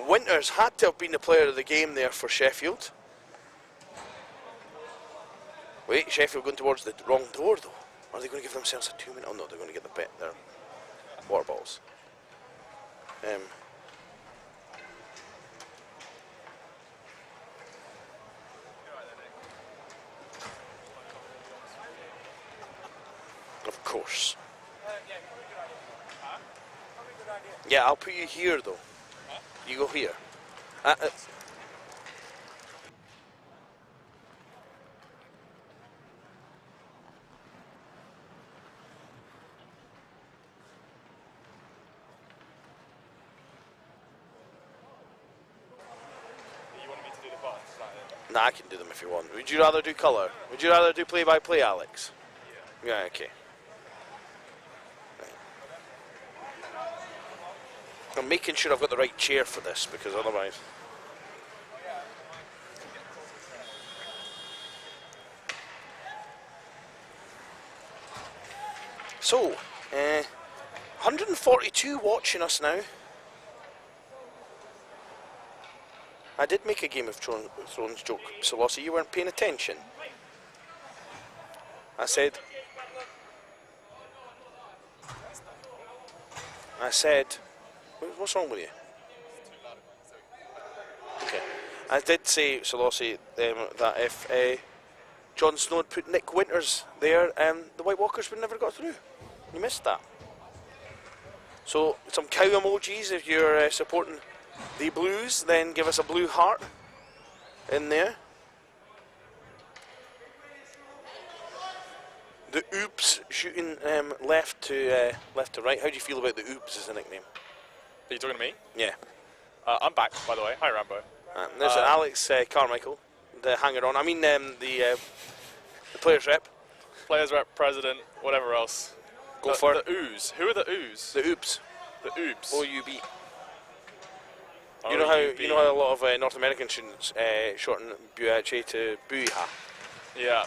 Winters had to have been the player of the game there for Sheffield. Wait, Sheffield going towards the wrong door though. Are they going to give themselves a 2-minute? Oh no, they're going to get their water balls. Of course. Yeah, I'll put you here though. You go here. Nah, I can do them if you want. Would you rather do colour? Would you rather do play-by-play, Alex? Yeah, okay. I'm making sure I've got the right chair for this, because otherwise... So, 142 watching us now. I did make a Game of Thrones joke, Solossi, you weren't paying attention. I said, what's wrong with you? Okay. I did say, Solossi, that if Jon Snow had put Nick Winters there, the White Walkers would never got through. You missed that. So, some cow emojis if you're supporting the Blues, then give us a blue heart in there. The Oops shooting left to right. How do you feel about the Oops as a nickname? Are you talking to me? Yeah. I'm back, by the way. Hi, Rambo. There's Alex Carmichael, the hanger-on. I mean the players rep. Players rep, president, whatever else. Go for it. The Ooze. Who are the Ooze? The Oops. The Oops. O-U-B. You know how a lot of North American students shorten BUIHA to BUIHA. Yeah.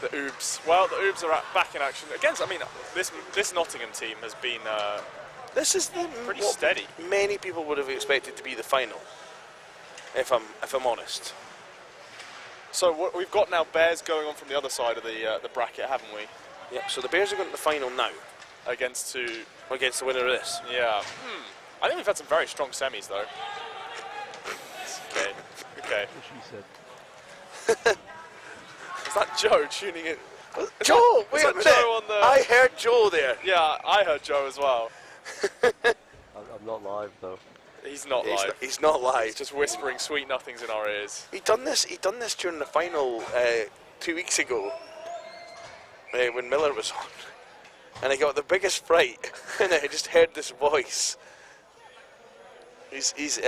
The Oobs. Well, the Oobs are back in action against. I mean, this Nottingham team has been this is pretty steady. Many people would have expected to be the final, if I'm honest. So what we've got now, Bears going on from the other side of the bracket, haven't we? Yeah. So the Bears are going to the final now Against the winner of this. Yeah. I think we've had some very strong semis, though. Okay, okay. She said. Is that Joe tuning in? Joe, Is wait that a minute. Joe on the... I heard Joe there. Yeah, I heard Joe as well. I'm not live though. He's not He's live. not, he's not live. He's just whispering sweet nothings in our ears. He done this during the final 2 weeks ago when Miller was on, and I got the biggest fright, and I just heard this voice. He's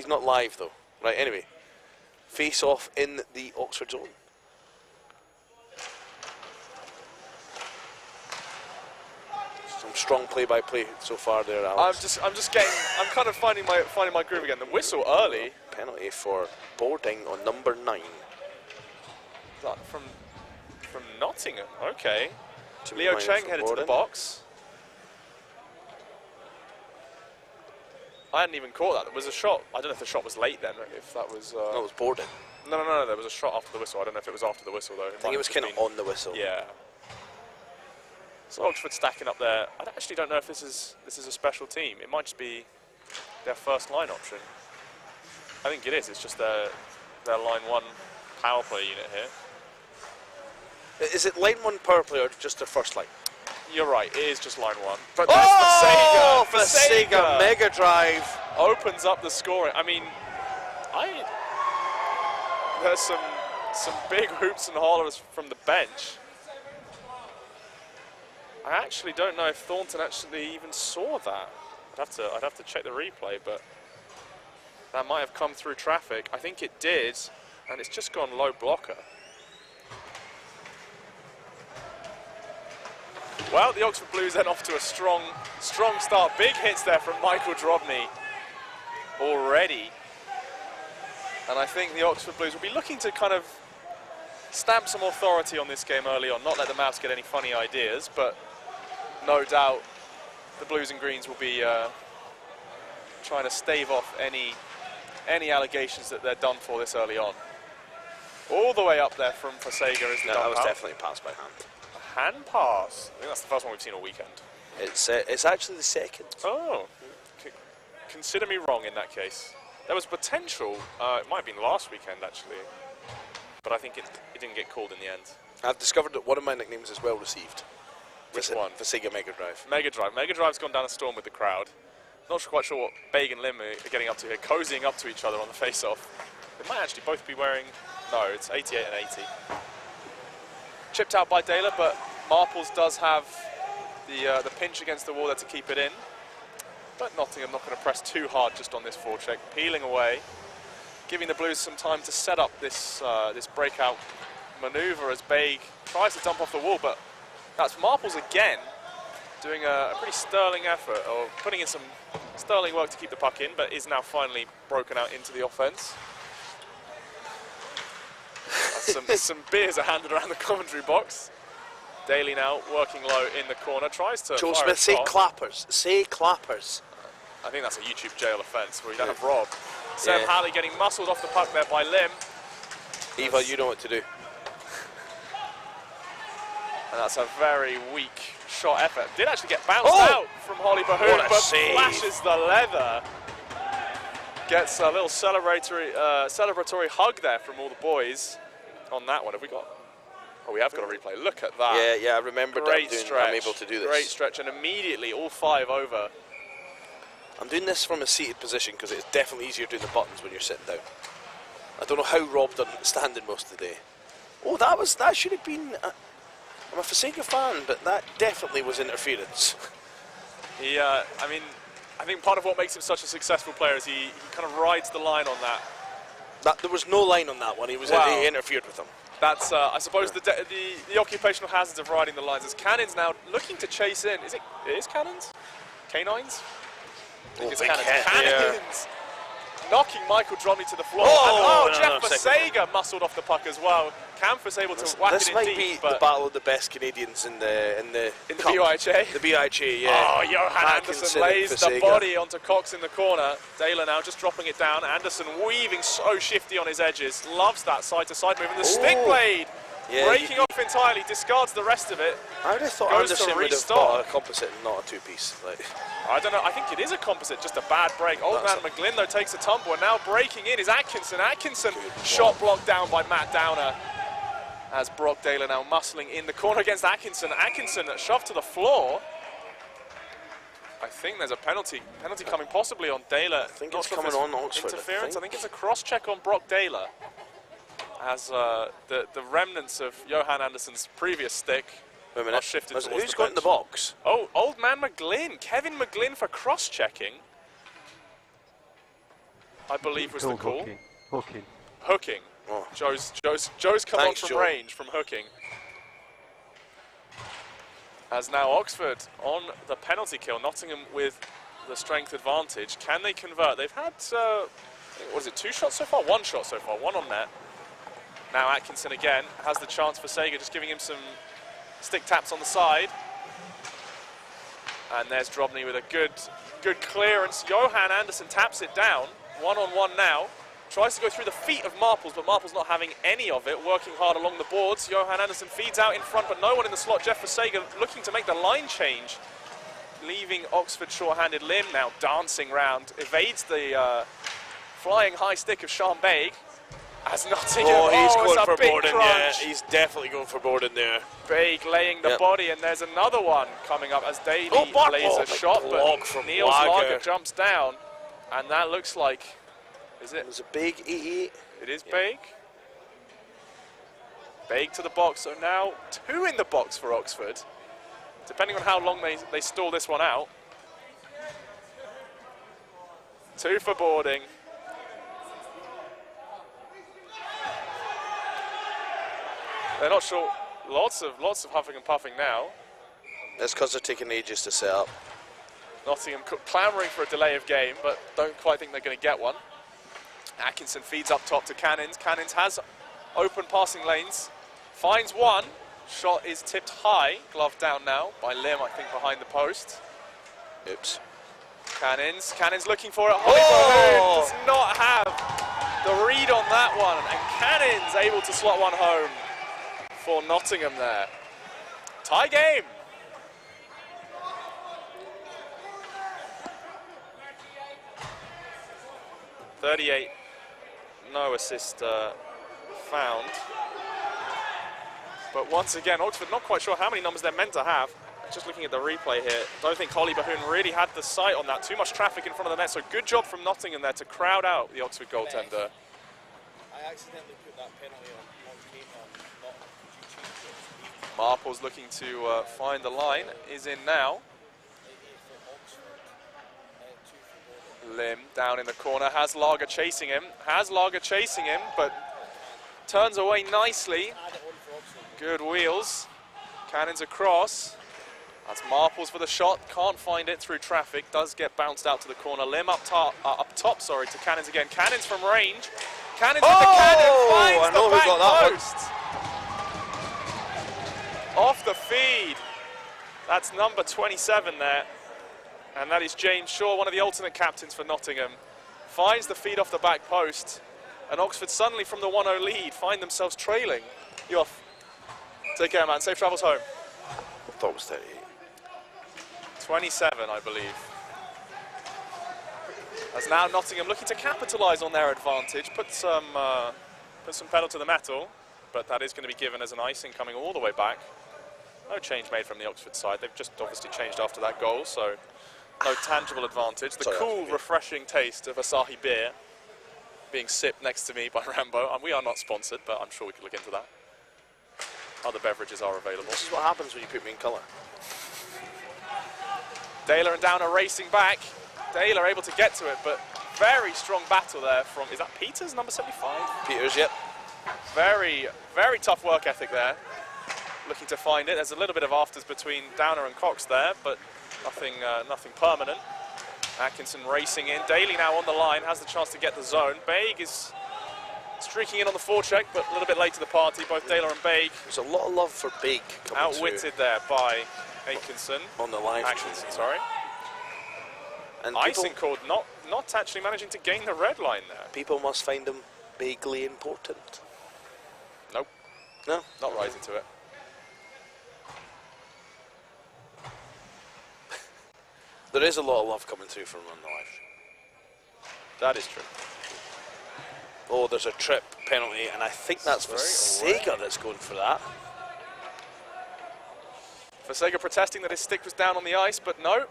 not live though. Right. Anyway, face off in the Oxford zone. Some strong play-by-play so far there, Alex. I'm kind of finding my groove again. The whistle early. Penalty for boarding on number 9. That from Nottingham. Okay. Too Leo many Cheng for headed to the Borden. box. I hadn't even caught that. There was a shot. I don't know if the shot was late then. If that was. No, it was boarding. No. There was a shot after the whistle. I don't know if it was after the whistle though. I think it was kind of on the whistle. Yeah. So Oxford stacking up there. I actually don't know if this is a special team. It might just be their first line option. I think it is. It's just their line 1 power play unit here. Is it line 1 power play or just their first line? You're right. It is just line 1. But Oh, there's Fasega. Fasega Mega Drive. Opens up the scoring. I mean, there's some big hoops and hollers from the bench. I actually don't know if Thornton actually even saw that. I'd have to check the replay, but that might have come through traffic. I think it did, and it's just gone low blocker. Well, the Oxford Blues then off to a strong start. Big hits there from Michael Drobny already. And I think the Oxford Blues will be looking to kind of stamp some authority on this game early on, not let the Mavs get any funny ideas, but no doubt the Blues and Greens will be trying to stave off any allegations that they're done for this early on. All the way up there from Fasega is the No, that dump was out. definitely a pass by hand. A hand pass. I think that's the first one we've seen all weekend. It's actually the second. Oh, consider me wrong in that case. There was potential. It might have been last weekend actually, but I think it didn't get called in the end. I've discovered that one of my nicknames is well received. Which one? Fasega Mega Drive. Mega Drive. Mega Drive's gone down a storm with the crowd. Not quite sure what Baig and Lim are getting up to here, cozying up to each other on the face-off. They might actually both be wearing... No, it's 88 and 80. Chipped out by Daler, but Marples does have the pinch against the wall there to keep it in. But Nottingham not going to press too hard just on this forecheck. Peeling away, giving the Blues some time to set up this this breakout manoeuvre as Baig tries to dump off the wall, but that's Marples again doing a pretty sterling effort, or putting in some sterling work to keep the puck in, but is now finally broken out into the offence. Some beers are handed around the commentary box. Daly now working low in the corner, tries to Joe fire Smith, a say shot. clappers. Say clappers. I think that's a YouTube jail offence where you don't have Rob. Sam Yeah. Halley getting muscled off the puck there by Lim. Eva, you know what to do. And that's a very weak shot effort. Did actually get bounced Oh! out from Holly Bahoon, What a but save. flashes the leather. Gets a little celebratory hug there from all the boys on that one. Have we got? Oh, we have got a replay. Look at that. Yeah, I remember that Great stretch. I'm able to do this. Great stretch, and immediately all 5 over. I'm doing this from a seated position because it's definitely easier doing the buttons when you're sitting down. I don't know how Rob done standing most of the day. Oh, that should have been... I'm a Fasega fan, but that definitely was interference. He, I think part of what makes him such a successful player is he kind of rides the line on that. There was no line on that one. He interfered with him. That's, I suppose, the occupational hazards of riding the lines. As Cannons now looking to chase in. It is Cannons? Canines? I think it's big Cannons. head. Cannons! Knocking Michael Dromney to the floor. Oh, and, no, Jeff second. Fasega muscled off the puck as well. Camphus able to whack This it in might deep, be but the battle of the best Canadians in the cup. BUIHA. The BUIHA, yeah. Oh, Johan Anderson lays the Fasega. body onto Cox in the corner. Daler now just dropping it down. Anderson weaving so shifty on his edges. Loves that side-to-side move. And the stick blade Yeah, breaking off entirely. Discards the rest of it. I would have thought Goes to Anderson would have restart. bought a composite and not a two-piece. Like, I don't know, I think it is a composite, just a bad break. Old Man McGlynn, though, takes a tumble, and now breaking in is Atkinson. Atkinson, shot blocked down by Matt Downer, as Brock Daler now muscling in the corner against Atkinson. Atkinson shoved to the floor. I think there's a penalty coming possibly on Daler. I think it's coming on Oxford. Interference, I think it's a cross-check on Brock Daler, as the remnants of Johan Anderson's previous stick Wait a minute. are shifted towards Who's the got in the bench. box? Oh, Old Man McGlynn, Kevin McGlynn for cross-checking, I believe was the call. Hooking. Hooking. Oh. Joe's come Thanks, on from Joe. range from hooking. As now Oxford on the penalty kill, Nottingham with the strength advantage. Can they convert? They've had, what is it, 2 shots so far? 1 shot so far, 1 on net. Now Atkinson again has the chance for Sega, just giving him some stick taps on the side. And there's Drobny with a good clearance. Johan Anderson taps it down, 1-on-1 now. Tries to go through the feet of Marples, but Marples not having any of it, working hard along the boards. Johan Anderson feeds out in front, but no one in the slot. Jeff Versager looking to make the line change, leaving Oxford short-handed. Lim now dancing round, evades the flying high stick of Sean Baig. As Nottingham, he's going it's a for big Borden, crunch. yeah. He's definitely going for Borden there. Baig laying the body, and there's another one coming up as Daly Bart lays ball, a shot, block but from Niels Lager. Lager jumps down, and that looks like, is it? There's a big 88. It is Baig. Baig to the box, so now 2 in the box for Oxford, depending on how long they stall this one out. 2 for boarding. They're not sure. Lots of huffing and puffing now. That's because they're taking ages to set up. Nottingham clamouring for a delay of game, but don't quite think they're going to get one. Atkinson feeds up top to Cannons. Cannons has open passing lanes. Finds one. Shot is tipped high. Glove down now by Lim, I think, behind the post. Oops. Cannons looking for it. Holly does not have the read on that one. And Cannons able to slot one home for Nottingham there. Tie game. .38, no assist found. But once again, Oxford not quite sure how many numbers they're meant to have. Just looking at the replay here, don't think Holly Bahoon really had the sight on that. Too much traffic in front of the net, so good job from Nottingham there to crowd out the Oxford goaltender. I accidentally put that penalty on game on not Marple's looking to find the line, is in now. Lim down in the corner, has Lager chasing him, but turns away nicely. Good wheels. Cannons across. That's Marples for the shot, can't find it through traffic, does get bounced out to the corner. Lim up top, to Cannons again. Cannons from range. Cannons with the cannon, finds the back post. Off the feed. That's number 27 there. And that is James Shaw, one of the alternate captains for Nottingham. Finds the feed off the back post. And Oxford suddenly from the 1-0 lead find themselves trailing. You off. Take care, man. Safe travels home. I thought it was 38. 27, I believe. As now Nottingham looking to capitalise on their advantage, put some pedal to the metal, but that is going to be given as an icing coming all the way back. No change made from the Oxford side. They've just obviously changed after that goal, so no tangible advantage. The cool, refreshing taste of Asahi beer being sipped next to me by Rambo. And we are not sponsored, but I'm sure we could look into that. Other beverages are available. This is what happens when you put me in colour. Daler and Downer racing back. Daler able to get to it, but very strong battle there from, is that Peters, number 75? Peters, yep. Very, very tough work ethic there. Looking to find it. There's a little bit of afters between Downer and Cox there, but nothing permanent. Atkinson racing in. Daly now on the line, has the chance to get the zone. Baig is streaking in on the forecheck, but a little bit late to the party, both Daler and Baig. There's a lot of love for Baig coming outwitted there by Atkinson. On the live Atkinson, sorry. And icing called, not actually managing to gain the red line there. People must find him vaguely important. Nope. No? Not rising to it. There is a lot of love coming through from on the live stream. That is true. Oh, there's a trip penalty, and I think that's for Sega that's going for that. Sega protesting that his stick was down on the ice, but no.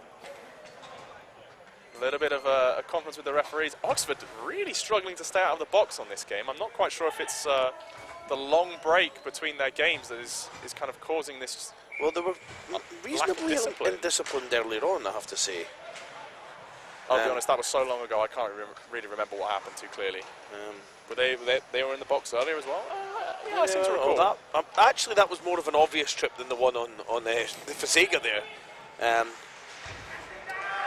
A little bit of a conference with the referees. Oxford really struggling to stay out of the box on this game. I'm not quite sure if it's the long break between their games that is kind of causing this. Well, they were reasonably indisciplined earlier on, I have to say. I'll be honest, that was so long ago, I can't really remember what happened too clearly. They were in the box earlier as well? Yeah, I seem to recall. Actually, that was more of an obvious trip than the one on the Fasega there.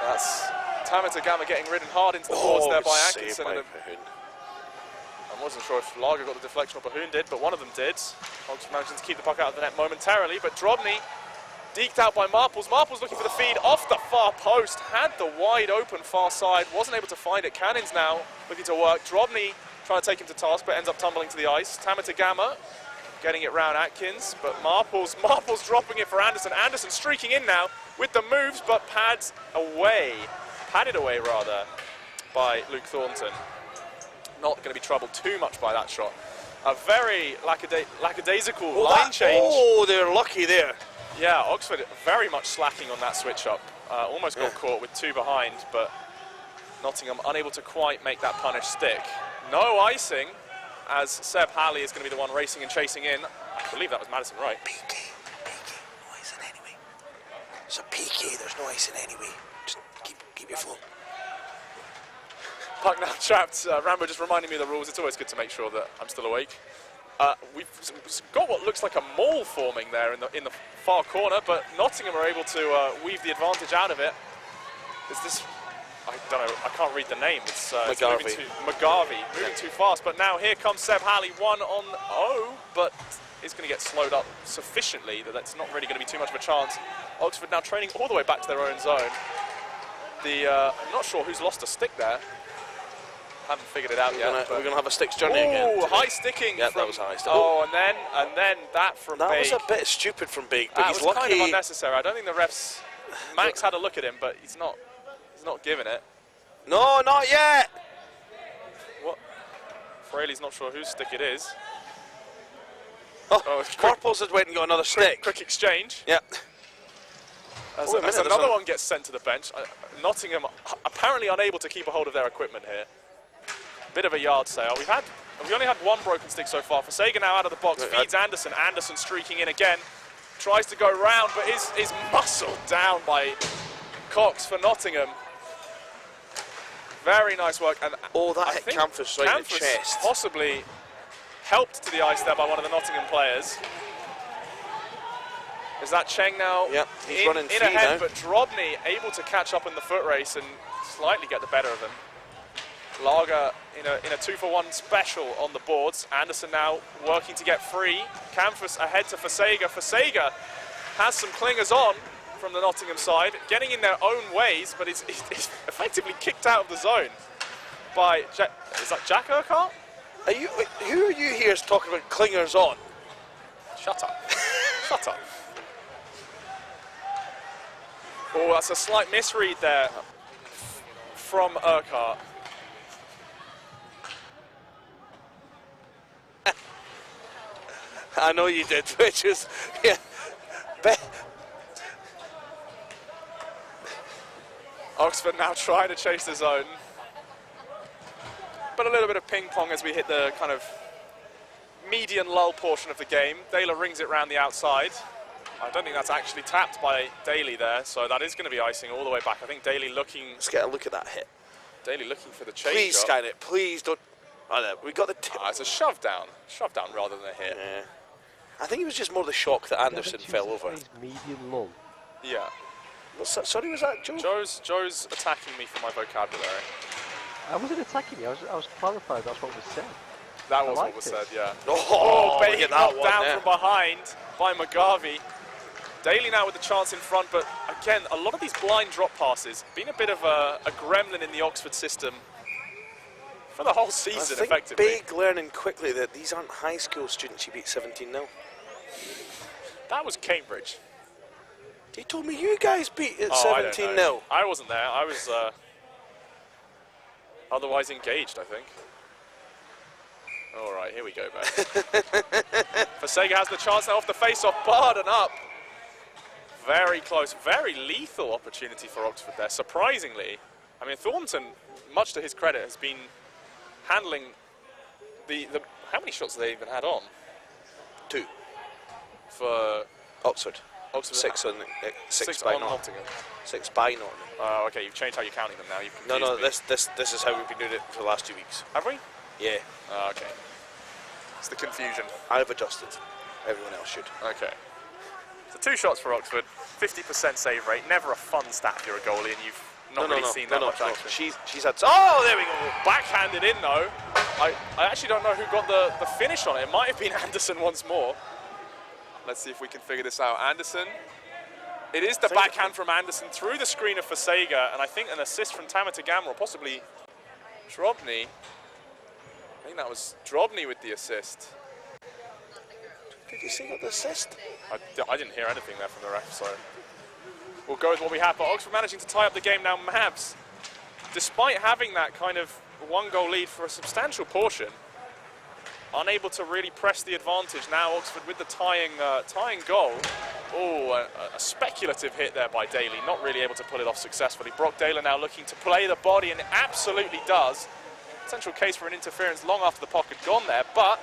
That's Tamatagama getting ridden hard into the boards there by Atkinson. I wasn't sure if Lager got the deflection or Bahoon did, but one of them did. Oxford managing to keep the puck out of the net momentarily, but Drobny deked out by Marples. Marples looking for the feed off the far post, had the wide open far side, wasn't able to find it. Cannons now looking to work. Drobny trying to take him to task, but ends up tumbling to the ice. Tamatagama getting it round Atkins, but Marples dropping it for Anderson. Anderson streaking in now with the moves, but padded away rather, by Luke Thornton. Not going to be troubled too much by that shot. A very lackadaisical line change. Oh, they're lucky there. Yeah, Oxford very much slacking on that switch up. Almost got caught with two behind, but Nottingham unable to quite make that punish stick. No icing, as Seb Halley is going to be the one racing and chasing in. I believe that was Madison Wright. PK, no icing anyway. It's a PK, there's no icing anyway. Just keep your flow. Puck now trapped. Rambo just reminding me of the rules. It's always good to make sure that I'm still awake. We've got what looks like a maul forming there in the far corner, but Nottingham are able to weave the advantage out of it. Is this? I don't know. I can't read the name. It's McGarvey moving too fast. But now here comes Seb Halley, 1-on-0, but is going to get slowed up sufficiently that that's not really going to be too much of a chance. Oxford now training all the way back to their own zone. I'm not sure who's lost a stick there. Haven't figured it out yet. We're going to have a sticks journey again. Oh, high sticking. Yeah, that was high sticking. Oh, and then that from Big. That was a bit stupid from Big, but he's lucky. That was kind of unnecessary. I don't think the refs. Max had a look at him, but he's not giving it. No, not yet. What? Fraley's not sure whose stick it is. Oh, Marples had went and got another stick. Quick exchange. Yeah. As another one gets sent to the bench. Nottingham apparently unable to keep a hold of their equipment here. Bit of a yard sale. We've only had one broken stick so far. Fasega now out of the box, feeds Anderson. Anderson streaking in again. Tries to go round, but is muscled down by Cox for Nottingham. Very nice work. And that hit Campus right in the chest. Possibly helped to the ice there by one of the Nottingham players. Is that Cheng now? Yep, he's running in ahead, but Drobny able to catch up in the foot race and slightly get the better of him. Lager in a 2-for-1 special on the boards. Anderson now working to get free. Campus ahead to Fasega. Fasega has some clingers on from the Nottingham side, getting in their own ways, but is effectively kicked out of the zone by is that Jack Urquhart? Who are you here talking about clingers on? Shut up. Shut up. Oh, that's a slight misread there from Urquhart. I know you did, which is, yeah. Oxford now trying to chase the zone. But a little bit of ping pong as we hit the kind of median lull portion of the game. Daler rings it round the outside. I don't think that's actually tapped by Daly there, so that is going to be icing all the way back. I think Daly looking... Let's get a look at that hit. Daly looking for the change. Please, Skynet, please don't... we got the tip. It's a shove down rather than a hit. Yeah. I think it was just more the shock that Anderson fell over. Medium lull. Yeah. Sorry, was that Joe? Joe's attacking me for my vocabulary. I wasn't attacking you, I was clarifying that's what was said. That was what was said, yeah. Oh, Bacon knocked down from behind by McGarvey. Daly now with the chance in front, but again, a lot of these blind drop passes, been a bit of a gremlin in the Oxford system for the whole season, effectively. Big learning quickly that these aren't high school students you beat 17-0. That was Cambridge. He told me you guys beat it Oh, I don't 17-0. know. I wasn't there. I was otherwise engaged, I think. All right, here we go, back. Fasega has the chance now off the face-off. Barden up. Very close, very lethal opportunity for Oxford there, surprisingly. I mean, Thornton, much to his credit, has been handling the how many shots have they even had on? 2 For Oxford. Oxford. 6 on 6 by on Nottingham. Nottingham. 6 by Nottingham. Oh, okay, you've changed how you're counting them now. You've No, confused me. this is how we've been doing it for the last 2 weeks. Have we? Yeah, Oh, okay. It's the confusion. I've adjusted. Everyone else should. Okay. So 2 shots for Oxford, 50% save rate. Never a fun stat if you're a goalie and you've not really seen that much action. She's had. Oh, there we go. Backhanded in though. I actually don't know who got the finish on it. It might have been Anderson once more. Let's see if we can figure this out. Anderson. It is the backhand from Anderson through the screen of Fasega, and I think an assist from Tamatagama, or possibly Drobny. I think that was Drobny with the assist. Did you see the assist? I didn't hear anything there from the ref, so we'll go with what we have. But Oxford managing to tie up the game now. Mavs, despite having that kind of 1-goal lead for a substantial portion, unable to really press the advantage. Now Oxford with the tying goal. Oh, a speculative hit there by Daly, not really able to pull it off successfully. Brock Daly now looking to play the body, and it absolutely does. Potential case for an interference long after the puck had gone there, but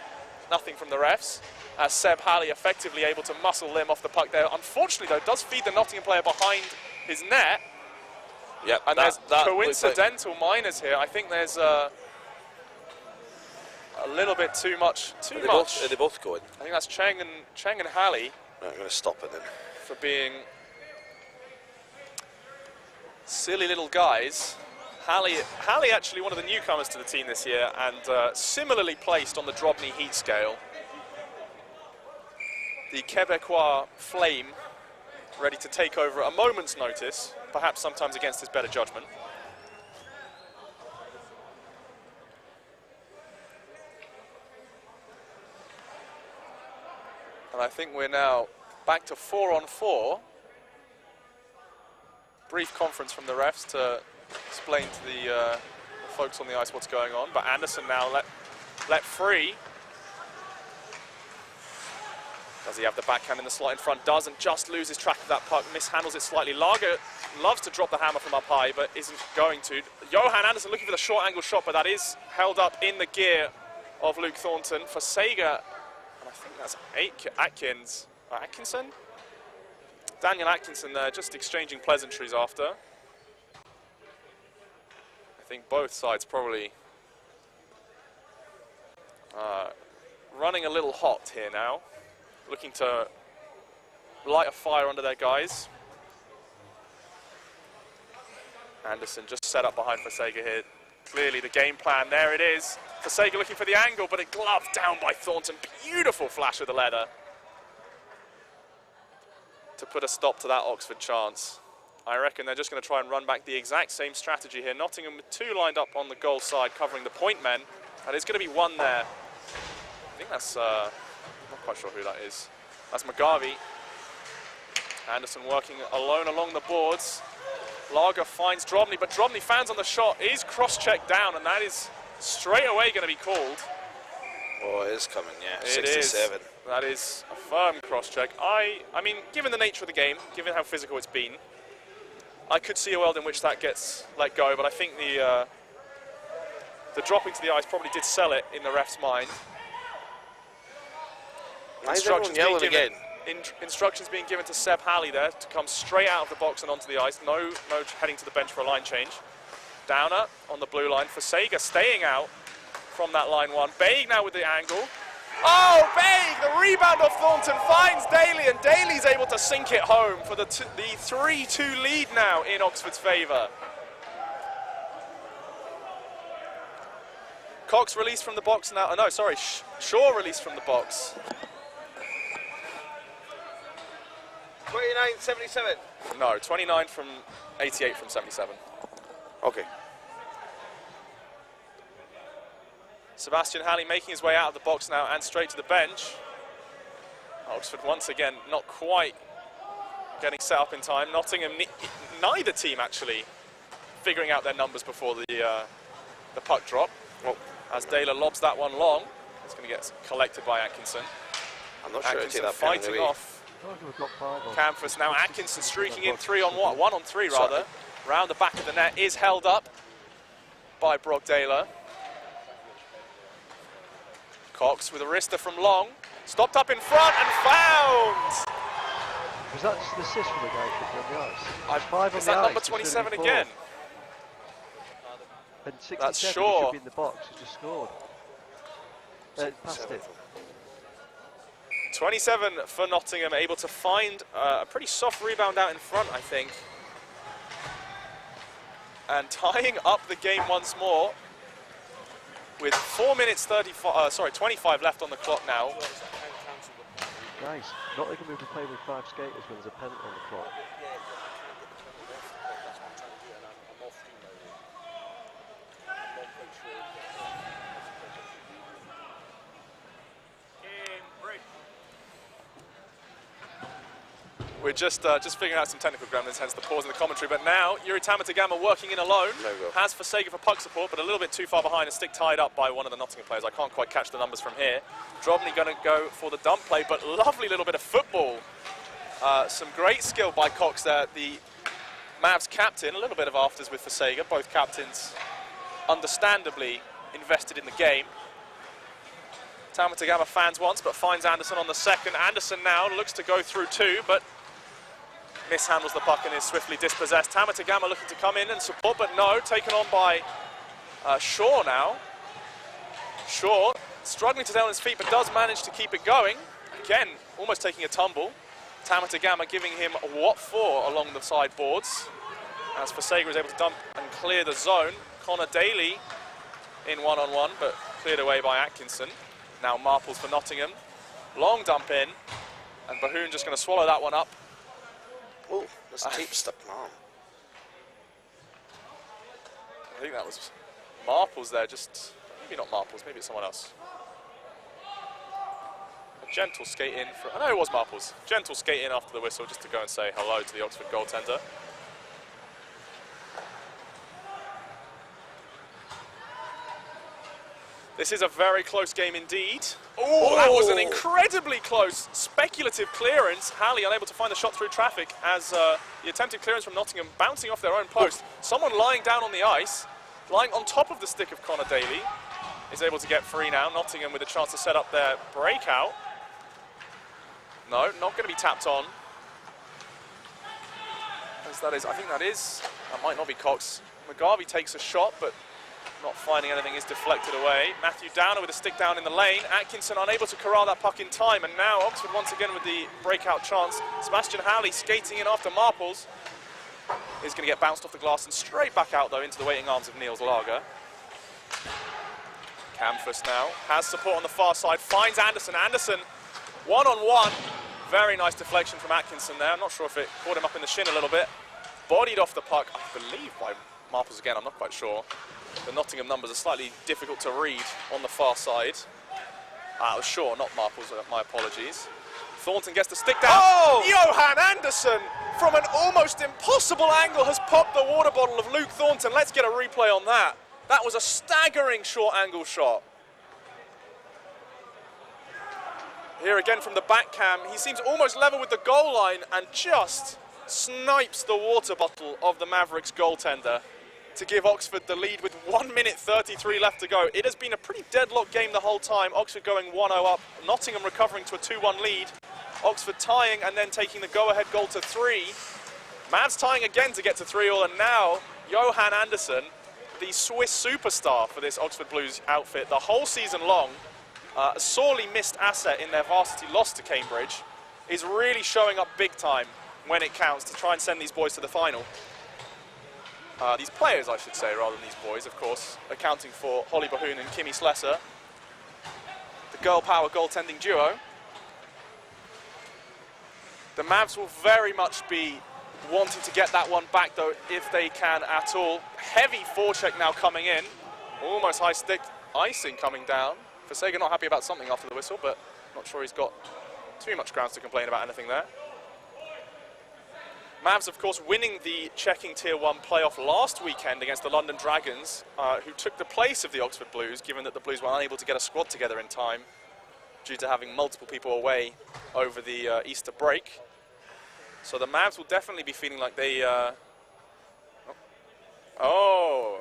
nothing from the refs, as Seb Halley effectively able to muscle Lim off the puck there. Unfortunately, though, does feed the Nottingham player behind his net. Yeah, and there's coincidental minors here. I think there's a little bit too much. Are they both going? I think that's Cheng and Halley. Right, I'm going to stop it then. For being silly little guys. Halley actually one of the newcomers to the team this year, and similarly placed on the Drobny heat scale. The Quebecois flame ready to take over at a moment's notice, perhaps sometimes against his better judgment. And I think we're now back to 4-on-4. Brief conference from the refs to explain to the folks on the ice what's going on. But Anderson now let free. Does he have the backhand in the slot in front? Doesn't, just loses track of that puck, mishandles it slightly. Lager loves to drop the hammer from up high, but isn't going to. Johan Anderson looking for the short angle shot, but that is held up in the gear of Luke Thornton. For Sega, and I think that's Atkinson? Daniel Atkinson there, just exchanging pleasantries after. I think both sides probably running a little hot here now. Looking to light a fire under their guys. Anderson just set up behind Fasega here. Clearly the game plan, there it is. Fasega looking for the angle, but it gloved down by Thornton. Beautiful flash of the leather to put a stop to that Oxford chance. I reckon they're just going to try and run back the exact same strategy here. Nottingham with 2 lined up on the goal side, covering the point men. And it's going to be 1 there. I think that's... not quite sure who that is. That's McGarvey. Anderson working alone along the boards. Lager finds Drobny, but Drobny fans on the shot, is cross-checked down, and that is straight away going to be called. Oh, it is coming, yeah. It 67. is. That is a firm cross-check. I mean, given the nature of the game, given how physical it's been, I could see a world in which that gets let go, but I think the dropping to the ice probably did sell it in the ref's mind. Instructions being given to Seb Halley there to come straight out of the box and onto the ice. No heading to the bench for a line change. Downer on the blue line. Fasega staying out from that line 1. Baig now with the angle. Oh, Baig! The rebound of Thornton finds Daly, and Daly's able to sink it home for the 3-2 lead now in Oxford's favour. Cox released from the box now. Oh, no, sorry. Shaw released from the box. 29-77. No, 29 from 88 from 77. Okay. Sebastian Halley making his way out of the box now and straight to the bench. Oxford once again not quite getting set up in time. Nottingham, neither team actually figuring out their numbers before the puck drop. Well, as Daler lobs that one long, it's going to get collected by Atkinson. I'm not sure Atkinson that fighting off We've got 5 on. Campus. Now Atkinson streaking in 3-on-1, 1-on-3 rather. Round the back of the net, is held up by Brock Daler. Cox with a wrister from long, stopped up in front and found! Was that just an assist from the guy kicking on the ice? 5 on Is the that ice, number it's gonna be 27 4. again? And 67 That's he Shaw. should be in the box, he just scored. Past it. 27 for Nottingham, able to find a pretty soft rebound out in front, I think. And tying up the game once more with 25 left on the clock now. Nice. Nottingham will be playing with 5 skaters when there's a penalty on the clock. We're just figuring out some technical gremlins, hence the pause in the commentary. But now, Yuri Tamatagama working in alone. Has Forsega for puck support, but a little bit too far behind. A stick tied up by one of the Nottingham players. I can't quite catch the numbers from here. Drobny going to go for the dump play, but lovely little bit of football. Some great skill by Cox there. The Mavs captain, a little bit of afters with Forsega. Both captains understandably invested in the game. Tamatagama fans once, but finds Anderson on the second. Anderson now looks to go through 2, but mishandles the puck and is swiftly dispossessed. Tamatagama looking to come in and support, but no, taken on by Shaw now. Shaw struggling to stay on his feet, but does manage to keep it going. Again, almost taking a tumble. Tamatagama giving him a what for along the sideboards. As Forsega is able to dump and clear the zone. Connor Daly in one-on-one, but cleared away by Atkinson. Now Marples for Nottingham. Long dump in, and Bahoon just going to swallow that one up. Oh, there's a tape stuck in my arm. I think that was Marples there, just, maybe not Marples, maybe it's someone else. A gentle skate in, I know it was Marples. Gentle skate in after the whistle just to go and say hello to the Oxford goaltender. This is a very close game indeed. Oh, that was an incredibly close speculative clearance. Halley unable to find the shot through traffic as the attempted clearance from Nottingham bouncing off their own post. Someone lying down on the ice, lying on top of the stick of Connor Daly, is able to get free now. Nottingham with a chance to set up their breakout. No, not going to be tapped on. As that is, I think that might not be Cox. McGarvey takes a shot, but not finding anything, is deflected away. Matthew Downer with a stick down in the lane. Atkinson unable to corral that puck in time, and now Oxford once again with the breakout chance. Sebastian Halley skating in after Marples is going to get bounced off the glass and straight back out though into the waiting arms of Niels Lager. Campus now has support on the far side, finds Anderson. Anderson one-on-one. Very nice deflection from Atkinson there. I'm not sure if it caught him up in the shin a little bit. Bodied off the puck, I believe by Marples again, I'm not quite sure. The Nottingham numbers are slightly difficult to read on the far side. It was Shaw, not Marples, my apologies. Thornton gets the stick down. Oh! Johan Anderson, from an almost impossible angle, has popped the water bottle of Luke Thornton. Let's get a replay on that. That was a staggering short angle shot. Here again from the back cam, he seems almost level with the goal line and just snipes the water bottle of the Mavericks goaltender to give Oxford the lead with 1 minute 33 left to go. It has been a pretty deadlocked game the whole time. Oxford going 1-0 up, Nottingham recovering to a 2-1 lead. Oxford tying and then taking the go-ahead goal to 3. Mavs tying again to get to 3-3, and now Johan Anderson, the Swiss superstar for this Oxford Blues outfit the whole season long, a sorely missed asset in their varsity loss to Cambridge, is really showing up big time when it counts to try and send these boys to the final. These players, I should say, rather than these boys, of course, accounting for Holly Bahoon and Kimmy Slesser, the girl power goaltending duo. The Mavs will very much be wanting to get that one back, though, if they can at all. Heavy forecheck now coming in. Almost high stick icing coming down. Forsega not happy about something after the whistle, but not sure he's got too much grounds to complain about anything there. Mavs, of course, winning the checking Tier 1 playoff last weekend against the London Dragons, who took the place of the Oxford Blues, given that the Blues were unable to get a squad together in time due to having multiple people away over the Easter break. So the Mavs will definitely be feeling like they...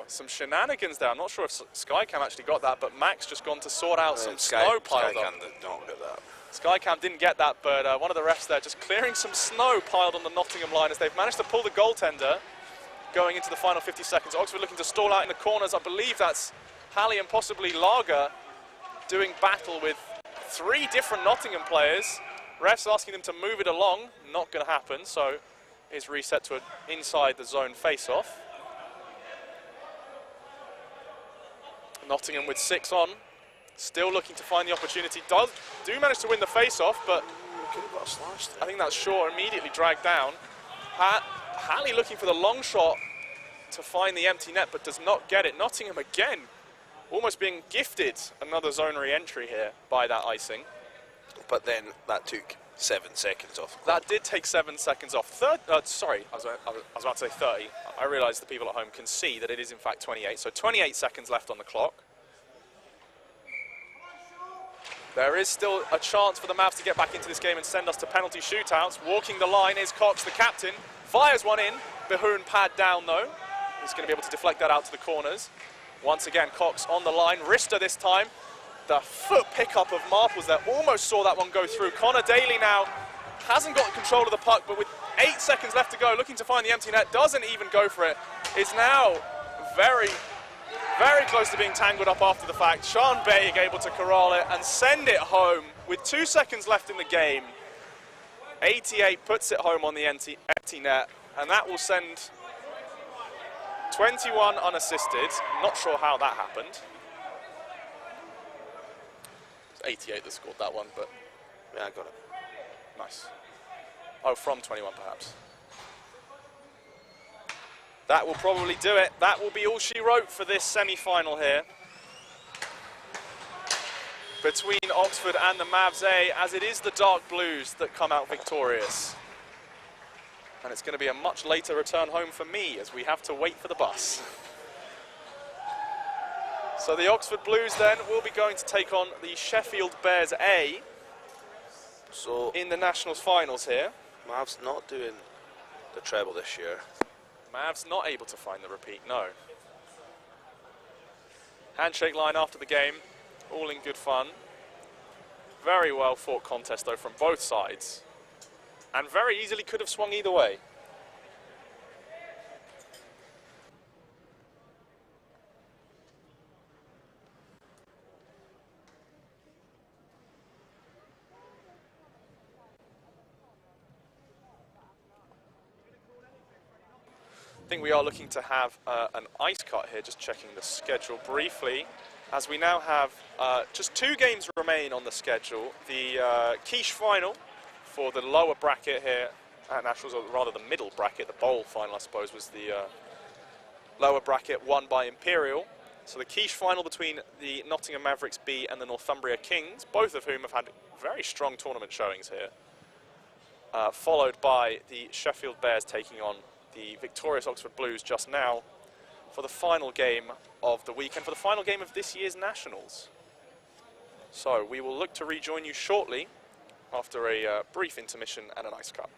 some shenanigans there. I'm not sure if Skycam actually got that, but Max just gone to sort out some snow piled up. Skycam did not get that. Skycam didn't get that, but one of the refs there just clearing some snow piled on the Nottingham line as they've managed to pull the goaltender going into the final 50 seconds. Oxford looking to stall out in the corners. I believe that's Halley and possibly Lager doing battle with 3 different Nottingham players. Refs asking them to move it along. Not going to happen, so it's reset to an inside the zone face-off. Nottingham with 6 on. Still looking to find the opportunity. Do manage to win the face-off, but I think that's Shaw immediately dragged down. Halley looking for the long shot to find the empty net, but does not get it. Nottingham again, almost being gifted another zone re-entry here by that icing. But then that took 7 seconds off. That did take 7 seconds off. Sorry, I was about to say 30. I realise the people at home can see that it is in fact 28. So 28 seconds left on the clock. There is still a chance for the Mavs to get back into this game and send us to penalty shootouts. Walking the line is Cox, the captain. Fires one in. Behoon pad down though. He's going to be able to deflect that out to the corners. Once again, Cox on the line. Rister this time. The foot pickup of Marples there. Almost saw that one go through. Connor Daly now hasn't got control of the puck, but with 8 seconds left to go, looking to find the empty net, doesn't even go for it. Is now very close to being tangled up after the fact. Sean Baig able to corral it and send it home with 2 seconds left in the game. 88 puts it home on the empty net, and that will send 21 unassisted. Not sure how that happened. It's 88 that scored that one, but Yeah, I got it. nice. Oh, from 21 perhaps. That will probably do it. That will be all she wrote for this semi-final here between Oxford and the Mavs A, as it is the Dark Blues that come out victorious. And it's going to be a much later return home for me as we have to wait for the bus. So the Oxford Blues then will be going to take on the Sheffield Bears A So in the Nationals finals here. Mavs not doing the treble this year. Mavs not able to find the repeat, no. Handshake line after the game, all in good fun. Very well fought contest though from both sides. And very easily could have swung either way. I think we are looking to have an ice cut here, just checking the schedule briefly, as we now have just 2 games remain on the schedule. The Quiche final for the lower bracket here at Nationals, or rather the middle bracket, the bowl final I suppose was the lower bracket won by Imperial. So the Quiche final between the Nottingham Mavericks B and the Northumbria Kings, both of whom have had very strong tournament showings here, followed by the Sheffield Bears taking on the victorious Oxford Blues just now for the final game of the weekend, for the final game of this year's Nationals. So we will look to rejoin you shortly after a brief intermission and an ice cup.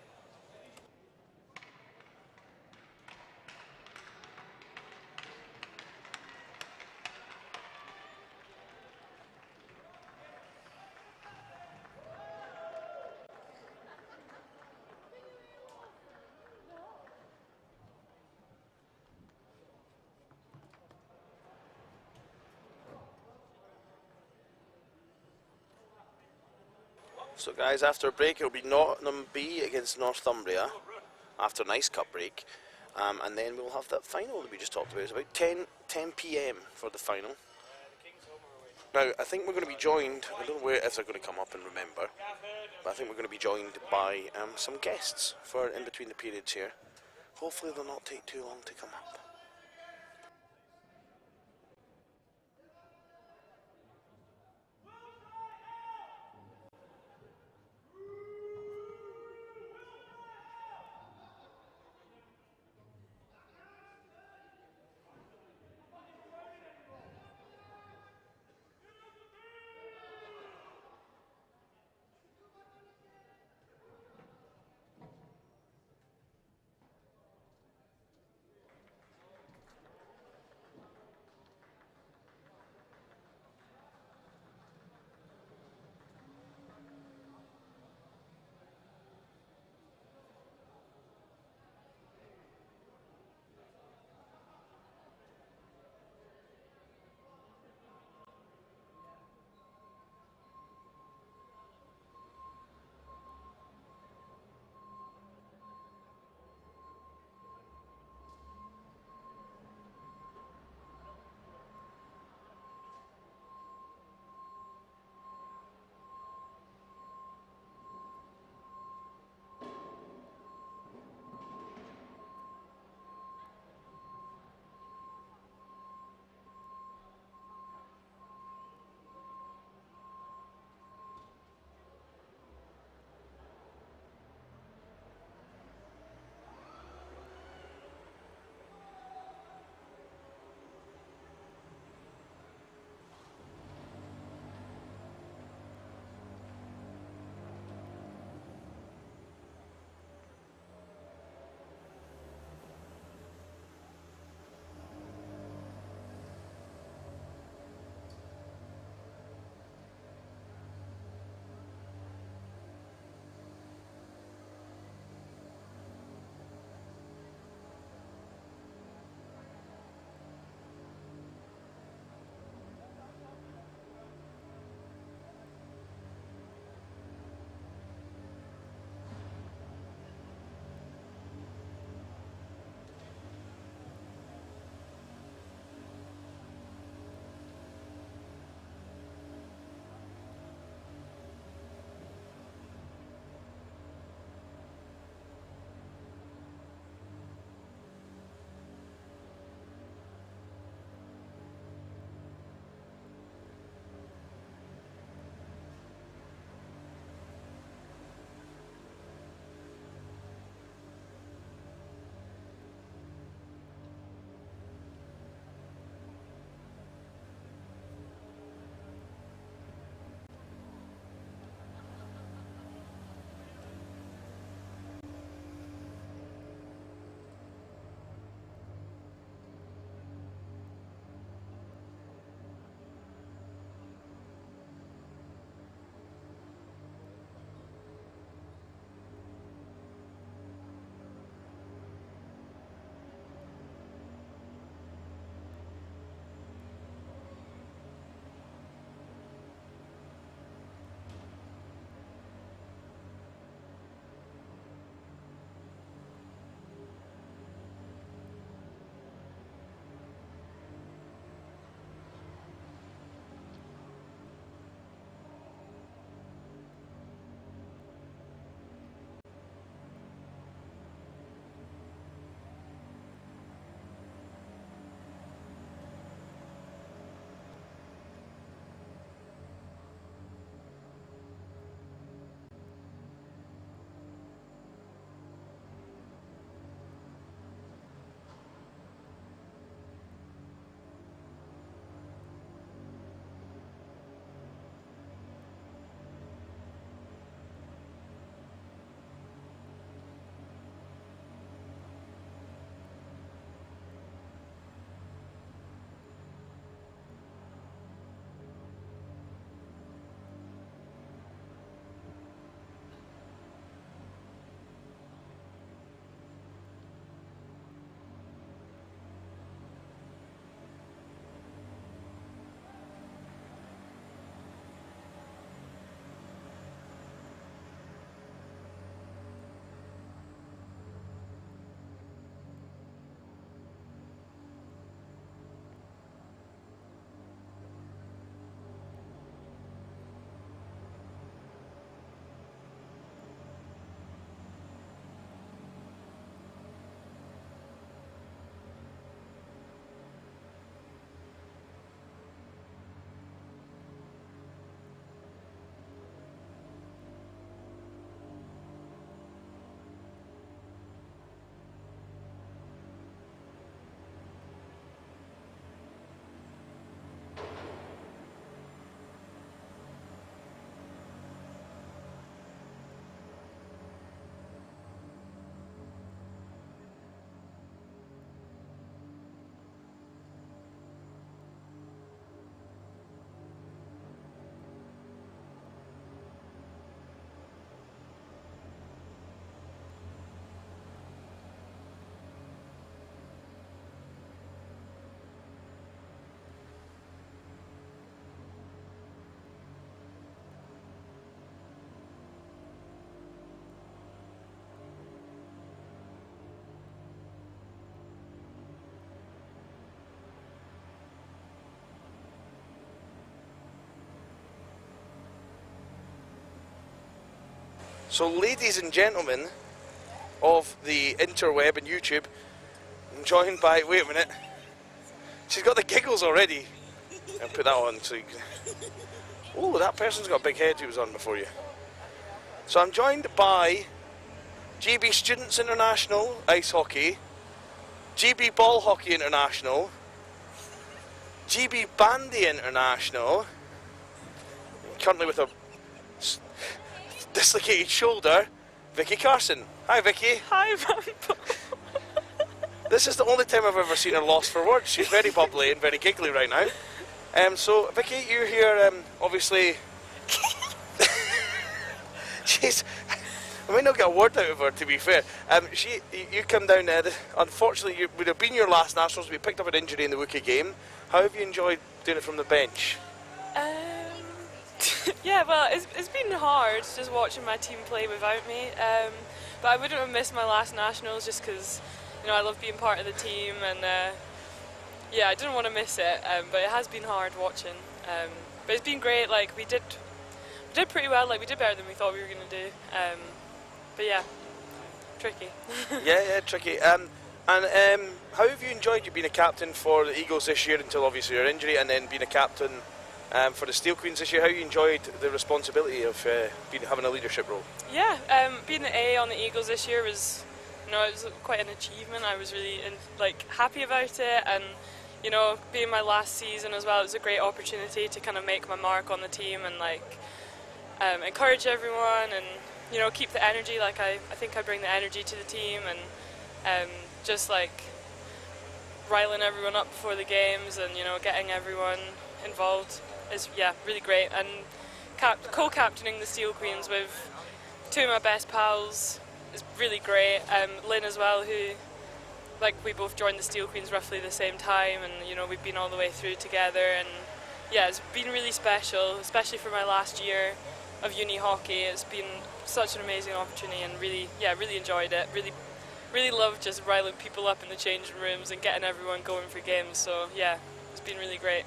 So guys, after a break it'll be Nottingham B against Northumbria after an ice cup break, and then we'll have that final that we just talked about. It's about 10 PM for the final. Now I think we're going to be joined, I don't know where if they're going to come up and remember, but I think we're going to be joined by some guests for in between the periods here. Hopefully they'll not take too long to come up. So, ladies and gentlemen of the interweb and YouTube, I'm joined by, wait a minute, she's got the giggles already. I'll put that on so you can, oh, that person's got a big head who was on before you. So I'm joined by GB Students International Ice Hockey, GB Ball Hockey International, GB Bandy International, currently with a dislocated shoulder, Vicky Carson. Hi Vicky. Hi, Rambo. This is the only time I've ever seen her lost for words. She's very bubbly and very giggly right now. So Vicky, you're here, obviously. She's. I might not get a word out of her, to be fair. You come down there. Unfortunately, it would have been your last nationals. We picked up an injury in the BUIHA game. How have you enjoyed doing it from the bench? Yeah, well, it's been hard just watching my team play without me. But I wouldn't have missed my last nationals just because, you know, I love being part of the team, and yeah, I didn't want to miss it. But it has been hard watching. But it's been great. Like we did pretty well. Like we did better than we thought we were going to do. But yeah, tricky. yeah, tricky. And how have you enjoyed you being a captain for the Eagles this year until obviously your injury, and then being a captain for the Steel Queens this year? How you enjoyed the responsibility of having a leadership role? Yeah, being the A on the Eagles this year was, you know, it was quite an achievement. I was really happy about it, and you know, being my last season as well, it was a great opportunity to kind of make my mark on the team and encourage everyone and, you know, keep the energy. Like I think I bring the energy to the team, and just riling everyone up before the games, and you know, getting everyone involved is really great. And co-captaining the Steel Queens with two of my best pals is really great. Lynn as well, who we both joined the Steel Queens roughly the same time, and you know, we've been all the way through together, and yeah, it's been really special, especially for my last year of uni hockey. It's been such an amazing opportunity, and really enjoyed it. Really loved just riling people up in the changing rooms and getting everyone going for games. So yeah, it's been really great.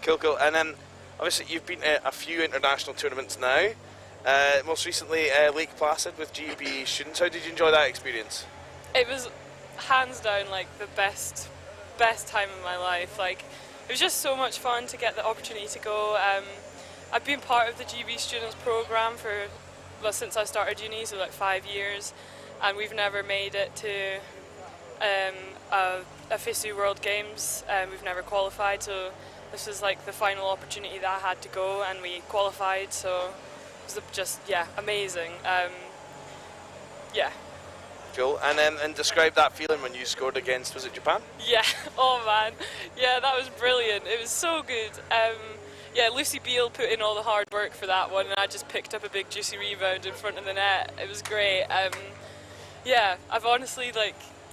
Cool. And then obviously you've been at a few international tournaments now. Most recently Lake Placid with GB Students. How did you enjoy that experience? It was hands down the best time of my life. It was just so much fun to get the opportunity to go. I've been part of the GB Students program since I started uni, so 5 years, and we've never made it to a FISU World Games. We've never qualified, so this was the final opportunity that I had to go, and we qualified, so it was just amazing. Yeah. Cool. And describe that feeling when you scored against, was it Japan? Yeah. Oh man. Yeah, that was brilliant. It was so good. Yeah, Lucy Beale put in all the hard work for that one, and I just picked up a big juicy rebound in front of the net. It was great. Yeah, I've honestly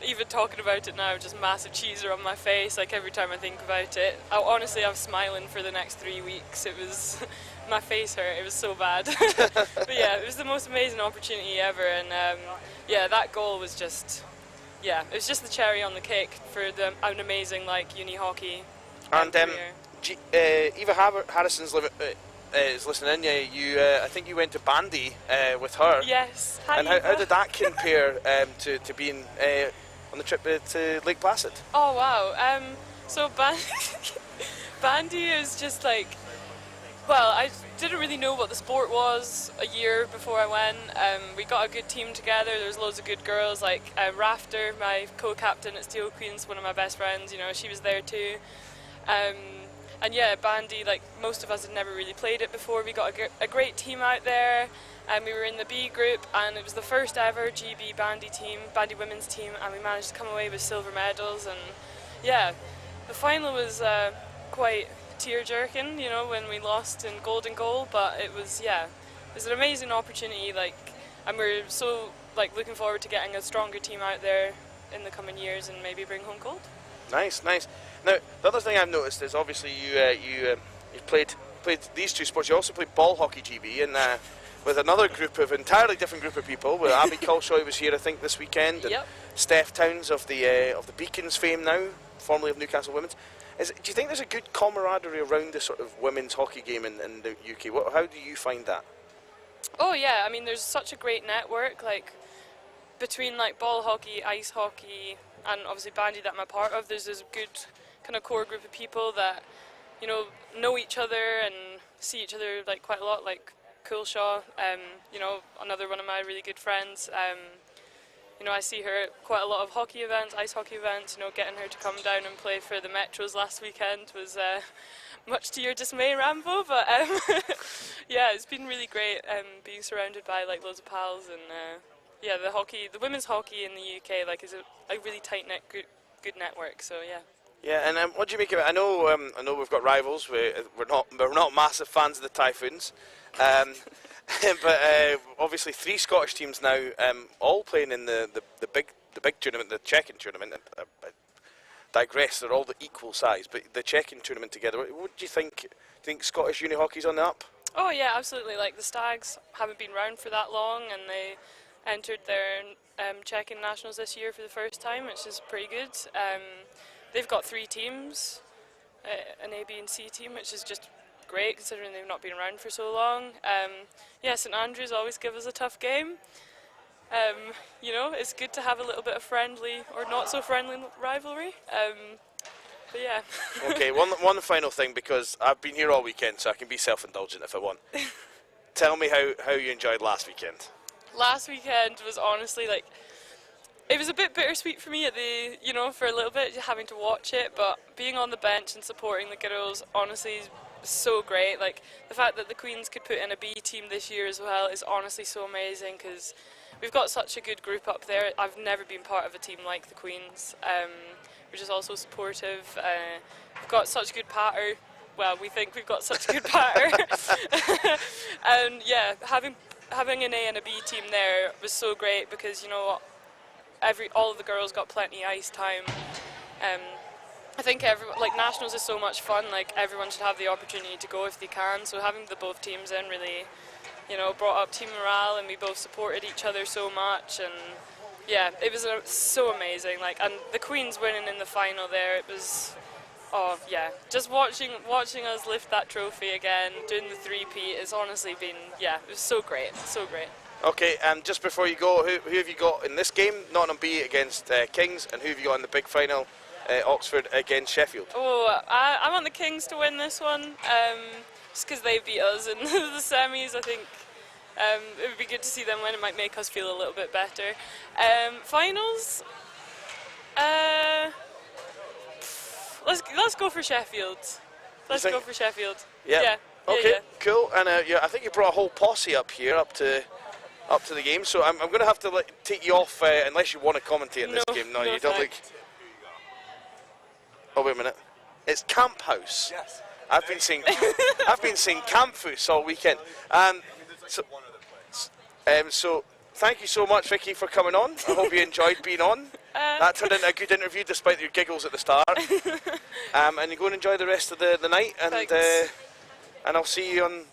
even talking about it now, just massive cheeser on my face. Every time I think about it, I'm smiling for the next 3 weeks. It was my face hurt. It was so bad. But yeah, it was the most amazing opportunity ever, and yeah, that goal was just it was just the cherry on the cake for an amazing uni hockey career. Eva Harrison's is listening in. I think you went to bandy with her. Yes. Hi, and how did that compare to being on the trip to Lake Placid? Oh wow. So bandy is just well, I didn't really know what the sport was a year before I went. We got a good team together. There was loads of good girls, Rafter, my co-captain at Steel Queens, one of my best friends. You know, she was there too. And yeah, bandy, most of us had never really played it before. We got a great team out there, and we were in the B group, and it was the first ever GB bandy women's team, and we managed to come away with silver medals. And yeah, the final was quite tear-jerking, you know, when we lost in gold and goal, but it was an amazing opportunity, and we're so looking forward to getting a stronger team out there in the coming years and maybe bring home gold. Nice. Now, the other thing I've noticed is obviously you played these two sports. You also played ball hockey GB, and with another entirely different group of people. Where Abby Culshaw was here, I think, this weekend, and yep. Steph Towns of the Beacons fame now, formerly of Newcastle Women's. Do you think there's a good camaraderie around the sort of women's hockey game in the UK? How do you find that? Oh yeah, I mean there's such a great network like between like ball hockey, ice hockey, and obviously bandy that I'm a part of. There's this good kind of core group of people that know each other and see each other like quite a lot. Like Coolshaw, another one of my really good friends. I see her at quite a lot of hockey events, ice hockey events. Getting her to come down and play for the Metros last weekend was much to your dismay, Rambo. But yeah, it's been really great being surrounded by like loads of pals and yeah, the women's hockey in the UK like is a really tight knit good network. So yeah. Yeah, and what do you make of it? I know we've got rivals. We're not massive fans of the Typhoons. But obviously 3 Scottish teams now, all playing in the big tournament, the Checking tournament. I digress, they're all the equal size, but the Checking tournament together. What do you think? Do you think Scottish uni hockey's on the up? Oh yeah, absolutely. Like the Stags haven't been around for that long, and they entered their Checking nationals this year for the first time, which is pretty good. They've got 3 teams, an A, B, and C team, which is just great considering they've not been around for so long. Yeah, St Andrews always give us a tough game. It's good to have a little bit of friendly or not so friendly rivalry. But yeah. Okay, one final thing, because I've been here all weekend, so I can be self-indulgent if I want. Tell me how you enjoyed last weekend. Last weekend was honestly like, it was a bit bittersweet for me for a little bit having to watch it, but being on the bench and supporting the girls honestly is so great. Like the fact that the Queens could put in a B team this year as well is honestly so amazing because we've got such a good group up there. I've never been part of a team like the Queens, which is also supportive. We've got such good patter. Well, we think we've got such good patter. And yeah, having an A and a B team there was so great because all of the girls got plenty ice time. I think nationals is so much fun. Like everyone should have the opportunity to go if they can. So having the both teams in really, brought up team morale, and we both supported each other so much. And yeah, it was so amazing. Like, and the Queens winning in the final there, it was, oh yeah, just watching us lift that trophy again, doing the 3-peat, it's honestly been, yeah, it was so great, so great. Okay, and just before you go, who have you got in this game? Nottingham B against Kings, and who have you got in the big final? Oxford against Sheffield. Oh, I want the Kings to win this one, just because they beat us in the semis. I think it would be good to see them win. It might make us feel a little bit better. Finals, let's go for Sheffield. Let's go for Sheffield. Yep. Yeah. Okay. Yeah. Cool. And I think you brought a whole posse up here, up to the game. So I'm going to have to take you off unless you want to commentate in this game. No, you don't look. Oh wait a minute, it's Camp House. Yes. I've been saying Camphouse all weekend. So thank you so much, Vicky, for coming on. I hope you enjoyed being on. That turned into a good interview despite your giggles at the start. And you go and enjoy the rest of the night, and I'll see you on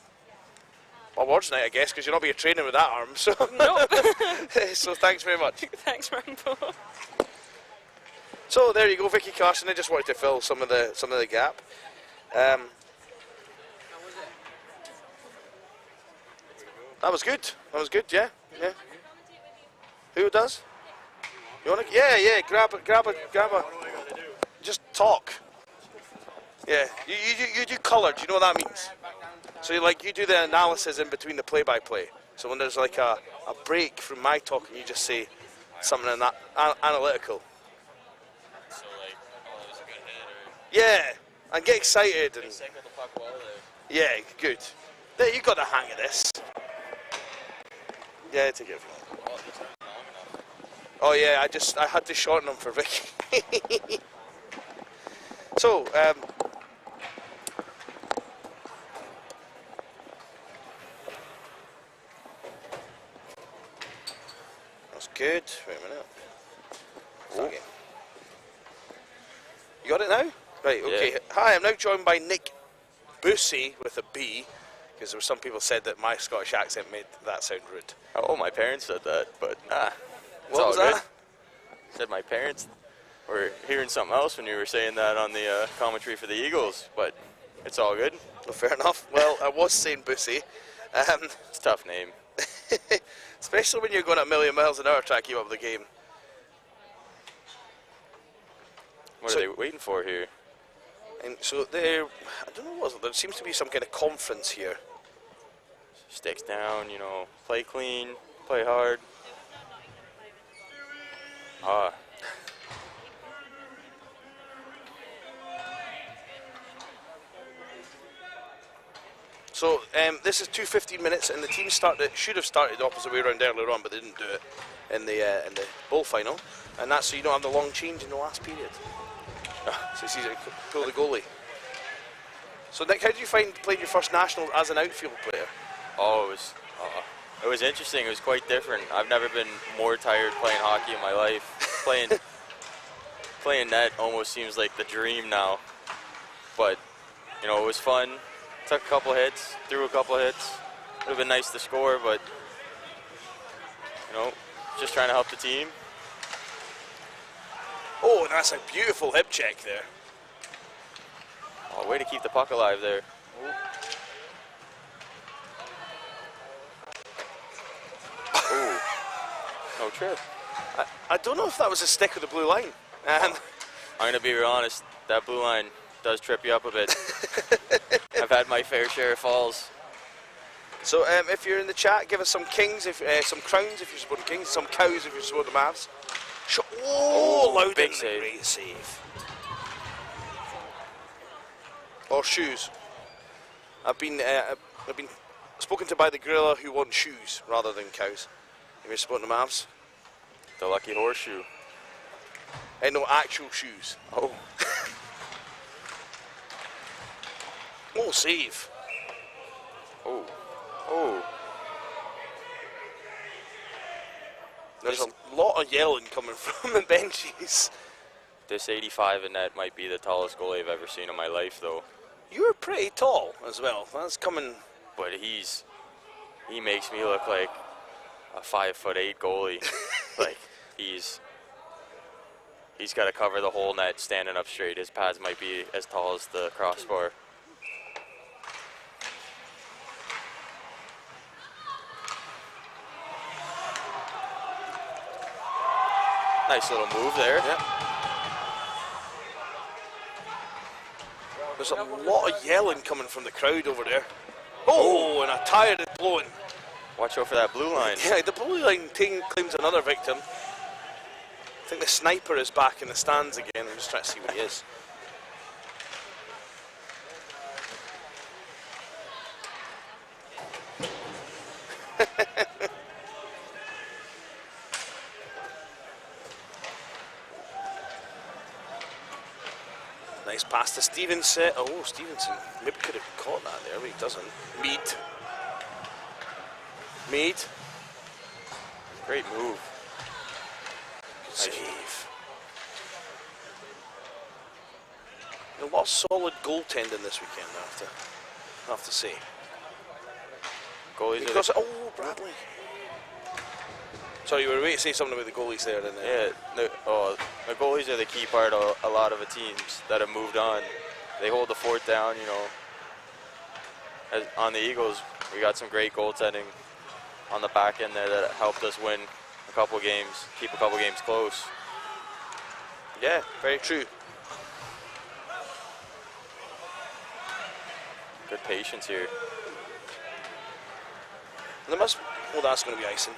awards night, I guess, because you'll not be training with that arm. So Nope. So thanks very much. Thanks, Rambo. So there you go, Vicky Carson. I just wanted to fill some of the gap. That was good. That was good. Yeah. Who does? You want to? Yeah. Grab a. Just talk. Yeah. You do colour. Do you know what that means? So you do the analysis in between the play-by-play. So when there's like a break from my talking, you just say something analytical. Yeah, and get excited. And yeah, good. There, you got the hang of this. Yeah, take it. Oh yeah, I had to shorten them for Vicky. So, that's good. Wait a minute. Okay. You got it now? Right, okay. Yeah. Hi, I'm now joined by Nick Bussey with a B, because there were some people said that my Scottish accent made that sound rude. Oh, my parents said that, but nah. What was that? Said my parents were hearing something else when you were saying that on the commentary for the Eagles, but it's all good. Well, fair enough. Well, I was saying Bussey. It's a tough name. Especially when you're going at a million miles an hour trying to keep up with the game. What are they waiting for here? And so there, I don't know what, there seems to be some kind of conference here. Sticks down, you know, play clean, play hard. Ah. So this is 2:15 minutes, and the team should have started the opposite way around earlier on, but they didn't do it in the bowl final, and that's so you don't have the long change in the last period. So it's easy to pull the goalie. So Nick, how did you find playing your first national as an outfield player? Oh, it was interesting. It was quite different. I've never been more tired playing hockey in my life. Playing net almost seems like the dream now. But, you know, it was fun. Took a couple hits, threw a couple hits. It would have been nice to score, but, you know, just trying to help the team. Oh, and that's a beautiful hip check there. Oh, way to keep the puck alive there. Ooh. No trip. I don't know if that was a stick or the blue line. And I'm going to be real honest, that blue line does trip you up a bit. I've had my fair share of falls. So if you're in the chat, give us some kings, some crowns if you're supporting kings, some cows if you're supporting the Mavs. Loud big in, save. Great save. Or shoes. I've been spoken to by the gorilla who wants shoes rather than cows. If you're supporting the Mavs. The lucky horseshoe. No, actual shoes. Oh. Oh, save. Oh. Oh. There's a lot of yelling coming from the benches. This 85 in net might be the tallest goalie I've ever seen in my life, though. You're pretty tall as well. That's coming. But he makes me look like a 5'8" goalie. Like he's got to cover the whole net standing up straight. His pads might be as tall as the crossbar. Nice little move there. Yeah. There's a lot of yelling coming from the crowd over there. Oh, and a tire is blowing. Watch out for that blue line. Yeah, the blue line team claims another victim. I think the sniper is back in the stands again. I'm just trying to see what he is. Nice pass to Stevenson. Oh, Stevenson maybe could have caught that there, but he doesn't. Mead. Great move. Good save. A lot of solid goaltending this weekend, I have to say. Goalies Because, Bradley. Sorry, you were waiting to say something about the goalies there. Yeah, the goalies are the key part of a lot of the teams that have moved on. They hold the fort down, you know. On the Eagles, we got some great goaltending on the back end there that helped us win a couple games, keep a couple games close. Yeah, very true. Good patience here. There must. Well, that's going to be icing.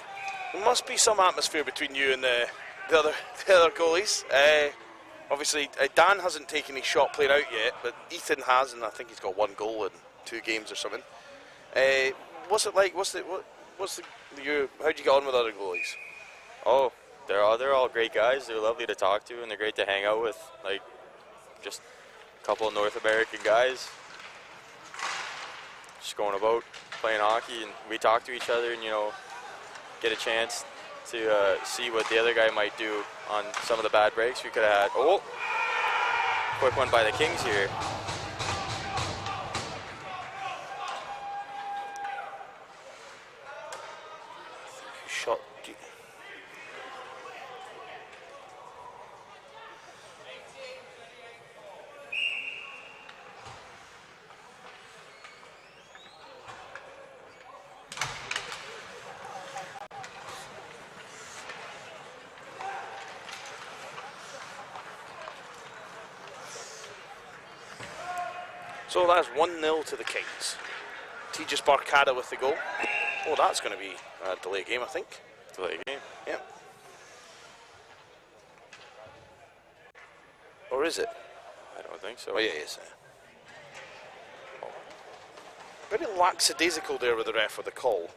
There must be some atmosphere between you and the other goalies. Obviously, Dan hasn't taken his shot played out yet, but Ethan has, and I think he's got 1 goal in 2 games or something. What's it like? How'd you get on with other goalies? Oh, they're all great guys. They're lovely to talk to, and they're great to hang out with. Like, just a couple of North American guys. Just going about playing hockey, and we talk to each other, and you know, get a chance to see what the other guy might do on some of the bad breaks we could have had. Oh, quick one by the Kings here. Shot. So that's 1-0 to the Kings. Tejas Barcada with the goal. Oh, that's going to be a delay game, I think. Delay game. Yep. Or is it? I don't think so. Oh, yeah, it is. Very lackadaisical there with the ref with the call.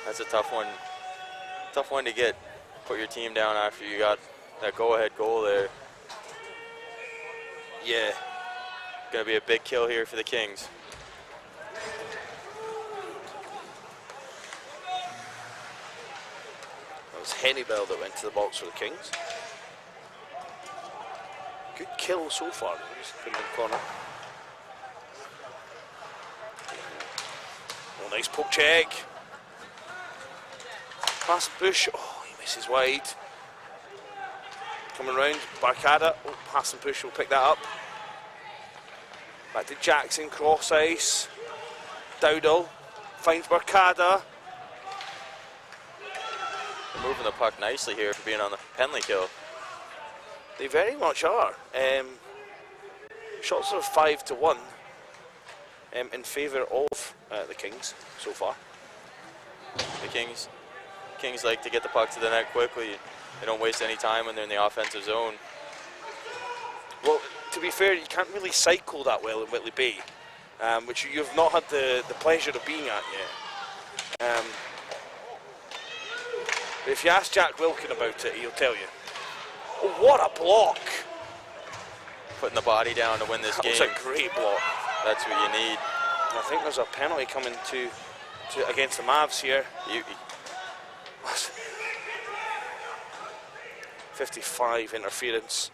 That's a tough one. Tough one to get. Put your team down after you got that go-ahead goal there. Yeah. Gonna be a big kill here for the Kings. That was Hennibel that went to the box for the Kings. Good kill so far. Just put him in the corner. Oh, nice poke check. Pass and push. Oh, he misses wide. Coming round, Barcada. Oh, pass and push will pick that up. Back to Jackson, cross ice. Dowdall finds Barcada. They're moving the puck nicely here for being on the penalty kill. They very much are. Shots are 5-1 in favour of the Kings so far. The Kings like to get the puck to the net quickly. They don't waste any time when they're in the offensive zone. Well, to be fair, you can't really cycle that well in Whitley Bay, which you've not had the pleasure of being at yet. But if you ask Jack Wilkin about it, he'll tell you. Oh, what a block! Putting the body down to win this game. That was a great block. That's what you need. I think there's a penalty coming to against the Mavs here. 55 interference.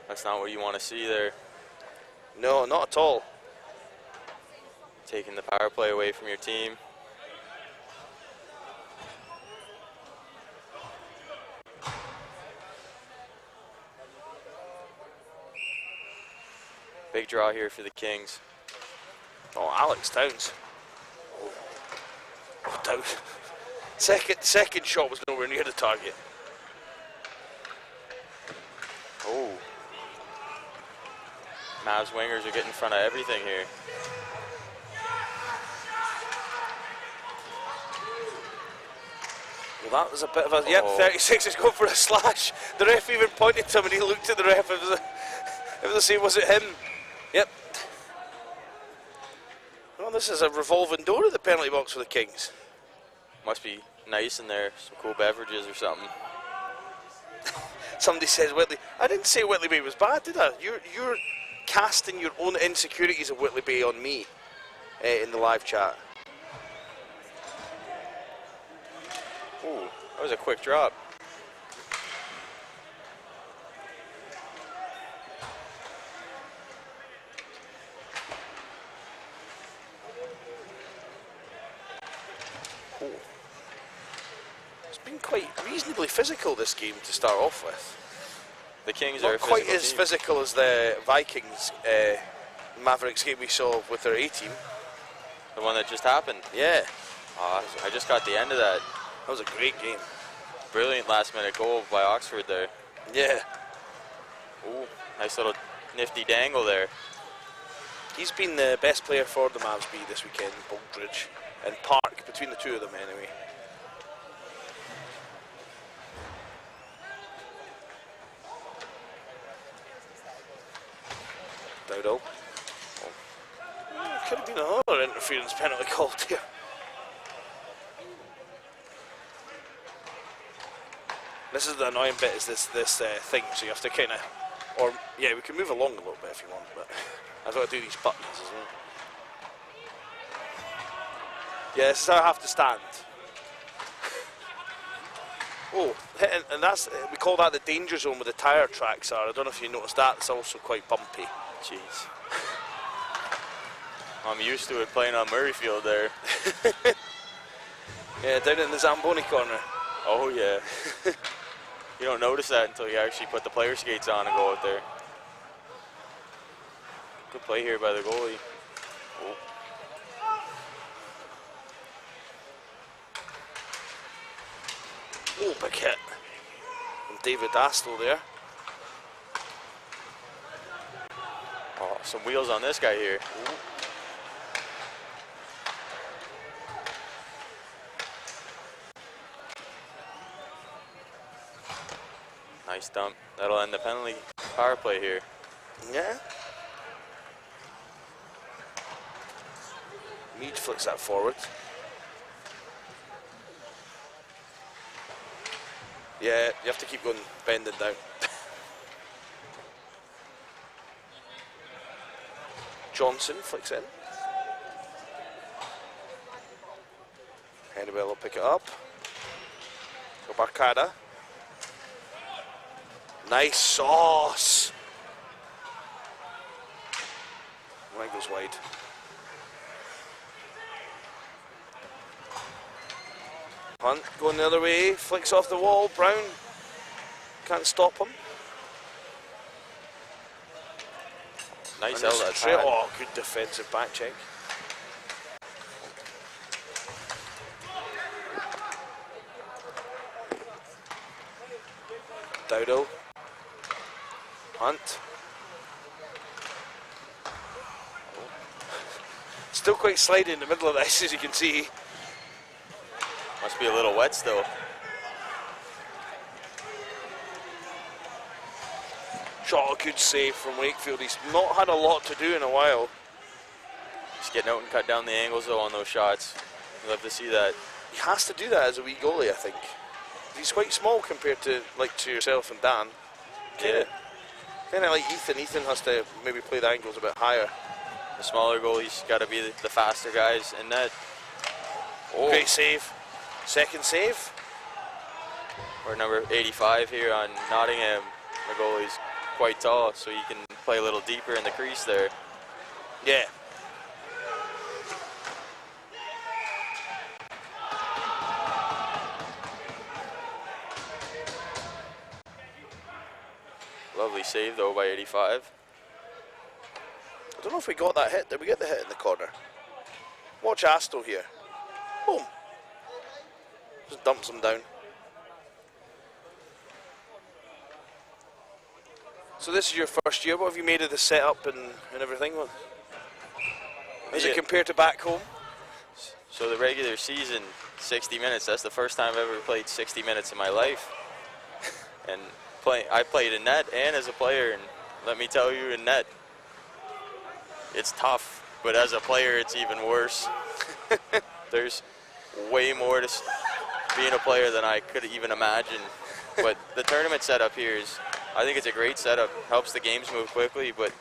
That's not what you want to see there. No, not at all. Taking the power play away from your team. Big draw here for the Kings. Oh, Alex Downs. Oh, Downs. Second shot was nowhere near the target. Oh. Mavs wingers are getting in front of everything here. Well, that was a bit of a... Yep, 36 is going for a slash. The ref even pointed to him and he looked at the ref. It was the same, was it him? Yep. Well, this is a revolving door at the penalty box for the Kings. Must be nice in there. Some cool beverages or something. Somebody says Whitley. I didn't say Whitley Bay was bad, did I? You're casting your own insecurities of Whitley Bay on me in the live chat. Ooh, that was a quick drop. Ooh. It's been quite reasonably physical this game to start off with. The Kings Not are quite as physical as the Vikings Mavericks game we saw with their A-team. The one that just happened. Yeah. I just got the end of that. That was a great game. Brilliant last-minute goal by Oxford there. Yeah. Ooh, nice little nifty dangle there. He's been the best player for the Mavs B this weekend, Baldridge and Park, between the two of them anyway. Dowdall. Oh. Could have been another interference penalty called here. This is the annoying bit, is this thing, so you have to kind of, or yeah, we can move along a little bit if you want, but I've got to do these buttons as well. Yeah, this is how I have to stand. Oh, and that's, we call that the danger zone where the tyre tracks are. I don't know if you noticed that, it's also quite bumpy. Jeez. I'm used to it playing on Murrayfield there. Yeah, down in the Zamboni corner. Oh yeah. You don't notice that until you actually put the player skates on and go out there. Good play here by the goalie. Oh. Oh, big hit from David Astle there. some wheels on this guy here. Nice dump. That'll end the penalty power play here. Yeah. Mead flicks that forward. Yeah, you have to keep going, bending down. Johnson flicks in. Hennewell will pick it up. Go Barcada. Nice sauce. Line goes wide. Hunt going the other way, flicks off the wall. Brown can't stop him. Nice And outlet. oh, good defensive back check. Dowdle. Hunt. Still quite slidey in the middle of this, as you can see. Must be a little wet still. Shot, a good save from Wakefield. He's not had a lot to do in a while. Just getting out and cut down the angles though on those shots. You'd love to see that. He has to do that as a wee goalie, I think. He's quite small compared to yourself and Dan. Kind of like Ethan. Ethan has to maybe play the angles a bit higher. The smaller goalies got to be the faster guys in net. Oh. Great save. Second save. We're number 85 here on Nottingham. The goalie's quite tall, so you can play a little deeper in the crease there. Yeah. Lovely save though by 85. I don't know if we got that hit. Did we get the hit in the corner? Watch Astle here. Boom. Just dumps him down. So this is your first year. What have you made of the setup and everything? Is it compared to back home? So the regular season, 60 minutes. That's the first time I've ever played 60 minutes in my life. And I played in net and as a player, and let me tell you, in net, it's tough. But as a player, it's even worse. There's way more to being a player than I could even imagine. But the tournament setup here is, I think it's a great setup. Helps the games move quickly, but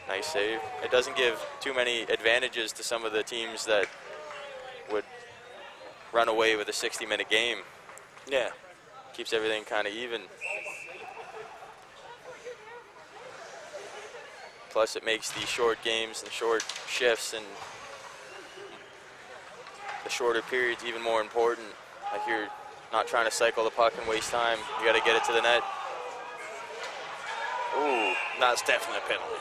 nice save. It doesn't give too many advantages to some of the teams that would run away with a 60-minute game. Yeah. Keeps everything kind of even. Plus it makes these short games and short shifts and the shorter periods even more important. Like you're not trying to cycle the puck and waste time. You got to get it to the net. Ooh, that's definitely a penalty.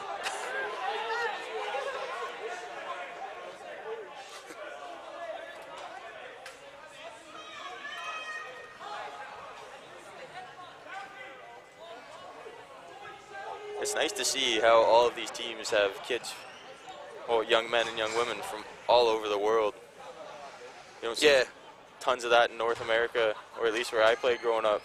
It's nice to see how all of these teams have kids, well, young men and young women from all over the world. You don't see tons of that in North America, or at least where I played growing up.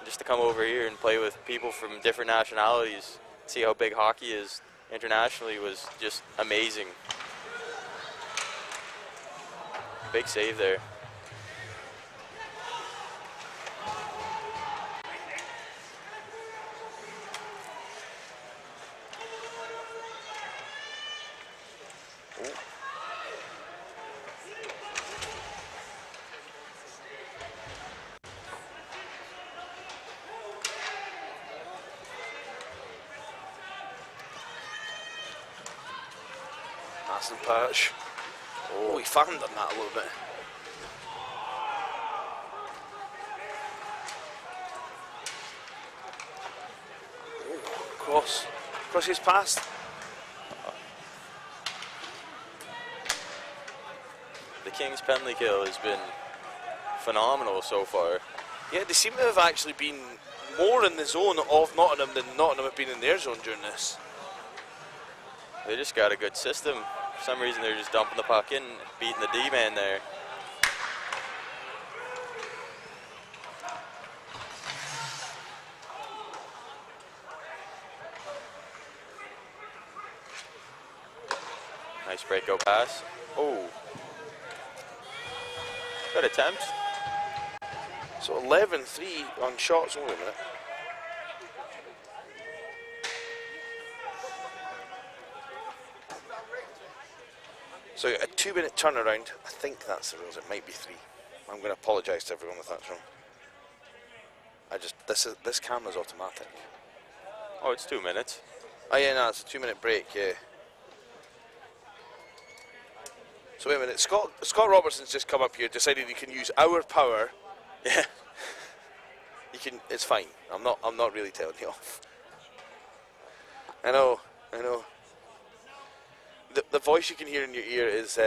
Just to come over here and play with people from different nationalities, see how big hockey is internationally was just amazing. Big save there. Nice and perch. Oh, he fanned on that a little bit. Oh, cross. Crosses past. The Kings penalty kill has been phenomenal so far. Yeah, they seem to have actually been more in the zone of Nottingham than Nottingham have been in their zone during this. They just got a good system. For some reason, they're just dumping the puck in, beating the D-man there. Nice breakout pass. Oh. Good attempt. So 11-3 on shots. Wait a minute. So a 2-minute turnaround. I think that's the rules. It might be 3. I'm going to apologise to everyone if that's wrong. This camera's automatic. Oh, it's 2 minutes. Oh yeah, no, it's a 2-minute break. Yeah. So wait a minute. Scott Robertson's just come up here, decided he can use our power. Yeah. You can. It's fine. I'm not really telling you off. I know. The voice you can hear in your ear is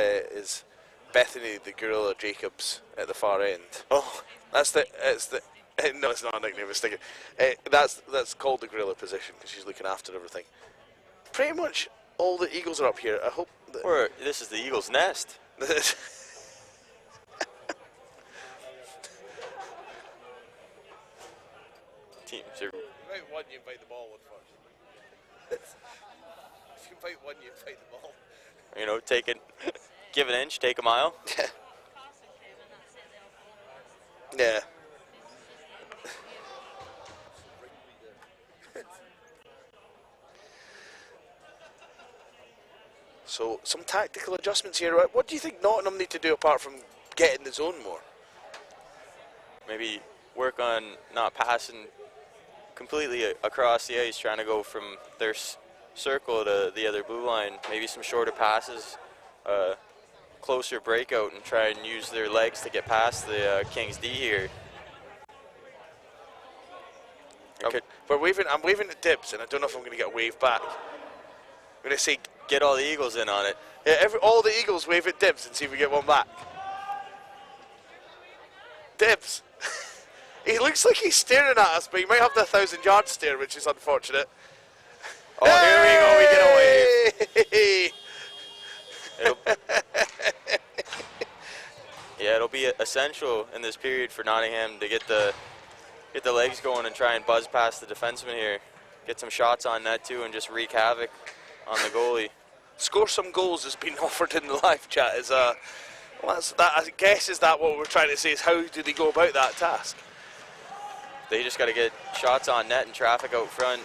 Bethany the Gorilla Jacobs at the far end. Oh, it's the no, it's not a nickname. It's thinking that's called the gorilla position because she's looking after everything. Pretty much all the Eagles are up here. I hope. This is the Eagles' nest. Teams are. You invite one, you invite them all with first. If you invite one, you invite them all. You know, give an inch, take a mile. Yeah. So, some tactical adjustments here. What do you think Nottingham need to do apart from get in the zone more? Maybe work on not passing completely across the ice, trying to go from their circle to the other blue line. Maybe some shorter passes, closer breakout, and try and use their legs to get past the Kings D here. I'm waving at Dibs, and I don't know if I'm going to get a wave back. I'm going to say, get all the Eagles in on it. Yeah, all the Eagles wave at Dibs and see if we get one back. Dibs. He looks like he's staring at us, but he might have the 1,000-yard stare, which is unfortunate. Oh, hey! Here we go, we get a wave. Yeah, it'll be essential in this period for Nottingham to get the legs going and try and buzz past the defenseman here. Get some shots on net too and just wreak havoc on the goalie. Score some goals has been offered in the live chat. I guess is that what we're trying to say is how do they go about that task? They just got to get shots on net and traffic out front.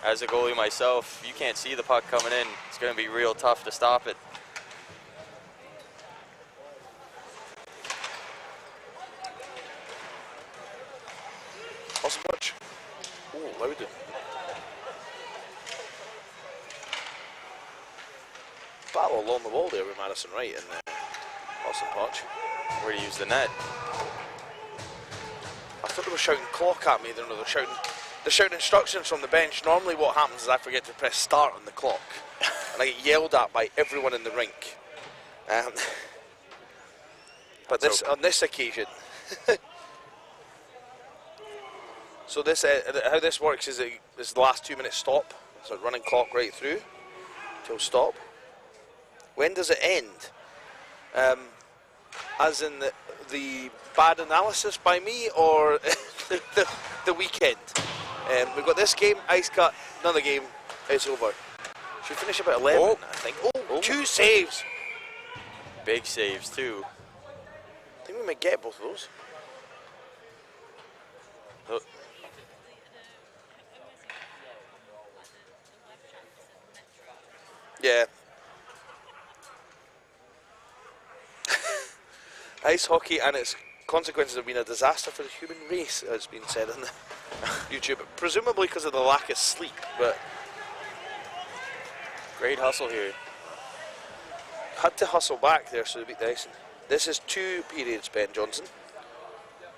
As a goalie myself, you can't see the puck coming in. It's going to be real tough to stop it. Awesome punch. Oh, loaded. Battle along the wall there with Madison Wright and awesome punch. Where to use the net? I thought they were shouting clock at me. They're shouting instructions from the bench. Normally what happens is I forget to press start on the clock and I get yelled at by everyone in the rink. But on this occasion, so this how this works is this the last 2 minute stop. So running clock right through till stop. When does it end? As in the bad analysis by me, or the weekend? We've got this game, ice cut, another game, it's over. Should finish about 11, I think. Oh, 2 saves! Big saves too. I think we might get both of those. Oh. Yeah. Ice hockey and its consequences have been a disaster for the human race, as been said on the YouTube, presumably because of the lack of sleep, but great hustle here. Had to hustle back there so they beat the icing. This is 2 periods, Ben Johnson.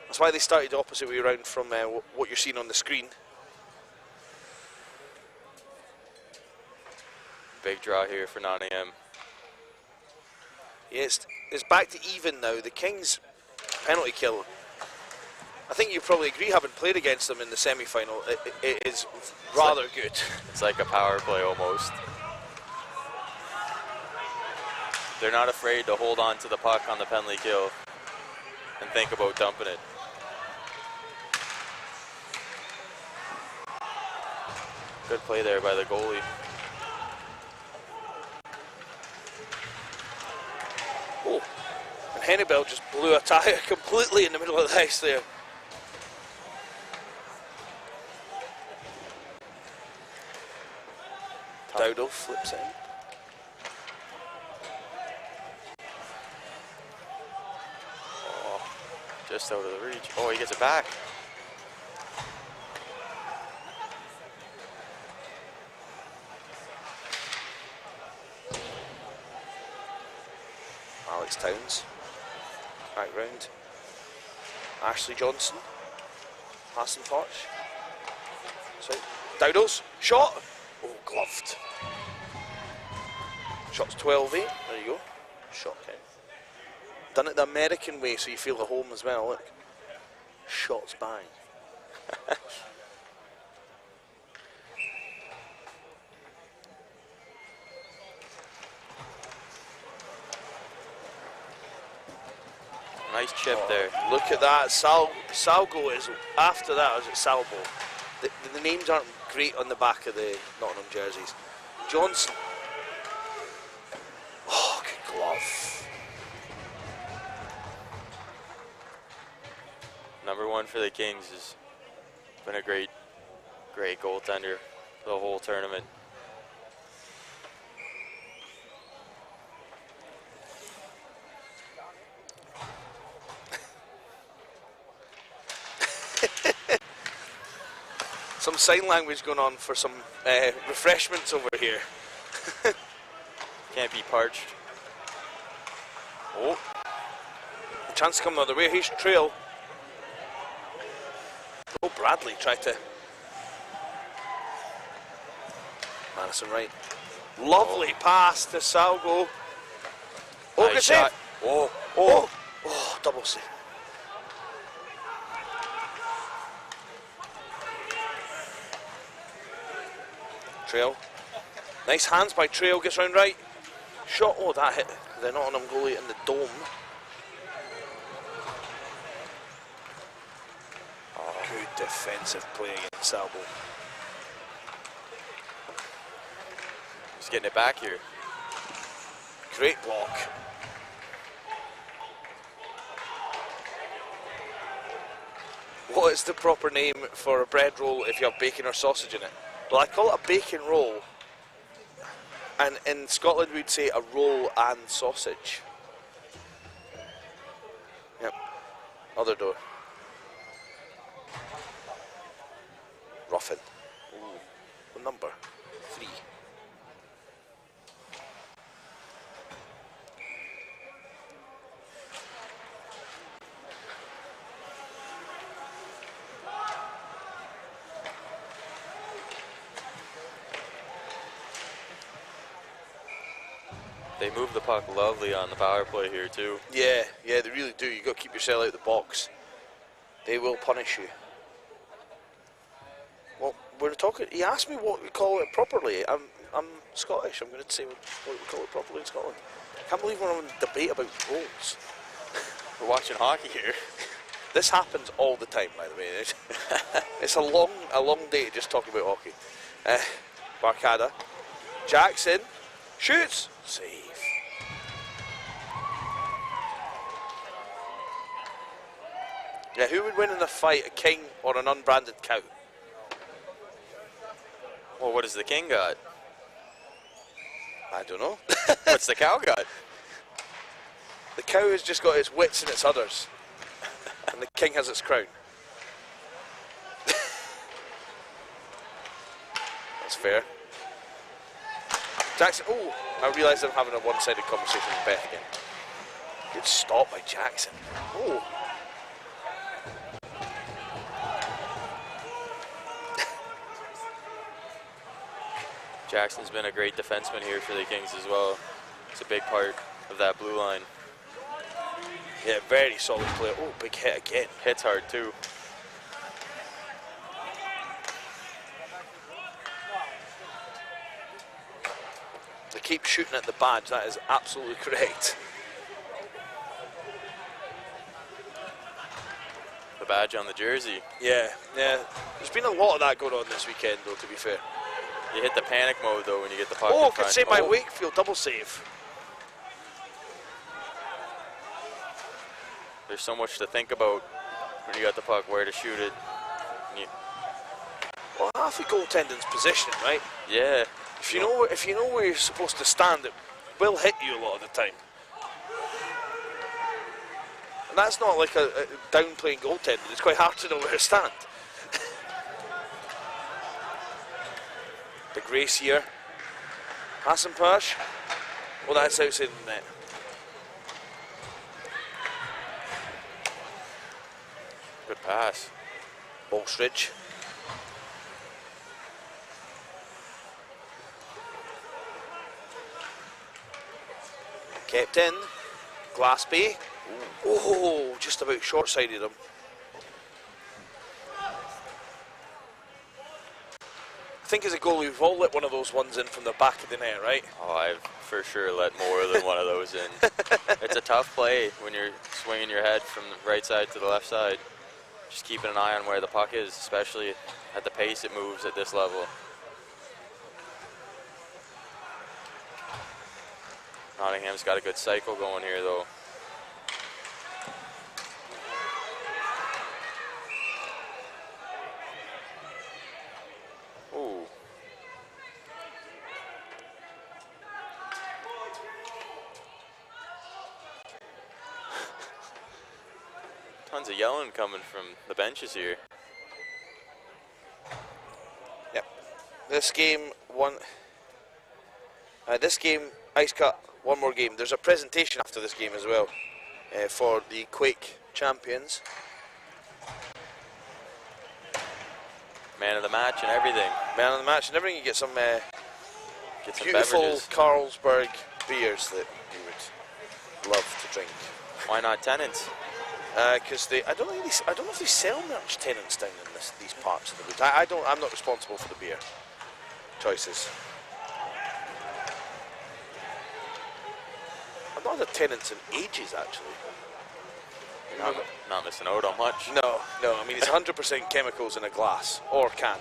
That's why they started the opposite way around from what you're seeing on the screen. Big draw here for Nottingham. Yes, it's back to even now. The Kings penalty kill, I think you probably agree, having played against them in the semi-final, it is rather good. It's like a power play almost. They're not afraid to hold on to the puck on the penalty kill and think about dumping it. Good play there by the goalie. Oh, and Hennebel just blew a tire completely in the middle of the ice there. Dowdle flips it in. Just out of the reach. Oh, he gets it back. Alex Towns, back round. Ashley Johnson, passing touch. So, Dowdles, shot. Oh, gloved. Shot's 12-8. There you go. Shot count. Done it the American way, so you feel at home as well. Look, shots bang. Nice chip there. Look at that. Salgo is after that. Is it Salvo? The names aren't great on the back of the Nottingham jerseys. Johnson. Oh, good glove. Number 1 for the Kings has been a great goaltender the whole tournament. Some sign language going on for some refreshments over here. Can't be parched. Oh, chance coming the other way. Here's Trail. Oh, Bradley tried to. Madison right. Lovely pass to Salgo. Oh, Nice good shot. save. Oh, double save. Trail. Nice hands by Trail, gets round right. Shot, oh, that hit the Nottingham goalie in the dome. Oh, good defensive play against Salvo. He's getting it back here. Great block. What is the proper name for a bread roll if you have bacon or sausage in it? Well, I call it a bacon roll. And in Scotland we'd say a roll and sausage. Yep. Other door. Ruffin. Ooh. What number? 3. They move the puck lovely on the power play here too. Yeah, they really do. You've got to keep yourself out of the box. They will punish you. Well, we're talking. He asked me what we call it properly. I'm Scottish. I'm going to say what we call it properly in Scotland. I can't believe we're on a debate about rolls. We're watching hockey here. This happens all the time, by the way. It's a long day to just talk about hockey. Barcada. Jackson shoots. Save. Yeah, who would win in a fight, a king or an unbranded cow? Well, what has the King got? I don't know. What's the cow got? The cow has just got its wits and its udders. And the king has its crown. That's fair. Jackson, oh, I realised I'm having a one-sided conversation with Beth again. Good stop by Jackson. Oh. Jackson's been a great defenseman here for the Kings as well. It's a big part of that blue line. Yeah, very solid player. Oh, big hit again. Hits hard too. The keep shooting at the badge. That is absolutely correct. The badge on the jersey. Yeah, yeah. There's been a lot of that going on this weekend, though, to be fair. You hit the panic mode, though, when you get the puck Oh, in could front. save my Wakefield double save. There's so much to think about when you got the puck, where to shoot it. Well, half the goaltending's positioning, right? Yeah. If you know where you're supposed to stand, it will hit you a lot of the time. And that's not like a downplaying goaltending. It's quite hard to know where to stand. The Grace here. Pass and push. Well, that's outside the net. Good pass. Bolstridge. Kept in. Glassby. Oh, just about short-sided him. I think as a goalie, we've all let one of those ones in from the back of the net, right? Oh, I've for sure let more than one of those in. It's a tough play when you're swinging your head from the right side to the left side. Just keeping an eye on where the puck is, especially at the pace it moves at this level. Nottingham's got a good cycle going here, though. Ooh. Tons of yelling coming from the benches here. Yep. This game, Ice Cut, one more game. There's a presentation after this game as well for the Quake champions. Man of the match and everything. Man of the match and everything. You get some beautiful beverages. Carlsberg beers that you would love to drink. Why not Tenants? Because I don't know if they sell merch Tenants down in these parts of the woods. I'm not responsible for the beer choices. I've not had Tenants in ages, actually. Not missing out on much. No. I mean, it's 100% chemicals in a glass or can.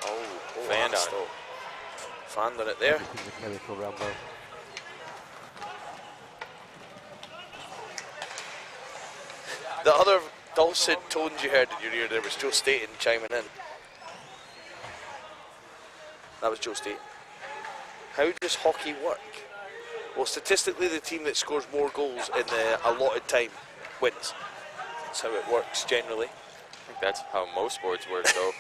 Oh, fanned on it. Fanned on it there. Everything's a chemical Rambo. The other dulcet tones you heard in your ear there was Joe Staten chiming in. That was Joe Staten. How does hockey work? Well, statistically, the team that scores more goals in the allotted time wins. That's how it works generally. I think that's how most sports work, though.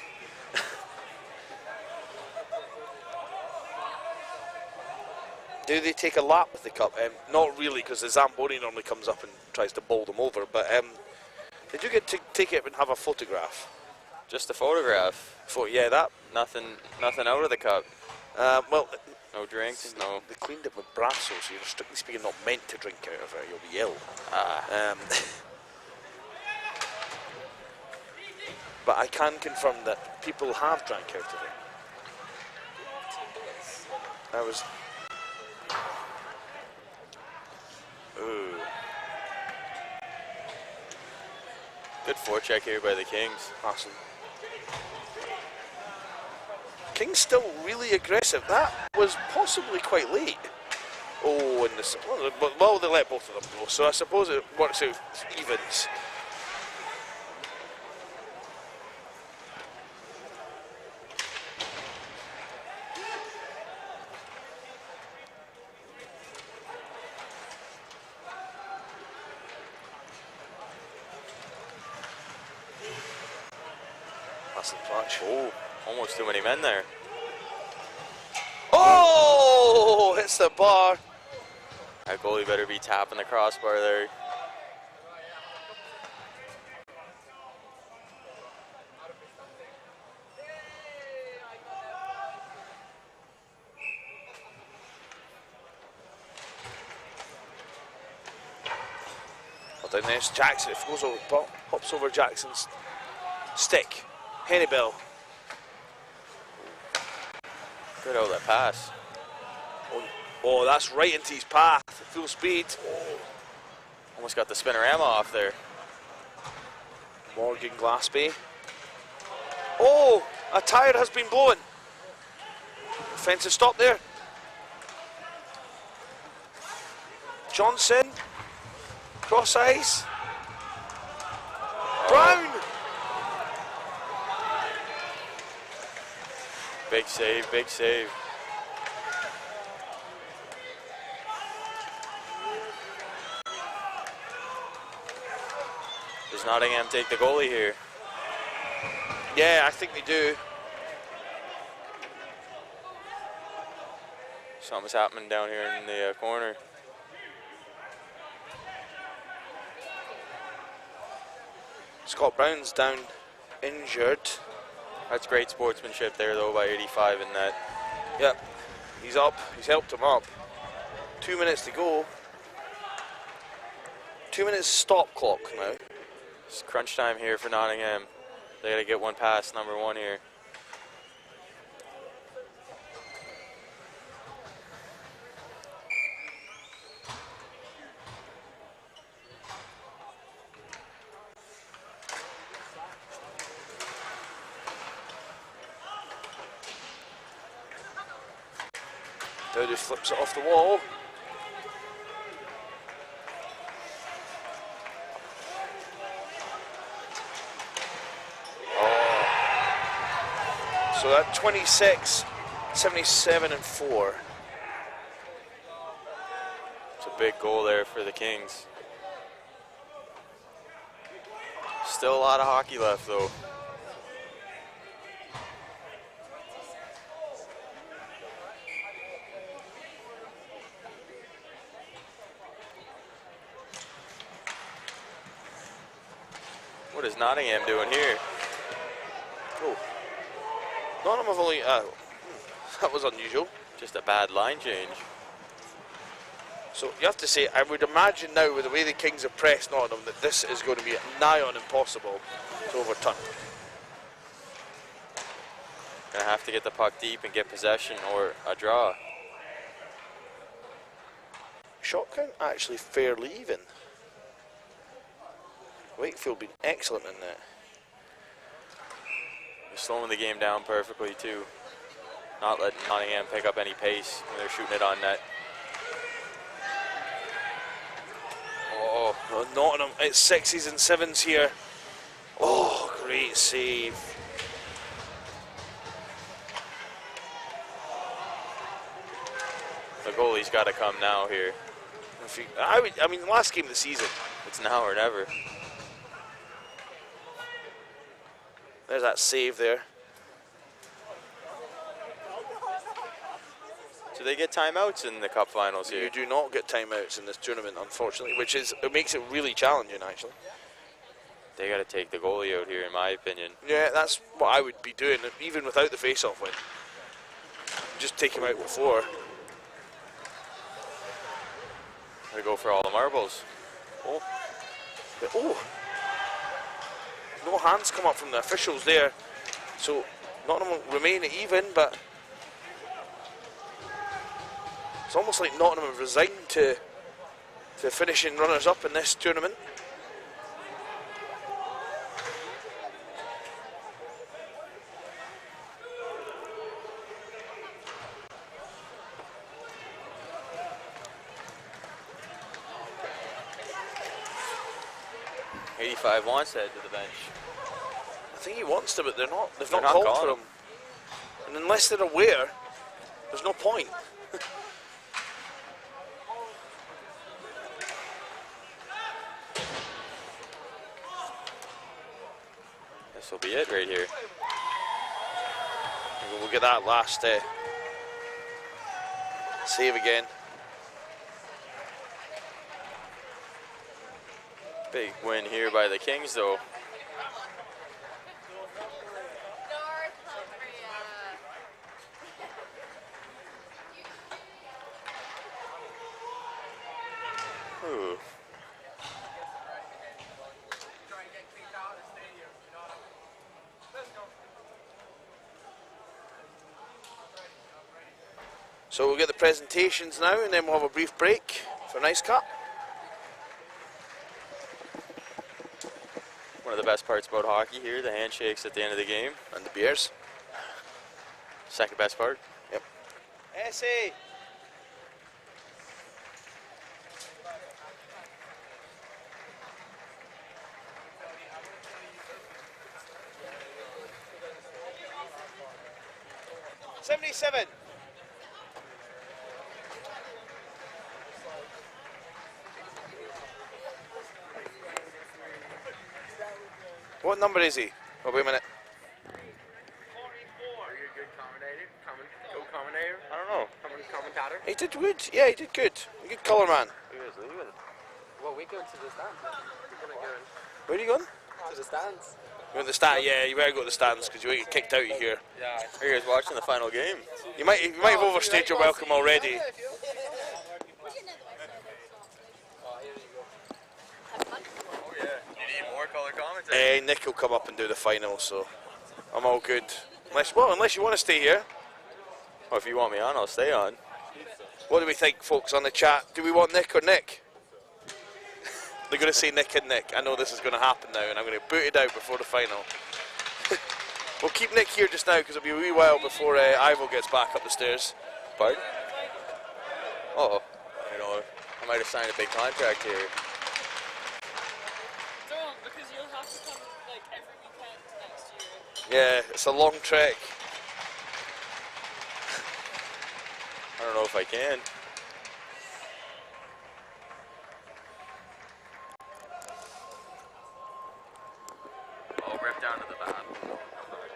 Do they take a lap with the cup? Not really, because the Zamboni normally comes up and tries to bowl them over, but they do get to take it and have a photograph. Just a photograph. Yeah, that. Nothing out of the cup. Well, no drinks, no. They cleaned it with Brasso, so you're strictly speaking not meant to drink out of it. You'll be ill. But I can confirm that people have drank out of it. I was. Ooh. Good forecheck here by the Kings. Awesome. Kings still really aggressive. That was possibly quite late. Oh, and this. Well, they let both of them go, so I suppose it works out evens. Oh, almost too many men there. Oh, hits the bar. That goalie better be tapping the crossbar there. Well, down there's Jackson. It goes over, hops over Good outlet pass. Oh, that's right into his path. Full speed. Almost got the spinorama off there. Morgan Glaspie. Oh, a tyre has been blown. Offensive stop there. Johnson. Cross ice. Brown. Big save, big save. Does Nottingham take the goalie here? Yeah, I think they do. Something's happening down here in the corner. Scott Brown's down injured. That's great sportsmanship there though by 85 in that. Yep, he's up. He's helped him up. 2 minutes to go. 2 minutes stop clock now. It's crunch time here for Nottingham. They gotta get one past number 1 here. Dowdy flips it off the wall. So that 26, 77 and 4. It's a big goal there for the Kings. Still a lot of hockey left though. What is Nottingham doing here? Oh. Nottingham have only, that was unusual. Just a bad line change. So you have to say, I would imagine now with the way the Kings have pressed Nottingham that this is going to be nigh on impossible to overturn. Gonna have to get the puck deep and get possession or a draw. Shot count actually fairly even. Wakefield been excellent in that. They're slowing the game down perfectly too. Not letting Nottingham pick up any pace when they're shooting it on net. Oh, Nottingham, it's 6s and 7s here. Oh, great save. The goalie's got to come now here. I mean, last game of the season. It's now or never. There's that save there. Do they get timeouts in the cup finals here? You do not get timeouts in this tournament, unfortunately, it makes it really challenging, actually. They got to take the goalie out here, in my opinion. Yeah, that's what I would be doing, even without the face-off win. Just take him out before. They go for all the marbles. Oh. Oh. No hands come up from the officials there. So Nottingham will remain even, but it's almost like Nottingham have resigned to finishing runners-up in this tournament. Wants to head to the bench. I think he wants to, but they're not. They've not not called for him. And unless they're aware, there's no point. This will be it right here. We'll get that last save again. Big win here by the Kings, though. Ooh. So we'll get the presentations now, and then we'll have a brief break for an ice cut. One of the best parts about hockey here, the handshakes at the end of the game. And the beers. Second best part. Yep. Essie! $77. What number is he? Oh, wait a minute. Are you a good commentator? Commentator? I don't know. Commentator? He did good. Yeah, he did good. Good colour man. Well, we go to the stands. We're gonna go Where are you going? to the stands. You're in the stand. Yeah, you better go to the stands because you might get kicked out of here. Yeah. Are you guys watching the final game? You might have overstayed your welcome already. Oh yeah. You need more color commentary? Nick will come up and do the final, so I'm all good. Unless you want to stay here. Well, if you want me on, I'll stay on. What do we think, folks, on the chat? Do we want Nick or Nick? They're going to say Nick and Nick. I know this is going to happen now, and I'm going to boot it out before the final. We'll keep Nick here just now because it'll be a wee while before Ivo gets back up the stairs. Pardon? Oh, you know, I might have signed a big contract here. Don't, because you'll have to come like every weekend next year. Yeah, it's a long trek. I don't know if I can. I'll rip down to the bathroom.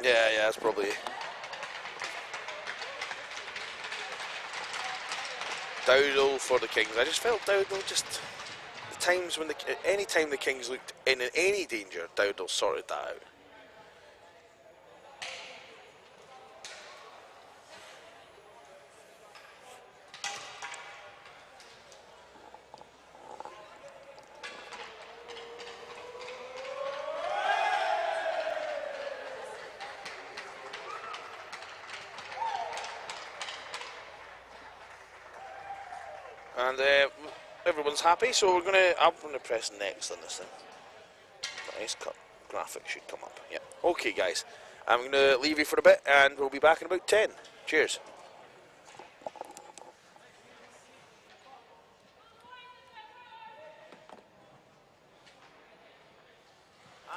Yeah, that's probably. Dowdle for the Kings. I just felt Dowdle just the times when any time the Kings looked in any danger, Dowdle sorted that out. And everyone's happy, so I'm gonna press next on this thing. Nice cut graphic should come up. Yeah. Okay, guys, I'm gonna leave you for a bit, and we'll be back in about 10. Cheers.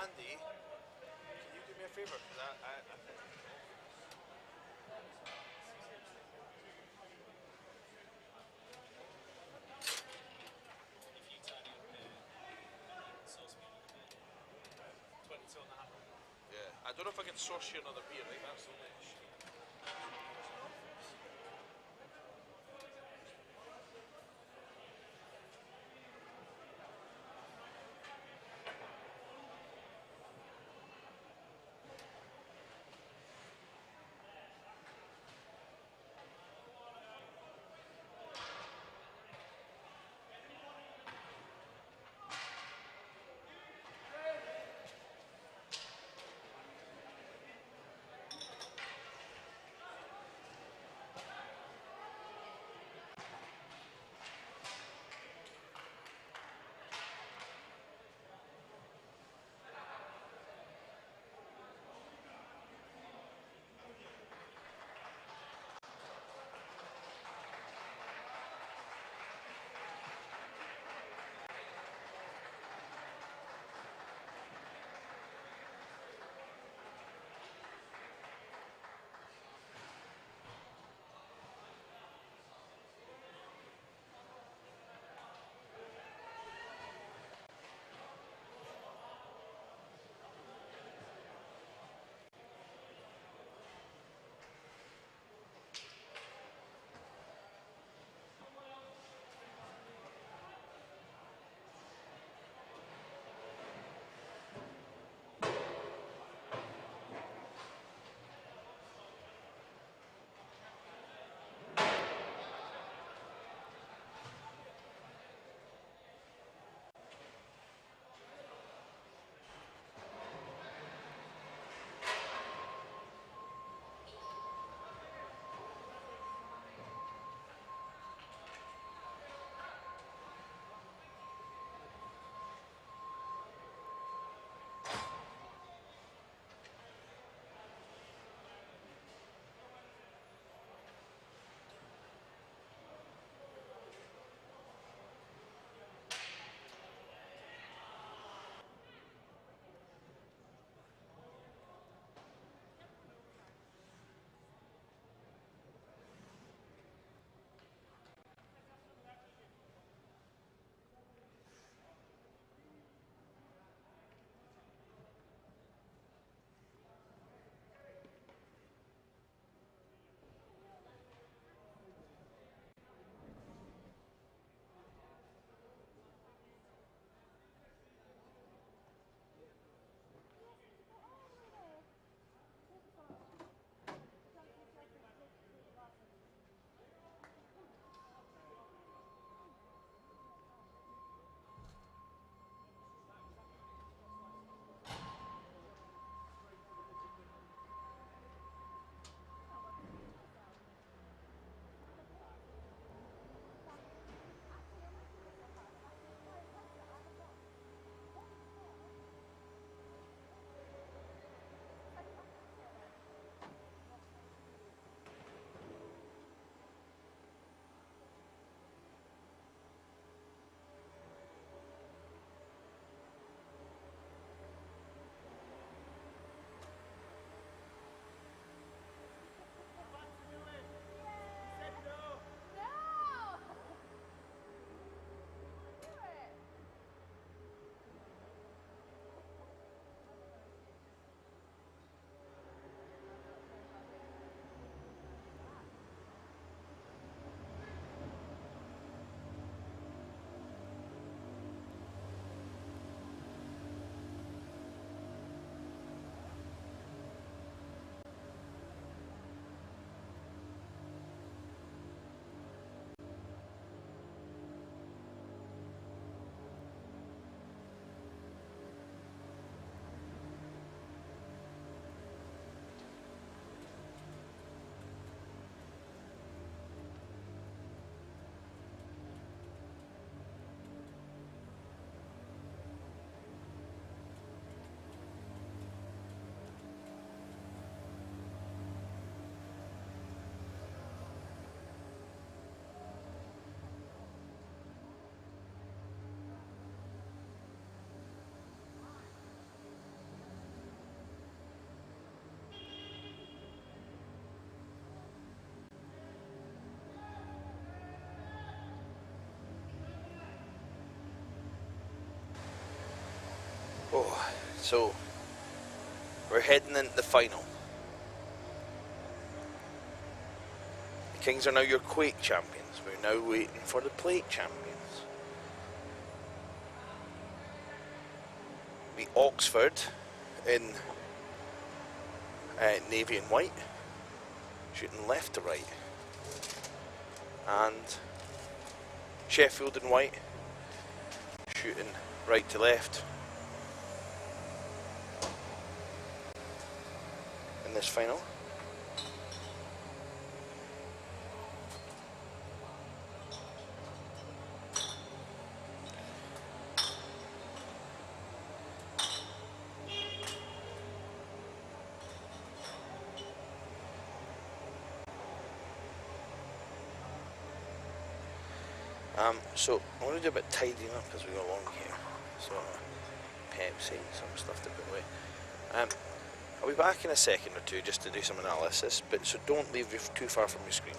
Andy, can you do me a favour? I don't know if I can source you another beer, right? That's the only issue. So we're heading into the final. The Kings are now your Quake champions. We're now waiting for the Plate champions. The Oxford in navy and white, shooting left to right, and Sheffield in white, shooting right to left in this final. So I'm going to do a bit tidying up as we go along here. So Pepsi, some stuff to put away. I'll be back in a second or two just to do some analysis, but so don't leave too far from your screen.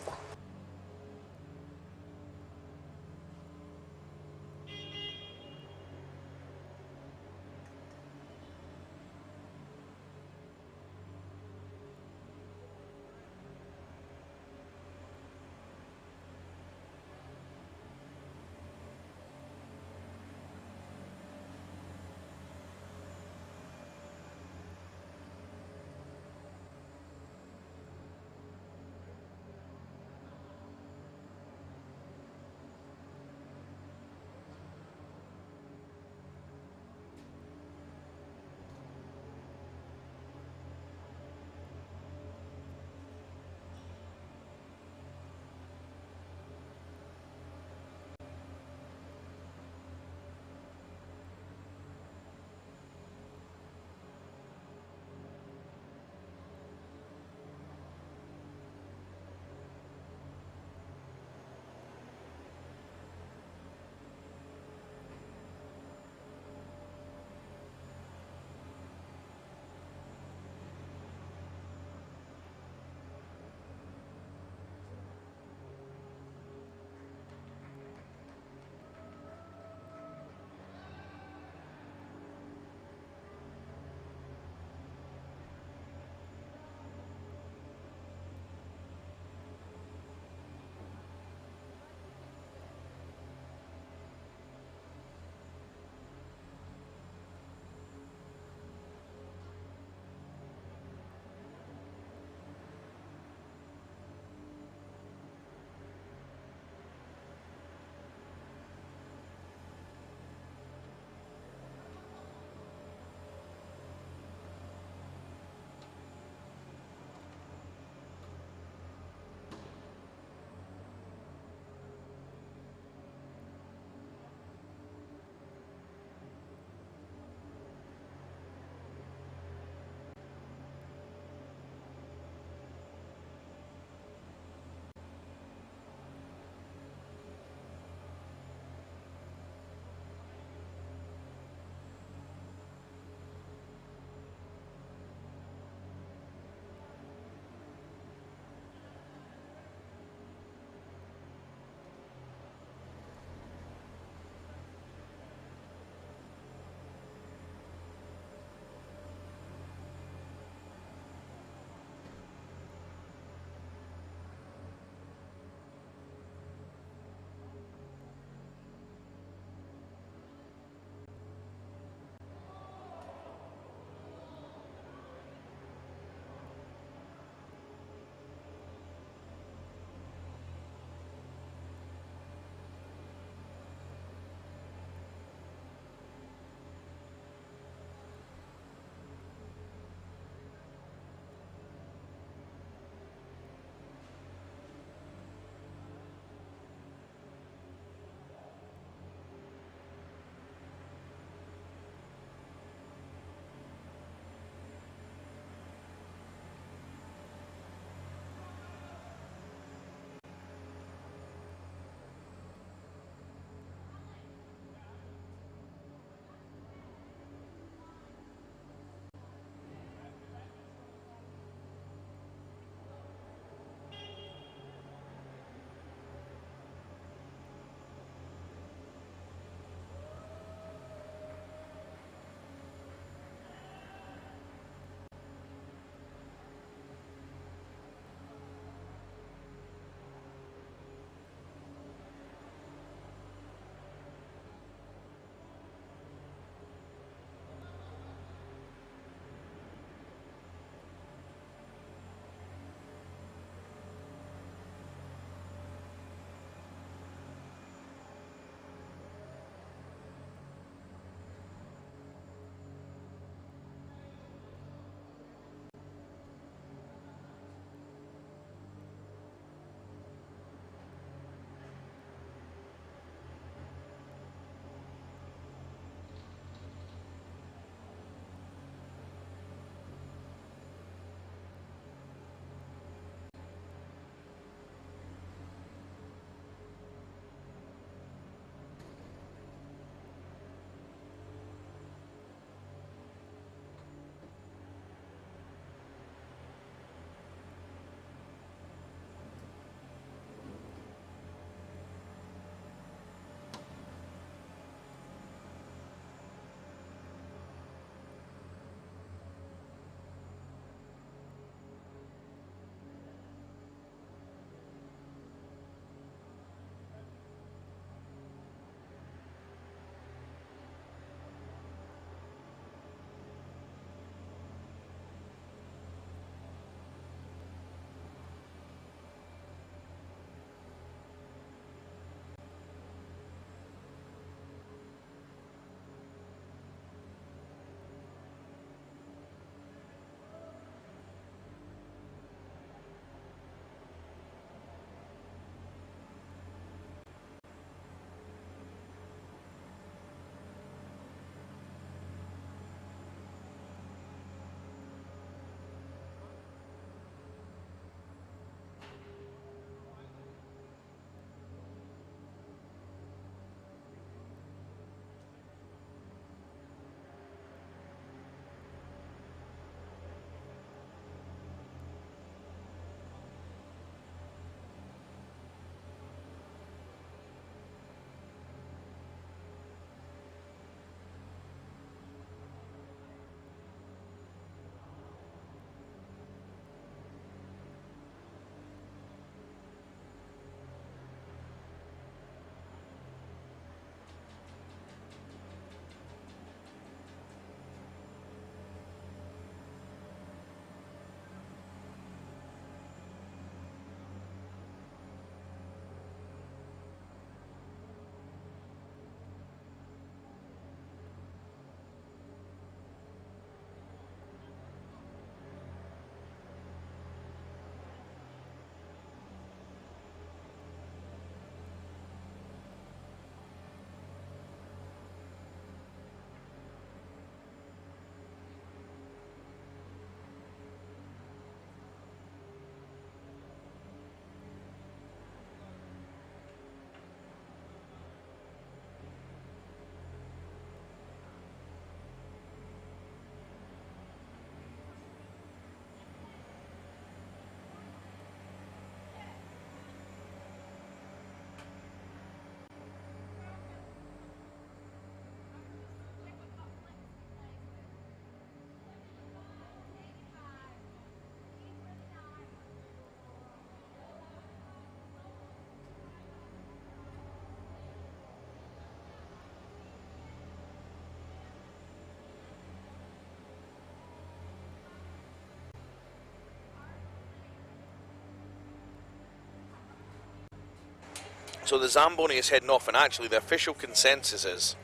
So the Zamboni is heading off, and actually the official consensus is,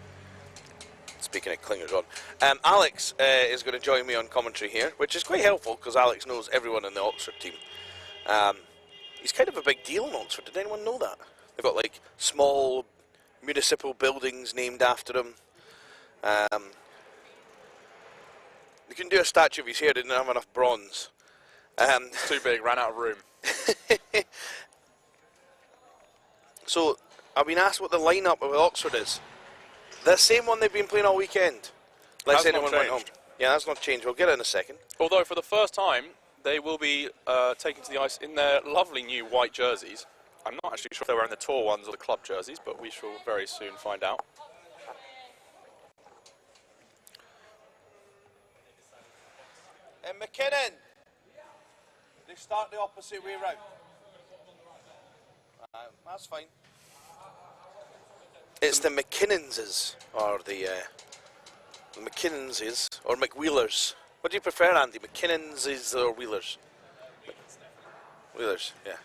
speaking of clingers on, Alex is going to join me on commentary here, which is quite helpful because Alex knows everyone in the Oxford team. He's kind of a big deal in Oxford. Did anyone know that? They've got like small municipal buildings named after him. They couldn't do a statue of his hair, didn't have enough bronze. It's too big, ran out of room. So, I've been asked what the lineup of Oxford is. The same one they've been playing all weekend. Unless Has not anyone went home. changed. Yeah, that's not changed. We'll get it in a second. Although for the first time, they will be taken to the ice in their lovely new white jerseys. I'm not actually sure if they're wearing the tour ones or the club jerseys, but we shall very soon find out. And McKinnon! They start the opposite way round. That's fine. It's the McKinnonses, or the McKinnonses, or McWheelers. What do you prefer, Andy? McKinnonses or Wheelers? Wheelers, yeah.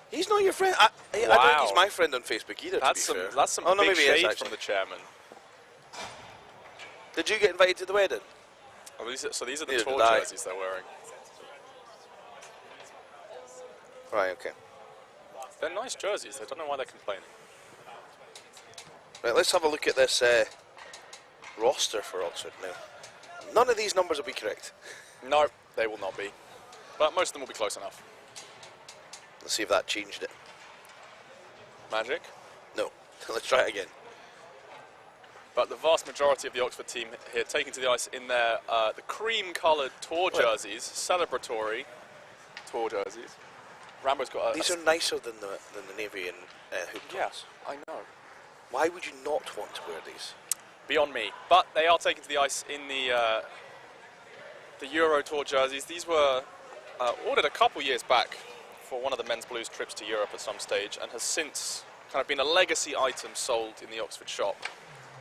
He's not your friend. I don't think he's my friend on Facebook either. That's to be fair. that's some oh, no, big maybe he is, shade actually. from the chairman. Did you get invited to the wedding? Oh, so these are the Neither tour did I. jerseys they're wearing. Right, okay. They're nice jerseys. I don't know why they're complaining. Right, let's have a look at this roster for Oxford now. None of these numbers will be correct. No, they will not be. But most of them will be close enough. Let's see if that changed it. Magic. No. Let's try it again. But the vast majority of the Oxford team here taken to the ice in their the cream-coloured tour jerseys, celebratory tour jerseys. Rambo's got These are nicer than the navy and hoop tops. Yes, I know. Why would you not want to wear these? Beyond me. But they are taken to the ice in the Euro Tour jerseys. These were ordered a couple years back for one of the men's blues trips to Europe at some stage, and has since kind of been a legacy item sold in the Oxford shop,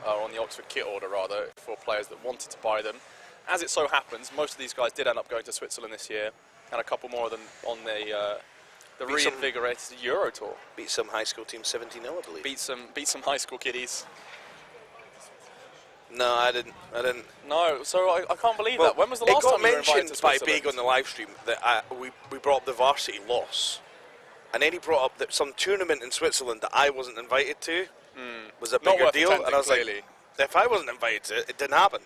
or on the Oxford kit order rather, for players that wanted to buy them. As it so happens, most of these guys did end up going to Switzerland this year, and a couple more of them on the reinvigorated Euro Tour. Beat some high school team 17-0, I believe. Beat some high school kiddies. No, I didn't. No, so I can't believe that. When was the last time you were invited to It got mentioned by Switzerland? Big on the live stream that we brought up the varsity loss, and then he brought up that some tournament in Switzerland that I wasn't invited to was a bigger deal, and I was like, if I wasn't invited to it, it didn't happen.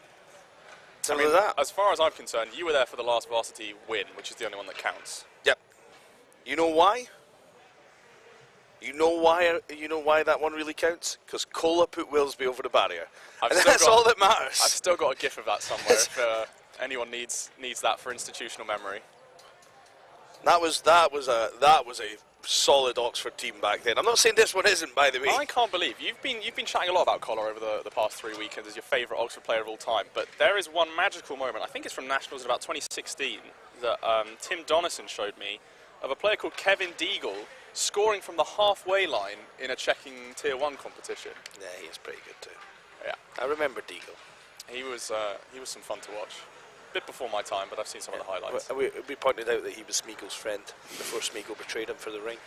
Simple as that. As far as I'm concerned, you were there for the last varsity win, which is the only one that counts. Yep. You know why? You know why that one really counts? Because Cola put Willsby over the barrier. And that's all that matters. I've still got a gif of that somewhere if anyone needs that for institutional memory. That was a solid Oxford team back then. I'm not saying this one isn't, by the way. I can't believe you've been chatting a lot about Collar over the past 3 weekends as your favourite Oxford player of all time. But there is one magical moment. I think it's from Nationals in about 2016 that Tim Donison showed me, of a player called Kevin Deagle scoring from the halfway line in a checking Tier 1 competition. Yeah, he is pretty good too. Yeah, I remember Deagle. He was some fun to watch. A bit before my time, but I've seen some of the highlights. We pointed out that he was Smeagol's friend before Smeagol betrayed him for the ring.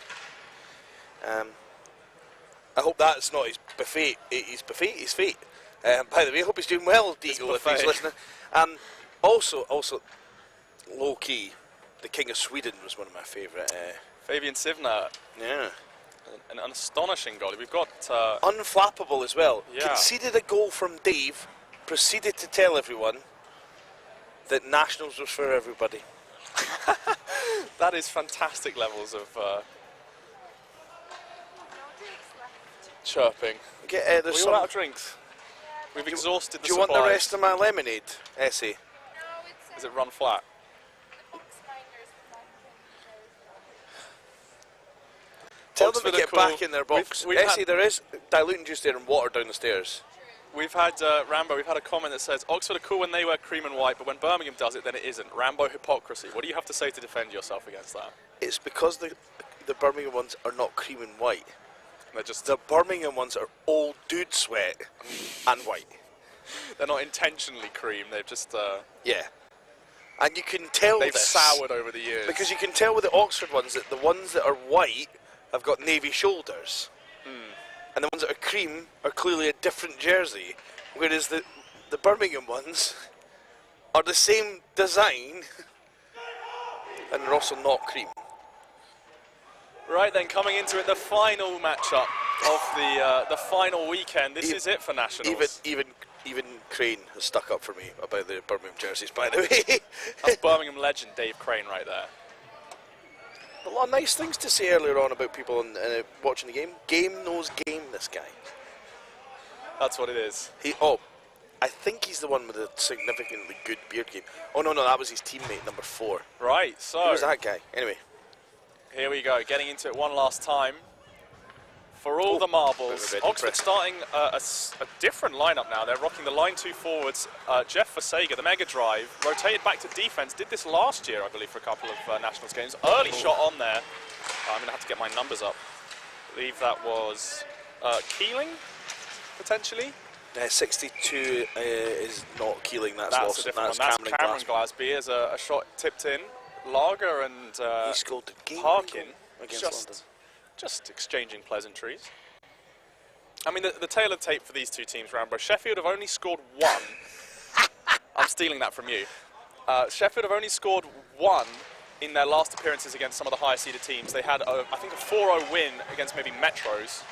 I hope that's not his buffet. His fate. By the way, I hope he's doing well, Deagle, if he's listening. Also, low key, the King of Sweden was one of my favourite. Fabian Sivner. Yeah. An astonishing goal. We've got unflappable as well. Yeah. Conceded a goal from Dave. Proceeded to tell everyone that Nationals was for everybody. That is fantastic levels of chirping. There's We're all out of drinks. We've exhausted the supplies. Do you want the rest of my lemonade, Essie? Is it run flat? Tell them to get back in their box. Essie, there is diluting juice there and water down the stairs. We've had, Rambo, we've had a comment that says, Oxford are cool when they wear cream and white, but when Birmingham does it, then it isn't. Rambo hypocrisy. What do you have to say to defend yourself against that? It's because the Birmingham ones are not cream and white. They're just... The Birmingham ones are old dude sweat and white. They're not intentionally cream, they've just... Yeah. And you can tell They've this soured over the years. because you can tell with the Oxford ones that the ones that are white have got navy shoulders, and the ones that are cream are clearly a different jersey, whereas the Birmingham ones are the same design and they're also not cream. Right then, coming into it, the final matchup of the final weekend. This is it for Nationals. Even Crane has stuck up for me about the Birmingham jerseys, by the way. That's Birmingham legend Dave Crane right there. A lot of nice things to say earlier on about people watching the game. Game knows game, this guy. That's what it is. I think he's the one with a significantly good beard game. Oh, no, that was his teammate, number 4. Right, so... Who was that guy? Anyway. Here we go, getting into it one last time. For all the marbles, Oxford starting a different lineup now. They're rocking the line 2 forwards. Jeff Fasega, the Mega Drive, rotated back to defense. Did this last year, I believe, for a couple of Nationals games. Early shot on there. I'm going to have to get my numbers up. I believe that was Keeling, potentially. 62 is not Keeling, that's a different one. That's Cameron Glasby as a shot tipped in. Lager and he scored the game Parkin against London. Just exchanging pleasantries. I mean, the tail of the tape for these two teams, Rambo. Sheffield have only scored 1. I'm stealing that from you. Sheffield have only scored 1 in their last appearances against some of the higher seeded teams. They had, I think, a 4-0 win against maybe Metros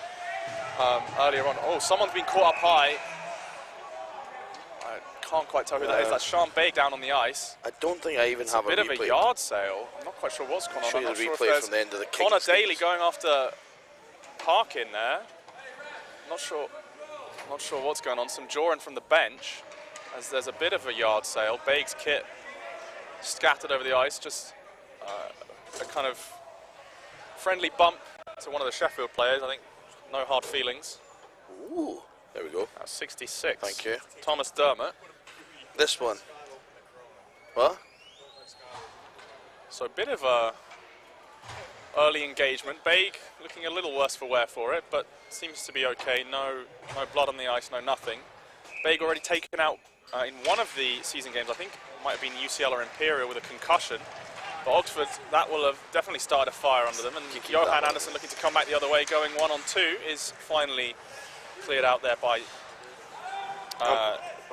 earlier on. Oh, someone's been caught up high. I can't quite tell who that is. That's Sean Baig down on the ice. I don't think I even have a replay. It's a bit of a yard sale. I'm not quite sure what's going on. Show you the replay from the end of the kick. Connor Daly going after Parkin there. Not sure what's going on. Some jawing from the bench as there's a bit of a yard sale. Baig's kit scattered over the ice. Just a kind of friendly bump to one of the Sheffield players. I think no hard feelings. Ooh, there we go. That's 66. Thank you. Thomas Dermott. This one. What? So a bit of a early engagement. Baig looking a little worse for wear for it, but seems to be okay. No blood on the ice, no nothing. Baig already taken out in one of the season games. I think it might have been UCL or Imperial with a concussion. But Oxford, that will have definitely started a fire under them. And Johan Anderson looking to come back the other way, going 1-on-2, is finally cleared out there by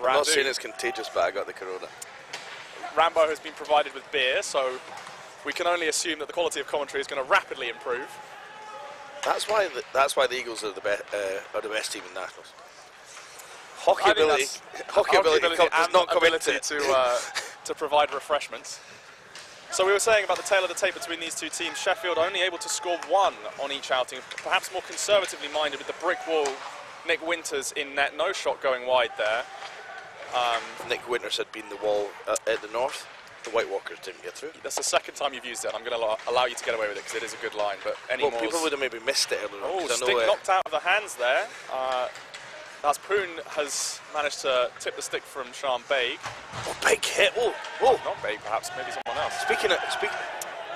I'm not saying it's contagious, but I got the corona. Rambo has been provided with beer, so we can only assume that the quality of commentary is going to rapidly improve. That's why the Eagles are the best team in Nationals. Hockey ability does not come into it. To provide refreshments. So we were saying about the tail of the tape between these two teams. Sheffield only able to score 1 on each outing, perhaps more conservatively minded with the brick wall. Nick Winters in net, no shot going wide there. Nick Winters had been the wall at the north. The White Walkers didn't get through. That's the second time you've used it. I'm going to allow you to get away with it because it is a good line. But people would have maybe missed it earlier. Oh, stick knocked out of the hands there. That's Poon has managed to tip the stick from Sean Baig. Oh, big hit! Oh, not Baig, perhaps maybe someone else. Speaking.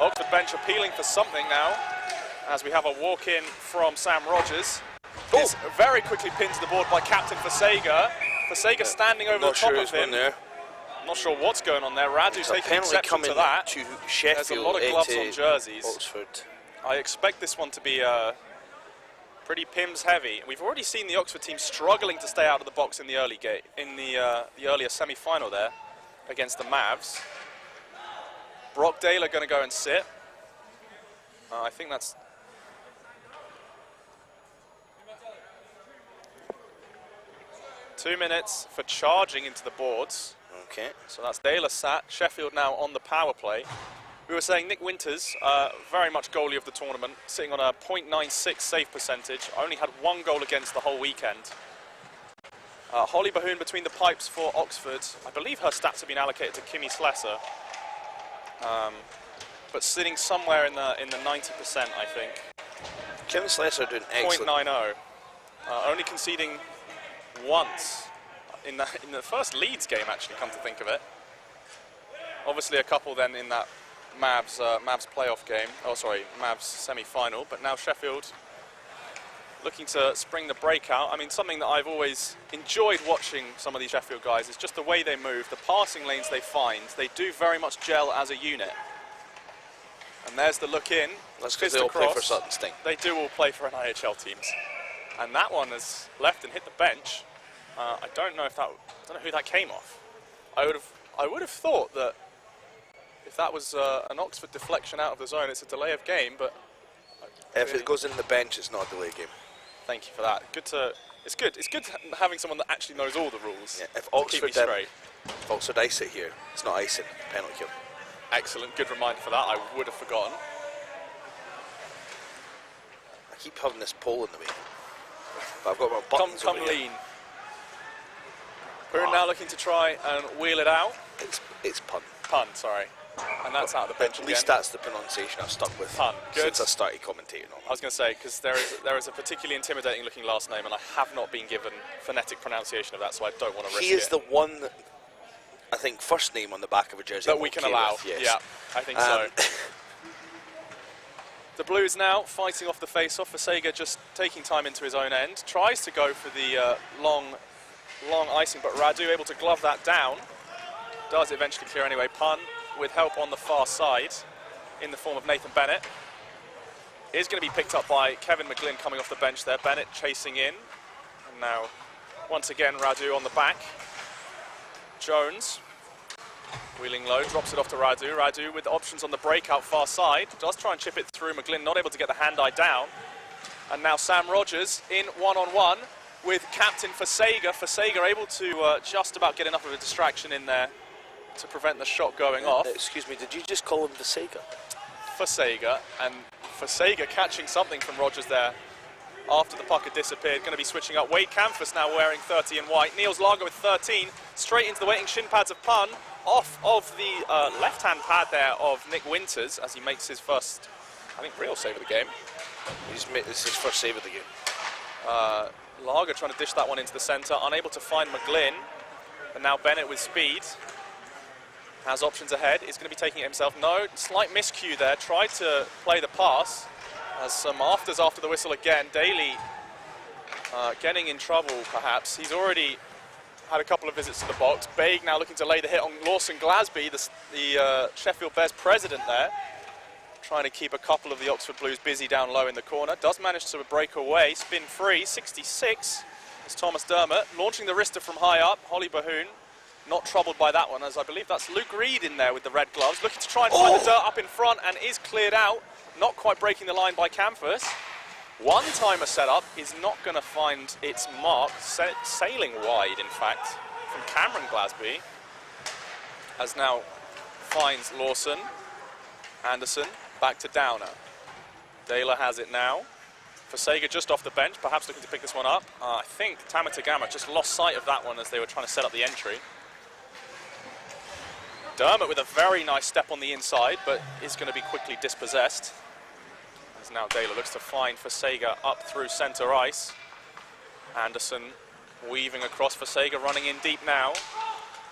Oxford bench appealing for something now, as we have a walk-in from Sam Rogers. It's very quickly pinned to the board by Captain Fasega. Fasega standing over the top of him. I'm not sure what's going on there. Radu's taking exception to that. To Sheffield, there's a lot of gloves on jerseys. Oxford. I expect this one to be pretty Pims heavy. We've already seen the Oxford team struggling to stay out of the box in the early the earlier semi-final there against the Mavs. Brock Dale are going to go and sit. I think that's... Two minutes for charging into the boards. Okay. So that's Dale sat. Sheffield now on the power play. We were saying Nick Winters, very much goalie of the tournament, sitting on a .96 save percentage. Only had 1 goal against the whole weekend. Holly Bahoon between the pipes for Oxford. I believe her stats have been allocated to Kimmy Slesser. But sitting somewhere in the 90%, I think. Kim Slesser doing excellent. .90. Only conceding once in the first Leeds game, actually, come to think of it. Obviously a couple then in that Mavs playoff game. Oh, sorry, Mavs semi-final. But now Sheffield looking to spring the breakout. I mean, something that I've always enjoyed watching some of these Sheffield guys is just the way they move, the passing lanes they find. They do very much gel as a unit. And there's the look in. That's because they all play for Sutton Sting. They do all play for NIHL teams. And that one has left and hit the bench. I don't know who that came off. I would have thought that if that was an Oxford deflection out of the zone, it's a delay of game, but if it goes in the bench, it's not a delay game. Thank you for that. It's good having someone that actually knows all the rules. Yeah, if Oxford ice it here, it's not icing, penalty kill. Excellent, good reminder for that. I would have forgotten. I keep having this pole in the way, but I've got my buttons Come over lean. here. We're now looking to try and wheel it out. It's pun. Pun, sorry. And that's out of the bench At least that's the pronunciation I've stuck with Pun. Good. since I started commentating on it. I was going to say, because there is a particularly intimidating looking last name, and I have not been given phonetic pronunciation of that, so I don't want to risk it. He is the one, I think, first name on the back of a jersey that we can allow. With, yes. Yeah, I think so. The Blues now fighting off the face-off. Fasega just taking time into his own end. Tries to go for the long icing, but Radu able to glove that down. Does eventually clear anyway. Pun with help on the far side in the form of Nathan Bennett. Is going to be picked up by Kevin McGlynn coming off the bench there. Bennett chasing in. And now, once again, Radu on the back. Jones, wheeling low, drops it off to Radu. Radu with options on the breakout far side. Does try and chip it through. McGlynn not able to get the hand-eye down. And now Sam Rogers in one-on-one with Captain Fasega. Fasega able to just about get enough of a distraction in there to prevent the shot going off. Excuse me, did you just call him Fasega? Fasega, and Fasega catching something from Rogers there after the puck had disappeared. Going to be switching up. Wade Canfas now wearing 30 in white. Niels Lager with 13. Straight into the waiting shin pads of Pun. Off of the left-hand pad there of Nick Winters as he makes his first, I think, real save of the game. This is his first save of the game. Lager trying to dish that one into the centre. Unable to find McGlynn. But now Bennett with speed. Has options ahead, is going to be taking it himself. No, slight miscue there, tried to play the pass. Has some afters after the whistle again. Daly getting in trouble perhaps. He's already had a couple of visits to the box. Baig now looking to lay the hit on Lawson Glasby, the Sheffield Bears president there. Trying to keep a couple of the Oxford Blues busy down low in the corner. Does manage to break away, spin free, 66 is Thomas Dermott. Launching the wrister from high up, Holly Bahoon. Not troubled by that one, as I believe that's Luke Reed in there with the red gloves, looking to try and find the dirt up in front, and is cleared out. Not quite breaking the line by Canfas. One-timer setup is not going to find its mark, sailing wide, in fact, from Cameron Glasby, as now finds Lawson. Anderson back to Downer. Daler has it now. Fasega just off the bench, perhaps looking to pick this one up. I think Tamatagama just lost sight of that one as they were trying to set up the entry. Dermott with a very nice step on the inside, but is going to be quickly dispossessed. As now Daler looks to find Fasega up through centre ice. Anderson weaving across, Fasega running in deep now.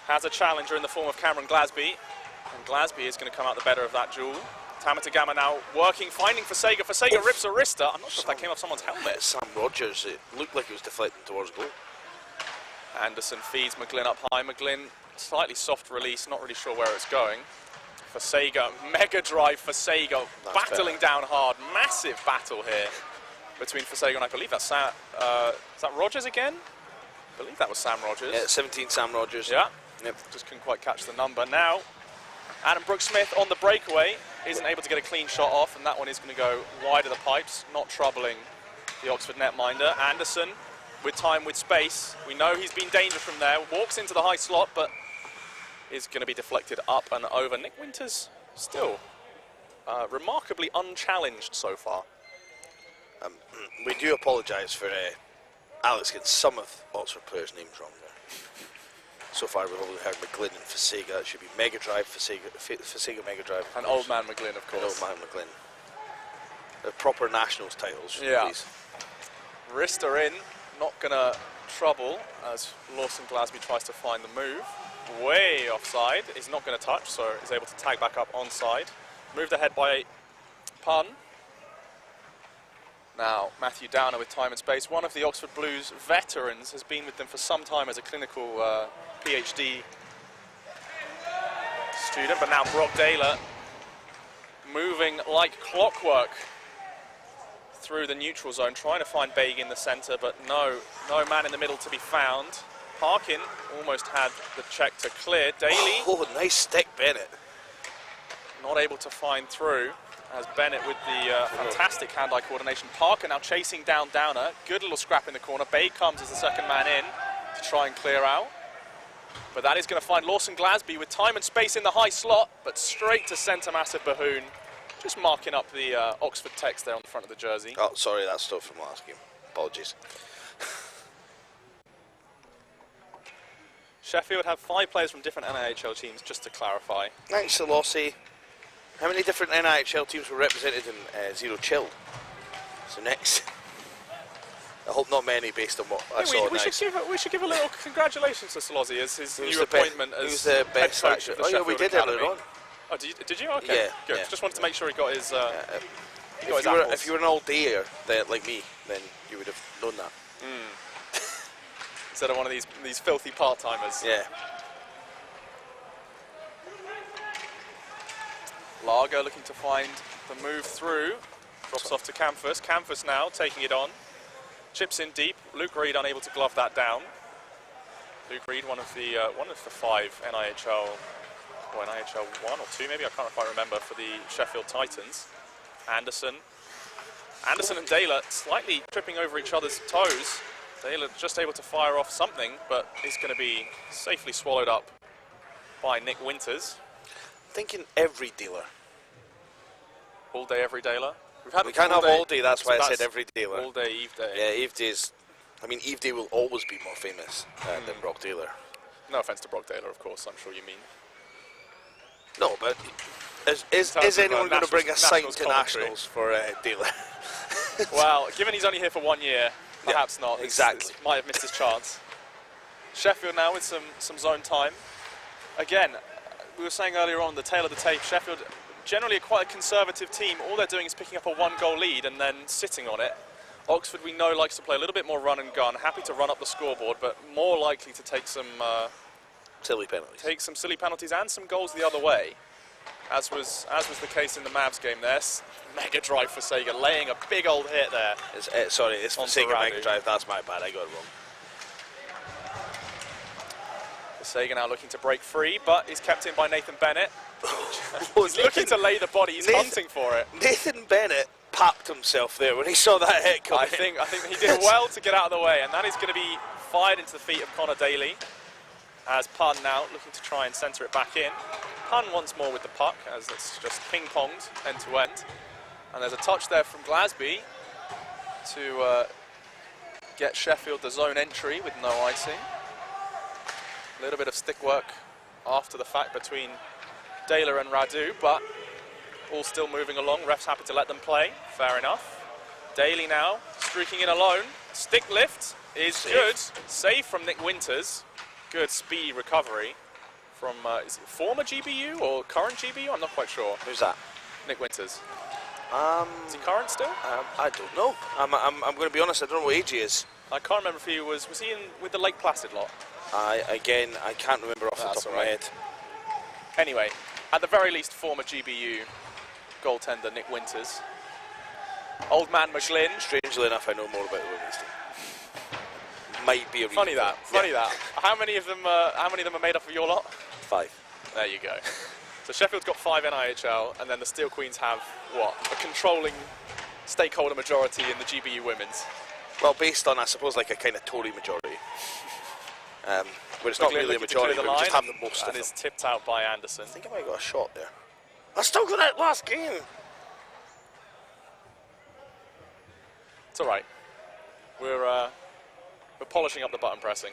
Has a challenger in the form of Cameron Glasby. And Glasby is going to come out the better of that duel. Tamatagama now working, finding Fasega. Fasega rips a wrister. I'm not sure if that came off someone's helmet. Sam Rogers, it looked like it was deflecting towards goal. Anderson feeds McGlynn up high. McGlynn, slightly soft release, not really sure where it's going. Fasega, mega drive Fasega, battling down hard. Massive battle here between Fasega and I believe that's Sam, is that Rogers again? I believe that was Sam Rogers. Yeah, 17 Sam Rogers. Yeah, yep. Just couldn't quite catch the number. Now, Adam Brooks-Smith on the breakaway, isn't able to get a clean shot off, and that one is going to go wide of the pipes, not troubling the Oxford netminder. Anderson, with time, with space. We know he's been dangerous from there. Walks into the high slot, but is going to be deflected up and over. Nick Winters still remarkably unchallenged so far. We do apologise for Alex getting some of Oxford players' names wrong there. So far we've only heard McGlynn and Fasega. It should be Mega Drive, Fasega Mega Drive. And Old Man McGlynn, of course. And Old Man McGlynn. The proper Nationals titles, yeah. Please. Wrister in, not going to trouble as Lawson Glasby tries to find the move. Way offside, is not going to touch, so is able to tag back up onside. Moved ahead by Pun. Now, Matthew Downer with Time and Space, one of the Oxford Blues veterans, has been with them for some time as a clinical PhD student, but now Brock Daler moving like clockwork through the neutral zone, trying to find Baig in the centre, but no man in the middle to be found. Parkin almost had the check to clear. Daly. Oh, nice stick, Bennett. Not able to find through, as Bennett with the fantastic hand-eye coordination. Parker now chasing down Downer. Good little scrap in the corner. Baig comes as the second man in to try and clear out. But that is going to find Lawson Glasby with Time and Space in the high slot, but straight to centre Massive Bahoon. Just marking up the Oxford text there on the front of the jersey. Oh, sorry, that's stuff from last game. Apologies. Sheffield have 5 players from different NIHL teams, just to clarify. Thanks, Solossi. How many different NIHL teams were represented in Zero Chill? So next. I hope not many based on what I saw. We should give a little congratulations to Solossi as his new appointment as the best head coach of the yeah, we did Academy. earlier on. Oh, did you? Okay, yeah, good. Yeah. Just wanted to make sure he got his. If you were an all-dayer like me, then you would have known that. Instead of one of these filthy part-timers. Yeah. Largo looking to find the move through. Drops off to Campus. Campus now taking it on. Chips in deep. Luke Reed unable to glove that down. Luke Reed, one of the 5 NIHL, or NIHL 1 or 2 maybe, I can't quite remember, for the Sheffield Titans. Anderson and Daler slightly tripping over each other's toes. Daler just able to fire off something, but is going to be safely swallowed up by Nick Winters. Thinking every dealer. All day, every Daler. We can't have all day, that's why I said every dealer. All day, Eve Day. Yeah, Eve Day's. I mean, Eve Day will always be more famous than Brock Daler. No offence to Brock Daler, of course, I'm sure you mean. No, but is anyone going to bring a sign to Nationals for Daler? Well, given he's only here for 1 year, perhaps not. Exactly. Might have missed his chance. Sheffield now with some zone time. Again, we were saying earlier on, the tail of the tape, Sheffield, generally quite a conservative team. All they're doing is picking up a 1-goal lead and then sitting on it. Oxford, we know, likes to play a little bit more run and gun, happy to run up the scoreboard, but more likely to take some silly penalties. Take some silly penalties and some goals the other way, as was the case in the Mavs game there. Mega drive for Sega, laying a big old hit there. It's for Sega Mega Drive, that's my bad, I got it wrong. Sega now looking to break free, but he's kept in by Nathan Bennett. He's looking to lay the body, he's hunting for it. Nathan Bennett papped himself there when he saw that hit coming. I think he did well to get out of the way, and that is going to be fired into the feet of Connor Daly. As Pun now looking to try and centre it back in. Pun once more with the puck, as it's just ping-ponged end to end. And there's a touch there from Glasby to get Sheffield the zone entry with no icing. A little bit of stick work after the fact between Daler and Radu, but all still moving along. Ref's happy to let them play, fair enough. Daly now streaking in alone. Stick lift is good. Save from Nick Winters. Good speedy recovery from, is it former GBU or current GBU? I'm not quite sure. Who's that? Nick Winters. Is he current still? I don't know. I'm going to be honest, I don't know what age he is. I can't remember if he was he in with the Lake Placid lot? I can't remember off the top of my head. Anyway, at the very least, former GBU goaltender Nick Winters. Old man McGlynn. Strangely enough, I know more about the women's team. Might be a funny that. How many of them are made up of your lot? 5. There you go. So Sheffield's got 5 NIHL, and then the Steel Queens have what? A controlling stakeholder majority in the GBU women's. Well, based on, I suppose, like a kind of Tory majority. But it's not really a majority, but we just have the most of them. And is tipped out by Anderson. I think I might have got a shot there. I still got that last game. It's all right. We're polishing up the button pressing.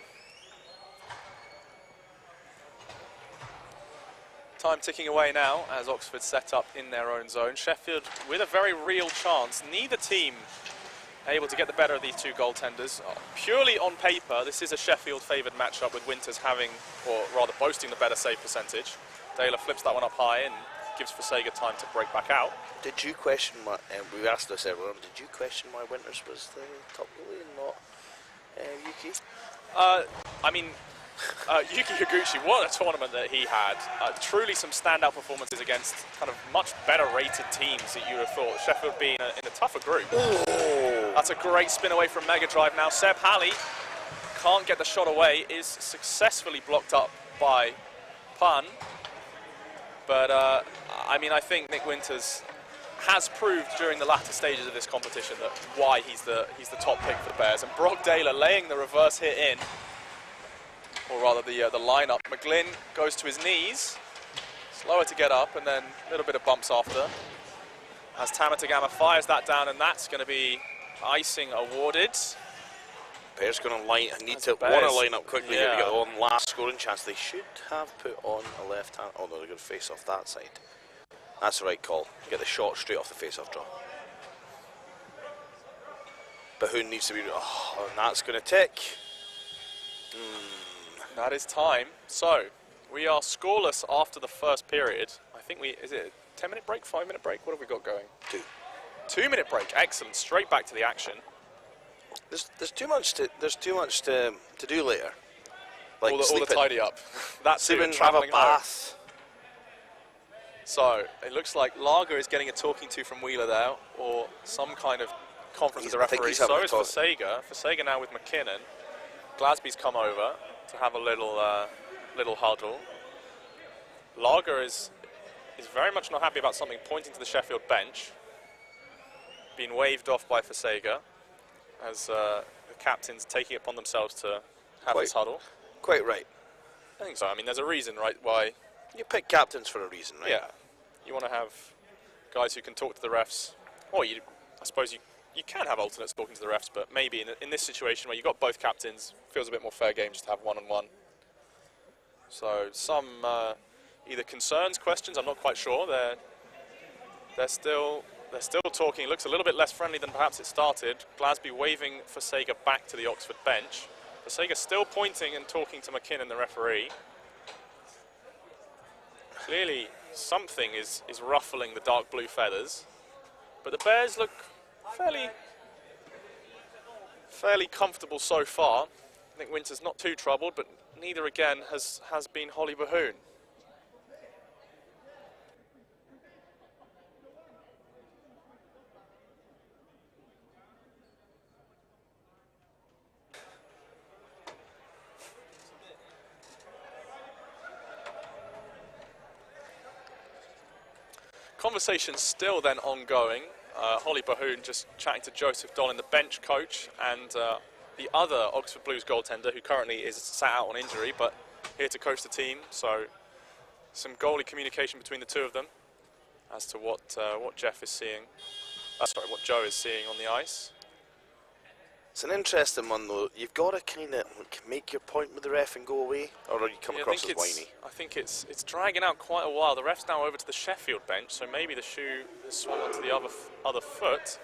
Time ticking away now as Oxford set up in their own zone. Sheffield with a very real chance. Neither team able to get the better of these two goaltenders. Purely on paper, this is a Sheffield favoured matchup with Winters having, or rather boasting, the better save percentage. Daler flips that one up high and gives Fasega time to break back out. Did you question why, we asked this everyone, did you question why Winters was the top goalie and not Yuki? I mean, Yuki Higuchi, what a tournament that he had. Truly some standout performances against kind of much better rated teams that you would have thought. Sheffield being in a tougher group. Oh. That's a great spin away from Mega Drive now. Seb Halley can't get the shot away, is successfully blocked up by Pun. But, I mean, I think Nick Winters has proved during the latter stages of this competition that why he's the top pick for the Bears. And Brock Daler laying the reverse hit in, or rather the lineup. McGlynn goes to his knees, slower to get up, and then a little bit of bumps after. As Tamatagama fires that down, and that's going to be icing awarded. Bears going to line. I need That's to Bears. want to line up quickly here to Yeah. get one last scoring chance. They should have put on a left hand. Oh no, they're going to face off that side. That's the right call. Get the shot straight off the face-off draw. Bahun needs to be. Oh, and that's going to tick. That is time. So, we are scoreless after the first period. I think is it a 10-minute break, 5-minute break? What have we got going? 2. 2-minute break, excellent. Straight back to the action. There's too much to do later. Like all the sleeping. tidy up. That's Sleeping, it, have a travelling home. bath. So, it looks like Lager is getting a talking to from Wheeler there, or some kind of conference with the I think referee. he's having So a is talk. Fasega. Fasega now with McKinnon. Glasby's come over to have a little huddle. Lager is very much not happy about something, pointing to the Sheffield bench. Being waved off by Fasega as the captains taking it upon themselves to have this huddle. Quite right. I think so. I mean, there's a reason, right, why... You pick captains for a reason, right? Yeah. You want to have guys who can talk to the refs. Or I suppose you can have alternates talking to the refs, but maybe in this situation where you've got both captains, feels a bit more fair game just to have one-on-one. So some either concerns, questions, I'm not quite sure. They're still talking. It looks a little bit less friendly than perhaps it started. Glasby waving Fasega back to the Oxford bench. Fasega still pointing and talking to McKinnon, the referee. Clearly something is ruffling the dark blue feathers. But the Bears look fairly comfortable so far. I think Winter's not too troubled, but neither again has been Holly Bahun. Conversation still then ongoing. Holly Bahun just chatting to Joseph Dolan, the bench coach, and the other Oxford Blues goaltender, who currently is sat out on injury, but here to coach the team. So some goalie communication between the two of them as to what Jeff is seeing. What Joe is seeing on the ice. It's an interesting one though. You've got to kind of make your point with the ref and go away, or you come across as whiny. I think it's dragging out quite a while. The ref's now over to the Sheffield bench, so maybe the shoe has swung onto the other foot.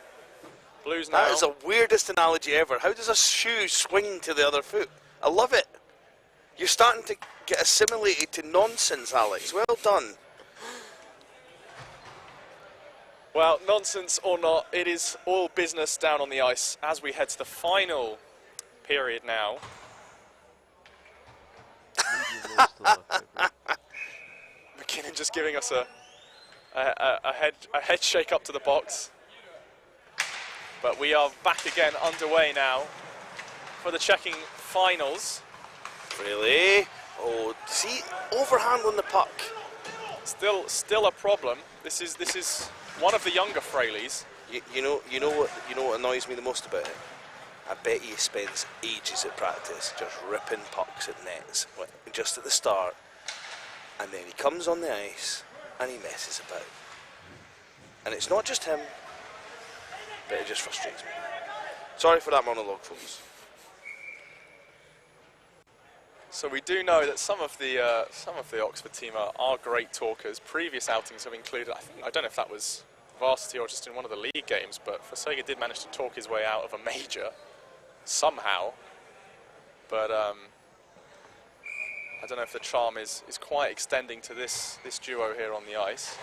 Blues now. That is the weirdest analogy ever. How does a shoe swing to the other foot? I love it. You're starting to get assimilated to nonsense, Alex. Well done. Well, nonsense or not, it is all business down on the ice as we head to the final period now. McKinnon just giving us a head shake up to the box. But we are back again underway now for the checking finals. Really? Oh, see, overhandling the puck. Still a problem. This is one of the younger Fraleys. You know what annoys me the most about him? I bet he spends ages at practice just ripping pucks at nets, just at the start, and then he comes on the ice and he messes about. And it's not just him, but it just frustrates me. Sorry for that monologue, folks. So we do know that some of the Oxford team are great talkers. Previous outings have included, I don't know if that was varsity or just in one of the league games, but Fasega did manage to talk his way out of a major somehow. But I don't know if the charm is quite extending to this duo here on the ice.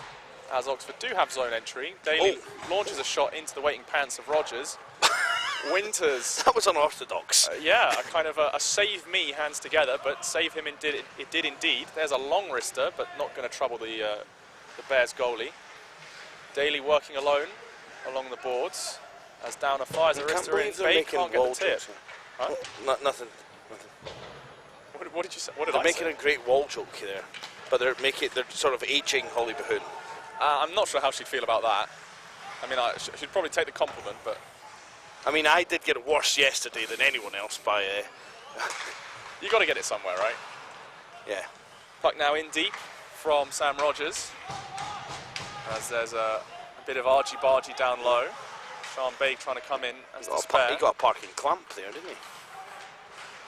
As Oxford do have zone entry, Daly launches a shot into the waiting pants of Rogers. Winters. That was unorthodox. Yeah, a kind of a save me hands together, but save him it did indeed. There's a long wrister, but not going to trouble the Bears goalie. Daly working alone along the boards as Downer fires a wrister in. Bay can't get the tip. Huh? Nothing. What did you say? What did They're I making say? a great wall joke there, but they're sort of aging Holly Bahoon. I'm not sure how she'd feel about that. I mean, she'd probably take the compliment, but I mean, I did get it worse yesterday than anyone else by. You got to get it somewhere, right? Yeah. Puck now in deep from Sam Rogers, as there's a bit of argy-bargy down low. Sean Bay trying to come in as the spare. He got a parking clamp there, didn't he?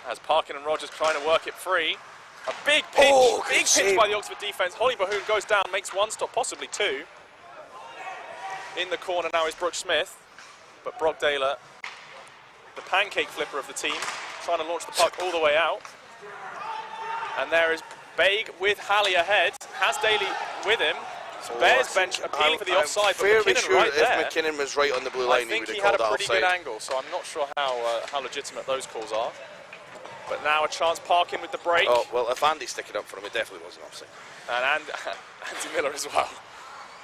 As Parkin and Rogers trying to work it free. A big pinch, big pinch by the Oxford defence. Holly Bahoon goes down, makes one stop, possibly two. In the corner now is Brooke Smith, but Brock Daler, the pancake flipper of the team, trying to launch the puck all the way out. And there is Baig with Halley ahead, has Daly with him. Bears bench appealing for the offside, but McKinnon sure right there. if McKinnon was right on the blue line, I think he he would have had called a that pretty offside. good angle, so I'm not sure how legitimate those calls are. But now a chance Parkin with the break. Oh, well, if Andy's sticking up for him, it definitely wasn't offside. And Andy Miller as well.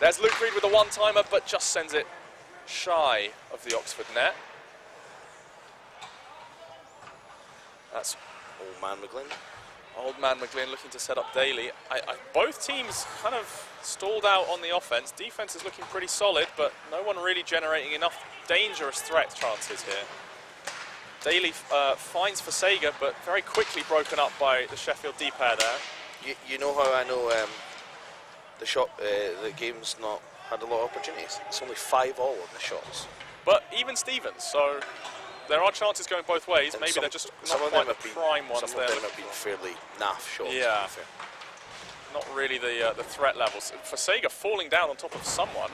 There's Luke Reed with a one-timer, but just sends it shy of the Oxford net. That's Old man McGlynn. Old man McGlynn looking to set up Daly. Both teams kind of stalled out on the offense. Defense is looking pretty solid, but no one really generating enough dangerous threat chances here. Daly finds for Sega, but very quickly broken up by the Sheffield D pair there. You know how I know the game's not had a lot of opportunities? It's only 5-all on the shots. But even Stevens, so there are chances going both ways. And maybe they're just some not of them quite the have prime ones. Some of them have been fairly naff shots. Yeah, not really the threat levels. For Sega falling down on top of someone,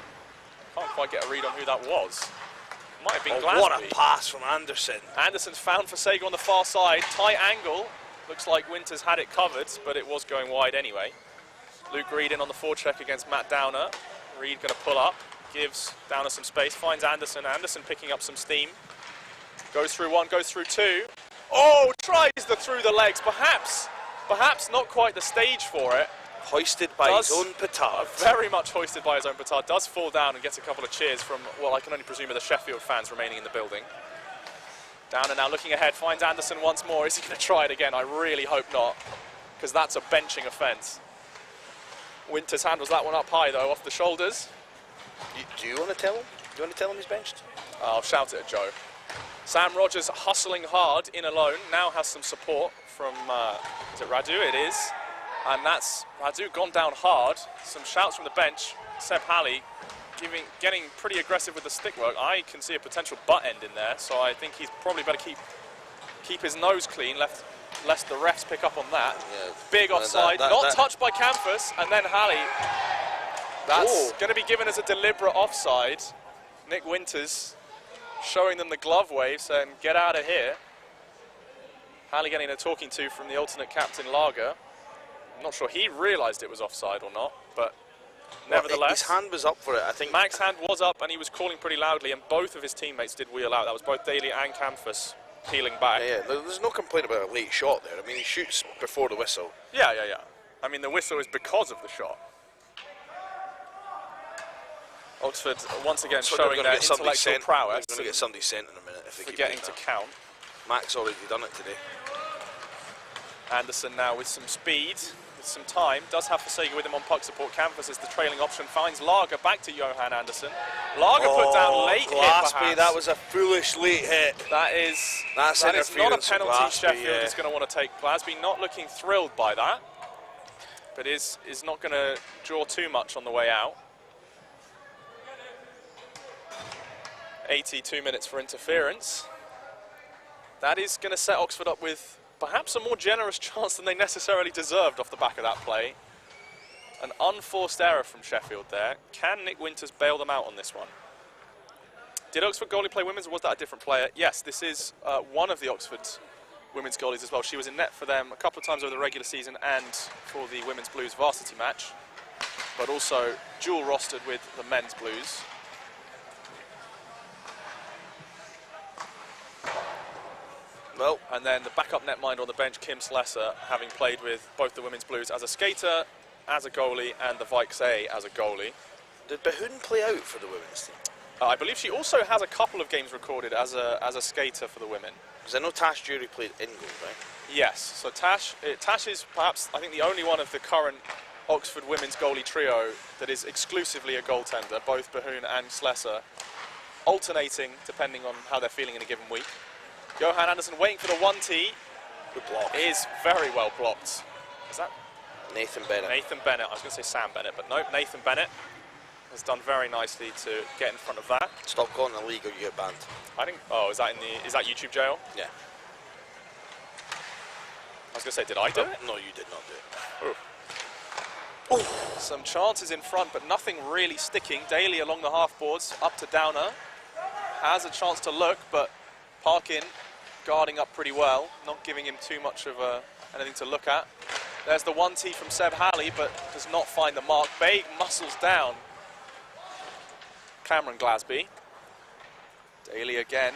can't quite get a read on who that was. Might have been Glasby. What a pass from Anderson. Anderson's found for Sega on the far side. Tight angle. Looks like Winters had it covered, but it was going wide anyway. Luke Reed in on the forecheck against Matt Downer. Reed going to pull up, gives Downer some space, finds Anderson. Anderson picking up some steam. Goes through one, goes through two. Oh, tries the through the legs. Perhaps not quite the stage for it. Hoisted by his own petard. Very much hoisted by his own petard. Does fall down and gets a couple of cheers from, well, I can only presume are the Sheffield fans remaining in the building. Downer now looking ahead, finds Anderson once more. Is he going to try it again? I really hope not, because that's a benching offence. Winters handles that one up high, though, off the shoulders. Do you want to tell him? Do you want to tell him he's benched? I'll shout it at Joe. Sam Rogers hustling hard in alone. Now has some support from, is it Radu? It is. And that's Radu gone down hard. Some shouts from the bench. Seb Halley getting pretty aggressive with the stick work. I can see a potential butt end in there, so I think he's probably better keep his nose clean, lest the refs pick up on that. Yeah. Big offside, not touched by Campus, and then Halley. That's going to be given as a deliberate offside. Nick Winters showing them the glove wave, saying, get out of here. Halley getting a talking to from the alternate captain, Lager. I'm not sure he realised it was offside or not, but nevertheless. His hand was up for it, I think. Mac's hand was up and he was calling pretty loudly, and both of his teammates did wheel out. That was both Daly and Campus peeling back. Yeah, there's no complaint about a late shot there. I mean, he shoots before the whistle. Yeah. I mean, the whistle is because of the shot. Oxford once again showing their intellectual prowess. We're going to get somebody sent in a minute if they forgetting to count. Mac's already done it today. Anderson now with some speed, with some time, does have Fasega with him on puck support. Canvas is the trailing option, finds Lager back to Johan Anderson. Lager put down late hit, perhaps. That was a foolish late hit. That is not a penalty Sheffield is going to want to take. Glasby not looking thrilled by that, but is not going to draw too much on the way out. 82 minutes for interference. That is going to set Oxford up with perhaps a more generous chance than they necessarily deserved off the back of that play. An unforced error from Sheffield there. Can Nick Winters bail them out on this one? Did Oxford goalie play women's, or was that a different player? Yes, this is one of the Oxford women's goalies as well. She was in net for them a couple of times over the regular season and for the Women's Blues varsity match, but also dual rostered with the Men's Blues. Well, and then the backup netminder on the bench, Kim Slesser, having played with both the Women's Blues as a skater, as a goalie, and the Vikes A as a goalie. Did Behoon play out for the women's team? I believe she also has a couple of games recorded as a skater for the women. Because I know Tash Jury played in goal, right? Yes, so Tash is perhaps, I think, the only one of the current Oxford women's goalie trio that is exclusively a goaltender, both Behoon and Slesser, alternating depending on how they're feeling in a given week. Johan Anderson waiting for the 1T. Good block. Is very well blocked. Is that Nathan Bennett? Nathan Bennett. I was going to say Sam Bennett, but no, Nathan Bennett has done very nicely to get in front of that. Stop calling the league or you get banned. I think. Oh, is that YouTube jail? Yeah. I was going to say, did I do it? No, you did not do it. Oh. Some chances in front, but nothing really sticking. Daly along the half boards, up to Downer. Has a chance to look, but Parkin guarding up pretty well, not giving him too much of anything to look at. There's the 1T from Seb Halley, but does not find the mark. Baig muscles down Cameron Glasby. Daly again,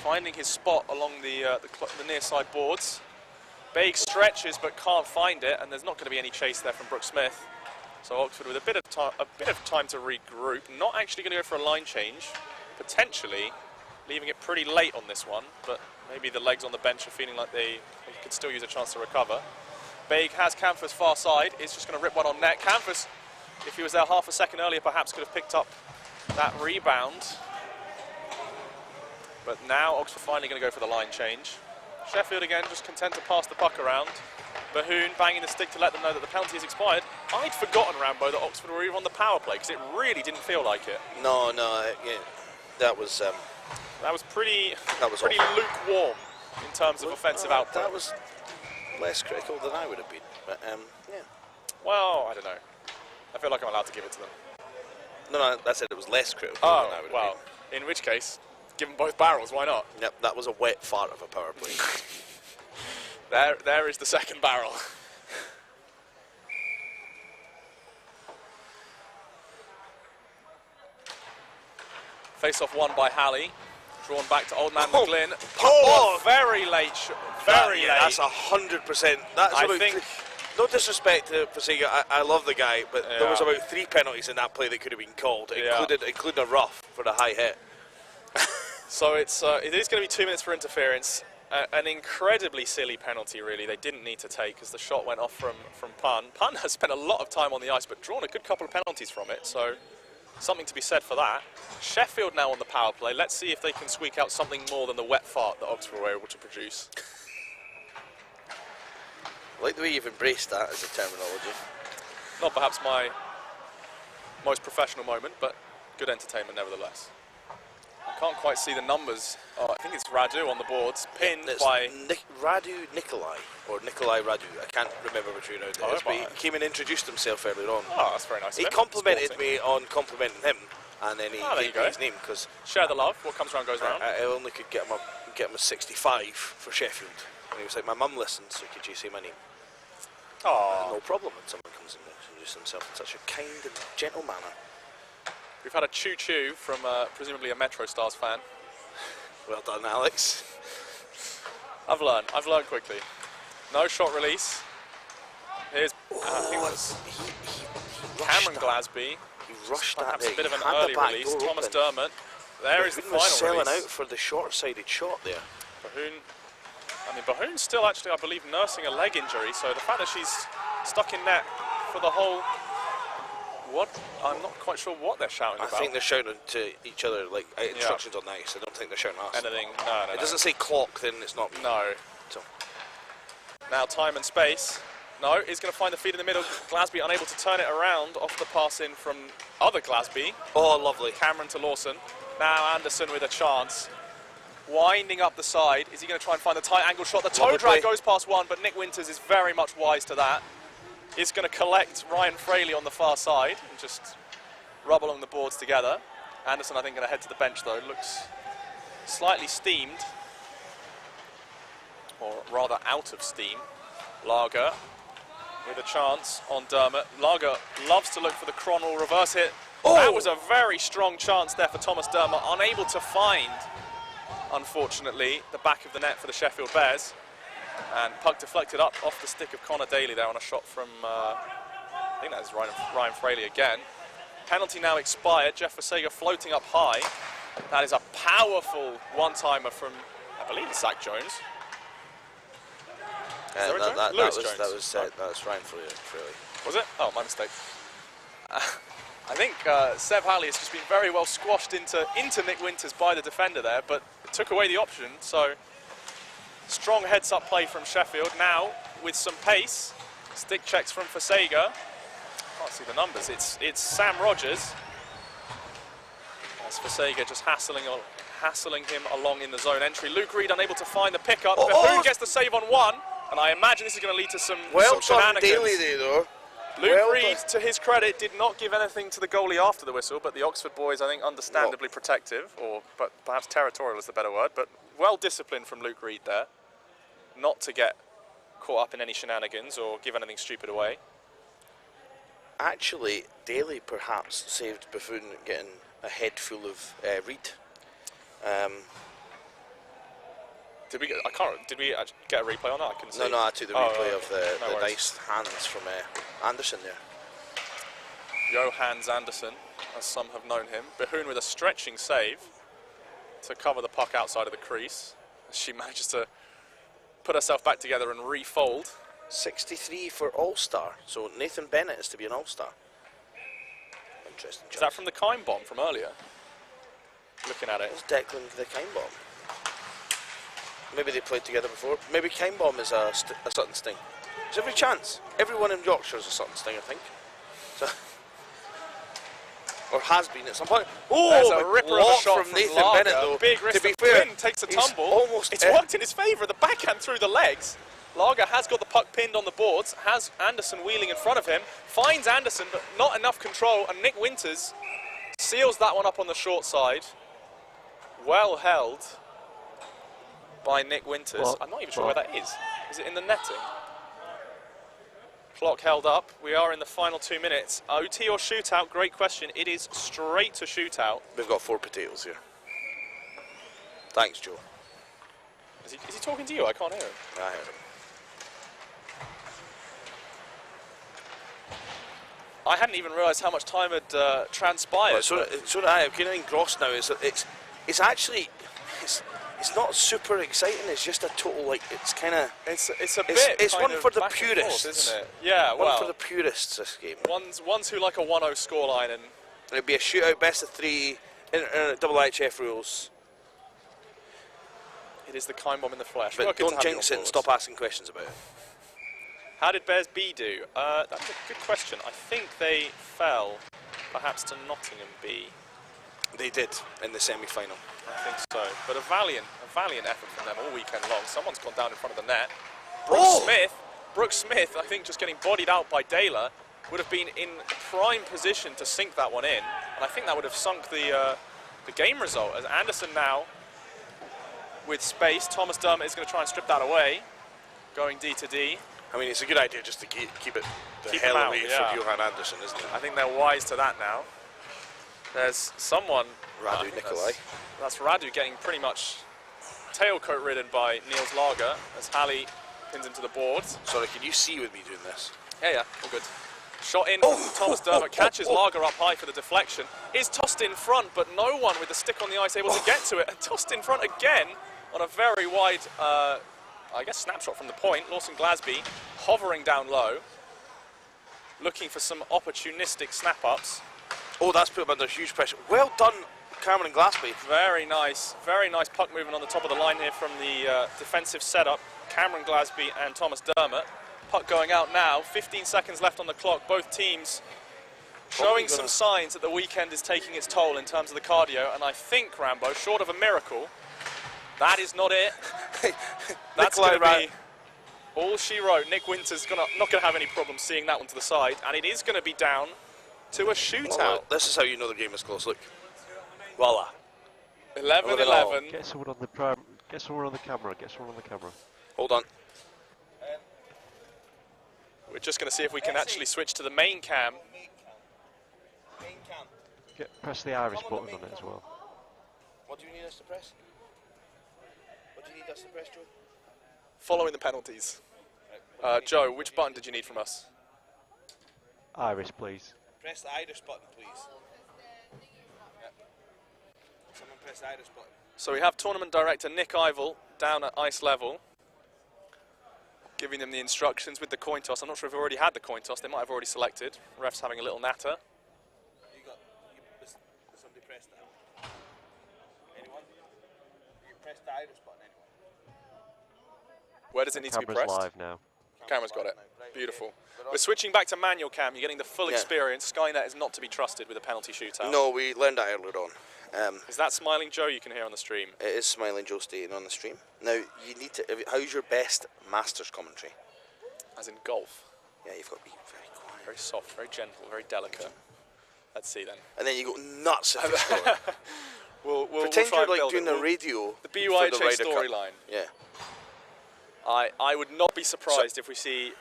finding his spot along the near side boards. Baig stretches but can't find it, and there's not going to be any chase there from Brooke Smith. So Oxford with a bit of time to regroup. Not actually going to go for a line change, potentially leaving it pretty late on this one, but maybe the legs on the bench are feeling like they could still use a chance to recover. Baig has Canfus far side, is just going to rip one on net. Canfus, if he was there half a second earlier, perhaps could have picked up that rebound. But now Oxford finally going to go for the line change. Sheffield again just content to pass the puck around. Bahoon banging the stick to let them know that the penalty has expired. I'd forgotten, Rambo, that Oxford were even on the power play, because it really didn't feel like it. No, yeah, that was pretty awful. lukewarm in terms of offensive output. That was less critical than I would have been, but yeah. Well, I don't know. I feel like I'm allowed to give it to them. No, I said it was less critical than I would have been. In which case, give them both barrels, why not? Yep, that was a wet fart of a power play. There is the second barrel. Face-off won by Halley. Drawn back to Old Man McGlynn. Very late. Very late. That's 100%. That's no disrespect to Fasiga, I love the guy, but there was about 3 penalties in that play that could have been called, including a rough for the high hit. So it is going to be 2 minutes for interference. An incredibly silly penalty, really. They didn't need to take because the shot went off from Pun. Pun has spent a lot of time on the ice, but drawn a good couple of penalties from it, so something to be said for that. Sheffield now on the power play. Let's see if they can squeak out something more than the wet fart that Oxford were able to produce. I like the way you've embraced that as a terminology. Not perhaps my most professional moment, but good entertainment nevertheless. I can't quite see the numbers. Oh, I think it's Radu on the boards, pinned by Radu Nikolai, or Nikolai Radu. I can't remember which round it is, but he came and introduced himself earlier on. Oh, that's very nice. He complimented me on complimenting him, and then he gave me his name because share the love. What comes around goes round. I only could get him a 65 for Sheffield, and he was like, "My mum listens, so could you say my name?" Oh, no problem when someone comes and introduces himself in such a kind and gentle manner. We've had a choo-choo from presumably a Metro Stars fan. Well done, Alex. I've learned quickly. No shot release. Here's I think it was Cameron Glasby. He rushed perhaps that. A bit of an early release. Thomas Dermott. There is the final release. Selling out for the short-sided shot there. Bahoon's still actually, I believe, nursing a leg injury. So the fact that she's stuck in net for the whole. I'm not quite sure what they're shouting about. I think they're shouting to each other, like instructions on the ice. I don't think they're shouting at us. Anything? No. It doesn't say clock, then it's not. No. So. Now time and space. No, he's going to find the feed in the middle. Glasby unable to turn it around off the pass in from other Glasby. Oh, lovely. Cameron to Lawson. Now Anderson with a chance. Winding up the side. Is he going to try and find the tight angle shot? The toe drag goes past one, but Nick Winters is very much wise to that. He's going to collect Ryan Fraley on the far side and just rub along the boards together. Anderson, I think, going to head to the bench, though. Looks slightly steamed. or rather out of steam. Lager with a chance on Dermot. Lager loves to look for the Cronwall reverse hit. Oh! That was a very strong chance there for Thomas Dermot, unable to find, unfortunately, the back of the net for the Sheffield Bears. And puck deflected up off the stick of Connor Daly there on a shot from, I think that is Ryan Fraley again. Penalty now expired. Jeff Fasega floating up high. That is a powerful one-timer from, I believe it's Zach Jones. That was Ryan Fraley. Was it? Oh, my mistake. I think Seb Halley has just been very well squashed into Nick Winters by the defender there, but took away the option. So strong heads-up play from Sheffield. Now with some pace, stick checks from Fasega. Can't see the numbers. It's Sam Rogers. As Fasega just hassling him along in the zone entry. Luke Reed unable to find the pickup. Who gets the save on one? And I imagine this is going to lead to some shenanigans. Daly there, though. Luke Reed, to his credit, did not give anything to the goalie after the whistle, but the Oxford boys, I think, understandably protective, but perhaps territorial is the better word, but well disciplined from Luke Reed there, not to get caught up in any shenanigans or give anything stupid away. Actually, Daly perhaps saved Buffoon getting a head full of Reed. Did we get a replay on that? I couldn't see. No, I took the replay of the worries. nice hands from Anderson there. Johans Anderson, as some have known him. Behoon with a stretching save to cover the puck outside of the crease. She manages to put herself back together and refold. 63 for All-Star, so Nathan Bennett is to be an All-Star. Interesting choice. Is that from the Kime bomb from earlier? Looking at it. It's Declan the Kime bomb. Maybe they played together before. Maybe Kime bomb is a Sutton Sting. There's every chance. Everyone in Yorkshire is a Sutton Sting, I think. So, or has been at some point. Oh, there's a ripper of a shot from Nathan Lager. Bennett, though. Big wrist to be of fair, Quinn takes a tumble. It's worked in his favour. The backhand through the legs. Lager has got the puck pinned on the boards, has Anderson wheeling in front of him, finds Anderson, but not enough control, and Nick Winters seals that one up on the short side. Well held by Nick Winters. I'm not even sure where that is. Is it in the netting? Clock held up. We are in the final 2 minutes. OT or shootout? Great question. It is straight to shootout. We've got 4 potatoes here. Thanks, Joe. Is he talking to you? I can't hear him. I heard him. I hadn't even realised how much time had transpired. Well, so did I. I'm getting engrossed now. It's actually it's not super exciting. It's just a total it's kind of it's a bit. It's one for the forth, purists, isn't it? Yeah, one for the purists. This game. Ones who like a 1-0 scoreline, and it'd be a shootout, best of 3, double IHF rules. It is the Kime bomb in the flesh. But don't jinx it and stop asking questions about it. How did Bears B do? That's a good question. I think they fell, perhaps to Nottingham B. They did in the semi-final. I think so. But a valiant effort from them all weekend long. Someone's gone down in front of the net. Brooks Smith, I think, just getting bodied out by Daler, would have been in prime position to sink that one in, and I think that would have sunk the game result. As Anderson now with space, Thomas Dermot is going to try and strip that away, going D to D. I mean, it's a good idea just to keep it the Keep hell him out, away from Johan Anderson, isn't it? I think they're wise to that now. There's someone... Radu Nikolai. That's Radu getting pretty much tailcoat ridden by Niels Lager as Halley pins him to the board. Sorry, can you see with me doing this? Yeah, all good. Shot in from Thomas Dermot, catches Lager up high for the deflection. Is tossed in front, but no one with the stick on the ice able to get to it. And tossed in front again on a very wide... I guess snapshot from the point. Lawson Glasby hovering down low, looking for some opportunistic snap-ups. Oh, that's put him under huge pressure. Well done, Cameron Glasby. Very nice puck movement on the top of the line here from the defensive setup. Cameron Glasby and Thomas Dermot. Puck going out now, 15 seconds left on the clock. Both teams showing some signs that the weekend is taking its toll in terms of the cardio, and I think, Rambo, short of a miracle, that is not it. That's going to be all she wrote. Nick Winters not going to have any problem seeing that one to the side, and it is going to be down to a shootout. Well, this is how you know the game is close. Look, voila. 11-11. Get someone on the camera. Get someone on the camera. Hold on. We're just going to see if we can actually switch to the main cam. Main cam. Press the iris button on it as well. What do you need us to press? What do you need us to press, Joe? Following the penalties. Joe, which button did you need from us? Iris, please. Press the iris button, please. Yep. Someone press the iris button. So we have tournament director Nick Ivel down at ice level, giving them the instructions with the coin toss. I'm not sure if we've already had the coin toss. They might have already selected. Ref's having a little natter. Somebody press that. Anyone? You press the iris button, anyone? Where does it need to be Camera's pressed? live now. Camera's got it. Beautiful. We're switching back to manual cam. You're getting the full experience. Skynet is not to be trusted with a penalty shootout. No, we learned that earlier on. Is that Smiling Joe you can hear on the stream? It is Smiling Joe stating on the stream. Now, you need to. How's your best Masters commentary? As in golf. Yeah, you've got to be very quiet. Very soft, very gentle, very delicate. Let's see then. And then you go nuts if you score. We'll Pretend try you're and like build doing it. the radio. The for BUIHA Ryder Cup. storyline. Yeah. I would not be surprised if we see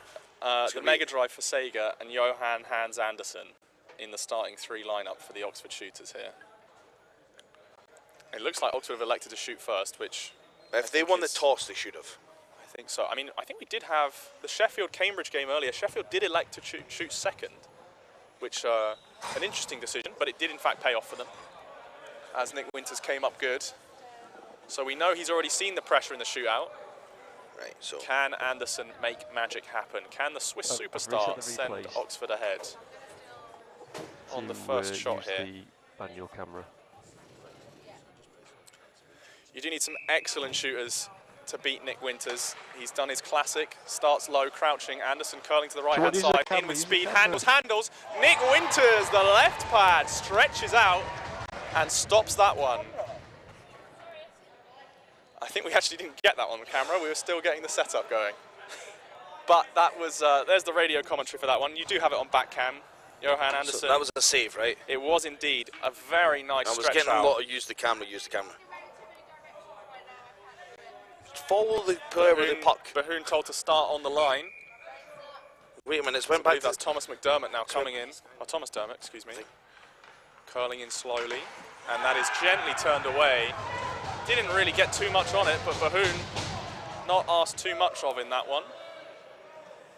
the Mega Drive for Sega and Johan Hans Andersen in the starting 3 lineup for the Oxford shooters here. It looks like Oxford have elected to shoot first, which... If they won the toss, they should have. I think so. I mean, I think we did have the Sheffield-Cambridge game earlier. Sheffield did elect to shoot second, which an interesting decision, but it did in fact pay off for them, as Nick Winters came up good. So we know he's already seen the pressure in the shootout. Right, so... Can Anderson make magic happen? Can the Swiss superstar send Oxford ahead on the first shot use here? The manual camera. You do need some excellent shooters to beat Nick Winters. He's done his classic, starts low, crouching, Anderson curling to the right-hand side, in with speed, handles. Nick Winters, the left pad, stretches out and stops that one. I think we actually didn't get that on camera. We were still getting the setup going. But that was, there's the radio commentary for that one. You do have it on back cam. Johan Anderson. So that was a save, right? It was indeed a very nice stretch out. I was getting a lot of use the camera. Follow the player with the puck. Bahoon told to start on the line. Wait a minute, it's went back to... That's Thomas McDermott now coming in. Oh, Thomas Dermott, excuse me. Curling in slowly. And that is gently turned away. Didn't really get too much on it, but Bahoon not asked too much of in that one.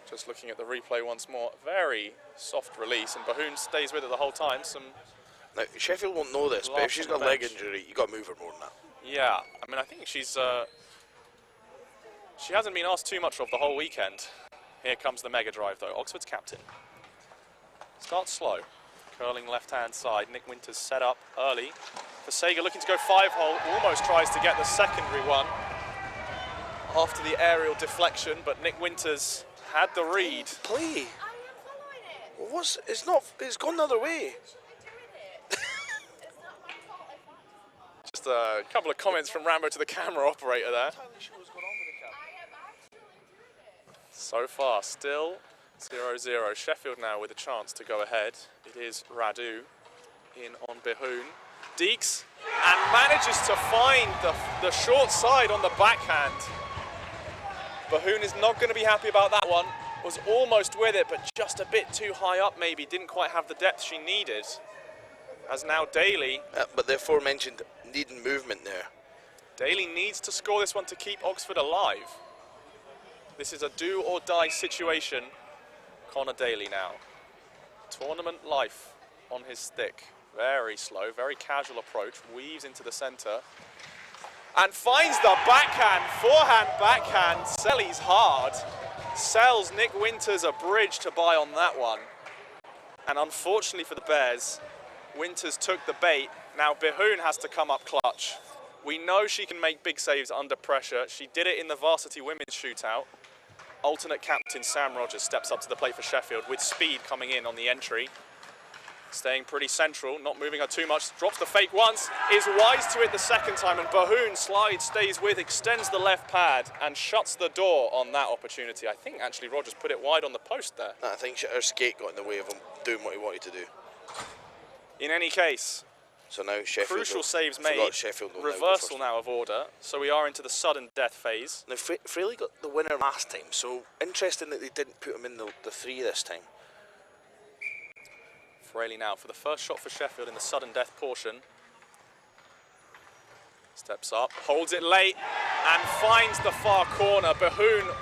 Just looking at the replay once more. Very soft release, and Bahoon stays with it the whole time. Now, Sheffield won't know this, but if she's got a leg injury, you've got to move her more than that. Yeah, I mean, I think she's... she hasn't been asked too much of the whole weekend. Here comes the Mega Drive, though. Oxford's captain. Starts slow. Curling left-hand side. Nick Winters set up early. For Sega looking to go 5-hole. Almost tries to get the secondary one after the aerial deflection, but Nick Winters had the read. Play. What's... It's not... It's gone the other way. Just a couple of comments from Rambo to the camera operator there. So far, still 0-0. Sheffield now with a chance to go ahead. It is Radu in on Bahoon. Deeks, and manages to find the short side on the backhand. Bahoon is not going to be happy about that one. Was almost with it, but just a bit too high up maybe. Didn't quite have the depth she needed. As now Daly. But the aforementioned needing movement there. Daly needs to score this one to keep Oxford alive. This is a do or die situation. Connor Daly now. Tournament life on his stick. Very slow, very casual approach. Weaves into the centre. And finds the backhand, forehand, backhand. Selly's hard. Sells Nick Winters a bridge to buy on that one. And unfortunately for the Bears, Winters took the bait. Now Bahoon has to come up clutch. We know she can make big saves under pressure. She did it in the varsity women's shootout. Alternate captain Sam Rogers steps up to the plate for Sheffield with speed coming in on the entry. Staying pretty central, not moving her too much. Drops the fake once, is wise to it the second time, and Bahoon slides, stays with, extends the left pad and shuts the door on that opportunity. I think actually Rogers put it wide on the post there. I think her skate got in the way of him doing what he wanted to do. In any case, So now Sheffield. Crucial saves forgot made. Sheffield will Reversal now now of order. So we are into the sudden death phase. Now Fraley got the winner last time, so interesting that they didn't put him in the 3 this time. Fraley now for the first shot for Sheffield in the sudden death portion. Steps up, holds it late, and finds the far corner. Bahoon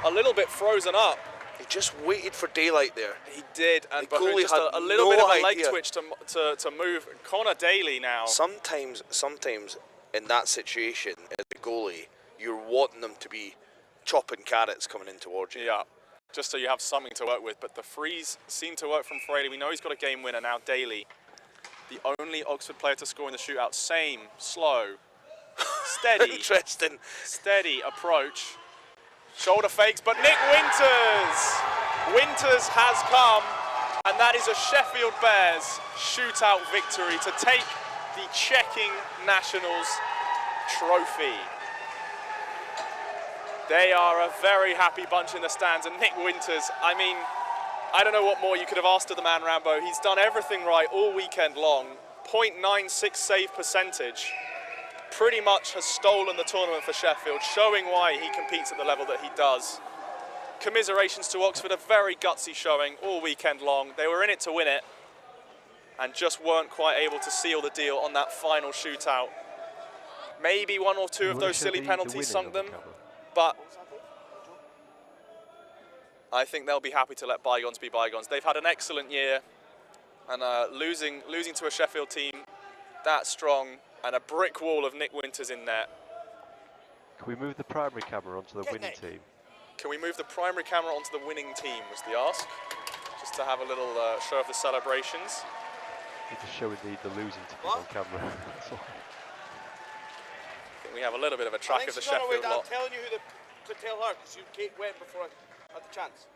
a little bit frozen up. He just waited for daylight there. He did, and The Bahoon goalie just had a little no bit of a leg idea. twitch to move. Connor Daly now. Sometimes in that situation, as a goalie, you're wanting them to be chopping carrots coming in towards you. Yeah, just so you have something to work with. But the freeze seemed to work from Fraley. We know he's got a game winner now. Daly, the only Oxford player to score in the shootout. Same, slow, steady. Interesting. Steady approach. Shoulder fakes, but Nick Winters has come, and that is a Sheffield Bears shootout victory to take the Checking Nationals trophy. They are a very happy bunch in the stands, and Nick Winters, I mean, I don't know what more you could have asked of the man, Rambo. He's done everything right all weekend long. .96 save percentage. Pretty much has stolen the tournament for Sheffield, showing why he competes at the level that he does. Commiserations to Oxford, a very gutsy showing all weekend long. They were in it to win it and just weren't quite able to seal the deal on that final shootout. Maybe 1 or 2 of those silly penalties sunk them, but I think they'll be happy to let bygones be bygones. They've had an excellent year, and losing to a Sheffield team that strong and a brick wall of Nick Winters in there. Can we move the primary camera onto the winning team? Can we move the primary camera onto the winning team, was the ask. Just to have a little show of the celebrations. We're just showing the losing team on camera. That's all. I think we have a little bit of a track of the Sheffield lot. I'm telling you who to tell her, because Kate went before I had the chance.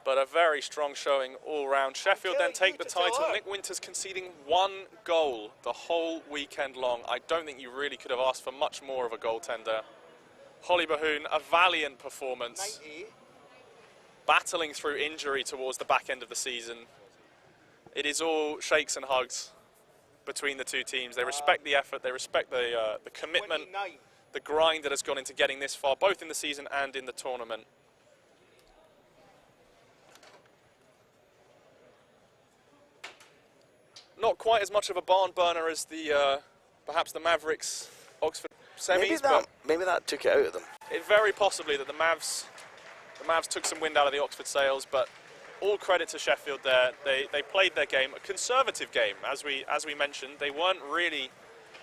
But a very strong showing all round. Sheffield then take the title. her. Nick Winters conceding 1 goal the whole weekend long. I don't think you really could have asked for much more of a goaltender. Holly Bahoon, a valiant performance. 90. Battling through injury towards the back end of the season. It is all shakes and hugs between the two teams. They respect the effort, they respect the commitment, 29. the grind that has gone into getting this far, both in the season and in the tournament. Not quite as much of a barn burner as the perhaps the Mavericks Oxford semis, but Maybe that took it out of them. it very possibly that the Mavs took some wind out of the Oxford sails, but all credit to Sheffield there. They played their game, a conservative game, as we mentioned. They weren't really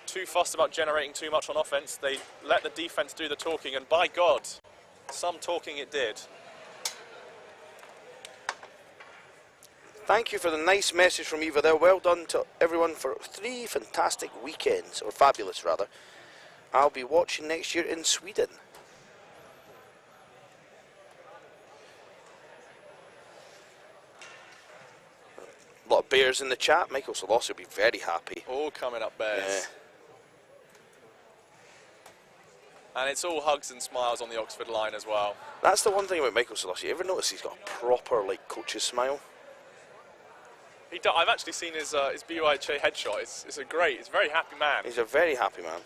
too fussed about generating too much on offense. They let the defense do the talking, and by God, some talking it did. Thank you for the nice message from Eva there. Well done to everyone for 3 fantastic weekends, or fabulous rather. I'll be watching next year in Sweden. A lot of Bears in the chat. Michael Solossi will be very happy. All coming up, Bears. Yeah. And it's all hugs and smiles on the Oxford line as well. That's the one thing about Michael Solossi. You ever notice he's got a proper like coach's smile? I've actually seen his BUIHA headshot. It's a very happy man. He's a very happy man.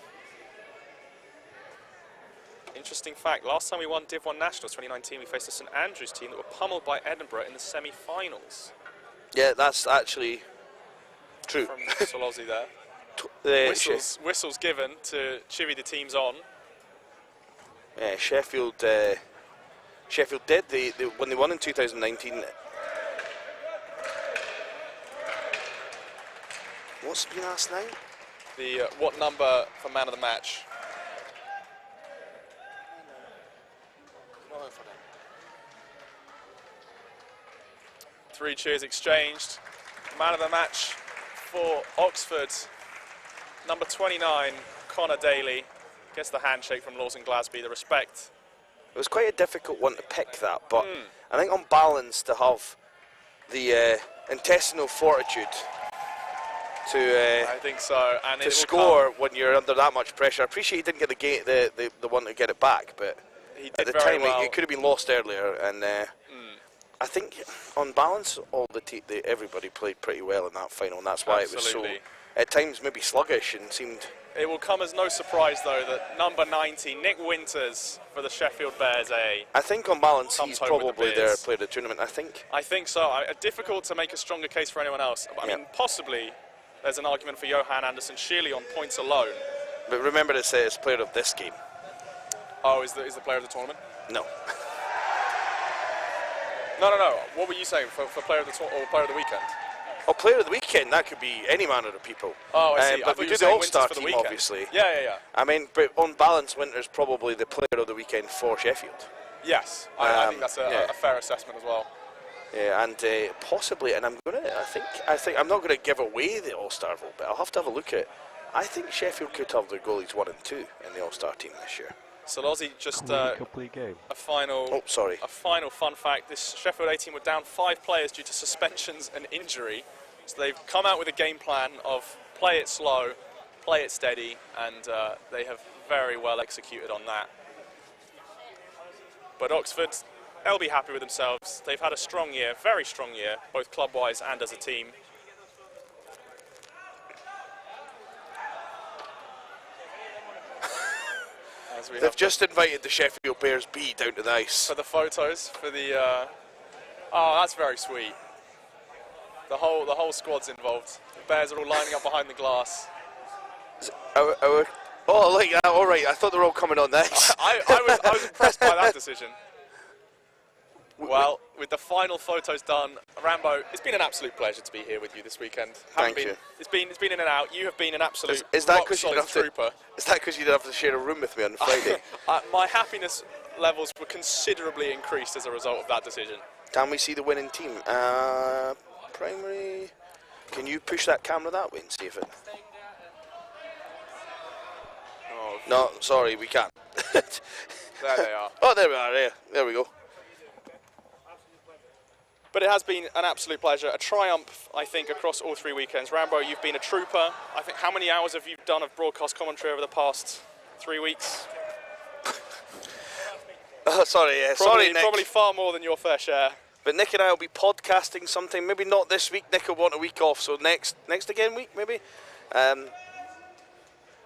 Interesting fact, last time we won Div 1 Nationals 2019, we faced a St Andrews team that were pummeled by Edinburgh in the semi-finals. Yeah, that's actually true. From Solossi there. Whistles given to chivvy the teams on. Yeah, Sheffield did. When they won in 2019. What's been asked now? The what number for man of the match? Three cheers exchanged. Man of the match for Oxford, number 29, Connor Daly. Gets the handshake from Lawson Glasby, the respect. It was quite a difficult one to pick that, but I think on balance to have the intestinal fortitude to I think so, and to score when you're under that much pressure. I appreciate he didn't get the one to get it back, but he at the time it could have been lost earlier. And I think on balance, everybody played pretty well in that final, and that's why it was so at times maybe sluggish and seemed... It will come as no surprise, though, that number 90, Nick Winters, for the Sheffield Bears A. I think on balance Comes he's home with the probably their Bears. player of the tournament, I think. I think so. Difficult to make a stronger case for anyone else. I mean, possibly there's an argument for Johan Anderson Sheely on points alone. But remember it says player of this game. Oh, is the player of the tournament? No. No. What were you saying for player of the or player of the weekend? Oh, player of the weekend, that could be any manner of people. Oh, I see. I But thought we you do were the saying All-Star Winters for the team, weekend. obviously. Yeah. I mean, but on balance, Winter's probably the player of the weekend for Sheffield. Yes, I think that's a fair assessment as well. Yeah, and possibly, and I think I'm not going to give away the All-Star vote, but I'll have to have a look at it. I think Sheffield could have their goalies 1 and 2 in the All-Star team this year. So Lozzie, just complete game. a final fun fact. This Sheffield A team were down 5 players due to suspensions and injury. So they've come out with a game plan of play it slow, play it steady, and they have very well executed on that. But Oxford, they'll be happy with themselves. They've had a strong year, very strong year, both club-wise and as a team. They've just invited the Sheffield Bears B down to the ice. For the photos, for the... oh, that's very sweet. The whole squad's involved. The Bears are all lining up behind the glass. Oh, like that, all right. I thought they were all coming on next. I was impressed by that decision. Well, with the final photos done, Rambo, it's been an absolute pleasure to be here with you this weekend. Thank you. It's been in and out. You have been an absolute Is that because rock-solid trooper. Is that because you didn't have to share a room with me on Friday? My happiness levels were considerably increased as a result of that decision. Can we see the winning team? Primary. Can you push that camera that way and see if it? Oh, no, sorry, we can't. There they are. Oh, there we are. There we go. But it has been an absolute pleasure, a triumph, I think, across all 3 weekends. Rambo, you've been a trooper. I think, how many hours have you done of broadcast commentary over the past 3 weeks? Oh, sorry, sorry, Nick. Probably far more than your fair share. But Nick and I will be podcasting sometime. Maybe not this week. Nick will want a week off, so next again week maybe.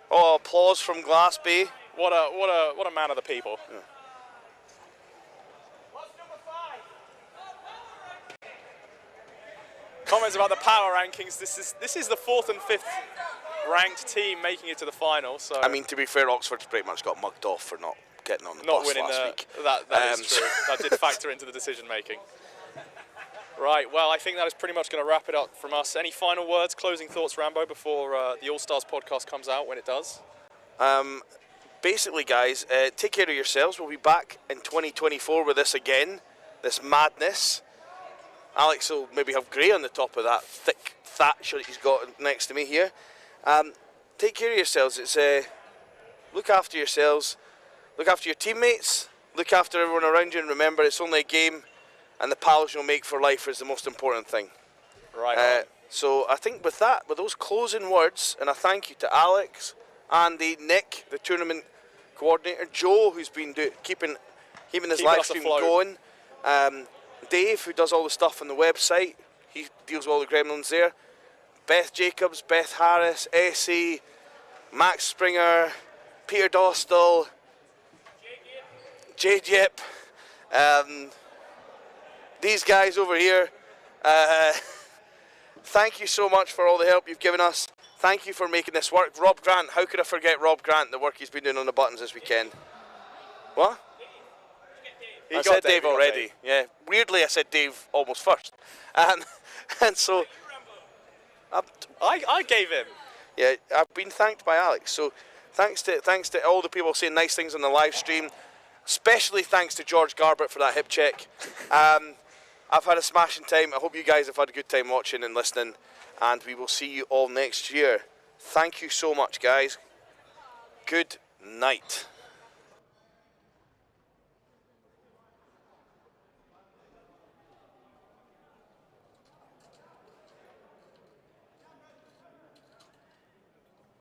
Oh, applause from Glass Bay. What a man of the people. Yeah. Comments about the power rankings. This is the 4th and 5th ranked team making it to the final. So I mean, to be fair, Oxford's pretty much got mugged off for not getting on the not bus winning last week. That is true. That did factor into the decision making. Right. Well, I think that is pretty much going to wrap it up from us. Any final words, closing thoughts, Rambo, before the All Stars podcast comes out when it does? Basically, guys, take care of yourselves. We'll be back in 2024 with this again, this madness. Alex will maybe have grey on the top of that thick thatch that he's got next to me here. Take care of yourselves. It's look after yourselves, look after your teammates, look after everyone around you, and remember it's only a game, and the pals you'll make for life is the most important thing. Right. So I think with that, with those closing words, and a thank you to Alex, Andy, Nick, the tournament coordinator, Joe, who's been keeping this live stream going. Dave, who does all the stuff on the website, he deals with all the gremlins there. Beth Jacobs, Beth Harris, Essie, Max Springer, Peter Dostal, Jade Yip, these guys over here. Thank you so much for all the help you've given us. Thank you for making this work. Rob Grant, how could I forget Rob Grant, the work he's been doing on the buttons this weekend? What? I said Dave already. Yeah, weirdly I said Dave almost first, and so I gave him. Yeah, I've been thanked by Alex. So thanks to all the people saying nice things on the live stream. Especially thanks to George Garbett for that hip check. I've had a smashing time. I hope you guys have had a good time watching and listening, and we will see you all next year. Thank you so much, guys. Good night.